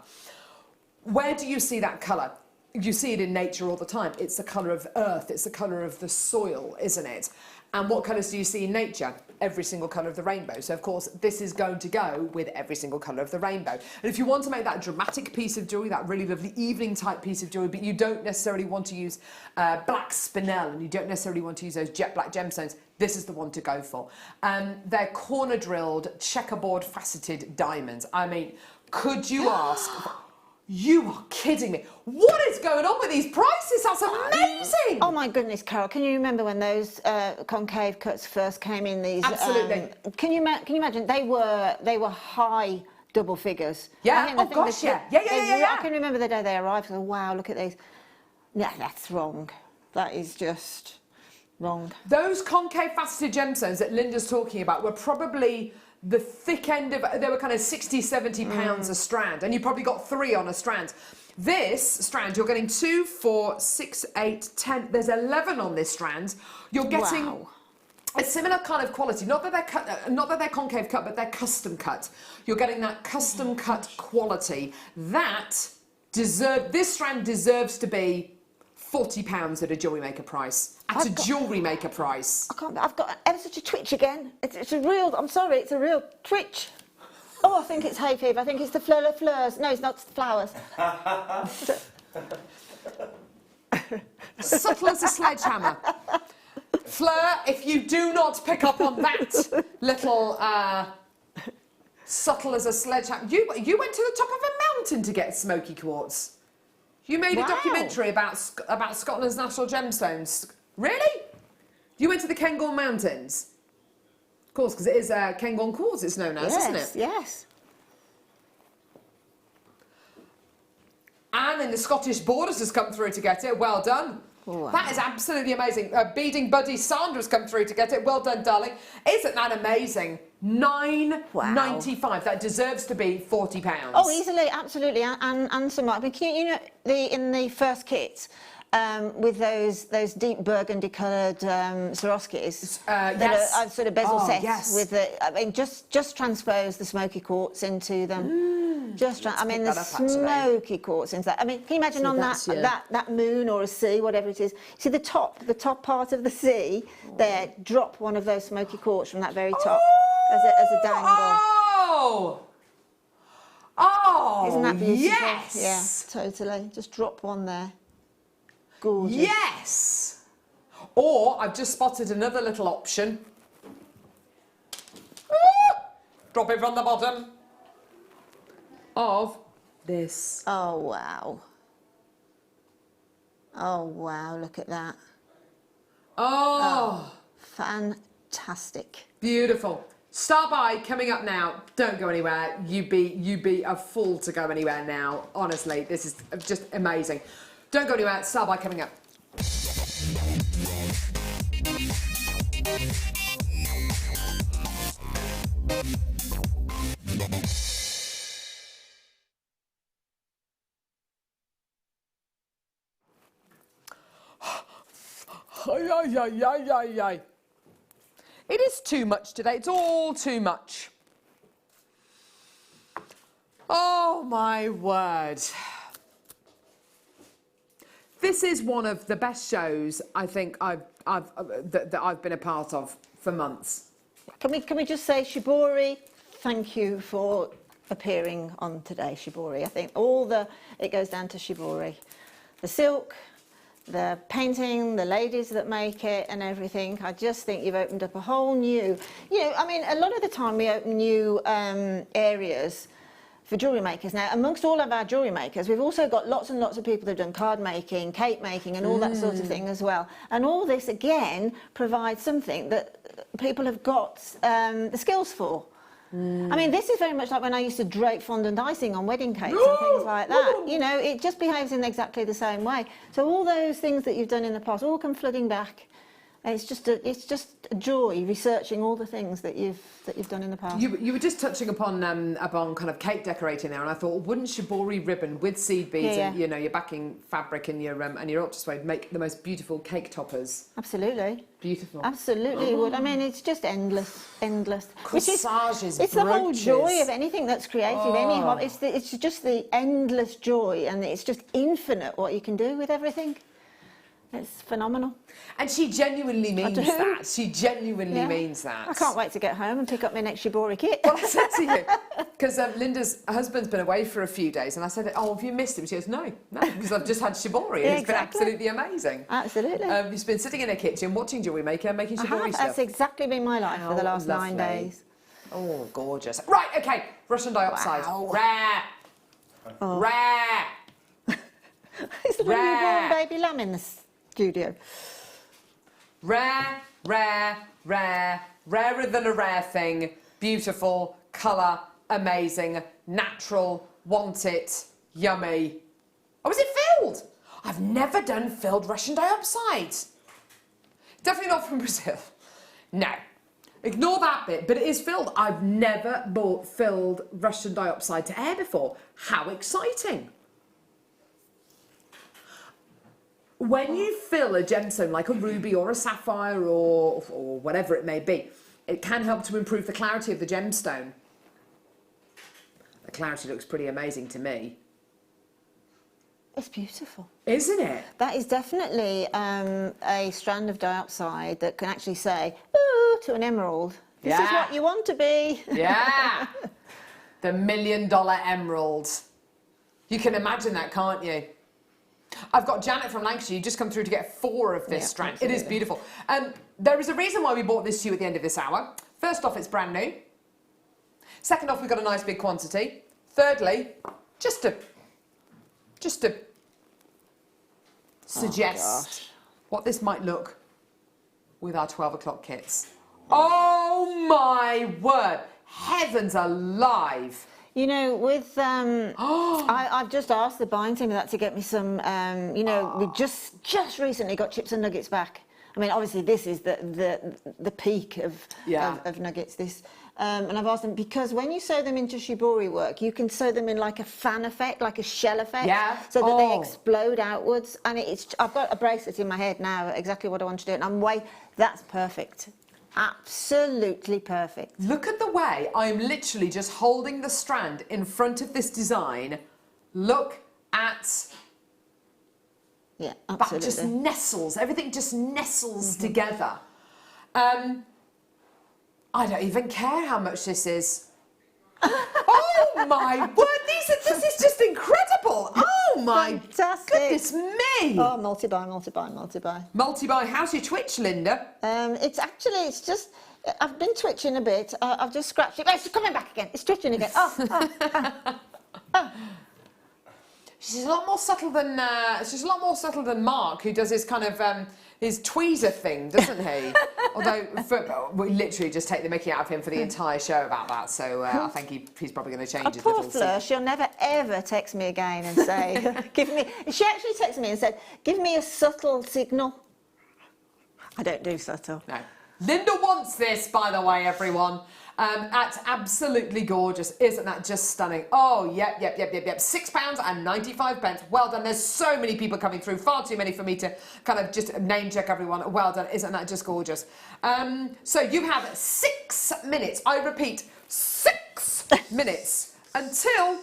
Where do you see that colour? You see it in nature all the time. It's the colour of earth, it's the colour of the soil, isn't it? And what colours do you see in nature? Every single colour of the rainbow. So, of course, this is going to go with every single colour of the rainbow. And if you want to make that dramatic piece of jewellery, that really lovely evening-type piece of jewellery, but you don't necessarily want to use black spinel and you don't necessarily want to use those jet black gemstones, this is the one to go for. They're corner-drilled, checkerboard, faceted diamonds. I mean, could you ask... You are kidding me. What is going on with these prices? That's amazing. Oh my goodness, Carol, can you remember when those concave cuts first came in? These absolutely. Can you imagine? They were high double figures. Yeah. Oh gosh, yeah. I can remember the day they arrived. I thought, wow, look at these. Yeah, that's wrong. That is just Wrong. Those concave faceted gemstones that Linda's talking about were probably the thick end of, they were kind of 60, 70 pounds a strand, and you probably got 3 on a strand. This strand, you're getting 2, 4, 6, 8, 10, there's 11 on this strand. You're getting a similar kind of quality, not that they're concave cut, but they're custom cut. You're getting that custom cut quality. This strand deserves to be £40 at a jewellery maker price. At a jewellery maker price. I've got ever such a twitch again. It's a real, I'm sorry, it's a real twitch. Oh, I think it's hay fever. I think it's the fleurs. No, it's not, it's the flowers. Subtle as a sledgehammer. Fleur, if you do not pick up on that little subtle as a sledgehammer, you went to the top of a mountain to get smoky quartz. You made a documentary about Scotland's national gemstones. Really? You went to the Cairngorm Mountains? Of course, because it is Cairngorm quartz it's known as, isn't it? Yes. Anne in the Scottish Borders has come through to get it. Well done. Wow. That is absolutely amazing. Beading buddy Sandra's come through to get it. Well done, darling. Isn't that amazing? £9.95. That deserves to be £40. Oh, easily, absolutely, and some more. I mean, you know, in the first kit, with those deep burgundy coloured Swarovskis that are sort of bezel sets with the, I mean, just transpose the smoky quartz into them. I mean, the smoky quartz into that. I mean, can you imagine on that moon or a sea, whatever it is? See the top part of the sea there. Drop one of those smoky quartz from that very top as a dangle. Oh, isn't that beautiful? Yes. Yeah, totally. Just drop one there. Gorgeous. Yes. Or I've just spotted another little option. Drop it from the bottom of this. Oh, wow. Oh, wow, look at that. Oh. Fantastic. Beautiful. Star Buy coming up now. Don't go anywhere. You'd be a fool to go anywhere now. Honestly, this is just amazing. Don't go anywhere. Star Buy coming up. It is too much today. It's all too much. Oh my word. This is one of the best shows I think that I've been a part of for months. Can we just say, Shibori, thank you for appearing on today, Shibori. I think it goes down to Shibori. The silk, the painting, the ladies that make it and everything. I just think you've opened up a whole new, I mean, a lot of the time we open new areas for jewellery makers. Now, amongst all of our jewellery makers, we've also got lots and lots of people that have done card making, cake making and all that sort of thing as well. And all this, again, provides something that people have got the skills for. I mean, this is very much like when I used to drape fondant icing on wedding cakes and things like that. You know, it just behaves in exactly the same way. So all those things that you've done in the past all come flooding back. And it's just a joy researching all the things that you've done in the past. You were just touching upon kind of cake decorating there, and I thought, wouldn't Shibori ribbon with seed beads and your backing fabric and your ultrasuede make the most beautiful cake toppers? Absolutely. Beautiful. Absolutely, it would. I mean, it's just endless. Corsages, it's the whole joy of anything that's creative. It's just the endless joy, and it's just infinite what you can do with everything. It's phenomenal. And she genuinely means that. She genuinely means that. I can't wait to get home and pick up my next Shibori kit. Well, I said to you, because Linda's husband's been away for a few days, and I said, oh, have you missed him? She goes, no, because I've just had Shibori, and it's been absolutely amazing. Absolutely. You've been sitting in her kitchen, watching Jewellery Maker, making Shibori stuff. That's exactly been my life for the last 9 days. Oh, gorgeous. Right, okay, Russian dioxide. Wow. Rare. Oh. Rare. Is the newborn baby lamb in the studio? Rare, rare, rare, rarer than a rare thing, beautiful, colour, amazing, natural, want it, yummy. Oh, is it filled? I've never done filled Russian dioxide. Definitely not from Brazil. No. Ignore that bit, but it is filled. I've never bought filled Russian diopside to air before. How exciting. When you fill a gemstone like a ruby or a sapphire or whatever it may be, it can help to improve the clarity of the gemstone. The clarity looks pretty amazing to me. It's beautiful. Isn't it? That is definitely a strand of diopside that can actually say, ooh, to an emerald. This is what you want to be. Yeah. The $1 million emerald. You can imagine that, can't you? I've got Janet from Lancashire. You just come through to get 4 of this strand. Absolutely. It is beautiful. There is a reason why we bought this to you at the end of this hour. First off, it's brand new. Second off, we've got a nice big quantity. Thirdly, just to suggest what this might look with our 12 o'clock kits. Oh my word! Heavens alive! You know, with I've just asked the buying team of that to get me some. You know, we just recently got chips and nuggets back. I mean, obviously this is the peak of nuggets. This. And I've asked them, because when you sew them into shibori work, you can sew them in like a fan effect, like a shell effect, so that they explode outwards. And I've got a bracelet in my head now, exactly what I want to do, and that's perfect. Absolutely perfect. Look at the way I'm literally just holding the strand in front of this design. Look at... Yeah, absolutely. That just nestles, everything just nestles together. I don't even care how much this is. Oh my word, this is just incredible. Oh my goodness me. Oh, multi-buy, multi-buy, multi-buy. Multi-buy, how's your twitch, Linda? It's just, I've been twitching a bit. I've just scratched it. It's coming back again. It's twitching again. She's a lot more subtle than Mark, who does his kind of his tweezer thing, doesn't he? Although we literally just take the mickey out of him for the entire show about that, so I think he's probably going to change his little... Poor Fleur, she'll never ever text me again and say, She actually texted me and said, give me a subtle signal. I don't do subtle. No. Linda wants this, by the way, everyone. That's absolutely gorgeous. Isn't that just stunning? Oh, yep. £6.95. Well done. There's so many people coming through. Far too many for me to kind of just name check everyone. Well done. Isn't that just gorgeous? So you have 6 minutes. I repeat, 6 minutes until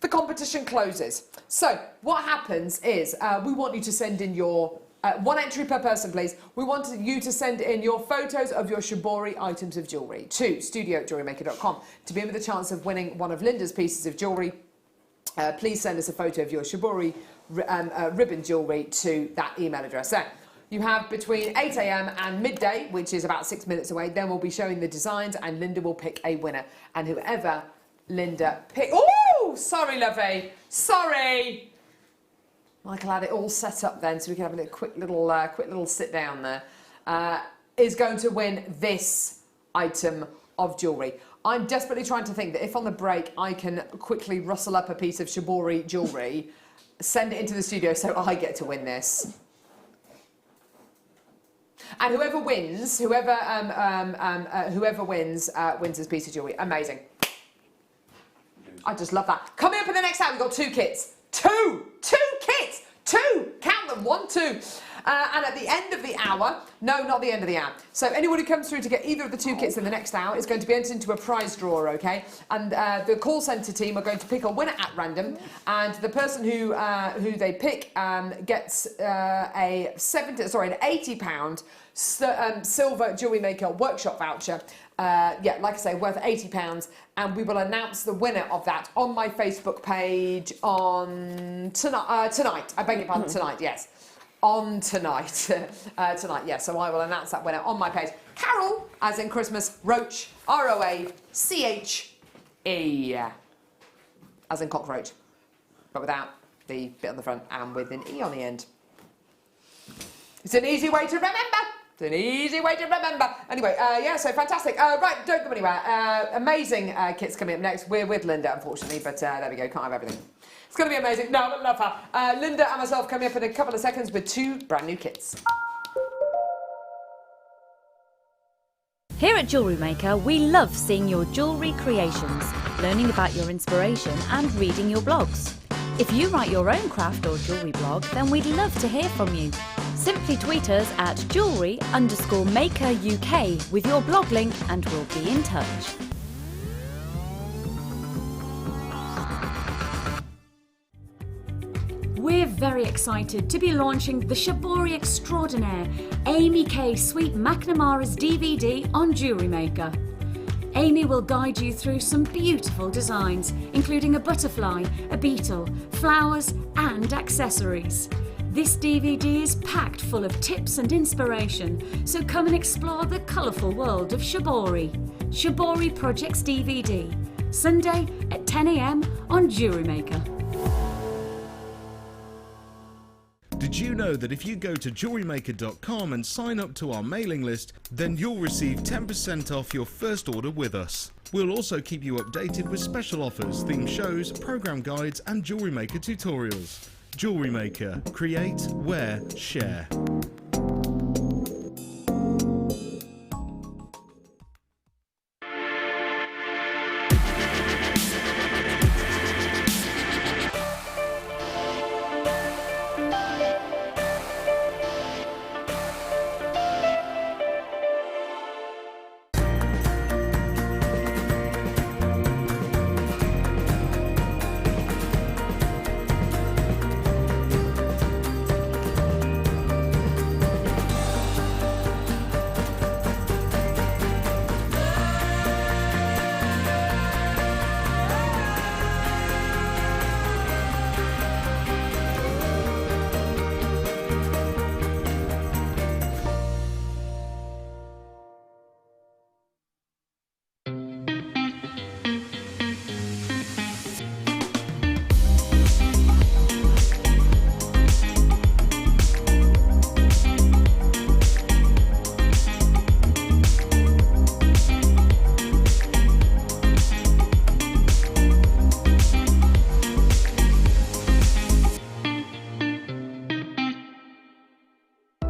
the competition closes. So what happens is we want you to send in your... 1 entry per person, please. We want you to send in your photos of your Shibori items of jewellery to studio@jewellerymaker.com. To be in with a chance of winning one of Linda's pieces of jewellery, please send us a photo of your Shibori ribbon jewellery to that email address there. You have between 8 a.m. and midday, which is about 6 minutes away. Then we'll be showing the designs and Linda will pick a winner. And whoever Linda picks... Oh, sorry, lovey. Sorry. Michael had it all set up then, so we can have a quick little sit down there. Is going to win this item of jewellery. I'm desperately trying to think that if on the break I can quickly rustle up a piece of Shibori jewellery, send it into the studio so I get to win this. And whoever wins, wins this piece of jewellery. Amazing. I just love that. Coming up in the next hour, we've got 2 kits. 2 kits! 2! Count them, 1, 2. And at the end of the hour, no, not the end of the hour. So anyone who comes through to get either of the 2 kits in the next hour is going to be entered into a prize draw, okay? And the call centre team are going to pick a winner at random, and the person who they pick gets an £80 silver jewellery maker workshop voucher. Like I say, worth £80, and we will announce the winner of that on my Facebook page on tonight. I beg your pardon, tonight, yes. On tonight. Tonight, yes. So I will announce that winner on my page. Carol, as in Christmas, Roach, R-O-A-C-H-E, as in cockroach, but without the bit on the front and with an E on the end. It's an easy way to remember. It's an easy way to remember. Anyway, so fantastic. Right, don't go anywhere. Amazing kits coming up next. We're with Linda, unfortunately, but there we go. Can't have everything. It's going to be amazing. No, I love her. Linda and myself coming up in a couple of seconds with 2 brand new kits. Here at JewelleryMaker, we love seeing your jewellery creations, learning about your inspiration and reading your blogs. If you write your own craft or jewellery blog, then we'd love to hear from you. Simply tweet us at jewellery_maker UK with your blog link and we'll be in touch. We're very excited to be launching the Shibori Extraordinaire Amy K Sweet McNamara's DVD on JewelleryMaker. Amy will guide you through some beautiful designs, including a butterfly, a beetle, flowers and accessories. This DVD is packed full of tips and inspiration, so come and explore the colourful world of Shibori. Shibori Projects DVD, Sunday at 10 a.m. on JewelleryMaker. Did you know that if you go to JewelleryMaker.com and sign up to our mailing list, then you'll receive 10% off your first order with us. We'll also keep you updated with special offers, theme shows, program guides and Jewellery Maker tutorials. Jewellery Maker. Create, wear, share.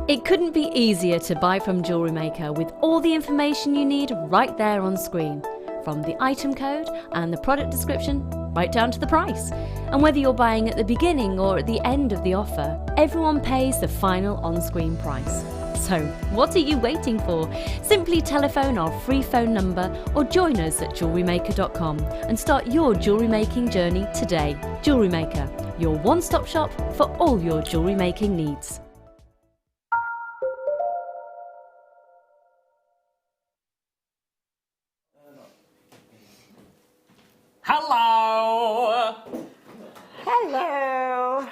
It couldn't be easier to buy from JewelleryMaker with all the information you need right there on screen, from the item code and the product description right down to the price. And whether you're buying at the beginning or at the end of the offer, everyone pays the final on-screen price. So what are you waiting for? Simply telephone our free phone number or join us at JewelleryMaker.com and start your jewellery making journey today. JewelleryMaker, your one-stop shop for all your jewellery making needs. Hello! Hello.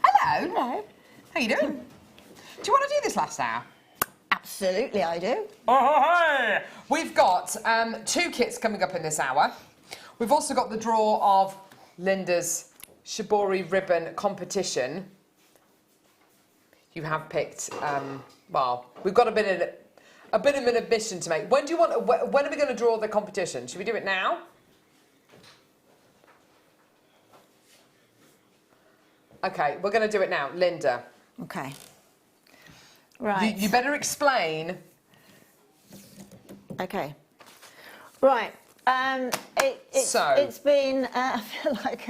Hello! Hello. How you doing? Do you want to do this last hour? Absolutely, I do. Oh, hey. We've got 2 kits coming up in this hour. We've also got the draw of Linda's Shibori ribbon competition. You have picked, well, we've got a bit of an admission to make. When are we going to draw the competition? Should we do it now? Okay, we're going to do it now. Linda. Okay. Right. You better explain. Okay. Right. It's been, I feel like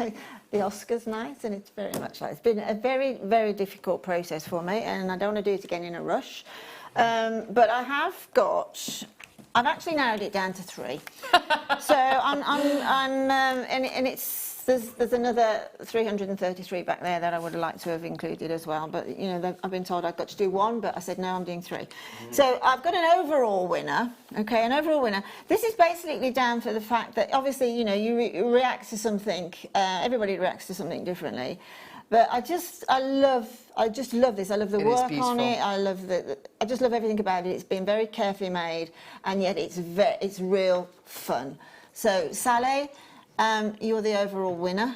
the Oscars night, and it's very much like, it's been a very, very difficult process for me, and I don't want to do it again in a rush. But I've actually narrowed it down to 3. So and there's another 333 back there that I would have liked to have included as well. But, you know, I've been told I've got to do 1, but I said, no, I'm doing 3. So I've got an overall winner, okay, an overall winner. This is basically down for the fact that, obviously, you know, you react to something, everybody reacts to something differently. But I just love this. I love the work on it. I just love everything about it. It's been very carefully made, and yet it's real fun. So Sally, you're the overall winner.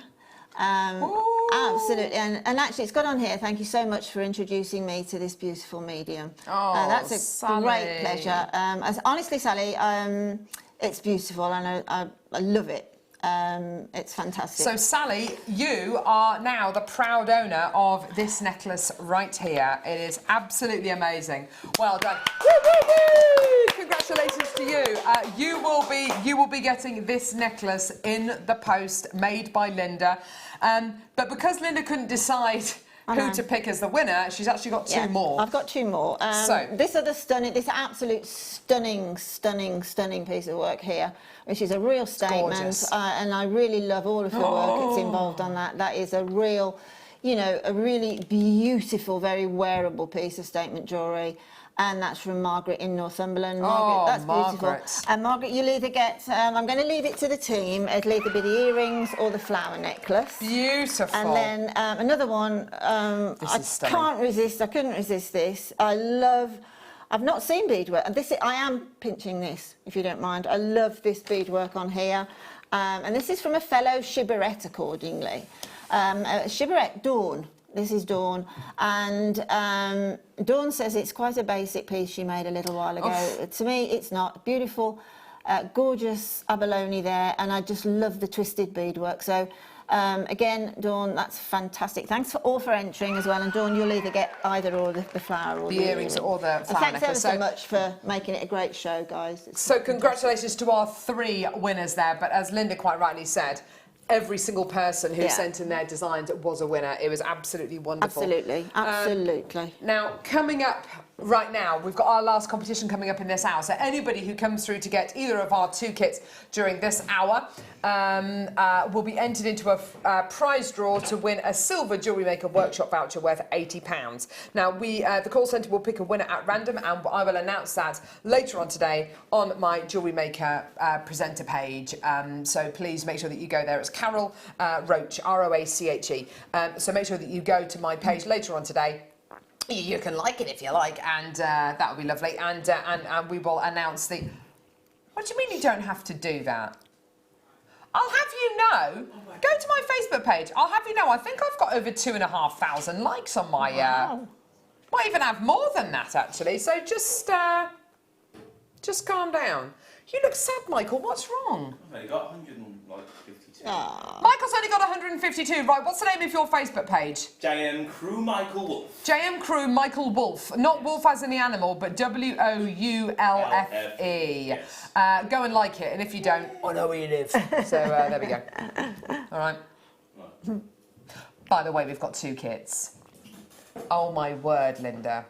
Absolutely, and actually it's got on here. Thank you so much for introducing me to this beautiful medium. That's a Sally. Great pleasure. Honestly, Sally, it's beautiful, and I love it. It's fantastic. So Sally, you are now the proud owner of this necklace right here. It is absolutely amazing. Well done. Woo, woo, woo! Congratulations to you. You will be getting this necklace in the post, made by Linda. But because Linda couldn't decide who to pick as the winner, she's actually got two more. I've got two more. This absolute stunning piece of work here, which is a real statement, and I really love all of the work that's involved on that. That is a real, a really beautiful, very wearable piece of statement jewellery. And that's from Margaret in Northumberland. Margaret, that's beautiful. Margaret. And Margaret, you'll either get, I'm going to leave it to the team, it'll either be the earrings or the flower necklace. Beautiful. And then another one, I couldn't resist this. I've not seen beadwork, and I am pinching this, if you don't mind. I love this beadwork on here. And this is from a fellow Shibori, accordingly. Shibori, Dawn. This is Dawn, and Dawn says it's quite a basic piece she made a little while ago. To me, it's not. Beautiful, gorgeous abalone there, and I just love the twisted beadwork. So, again, Dawn, that's fantastic. Thanks for entering as well, and Dawn, you'll either get either or the flower or the earrings or the flower necklace. Thanks ever so much for making it a great show, guys. So congratulations to our 3 winners there, but as Linda quite rightly said, every single person who sent in their designs was a winner. It was absolutely wonderful. Absolutely. Now, coming up right now, we've got our last competition coming up in this hour. So anybody who comes through to get either of our 2 kits during this hour will be entered into a prize draw to win a silver Jewellery Maker workshop voucher worth £80. Now, the call centre will pick a winner at random, and I will announce that later on today on my Jewellery Maker presenter page. So please make sure that you go there. It's Carol Roach, R-O-A-C-H-E. So make sure that you go to my page later on today. You can like it if you like, and that would be lovely. And we will announce the... What do you mean you don't have to do that? I'll have you know. Go to my Facebook page. I'll have you know. I think I've got over 2,500 likes on my... Might even have more than that, actually. So just calm down. You look sad, Michael. What's wrong? I've only got 152. Michael's only got 152. Right, what's the name of your Facebook page? JM Crew Michael Wolf. JM Crew Michael Wolf. Not Wolf as in the animal, but W-O-U-L-F-E. Yes. Go and like it, and if you don't, I know where you live. So there we go. All right. By the way, we've got 2 kits. Oh, my word, Linda.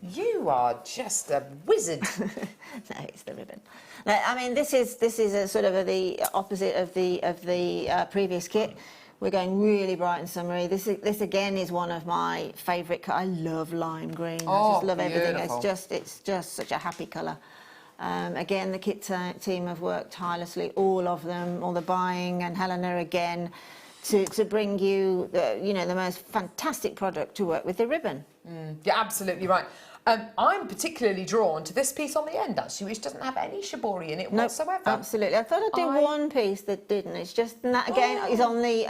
You are just a wizard. No, it's the ribbon. No, I mean, this is a sort of the opposite of the previous kit. We're going really bright and summery. This again is one of my favourite. I love lime green. I just love everything. It's just such a happy colour. Again, the kit team have worked tirelessly. All of them, all the buying, and Helena again, to bring you the most fantastic product to work with the ribbon. You're absolutely right. I'm particularly drawn to this piece on the end, actually, which doesn't have any shibori in it whatsoever. Absolutely. I thought I'd do one piece that didn't. It's just, and that again is on the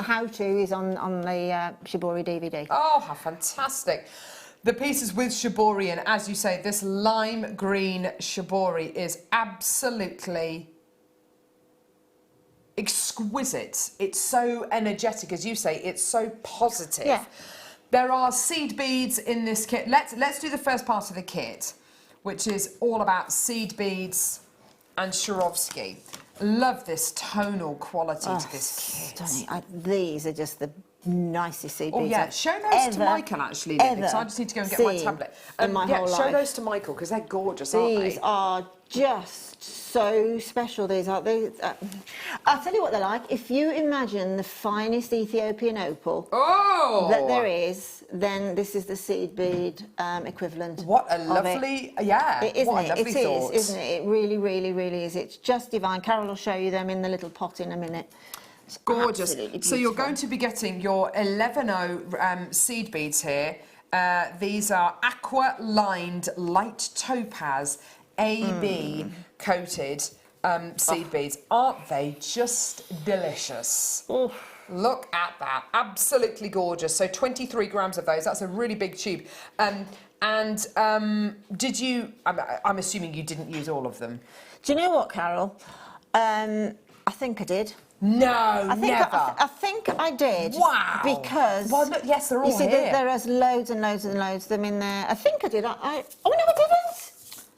how-to is on the Shibori DVD. Oh, how fantastic. The pieces with shibori, and as you say, this lime green shibori is absolutely exquisite. It's so energetic, as you say, it's so positive. Yeah. There are seed beads in this kit. Let's do the first part of the kit, which is all about seed beads and Swarovski. Love this tonal quality to this kit. Stunning. These are just the nicest seed beads. Oh yeah, show those to Michael actually, because I just need to go and get my tablet. Show those to Michael because they're gorgeous, aren't they? These are just so special. These are. I'll tell you what they're like. If you imagine the finest Ethiopian opal that there is, then this is the seed bead equivalent. What a lovely, Isn't it? Isn't it? It really, really, really is. It's just divine. Carol will show you them in the little pot in a minute. It's gorgeous. So you're going to be getting your 11.0 seed beads here. These are aqua lined light topaz AB coated seed beads. Aren't they just delicious? Look at that. Absolutely gorgeous. So 23 grams of those. That's a really big tube. Did you... I'm assuming you didn't use all of them. Do you know what, Carol? I think I did. No, I think never. I think I did. Wow. Because well, look, yes, they're all you see, here. there is loads and loads and loads of them in there. I think I did. Oh no, I didn't.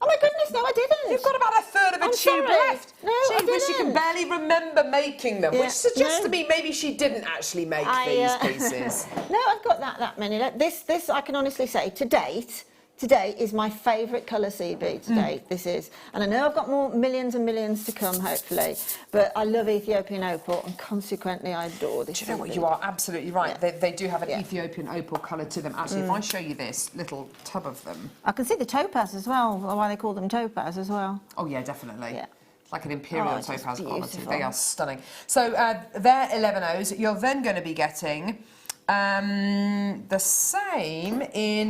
Oh my goodness, no, I didn't. You've got about a third of a I'm tube sorry. left. No, I Gee whiz, you can didn't. barely remember making them, Yeah, which suggests no. to me maybe she didn't actually make these pieces. No, I've got that many. This I can honestly say, to date, today is my favourite colour seed bead to date, this is. And I know I've got more millions and millions to come, hopefully, but I love Ethiopian opal and consequently I adore this. Do you know seed what, bead. you are absolutely right. Yeah. They do have an Ethiopian opal colour to them. Actually, if I show you this little tub of them. I can see the topaz as well, or why they call them topaz as well. Oh yeah, definitely. Yeah. Like an imperial it's just topaz quality. beautiful. They are stunning. So they're 11Os. You're then going to be getting the same in...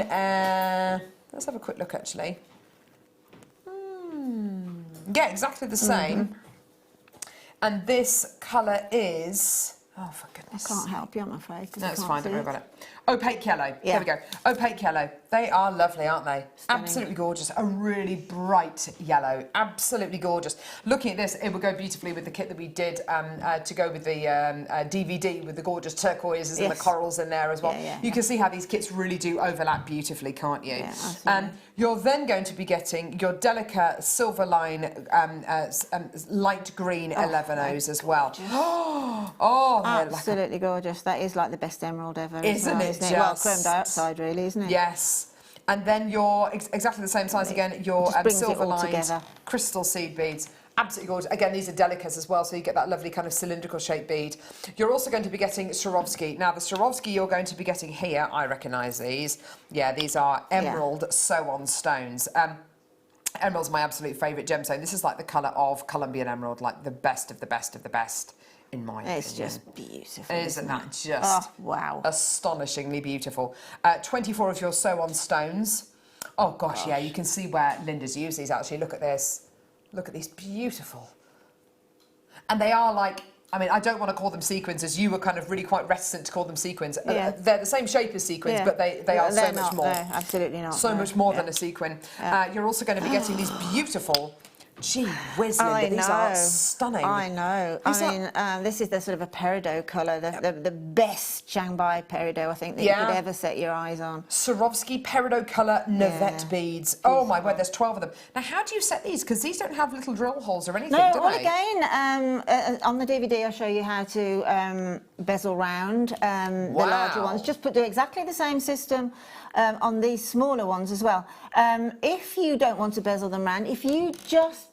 let's have a quick look, actually. Yeah, exactly the same. And this colour is... Oh, for goodness. I can't help you, I'm afraid. 'cause No, I it's can't fine, see don't worry it. about it. Opaque yellow. Yeah. There we go. Opaque yellow. They are lovely, aren't they? Stunning. Absolutely gorgeous. A really bright yellow. Absolutely gorgeous. Looking at this, it would go beautifully with the kit that we did to go with the DVD with the gorgeous turquoises and the corals in there as well. You can see how these kits really do overlap beautifully, can't you? Yeah, absolutely. You're then going to be getting your Delica Silver Line light green 11Os as well. Oh, absolutely gorgeous. That is like the best emerald ever. Isn't well, it isn't it? Well, just? chrome dioxide, really, isn't it? Yes. And then your exactly the same size again, your Just brings it all silver lined together. crystal seed beads. Absolutely gorgeous. Again, these are Delicas as well, so you get that lovely kind of cylindrical shaped bead. You're also going to be getting Swarovski. Now, the Swarovski you're going to be getting here, I recognise these. Yeah, these are emerald sew-on stones. Emerald's my absolute favourite gemstone. This is like the colour of Colombian emerald, like the best of the best of the best, in my opinion. It's just beautiful. Isn't that just wow. astonishingly beautiful? 24 of your sew-on stones. Oh gosh, yeah, you can see where Linda's used these actually. Look at this. Look at these, beautiful. And they are like, I mean, I don't want to call them sequins, as you were kind of really quite reticent to call them sequins. Yeah. They're the same shape as sequins, but they are so much more. They're absolutely not. So much more than a sequin. You're also going to be getting these beautiful... Gee whiz, Linda, these are stunning. I know. This is the sort of a peridot colour, the best Shanghai peridot I think that you could ever set your eyes on. Swarovski peridot colour Navette beads. Oh my word, there's 12 of them. Now, how do you set these? Because these don't have little drill holes or anything, do they? Again, on the DVD I show you how to bezel round the larger ones. Just do exactly the same system on these smaller ones as well. If you don't want to bezel them round, if you just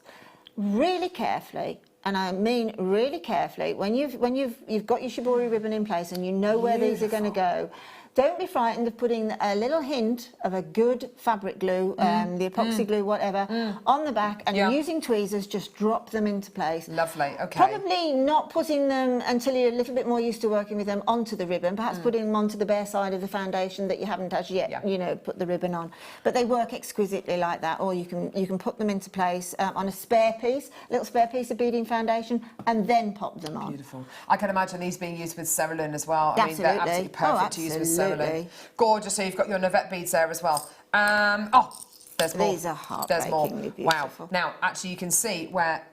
really carefully, and I mean really carefully, when you've got your Shibori ribbon in place and you know where these are going to go, don't be frightened of putting a little hint of a good fabric glue, the epoxy glue, whatever, on the back, and using tweezers, just drop them into place. Lovely, okay. Probably not putting them until you're a little bit more used to working with them onto the ribbon, perhaps putting them onto the bare side of the foundation that you haven't as yet, you know, put the ribbon on. But they work exquisitely like that, or you can put them into place on a spare piece, a little spare piece of beading foundation, and then pop them on. Beautiful. I can imagine these being used with cerulin as well. I mean, they're absolutely perfect to use with cerulin. Gorgeous. So you've got your Navette beads there as well. There's more. These are There's more. heartbreakingly beautiful. Wow. Now, actually, you can see where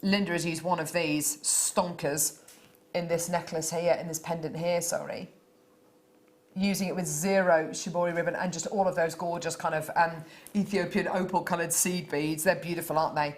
Linda has used one of these stonkers in this necklace here, in this pendant here, sorry. Using it with 0 Shibori ribbon and just all of those gorgeous kind of Ethiopian opal-coloured seed beads. They're beautiful, aren't they?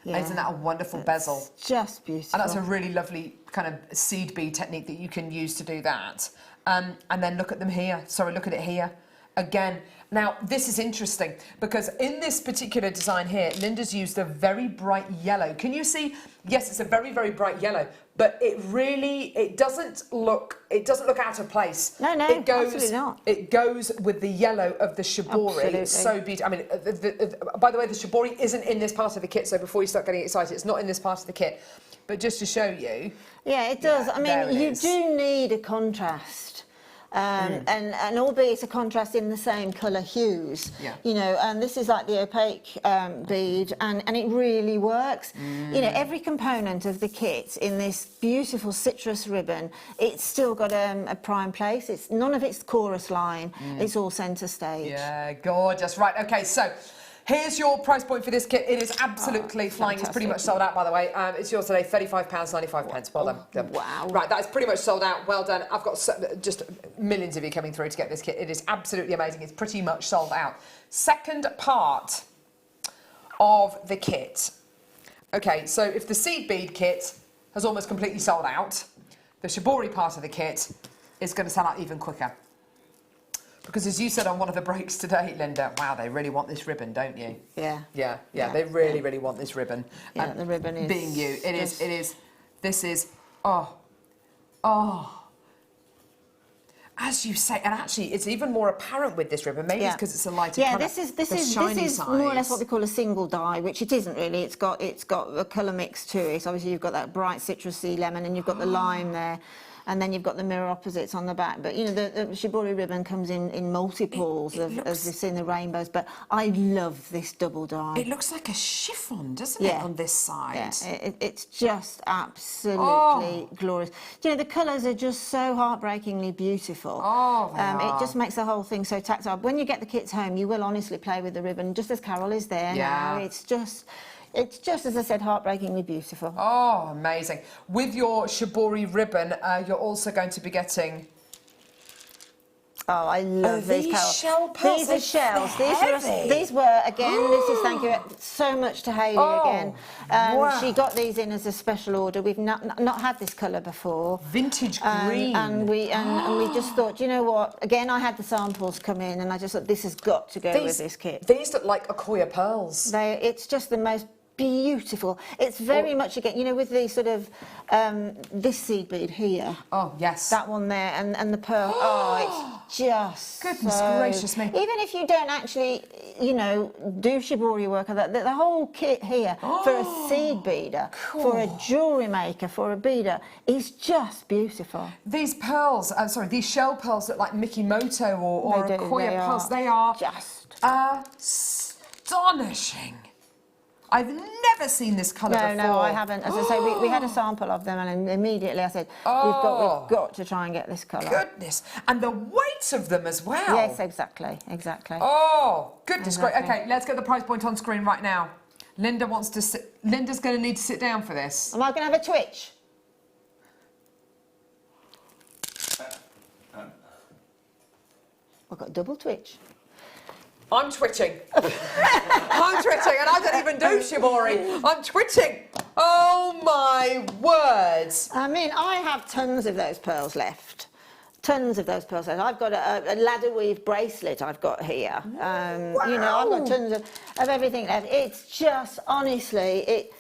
Yeah. Isn't that a wonderful bezel? Just beautiful. And that's a really lovely kind of seed bead technique that you can use to do that. And then look at them here. Sorry, look at it here. Again, now this is interesting because in this particular design here, Linda's used a very bright yellow. Can you see? Yes, it's a very, very bright yellow, but it doesn't look out of place. No, absolutely not. It goes with the yellow of the Shibori. Absolutely. It's so beautiful. I mean, by the way, the Shibori isn't in this part of the kit, so before you start getting excited, it's not in this part of the kit. But just to show you. Yeah, it does. I mean, you do need a contrast. And albeit a contrast in the same colour hues, you know, and this is like the opaque bead, and it really works. You know, every component of the kit in this beautiful citrus ribbon, it's still got a prime place. None of it's chorus line. It's all centre stage. Yeah, gorgeous. Right, okay, so Here's your price point for this kit. It is absolutely flying. It's pretty much sold out, by the way. It's yours today, £35.95. Well done. Wow. Right, that is pretty much sold out. Well done. I've got just millions of you coming through to get this kit. It is absolutely amazing. It's pretty much sold out. Second part of the kit. Okay, so if the seed bead kit has almost completely sold out, the Shibori part of the kit is going to sell out even quicker. Because as you said on one of the breaks today, Linda, wow, they really want this ribbon, don't you? Yeah. Yeah, they really, really want this ribbon. Yeah, the ribbon is... Being you, this is, as you say, and actually it's even more apparent with this ribbon, maybe it's because it's a lighter colour. This is more or less what we call a single dye, which it isn't really. It's got a colour mix to it. Obviously you've got that bright citrusy lemon and you've got the lime there. And then you've got the mirror opposites on the back. But, you know, the Shibori ribbon comes in multiples, as we've seen the rainbows. But I love this double dye. It looks like a chiffon, doesn't it, on this side? Yeah, it's just absolutely glorious. You know, the colours are just so heartbreakingly beautiful. It just makes the whole thing so tactile. When you get the kits home, you will honestly play with the ribbon, just as Carol is there now. It's just, as I said, heartbreakingly beautiful. Oh, amazing. With your Shibori ribbon, you're also going to be getting... Oh, I love these, Carol. Shell pearls. These are shells. These were, again, this is thank you so much to Hayley again. Wow. She got these in as a special order. We've not had this colour before. Vintage green. And we just thought, you know what? Again, I had the samples come in, and I just thought this has got to go with this kit. These look like Akoya pearls. It's just the most beautiful. It's very much, again, you know, with the sort of this seed bead here. Oh, yes. That one there, and the pearl. Oh, it's just goodness gracious me. Even if you don't actually, you know, do Shibori work, the whole kit here for a seed beader, for a jewellery maker, for a beader is just beautiful. These pearls, these shell pearls look like Mikimoto or Akoya pearls. They are just astonishing. I've never seen this colour before. No, I haven't. As I say, we had a sample of them, and immediately I said, we've got to try and get this colour. Goodness, and the weight of them as well. Yes, exactly. Oh, goodness great. Okay, let's get the price point on screen right now. Linda wants to sit. Linda's going to need to sit down for this. Am I going to have a twitch? I've got a double twitch. I'm twitching. I'm twitching, and I don't even do Shibori. I'm twitching. Oh my words. I mean, I have tons of those pearls left. Tons of those pearls left. I've got a ladder weave bracelet I've got here. Wow. You know, I've got tons of everything left. It's just, honestly,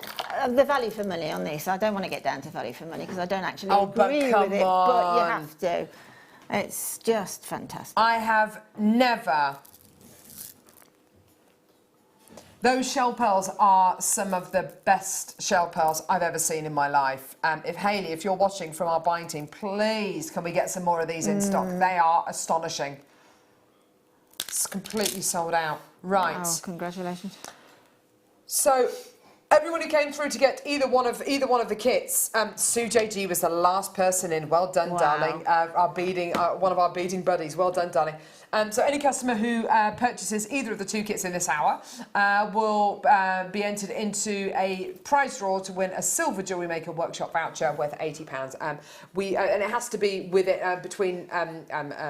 the value for money on this, I don't want to get down to value for money because I don't actually agree with it, but you have to. It's just fantastic. I have never... Those shell pearls are some of the best shell pearls I've ever seen in my life. Hayley, if you're watching from our buying team, please can we get some more of these in stock? They are astonishing. It's completely sold out. Right. Oh, congratulations. So everyone who came through to get either one of the kits, Sue JG was the last person in. Well done, darling. One of our beading buddies. Well done, darling. So any customer who purchases either of the two kits in this hour will be entered into a prize draw to win a silver Jewellery Maker workshop voucher worth £80. And it has to be with it between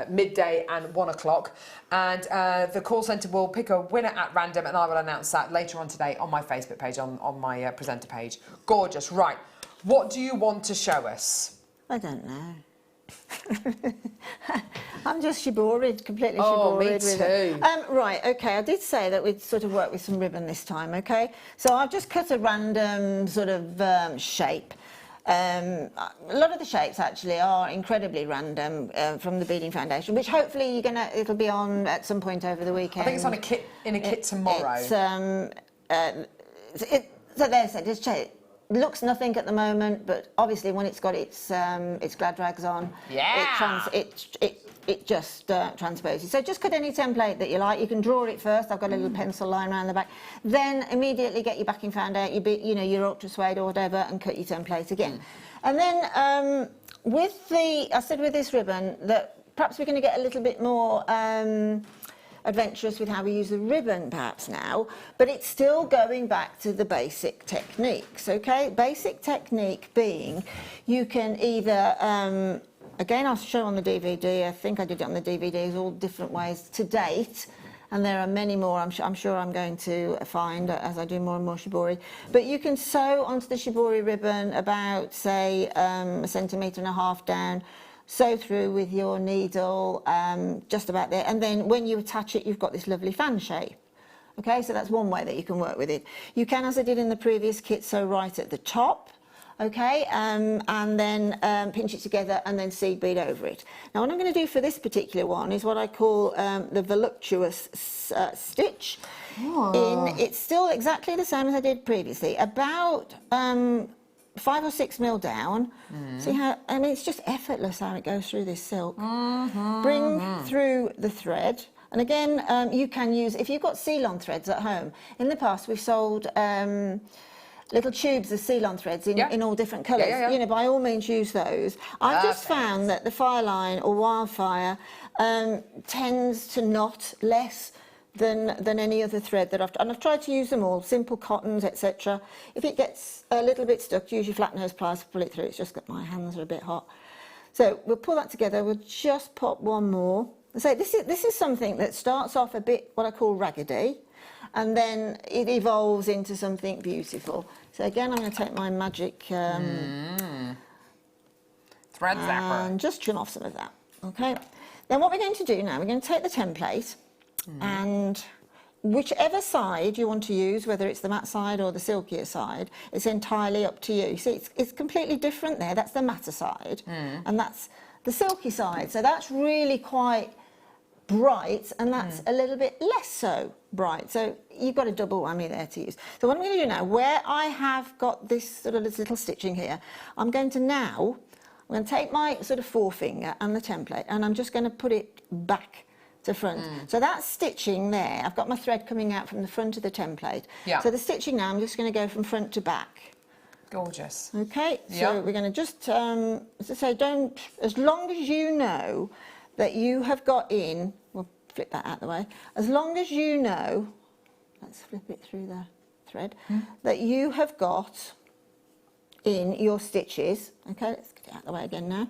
midday and 1 o'clock. And the call centre will pick a winner at random, and I will announce that later on today on my Facebook page, on my presenter page. Gorgeous. Right. What do you want to show us? I don't know. I'm just shiboried, completely shiboried. Me too. Right, okay, I did say that we'd sort of work with some ribbon this time, okay? So I've just cut a random sort of shape. A lot of the shapes actually are incredibly random from the Beading Foundation, which hopefully it'll be on at some point over the weekend. I think it's on a kit tomorrow. So there's it. Looks nothing at the moment, but obviously when it's got its glad rags on, it just transposes. So just cut any template that you like. You can draw it first. I've got a little pencil line around the back. Then immediately get your backing found out, your ultrasuede or whatever, and cut your template again. And then I said with this ribbon that perhaps we're going to get a little bit more adventurous with how we use the ribbon perhaps now, but it's still going back to the basic techniques, okay? Basic technique being you can either, again, I'll show on the DVD, I think I did it on the DVDs, all different ways to date, and there are many more I'm sure I'm going to find as I do more and more shibori. But you can sew onto the shibori ribbon about, say, 1.5 centimetres down, sew through with your needle just about there, and then when you attach it, you've got this lovely fan shape. Okay, so that's one way that you can work with it. You can, as I did in the previous kit, sew right at the top. Okay, and then pinch it together and then seed bead over it. Now what I'm going to do for this particular one is what I call the voluptuous stitch. It's still exactly the same as I did previously, about 5 or 6 mil down. See how, I mean, it's just effortless how it goes through this silk. Bring through the thread. And again, you can use, if you've got seal-on threads at home, in the past we've sold little tubes of seal-on threads in all different colours. You know, by all means use those. I've just found that the Fireline or Wildfire tends to knot less than any other thread that I've tried to use them all, simple cottons, etc. If it gets a little bit stuck, use your flat nose pliers to pull it through. It's just that my hands are a bit hot. So we'll pull that together. We'll just pop one more. So this is something that starts off a bit what I call raggedy, and then it evolves into something beautiful. So again, I'm going to take my magic thread zapper and just trim off some of that. Okay. Then what we're going to do now, we're going to take the template and whichever side you want to use, whether it's the matte side or the silkier side, it's entirely up to you. See, it's completely different there. That's the matter side, and that's the silky side. So that's really quite bright, and that's a little bit less so bright. So you've got a double whammy there to use. So what I'm going to do now, where I have got this sort of little stitching here, I'm going to take my sort of forefinger and the template, and I'm just going to put it back to front. So that stitching there, I've got my thread coming out from the front of the template. So the stitching now, I'm just going to go from front to back. Gorgeous. Okay, so we're going to just, as I say, as long as you know that you have got in, we'll flip that out of the way, as long as you know, let's flip it through the thread, that you have got in your stitches. Okay, let's get it out of the way again now.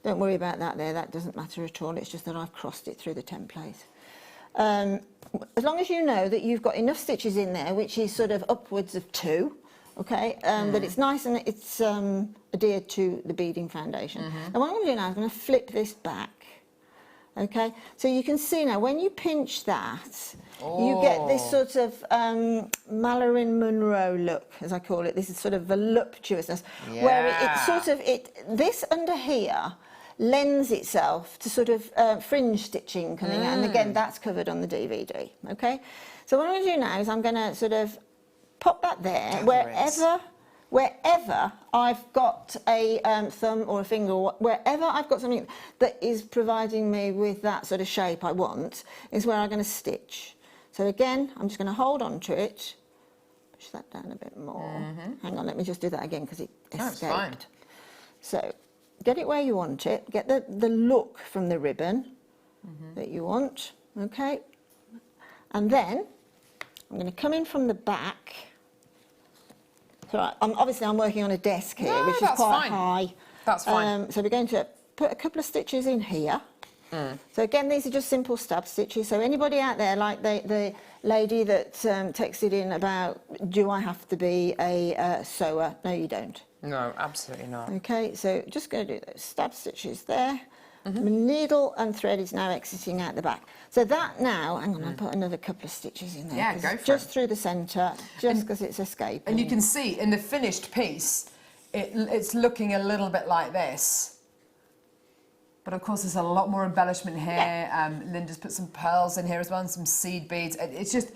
Don't worry about that there, that doesn't matter at all, it's just that I've crossed it through the template. As long as you know that you've got enough stitches in there, which is sort of upwards of 2, okay, that it's nice and it's adhered to the beading foundation. And what I'm going to do now is I'm going to flip this back. Okay, so you can see now when you pinch that, you get this sort of Marilyn Monroe look, as I call it. This is sort of voluptuousness, where it's sort of this under here lends itself to sort of fringe stitching coming out, and again that's covered on the DVD. Okay, so what I'm going to do now is I'm going to sort of pop that there, wherever I've got a thumb or a finger, or wherever I've got something that is providing me with that sort of shape I want, is where I'm going to stitch. So again, I'm just going to hold on to it, push that down a bit more. Hang on, let me just do that again because it escaped. That's fine. So get it where you want it, get the look from the ribbon that you want, okay? And then I'm going to come in from the back. So obviously I'm working on a desk here, which is quite high. That's fine. So we're going to put a couple of stitches in here. So again, these are just simple stab stitches. So anybody out there, like the lady that texted in about, do I have to be a sewer? No, you don't. No, absolutely not. Okay, so just going to do those stab stitches there. The needle and thread is now exiting out the back. So that now, hang on, I'll put another couple of stitches in there. Yeah, go for it. Just through the centre, just because it's escaping. And you can see in the finished piece, it's looking a little bit like this. But of course, there's a lot more embellishment here. Linda's put some pearls in here as well, and some seed beads. It's just,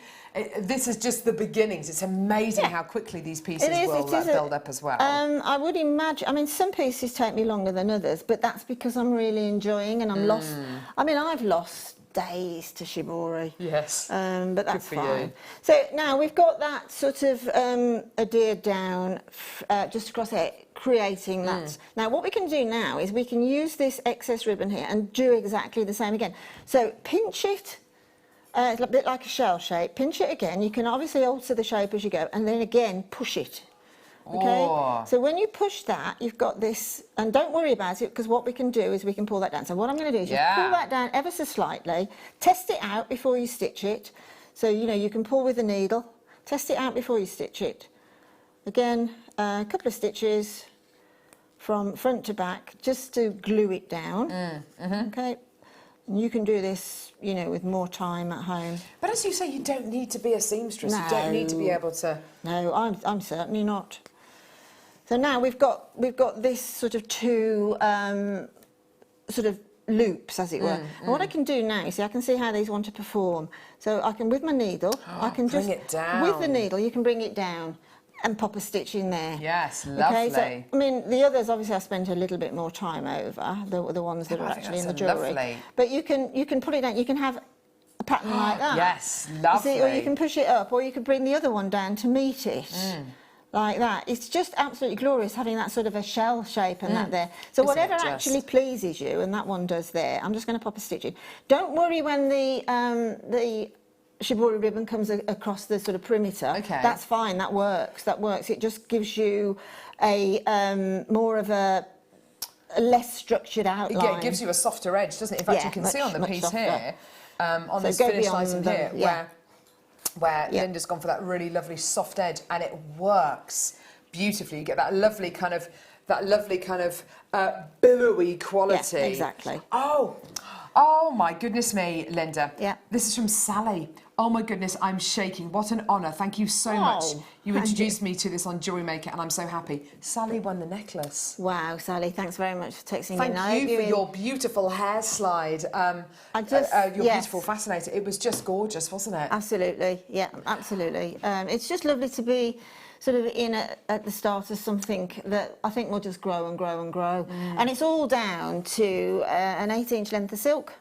this is just the beginnings. It's amazing how quickly these pieces will build up as well. I would imagine, I mean, some pieces take me longer than others, but that's because I'm really enjoying and I'm lost. I mean, I've lost days to Shibori. Yes. But that's fine. So now we've got that sort of adhered down just across here, creating that. Now what we can do now is we can use this excess ribbon here and do exactly the same again. So pinch it It's a bit like a shell shape. Pinch it again. You can obviously alter the shape as you go, and then again push it. Okay. Oh. So when you push that, you've got this, and don't worry about it, because what we can do is we can pull that down. So what I'm going to do is just pull that down ever so slightly. Test it out before you stitch it. So you know you can pull with the needle. Test it out before you stitch it. Again, a couple of stitches from front to back, just to glue it down. Okay. And you can do this, you know, with more time at home. But as you say, you don't need to be a seamstress. No. You don't need to be able to. No, I'm certainly not. So now we've got this sort of two sort of loops, as it were. And what I can do now, you see, I can see how these want to perform. So I can, with my needle, I can bring just it down. with the needle, you can bring it down and pop a stitch in there. Yes, lovely. Okay, so I mean, the others obviously I spent a little bit more time over, the ones that are actually in the jewellery. Lovely. But you can put it down. You can have a pattern like that. Yes, You lovely. see, or you can push it up, or you could bring the other one down to meet it. Like that. It's just absolutely glorious having that sort of a shell shape and that there. So Isn't whatever it just? actually pleases you, and that one does there. I'm just going to pop a stitch in. Don't worry when the Shibori ribbon comes across the sort of perimeter. Okay. That's fine. That works. That works. It just gives you a more of a less structured outline. Yeah, it gives you a softer edge, doesn't it? In fact, Yeah, you can see on the much piece softer. here, on So this go finished beyond item them, here, yeah. where Yeah. Linda's gone for that really lovely soft edge, and it works beautifully. You get that lovely kind of billowy quality. Yeah, exactly. Oh my goodness me, Linda. Yeah. This is from Sally. Oh my goodness, I'm shaking. What an honour. Thank you so much. You thank introduced me to this on JewelleryMaker, and I'm so happy. Sally won the necklace. Wow, Sally, thanks very much for texting me. Thank Now, you for your beautiful hair slide. Your beautiful fascinator. It was just gorgeous, wasn't it? Absolutely, yeah, absolutely. It's just lovely to be sort of in at the start of something that I think will just grow and grow and grow. And it's all down to an 8-inch length of silk.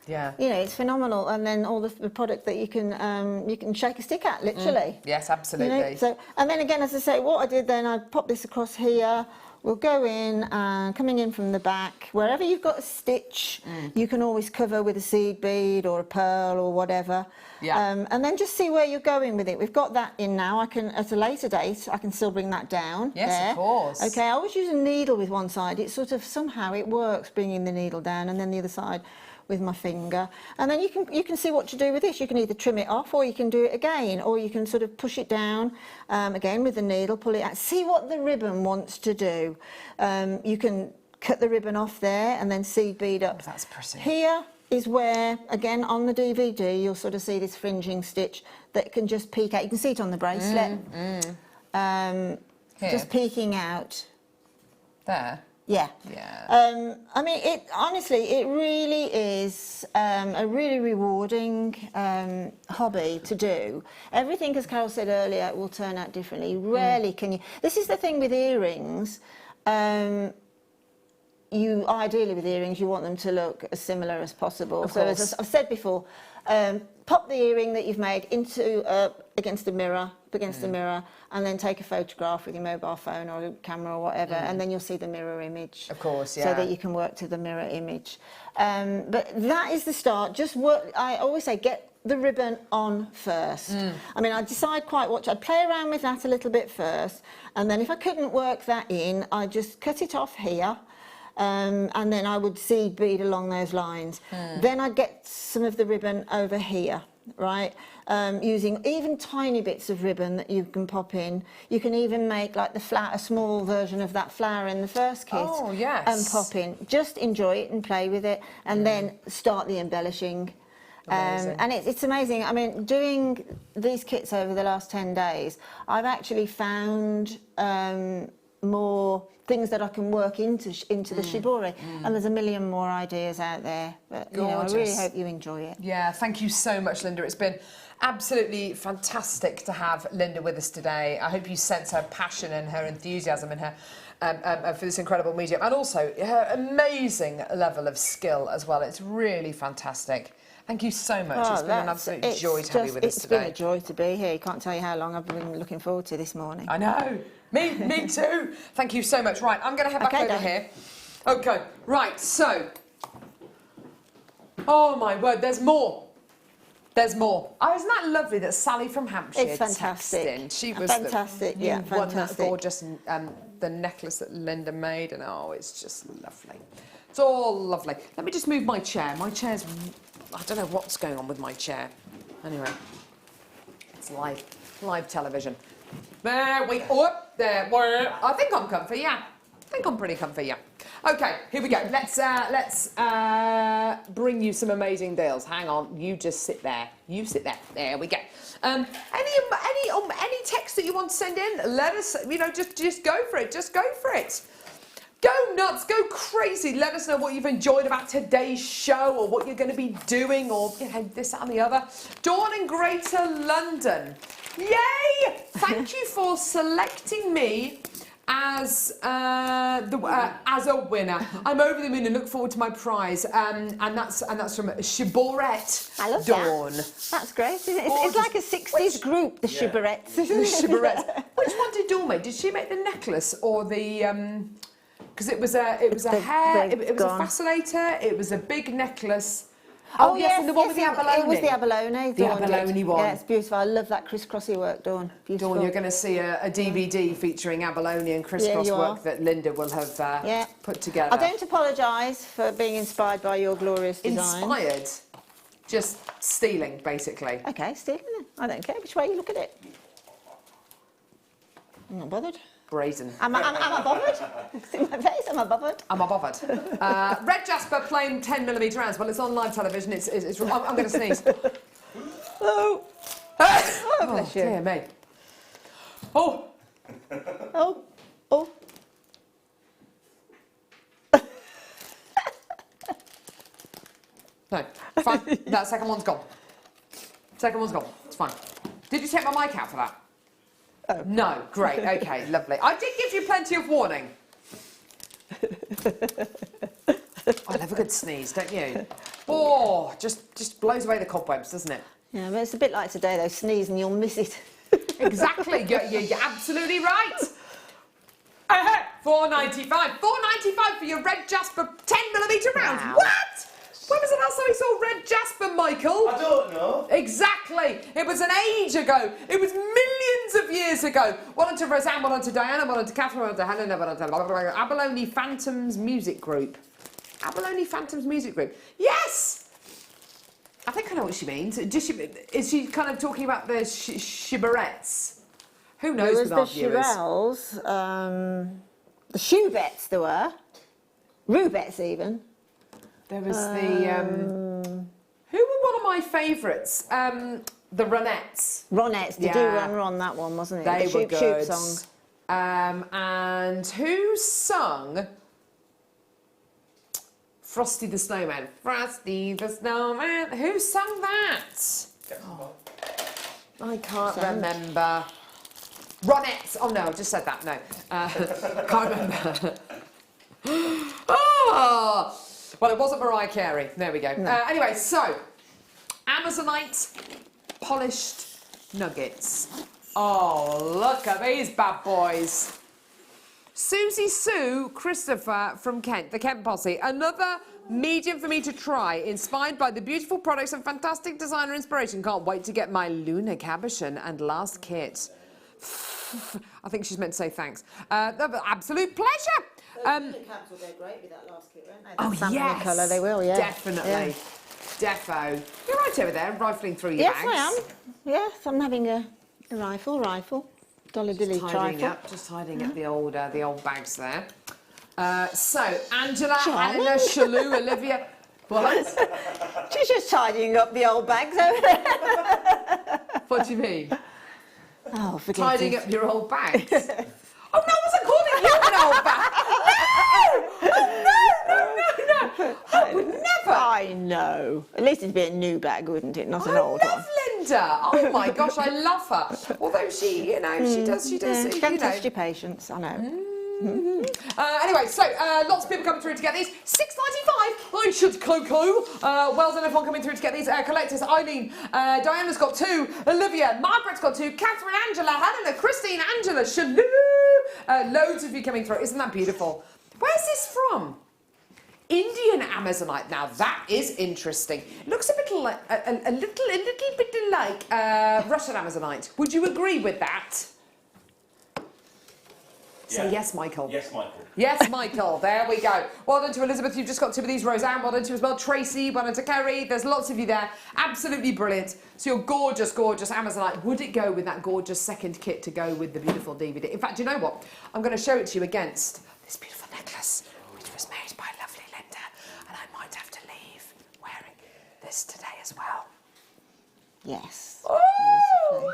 Yeah. You know, it's phenomenal. And then all the product that you can shake a stick at, literally. Yes, absolutely. You know, so, and then again, as I say, what I did then, I popped this across here. We'll go in, coming in from the back. Wherever you've got a stitch, you can always cover with a seed bead or a pearl or whatever. Yeah. And then just see where you're going with it. We've got that in now. I can, at a later date, I can still bring that down. Yes, there. of course. Okay, I always use a needle with one side. It sort of, somehow it works, bringing the needle down, and then the other side with my finger. And then you can see what to do with this. You can either trim it off, or you can do it again, or you can sort of push it down again with the needle, pull it out. See what the ribbon wants to do. You can cut the ribbon off there and then seed bead up. Oh, that's pretty. Here is where, again, on the DVD, you'll sort of see this fringing stitch that can just peek out. You can see it on the bracelet. Just peeking out. There. Yeah. Yeah. I mean, honestly, it really is a really rewarding hobby to do. Everything, as Carol said earlier, will turn out differently. Rarely can you... This is the thing with earrings. Ideally with earrings, you want them to look as similar as possible. So as I've said before, pop the earring that you've made into against the mirror, and then take a photograph with your mobile phone or a camera or whatever, and then you'll see the mirror image. Of course, yeah. So that you can work to the mirror image. But that is the start. Just work. I always say, get the ribbon on first. I mean, I'd decide quite what I'd play around with that a little bit first, and then if I couldn't work that in, I'd just cut it off here. And then I would seed bead along those lines. Then I'd get some of the ribbon over here, right? Using even tiny bits of ribbon that you can pop in. You can even make like a small version of that flower in the first kit. Oh, yes. And pop in. Just enjoy it and play with it, and then start the embellishing. And it's amazing. I mean, doing these kits over the last 10 days, I've actually found more things that I can work into the Shibori, and there's a million more ideas out there. But you know, I really hope you enjoy it. Yeah, thank you so much, Linda. It's been absolutely fantastic to have Linda with us today. I hope you sense her passion and her enthusiasm and her for this incredible medium, and also her amazing level of skill as well. It's really fantastic. Thank you so much. It's been an absolute joy to have you with us today. It's been a joy to be here. You can't tell you how long I've been looking forward to this morning. I know. Me too. Thank you so much. Right, I'm going to head back over here. Okay, right, so. Oh my word, there's more. There's more. Oh, isn't that lovely that Sally from Hampshire It's fantastic. texted in? She was Fantastic, the, yeah, you won that fantastic. gorgeous the necklace that Linda made, and oh, it's just lovely. It's all lovely. Let me just move my chair. My chair's, I don't know what's going on with my chair. Anyway, it's live television. There we, there. I think I'm comfy, yeah. I think I'm pretty comfy, yeah. Okay, here we go. Let's bring you some amazing deals. Hang on, you just sit there. You sit there. There we go. Any text that you want to send in, let us. You know, just go for it. Just go for it. Go nuts. Go crazy. Let us know what you've enjoyed about today's show, or what you're going to be doing, or you know, this, that, and the other. Dawn in Greater London. Yay! Thank you for selecting me as a winner. I'm over the moon and look forward to my prize. And that's from Shibori. I love Dawn. That's great. Isn't it? It's like a 60s group, the Shiborettes. The Shiborettes. Which one did Dawn make? Did she make the necklace or the? Because it was a hair. It was a fascinator. It was a big necklace. Oh yes, and the one with the abalone. It was the abalone. The abalone one. Yeah, it's beautiful. I love that crisscrossy work, Dawn. Beautiful. Dawn, you're going to see a DVD featuring abalone and crisscross work that Linda will have put together. I don't apologise for being inspired by your glorious design. Inspired? Just stealing, basically. Okay, stealing then. I don't care which way you look at it. I'm not bothered. Brazen. Am I bothered? See my face? Am I bothered? Am I bothered? Red Jasper plain 10mm rounds. Well, it's on live television. I'm going to sneeze. Oh. Oh, bless you. Dear me. Oh. Oh. Oh. No, fine. That second one's gone. Second one's gone. It's fine. Did you take my mic out for that? Oh. No, great, okay, lovely. I did give you plenty of warning. I love a good sneeze, don't you? Oh, just blows away the cobwebs, doesn't it? Yeah, but it's a bit like today, though. Sneeze and you'll miss it. Exactly, you're absolutely right. $4.95. $4.95 for your Red Jasper 10mm rounds. Wow. What? When was the last time we saw Red Jasper, Michael? I don't know. Exactly. It was an age ago. It was millions of years ago. Well done to Roseanne, well done to Diana, well done to Catherine, well done to Helena, well done to Abalone Phantoms Music Group. Abalone Phantoms Music Group. Yes! I think I know what she means. Is she kind of talking about the Shiborettes? Who knows with our viewers? There was the Shirelles, the Shoebets there were, Rubettes even. There was the, who were one of my favourites? The Ronettes. Ronettes, they do run that one, wasn't it? They the were good. Shoop song. And who sung Frosty the Snowman? Frosty the Snowman. Who sung that? Oh, I can't remember. Ronettes. Oh no, I just said that. No, can't remember. Oh. Well, it wasn't Mariah Carey. There we go. No. Anyway, so Amazonite polished nuggets. Oh, look at these bad boys. Susie Sue Christopher from Kent, the Kent Posse. Another medium for me to try, inspired by the beautiful products and fantastic designer inspiration. Can't wait to get my lunar cabochon and last kit. I think she's meant to say thanks. Absolute pleasure. The caps will go great with that last kit, won't they? Oh, salmon yes. colour, they will, yeah. Definitely. Yeah. Defo. You're right over there, rifling through your bags. Yes, I am. Yes, I'm having a rifle. Dolly Dilly trifle. Just hiding up the old bags there. So, Angela, Charming. Anna, Shalou, Olivia. What? She's just tidying up the old bags over there. What do you mean? Oh, forget Tidying it. up your old bags? Oh, no, I wasn't calling you an old bag. No. I would never. I know. At least it'd be a new bag, wouldn't it? Not an old I love Linda. Oh my gosh, I love her. Although she, she does. Yeah, she can test your patience, I know. Anyway, so lots of people coming through to get these. $6.95. I should clue. Well done, everyone coming through to get these. Collectors, Eileen, Diana's got 2. Olivia, Margaret's got 2. Catherine, Angela, Helena, Christine, Angela, Shalou. Loads of you coming through. Isn't that beautiful? Where's this from? Indian Amazonite. Now that is interesting. It looks a bit bit like Russian Amazonite. Would you agree with that? Say yes, Michael. Yes, Michael. Yes, Michael. There we go. Well done to Elizabeth. You've just got two of these. Roseanne, well done to you as well. Tracy, well done to Kerry. There's lots of you there. Absolutely brilliant. So you're gorgeous, gorgeous Amazonite. Would it go with that gorgeous second kit to go with the beautiful DVD? In fact, you know what? I'm going to show it to you against this beautiful necklace, which was made by lovely Linda. And I might have to leave wearing this today as well. Yes. Oh!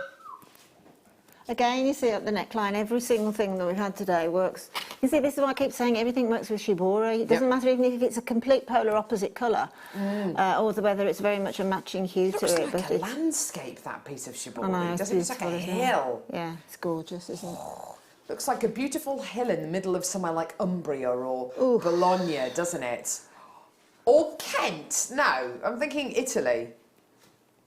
Again, you see up the neckline, every single thing that we've had today works. You see, this is why I keep saying everything works with Shibori. It doesn't matter even if it's a complete polar opposite colour, or whether it's very much a matching hue to it. It looks like a landscape, that piece of Shibori. I know, Doesn't it? It's like a hill. Yeah, it's gorgeous, isn't it? Looks like a beautiful hill in the middle of somewhere like Umbria or Bologna, doesn't it? Or Kent. No, I'm thinking Italy.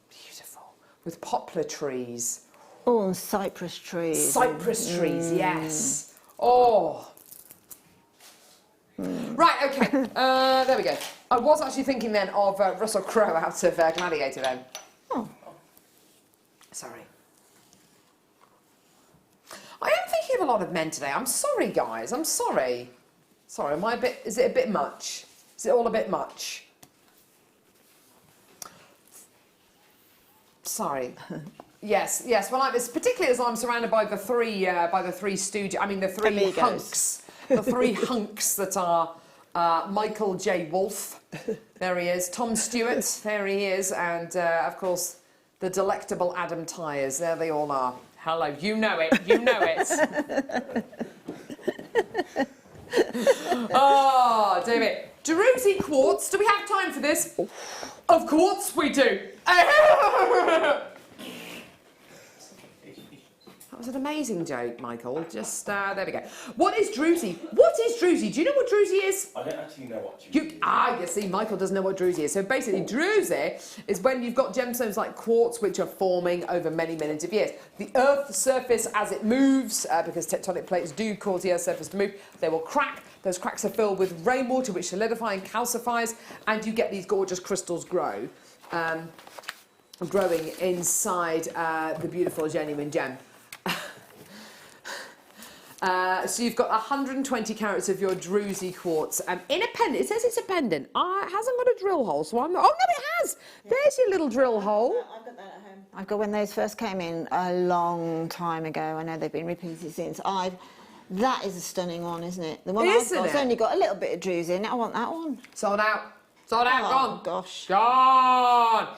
Beautiful. With poplar trees. Oh, and cypress trees. Cypress trees, yes. Oh. Right, okay. There we go. I was actually thinking then of Russell Crowe out of Gladiator then. Oh. Sorry. I am thinking of a lot of men today. I'm sorry, guys. I'm sorry. Sorry, am I a bit... Is it a bit much? Is it all a bit much? Sorry. Yes, yes. Well, particularly as I'm surrounded by the three studio. I mean, the three Amigos. hunks. The three hunks that are Michael J. Wolfe. There he is. Tom Stewart. There he is. And of course, the delectable Adam Tyers. There they all are. Hello. You know it. You know it. Oh, David. Druzy quartz. Do we have time for this? Of course we do. That was an amazing joke, Michael. Just, there we go. What is druzy? What is druzy? Do you know what druzy is? I don't actually know what druzy is. You see, Michael doesn't know what druzy is. So basically, druzy is when you've got gemstones like quartz, which are forming over many millions of years. The Earth's surface, as it moves, because tectonic plates do cause the Earth's surface to move, they will crack. Those cracks are filled with rainwater, which solidify and calcifies, and you get these gorgeous crystals growing inside the beautiful genuine gem. So you've got 120 carats of your druzy quartz in a pendant. It says it's a pendant. It hasn't got a drill hole, so I'm not... Oh, no, it has! There's your little drill hole. I've got that at home. I've got when those first came in a long time ago. I know they've been repeated since. That is a stunning one, isn't it? The one I've got, it's only got a little bit of druzy in it. I want that one. Sold out. Sold out. Gone. Gosh. Gone.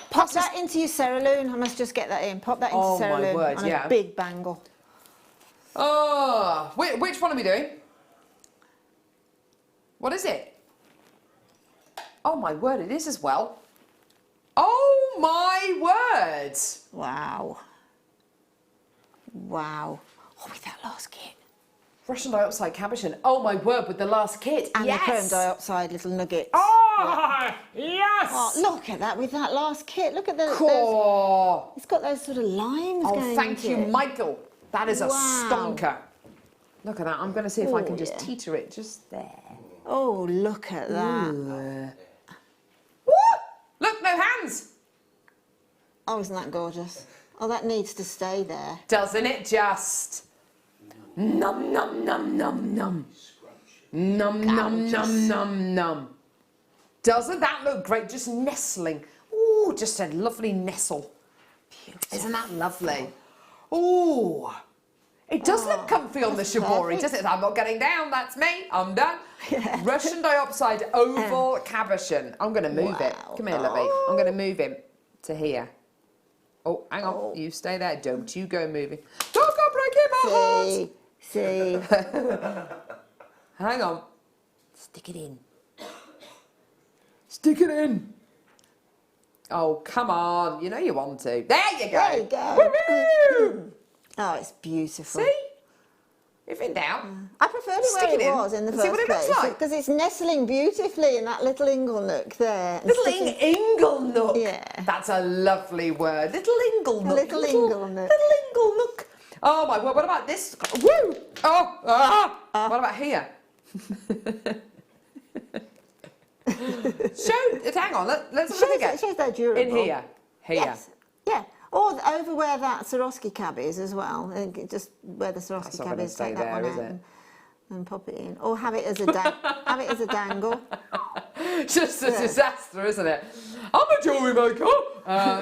Pop that into your cerulean. I must just get that in. Pop that into cerulean. Oh, my word, on a big bangle. Oh, which one are we doing? What is it? Oh, my word, it is as well. Oh, my word. Wow. Wow. Oh, with that last kit. Russian dioxide cabochon. Oh, my word, with the last kit. And the chrome dioxide little nuggets. Oh, yes. Oh, look at that with that last kit. Look at the... It's got those sort of lines going Oh, thank you, Michael. That is a stonker. Look at that. I'm going to see if I can just teeter it just there. Oh, look at that. Woo! Look, no hands. Oh, isn't that gorgeous? Oh, that needs to stay there. Doesn't it just? Num, num, num, num, num. Num, num, num, num, num. Doesn't that look great? Just nestling. Ooh, just a lovely nestle. Beautiful. Isn't that lovely? Ooh. It does look comfy on the Shibori, doesn't it? I'm not getting down, that's me. I'm done. Yeah. Russian dioxide oval cabochon. I'm going to move it. Come here, lovey. I'm going to move him to here. Oh, hang on. You stay there. Don't you go moving. Don't go breaking my heart. See. Hang on. Stick it in. Stick it in. Oh, come on. You know you want to. There you go. There you go. Woo-hoo! Oh, it's beautiful. See? If in doubt. I preferred it where it was in the first place. See what it looks like? Because it's nestling beautifully in that little ingle nook there. Little ingle nook? Yeah. That's a lovely word. Little ingle nook. Little ingle nook. Little ingle nook. Oh my word, what about this? Woo! Oh! What about here? Hang on, let's have a look at it. It shows they're durable. In here. Yes. Yeah. Or over where that Swarovski cab is as well. Just where the Swarovski cab is, take that one out and pop it in. Or have it as a dangle. Just a disaster, isn't it? I'm a jewellery maker.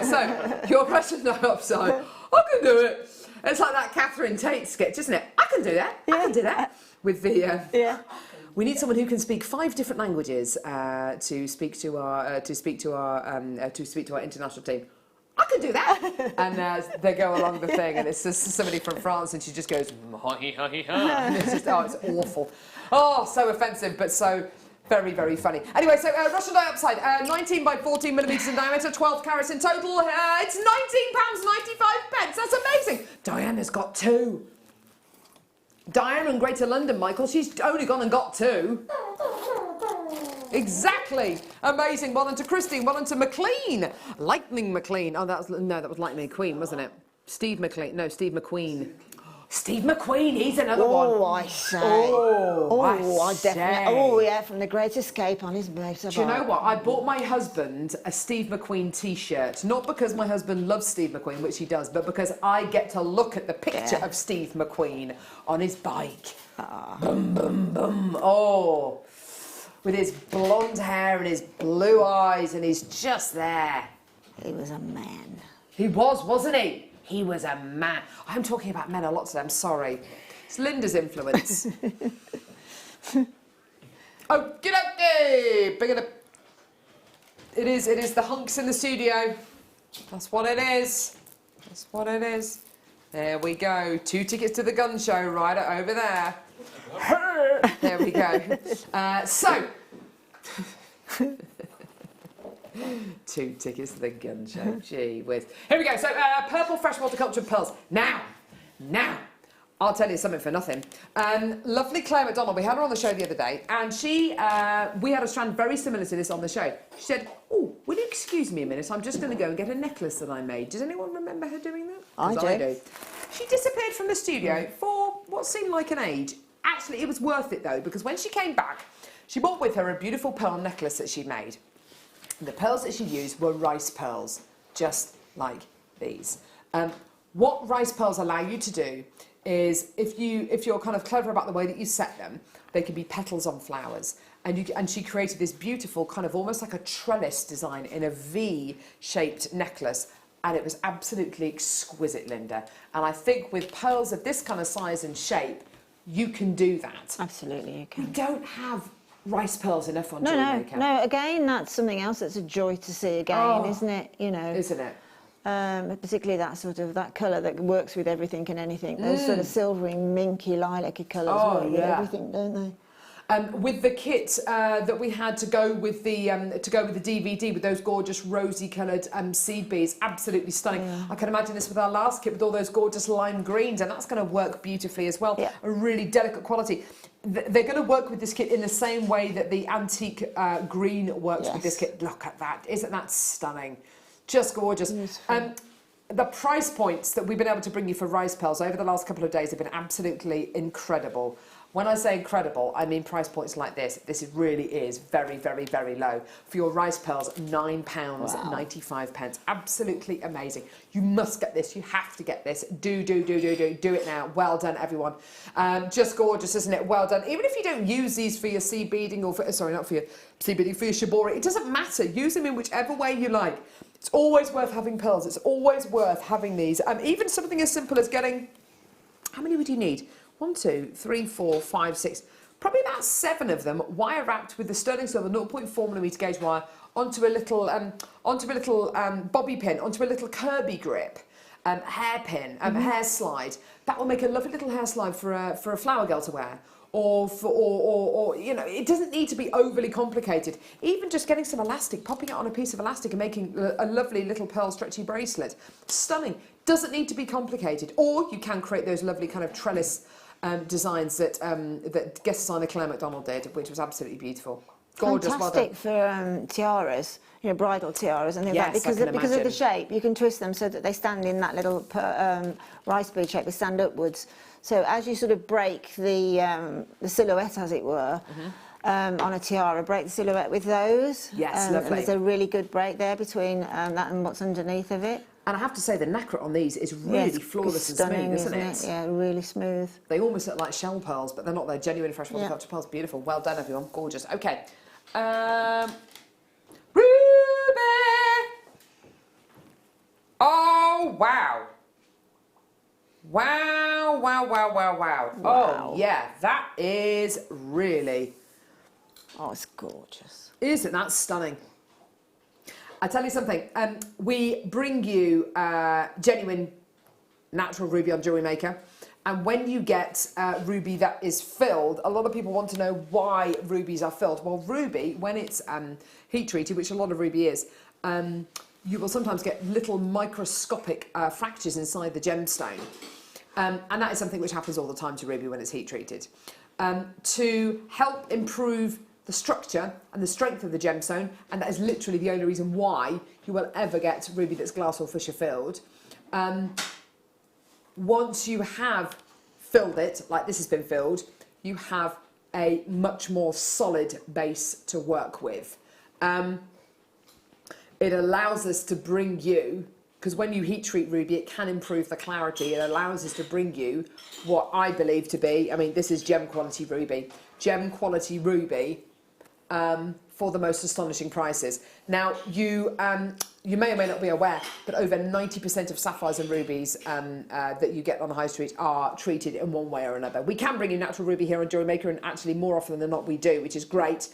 So your Russian upside, I can do it. It's like that Catherine Tate sketch, isn't it? I can do that. I can do that. With the we need someone who can speak 5 different languages to speak to our international team. I can do that. And they go along the thing, and it's just somebody from France, and she just goes, and it's just, it's awful. Oh, so offensive, but so very, very funny. Anyway, so Russian dioxide, 19 by 14 millimetres in diameter, 12 carats in total. It's £19.95. That's amazing. Diana's got 2. Diana in Greater London, Michael, she's only gone and got 2. Exactly. Amazing. Well done to Christine. Well done to McLean. Lightning McLean. Oh, that was Lightning McQueen, wasn't it? Steve McLean. No, Steve McQueen. Steve McQueen, he's another one. Oh, I say. I definitely. Oh, yeah, from The Great Escape on his motorbike. Do you know what? I bought my husband a Steve McQueen T-shirt, not because my husband loves Steve McQueen, which he does, but because I get to look at the picture of Steve McQueen on his bike. Boom, boom, boom. Oh, with his blonde hair and his blue eyes, and he's just there. He was a man. He was, wasn't he? He was a man. I'm talking about men a lot today, I'm sorry. It's Linda's influence. Okie dokie! Big it up. It is the hunks in the studio. That's what it is. That's what it is. There we go. 2 tickets to the gun show right over there. There we go. So... 2 tickets to the gun show. Gee whiz. Here we go. So, purple freshwater cultured pearls. Now, I'll tell you something for nothing. Lovely Claire McDonald, we had her on the show the other day, and she, we had a strand very similar to this on the show. She said, oh, will you excuse me a minute? I'm just going to go and get a necklace that I made. Does anyone remember her doing that? I do. She disappeared from the studio for what seemed like an age. Actually, it was worth it, though, because when she came back, she brought with her a beautiful pearl necklace that she made. The pearls that she used were rice pearls, just like these. What rice pearls allow you to do is, if you're kind of clever about the way that you set them, they can be petals on flowers. And she created this beautiful kind of almost like a trellis design in a V-shaped necklace. And it was absolutely exquisite, Linda. And I think with pearls of this kind of size and shape, you can do that. Absolutely, you can. We don't have rice pearls enough on JewelleryMaker. No, again, that's something else that's a joy to see again, isn't it? You know, isn't it? Particularly that sort of, that colour that works with everything and anything. Those sort of silvery, minky, lilac-y colours work with everything, don't they? With the kit that we had to go with the DVD with those gorgeous rosy-coloured seed beads, absolutely stunning. Yeah. I can imagine this with our last kit with all those gorgeous lime greens, and that's going to work beautifully as well. Yeah. A really delicate quality. They're going to work with this kit in the same way that the antique green works with this kit. Look at that. Isn't that stunning? Just gorgeous. The price points that we've been able to bring you for rice pearls over the last couple of days have been absolutely incredible. When I say incredible, I mean price points like this. This really is very, very, very low. For your rice pearls, £9.95. Absolutely amazing. You must get this. You have to get this. Do it now. Well done, everyone. Just gorgeous, isn't it? Well done. Even if you don't use these for your seed beading or for, sorry, not for your seed beading, for your shibori, it doesn't matter. Use them in whichever way you like. It's always worth having pearls. It's always worth having these. Even something as simple as getting, how many would you need? 1, 2, 3, 4, 5, 6, probably about 7 of them wire wrapped with the sterling silver 0.4mm gauge wire onto a little bobby pin, onto a little Kirby grip, hairpin, hair slide. That will make a lovely little hair slide for a flower girl to wear. Or you know, it doesn't need to be overly complicated. Even just getting some elastic, popping it on a piece of elastic and making a lovely little pearl stretchy bracelet. Stunning. Doesn't need to be complicated. Or you can create those lovely kind of trellis designs that guest designer Claire McDonald did, which was absolutely beautiful. Gorgeous. Fantastic for tiaras, you know, bridal tiaras and things like that. Because of the shape, you can twist them so that they stand in that little rice bead shape. They stand upwards. So as you sort of break the silhouette, as it were, on a tiara, break the silhouette with those. Yes, And lovely. there's a really good break there between that and what's underneath of it. And I have to say, the nacre on these is really it's flawless and stunning, smooth, isn't it? Yeah, really smooth. They almost look like shell pearls, but they're not. They're genuine freshwater Yeah. culture pearls. Beautiful. Well done, everyone. Gorgeous. Okay. Ruby! Oh, wow. Wow, wow, wow, wow, wow. Oh, yeah, that is really... Oh, it's gorgeous. Isn't that stunning? I tell you something, we bring you genuine natural ruby on Jewellery Maker, and when you get ruby that is filled, a lot of people want to know why rubies are filled. Well, ruby, when it's heat treated, which a lot of ruby is, you will sometimes get little microscopic fractures inside the gemstone, and that is something which happens all the time to ruby when it's heat treated. To help improve the structure and the strength of the gemstone, and that is literally the only reason why you will ever get ruby that's glass or Fisher filled. Once you have filled it, like this has been filled, you have a much more solid base to work with. It allows us to bring you, because when you heat treat ruby, it can improve the clarity. It allows us to bring you what I believe to be, I mean, this is gem quality ruby. Gem quality ruby for the most astonishing prices. Now, you may or may not be aware, but over 90% of sapphires and rubies that you get on the high street are treated in one way or another. We can bring you natural ruby here on Jewellery Maker, and actually more often than not we do, which is great.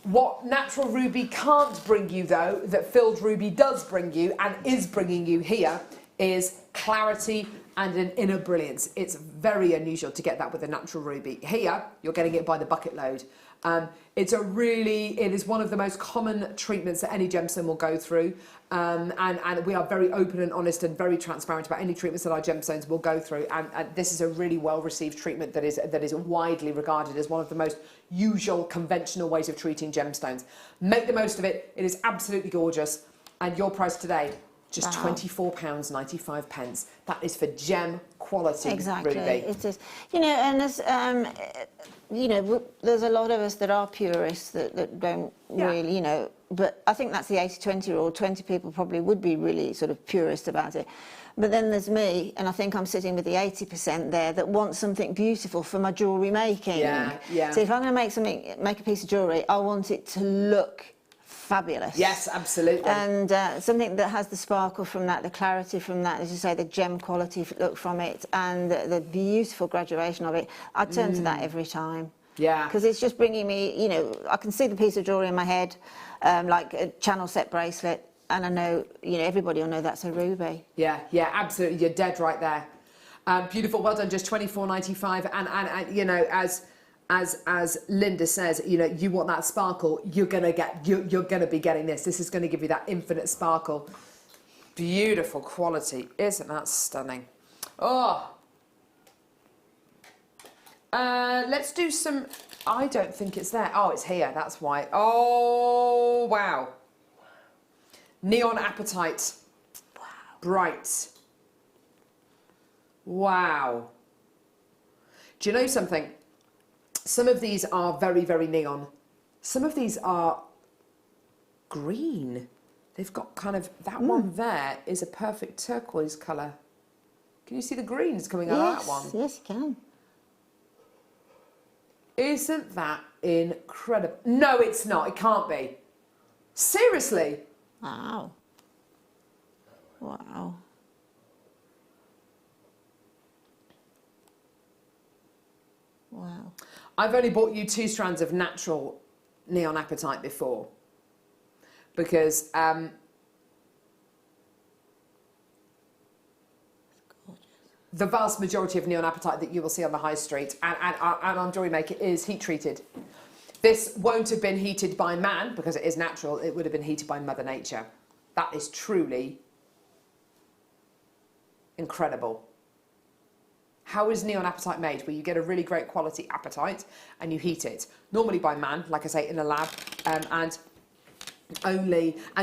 What natural ruby can't bring you, though, that filled ruby does bring you and is bringing you here, is clarity and an inner brilliance. It's very unusual to get that with a natural ruby. Here, you're getting it by the bucket load. It is one of the most common treatments that any gemstone will go through, and we are very open and honest and very transparent about any treatments that our gemstones will go through, and this is a really well received treatment that is widely regarded as one of the most usual conventional ways of treating gemstones. Make the most of it. It is absolutely gorgeous, and your price today, just £24.95. That is for gem quality Exactly. ruby. It is. You know, and there's, there's a lot of us that are purists that don't really, you know, but I think that's the 80-20 rule. 20 people probably would be really sort of purist about it. But then there's me, and I think I'm sitting with the 80% there that want something beautiful for my jewellery making. Yeah, yeah. So if I'm going to make a piece of jewellery, I want it to look fabulous. Yes, absolutely. And something that has the sparkle from that, the clarity from that, as you say, the gem quality look from it, and the beautiful graduation of it. I turn to that every time. Yeah. Because it's just bringing me, you know, I can see the piece of jewellery in my head, like a channel set bracelet, and I know, you know, everybody will know that's a ruby. Yeah, yeah, absolutely. You're dead right there. Beautiful. Well done. Just £24.95. And you know, as Linda says, you know, you want that sparkle, you're gonna be getting this. This is gonna give you that infinite sparkle. Beautiful quality. Isn't that stunning? Oh. Let's do some, I don't think it's there. Oh, it's here, that's why. Oh, wow. Neon Apatite. Wow. Bright. Wow. Do you know something? Some of these are very, very neon. Some of these are green. They've got kind of, that one there is a perfect turquoise colour. Can you see the greens coming out of that one? Yes, you can. Isn't that incredible? No, it's not. It can't be. Seriously? Wow. Wow. Wow. I've only bought you 2 strands of natural neon apatite before, because the vast majority of neon apatite that you will see on the high street and on Jewellery Maker is heat treated. This won't have been heated by man because it is natural. It would have been heated by Mother Nature. That is truly incredible. How is neon apatite made? Well, you get a really great quality apatite and you heat it. Normally by man, like I say, in a lab, and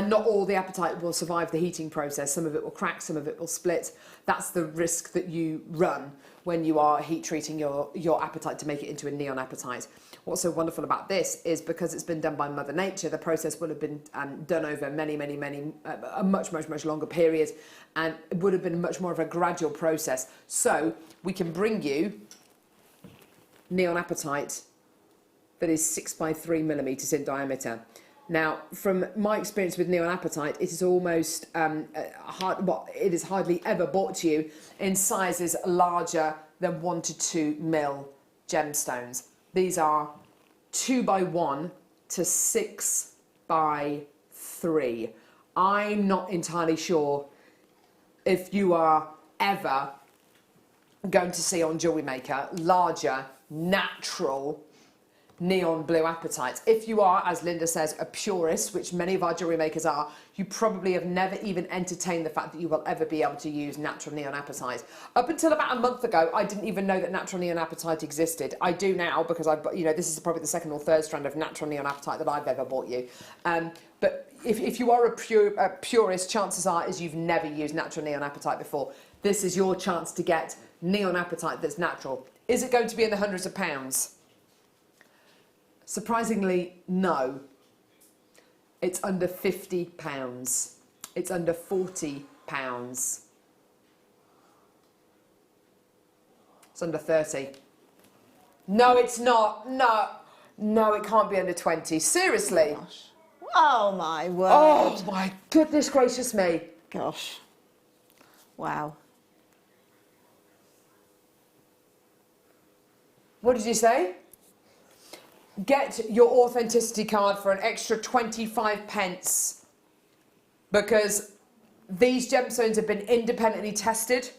not all the apatite will survive the heating process. Some of it will crack, some of it will split. That's the risk that you run when you are heat treating your apatite to make it into a neon apatite. What's so wonderful about this is because it's been done by Mother Nature, the process would have been done over a much longer period, and it would have been much more of a gradual process. So we can bring you neon apatite that is 6 by 3 millimeters in diameter. Now, from my experience with neon apatite, it is almost it is hardly ever bought to you in sizes larger than 1 to 2 mil gemstones. These are 2 by 1 to 6 by 3. I'm not entirely sure if you are ever going to see on JewelleryMaker larger, natural neon blue apatites. If you are, as Linda says, a purist, which many of our jewellery makers are, you probably have never even entertained the fact that you will ever be able to use natural neon apatite. Up until about a month ago, I didn't even know that natural neon apatite existed. I do now, because this is probably the second or third strand of natural neon apatite that I've ever bought you. But if you are a purist, chances are is you've never used natural neon apatite before. This is your chance to get neon apatite that's natural. Is it going to be in the hundreds of pounds? Surprisingly, no. It's under £50. It's under £40. It's under 30. No, it's not. No, it can't be under 20. Seriously. Gosh. Oh my word. Oh my goodness gracious me. Gosh. Wow. What did you say? Get your authenticity card for an extra 25 pence, because these gemstones have been independently tested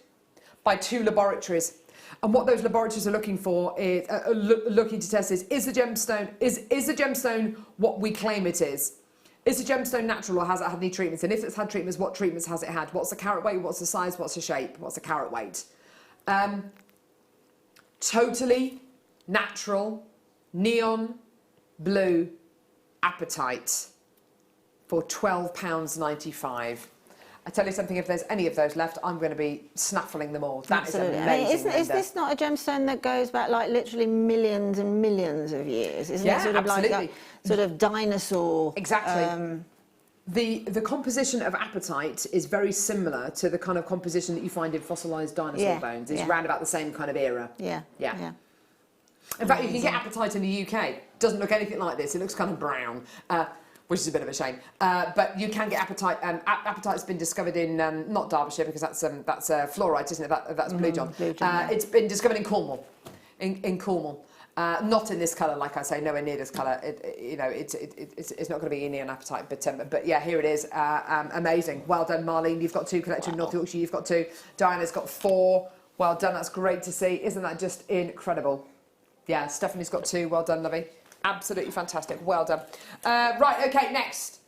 by 2 laboratories, and what those laboratories are looking for is looking to test is the gemstone what we claim it is? Is the gemstone natural, or has it had any treatments? And if it's had treatments, what treatments has it had? What's the carat weight? What's the size? What's the shape? What's the carat weight? Totally natural neon blue apatite for £12.95. I tell you something, if there's any of those left, I'm going to be snaffling them all. That Absolutely. is amazing. Is this not a gemstone that goes back like literally millions and millions of years? Isn't it sort of absolutely. like a sort of dinosaur? Exactly. The composition of apatite is very similar to the kind of composition that you find in fossilised dinosaur bones. It's round about the same kind of era. Yeah. In fact, you can get apatite in the UK. Doesn't look anything like this. It looks kind of brown, which is a bit of a shame. But you can get apatite. Apatite's been discovered in not Derbyshire, because that's fluorite, isn't it? That's Blue John. It's been discovered in Cornwall. In Cornwall. Not in this colour, like I say, nowhere near this colour. It's not going to be in neon apatite, but yeah, here it is. Amazing. Well done, Marlene. You've got 2 collected in North Yorkshire. You've got 2. Diana's got 4. Well done. That's great to see. Isn't that just incredible? Yeah, Stephanie's got 2. Well done, lovey. Absolutely fantastic. Well done. Right, okay, next.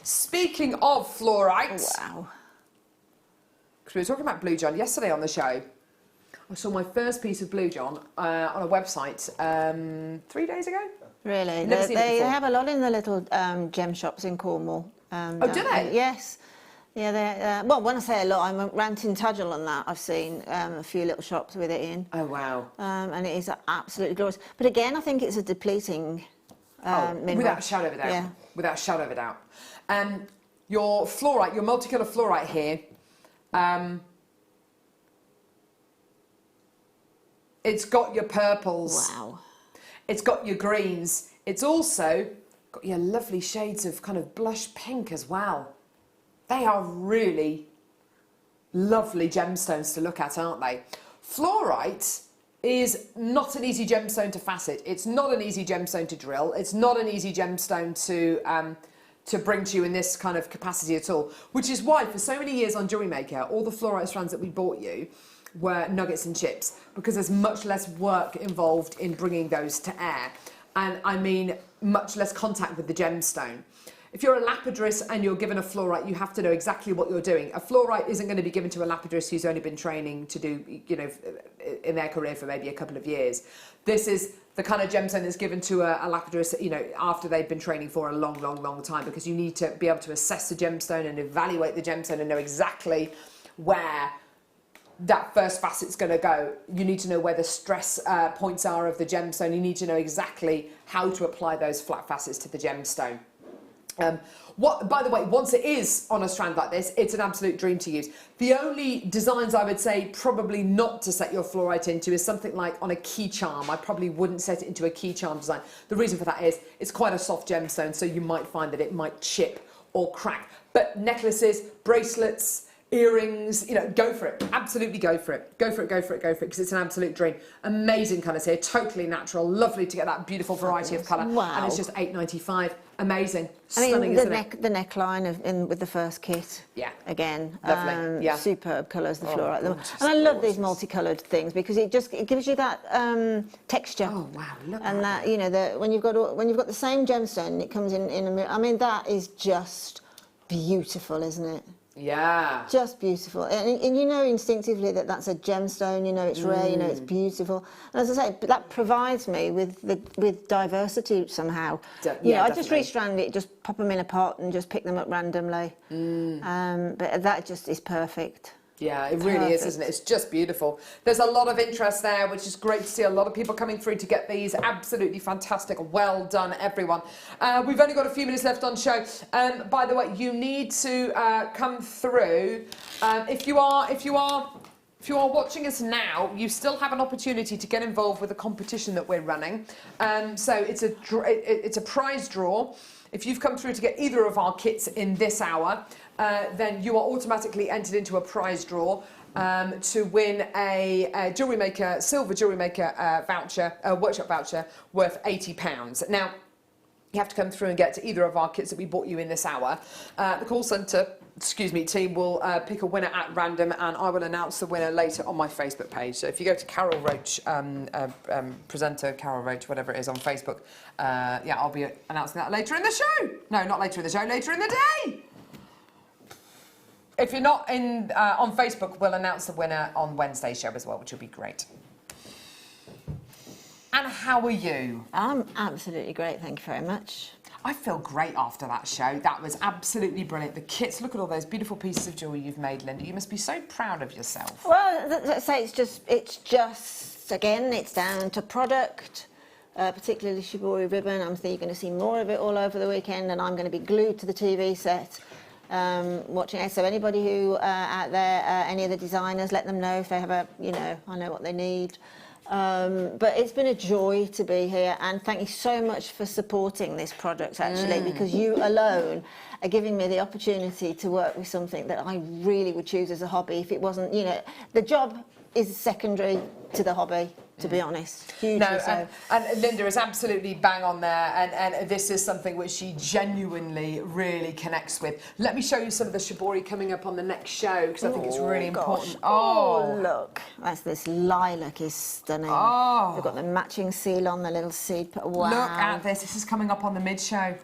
Speaking of fluorite. Wow. Because we were talking about Blue John yesterday on the show. I saw my first piece of Blue John on a website 3 days ago. Really? Never seen it They before. have a lot in the little gem shops in Cornwall. Oh, do they? Yes. Yeah, they're, well, when I say a lot, I'm ranting Tudgel on that. I've seen a few little shops with it in. Oh, wow. And it is absolutely glorious. But again, I think it's a depleting mineral. Without a shadow of a doubt. Yeah. Without a shadow of a doubt. Your fluorite, your multicolour fluorite here, it's got your purples. Wow. It's got your greens. It's also got your lovely shades of kind of blush pink as well. They are really lovely gemstones to look at, aren't they? Fluorite is not an easy gemstone to facet. It's not an easy gemstone to drill. It's not an easy gemstone to bring to you in this kind of capacity at all. Which is why for so many years on JewelleryMaker, all the fluorite strands that we bought you were nuggets and chips, because there's much less work involved in bringing those to air. And I mean much less contact with the gemstone. If you're a lapidus and you're given a fluorite, you have to know exactly what you're doing. A fluorite isn't going to be given to a lapidus who's only been training to do, in their career for maybe a couple of years. This is the kind of gemstone that's given to a lapidus, after they've been training for a long, long, long time, because you need to be able to assess the gemstone and evaluate the gemstone and know exactly where that first facet's going to go. You need to know where the stress points are of the gemstone. You need to know exactly how to apply those flat facets to the gemstone. By the way, once it is on a strand like this, it's an absolute dream to use. The only designs I would say probably not to set your fluorite into is something like on a key charm. I probably wouldn't set it into a key charm design. The reason for that is it's quite a soft gemstone, so you might find that it might chip or crack. But necklaces, bracelets, earrings, you know, go for it. Absolutely go for it. Go for it, go for it, go for it, because it's an absolute dream. Amazing colours here, totally natural, lovely to get that beautiful variety of colour. Wow. And it's just $8.95. Amazing. I mean, Stunning, isn't it? the neckline with the first kit. Yeah. Again, Lovely. Yeah. superb colours, the Oh, fluorite. gorgeous, And I love gorgeous. these multicoloured things because it gives you that texture. Oh wow! Look And at that, you know, when you've got the same gemstone and it comes in a mirror. I mean, that is just beautiful, isn't it? Yeah. Just beautiful. And you know instinctively that that's a gemstone, you know it's rare, you know it's beautiful. And as I say, that provides me with diversity somehow. You know, I just restrand it, just pop them in a pot and just pick them up randomly. But that just is perfect. Yeah, it really is, isn't it? It's just beautiful. There's a lot of interest there, which is great to see. A lot of people coming through to get these. Absolutely fantastic. Well done, everyone. We've only got a few minutes left on show. By the way, you need to come through. If you are watching us now, you still have an opportunity to get involved with the competition that we're running. So it's a prize draw. If you've come through to get either of our kits in this hour, then you are automatically entered into a prize draw to win a silver Jewellery Maker voucher, a workshop voucher worth £80. Now, you have to come through and get to either of our kits that we bought you in this hour. The call centre, team will pick a winner at random, and I will announce the winner later on my Facebook page. So if you go to Carol Roach, presenter Carol Roach, whatever it is on Facebook, I'll be announcing that later in the show. No, not later in the show, later in the day. If you're not on Facebook, we'll announce the winner on Wednesday's show as well, which will be great. And how are you? I'm absolutely great, thank you very much. I feel great after that show. That was absolutely brilliant. The kits, look at all those beautiful pieces of jewellery you've made, Linda. You must be so proud of yourself. Well, let's say it's just again, it's down to product, particularly Shibori ribbon. I'm thinking you're going to see more of it all over the weekend, and I'm going to be glued to the TV set. Watching it. So anybody who out there, any of the designers, let them know if they have I know what they need. But it's been a joy to be here, and thank you so much for supporting this project, actually, because you alone are giving me the opportunity to work with something that I really would choose as a hobby if it wasn't, the job is secondary to the hobby, to be honest. Hugely so. And Linda is absolutely bang on there, and this is something which she genuinely really connects with. Let me show you some of the Shibori coming up on the next show, because I think it's really important. Oh, look. That's this lilac is stunning. Oh. We've got the matching seal on the little seed. Wow. Look at this. This is coming up on the mid-show.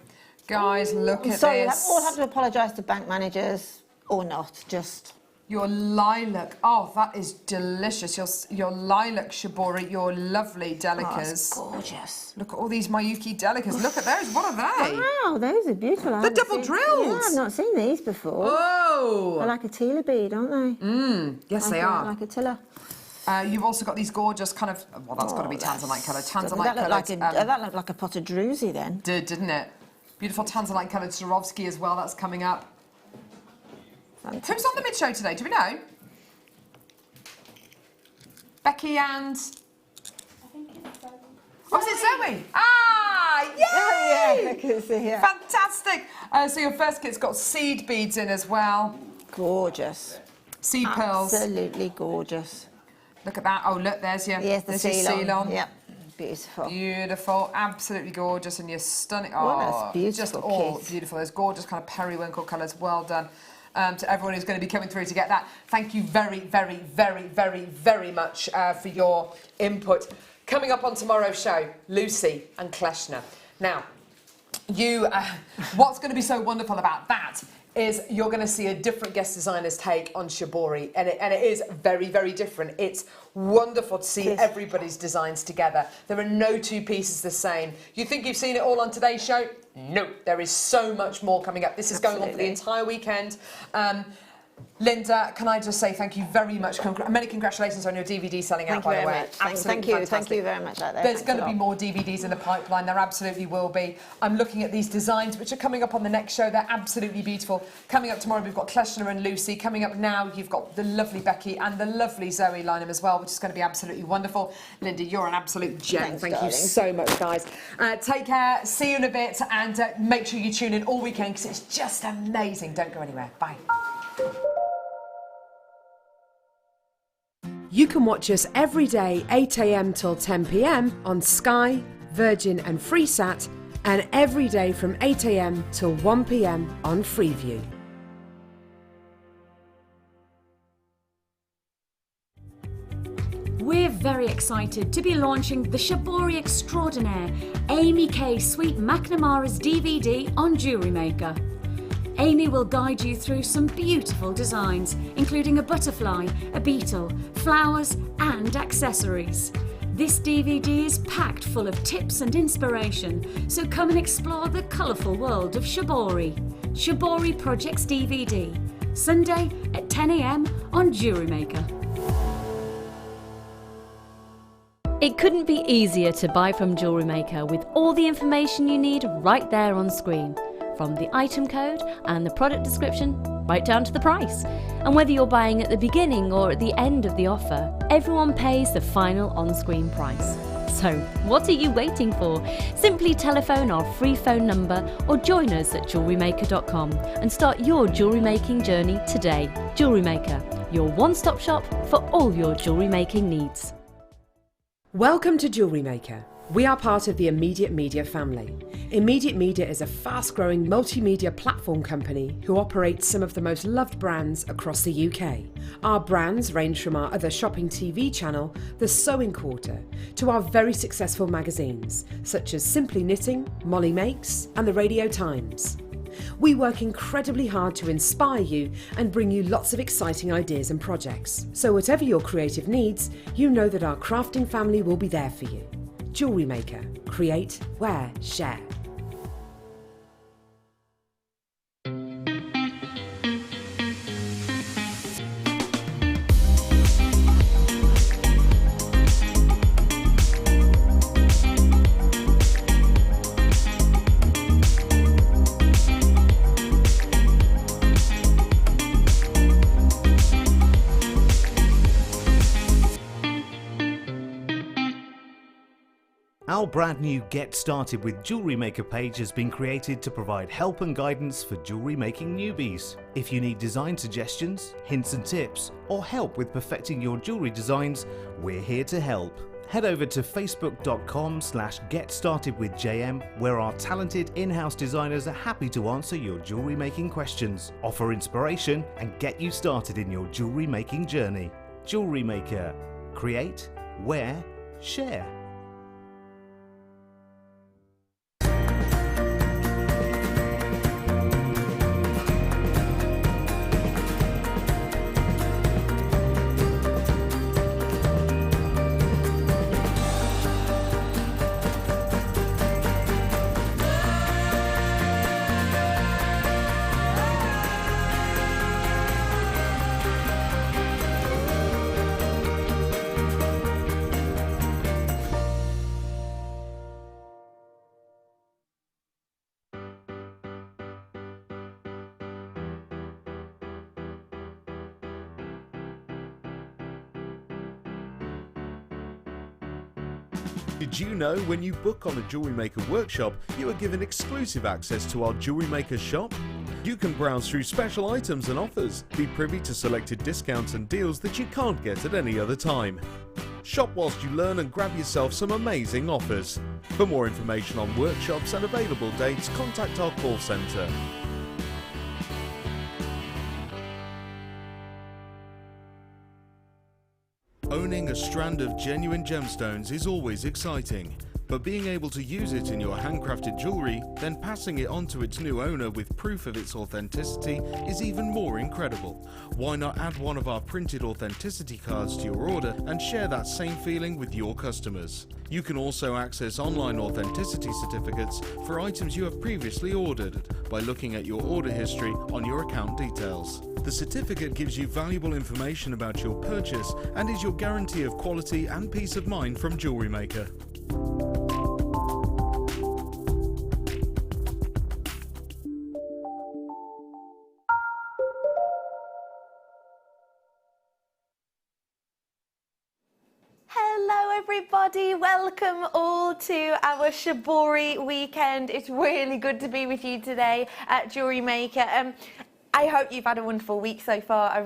Guys, look at sorry, this. We'll have to apologise to bank managers, or not, just... Your lilac, oh, that is delicious. Your lilac Shibori, your lovely Delicas. Oh, gorgeous. Look at all these Miyuki Delicas. Look at those. What are they? Wow, those are beautiful. They're double drilled. Yeah, I've not seen these before. Oh. They're like a Tila bead, aren't they? Yes, they are. Like a Tila. You've also got these gorgeous kind of, well, that's got to be tanzanite colour. Tanzanite That looked like a pot of druzy then. Didn't it? Beautiful tanzanite coloured Swarovski as well. That's coming up. Fantastic. Who's on the mid-show today? Do we know? Becky and... I think it's Zoe. Oh, is it Zoe? Ah, yay! Oh, yeah, I can see, yeah. Fantastic. So your first kit's got seed beads in as well. Gorgeous. Seed pearls. Absolutely gorgeous. Look at that. Oh, look, there's your seal on. Yep. Beautiful. Beautiful, absolutely gorgeous, and you're stunning. What a beautiful just all kit. beautiful. Those gorgeous kind of periwinkle colours. Well done. To everyone who's going to be coming through to get that. Thank you very, very, very, very, very much for your input. Coming up on tomorrow's show, Lucy and Kleshner. Now, what's going to be so wonderful about that is you're going to see a different guest designer's take on Shibori, and it is very, very different. It's wonderful to see everybody's designs together. There are no two pieces the same. You think you've seen it all on today's show? No, there is so much more coming up. This is going on for the entire weekend. Linda, can I just say thank you very much. Many congratulations on your DVD selling out, by the way. Thank you very much out there. There's going to be more DVDs in the pipeline. There absolutely will be. I'm looking at these designs, which are coming up on the next show. They're absolutely beautiful. Coming up tomorrow, we've got Kleshner and Lucy. Coming up now, you've got the lovely Becky and the lovely Zoe Lynham as well, which is going to be absolutely wonderful. Linda, you're an absolute gem. Thanks, thank darling. you so much, guys. Take care. See you in a bit. And make sure you tune in all weekend because it's just amazing. Don't go anywhere. Bye. You can watch us every day 8 a.m. till 10 p.m. on Sky, Virgin and Freesat, and every day from 8 a.m. till 1 p.m. on Freeview. We're very excited to be launching the Shibori Extraordinaire Amy K Sweet McNamara's DVD on JewelleryMaker. Amy will guide you through some beautiful designs, including a butterfly, a beetle, flowers and accessories. This DVD is packed full of tips and inspiration, so come and explore the colourful world of Shibori. Shibori Projects DVD, Sunday at 10 a.m. on JewelleryMaker. It couldn't be easier to buy from JewelleryMaker with all the information you need right there on screen. From the item code and the product description, right down to the price. And whether you're buying at the beginning or at the end of the offer, everyone pays the final on-screen price. So, what are you waiting for? Simply telephone our free phone number or join us at JewelleryMaker.com and start your jewellery making journey today. JewelleryMaker, your one-stop shop for all your jewellery making needs. Welcome to JewelleryMaker. We are part of the Immediate Media family. Immediate Media is a fast-growing multimedia platform company who operates some of the most loved brands across the UK. Our brands range from our other shopping TV channel, The Sewing Quarter, to our very successful magazines, such as Simply Knitting, Molly Makes, and The Radio Times. We work incredibly hard to inspire you and bring you lots of exciting ideas and projects. So whatever your creative needs, you know that our crafting family will be there for you. JewelleryMaker. Create, wear, share. Our brand new Get Started with Jewellery Maker page has been created to provide help and guidance for jewellery making newbies. If you need design suggestions, hints and tips, or help with perfecting your jewellery designs, we're here to help. Head over to facebook.com/getstartedwithjm, where our talented in-house designers are happy to answer your jewellery making questions, offer inspiration, and get you started in your jewellery making journey. Jewellery Maker. Create, wear, share. Did you know when you book on a Jewellery Maker workshop, you are given exclusive access to our Jewellery Maker shop? You can browse through special items and offers, be privy to selected discounts and deals that you can't get at any other time. Shop whilst you learn and grab yourself some amazing offers. For more information on workshops and available dates, contact our call centre. Owning a strand of genuine gemstones is always exciting, But being able to use it in your handcrafted jewellery, then passing it on to its new owner with proof of its authenticity is even more incredible. Why not add one of our printed authenticity cards to your order and share that same feeling with your customers? You can also access online authenticity certificates for items you have previously ordered by looking at your order history on your account details. The certificate gives you valuable information about your purchase and is your guarantee of quality and peace of mind from JewelleryMaker. Hello everybody, welcome all to our Shibori weekend. It's really good to be with you today at JewelleryMaker. I hope you've had a wonderful week so far.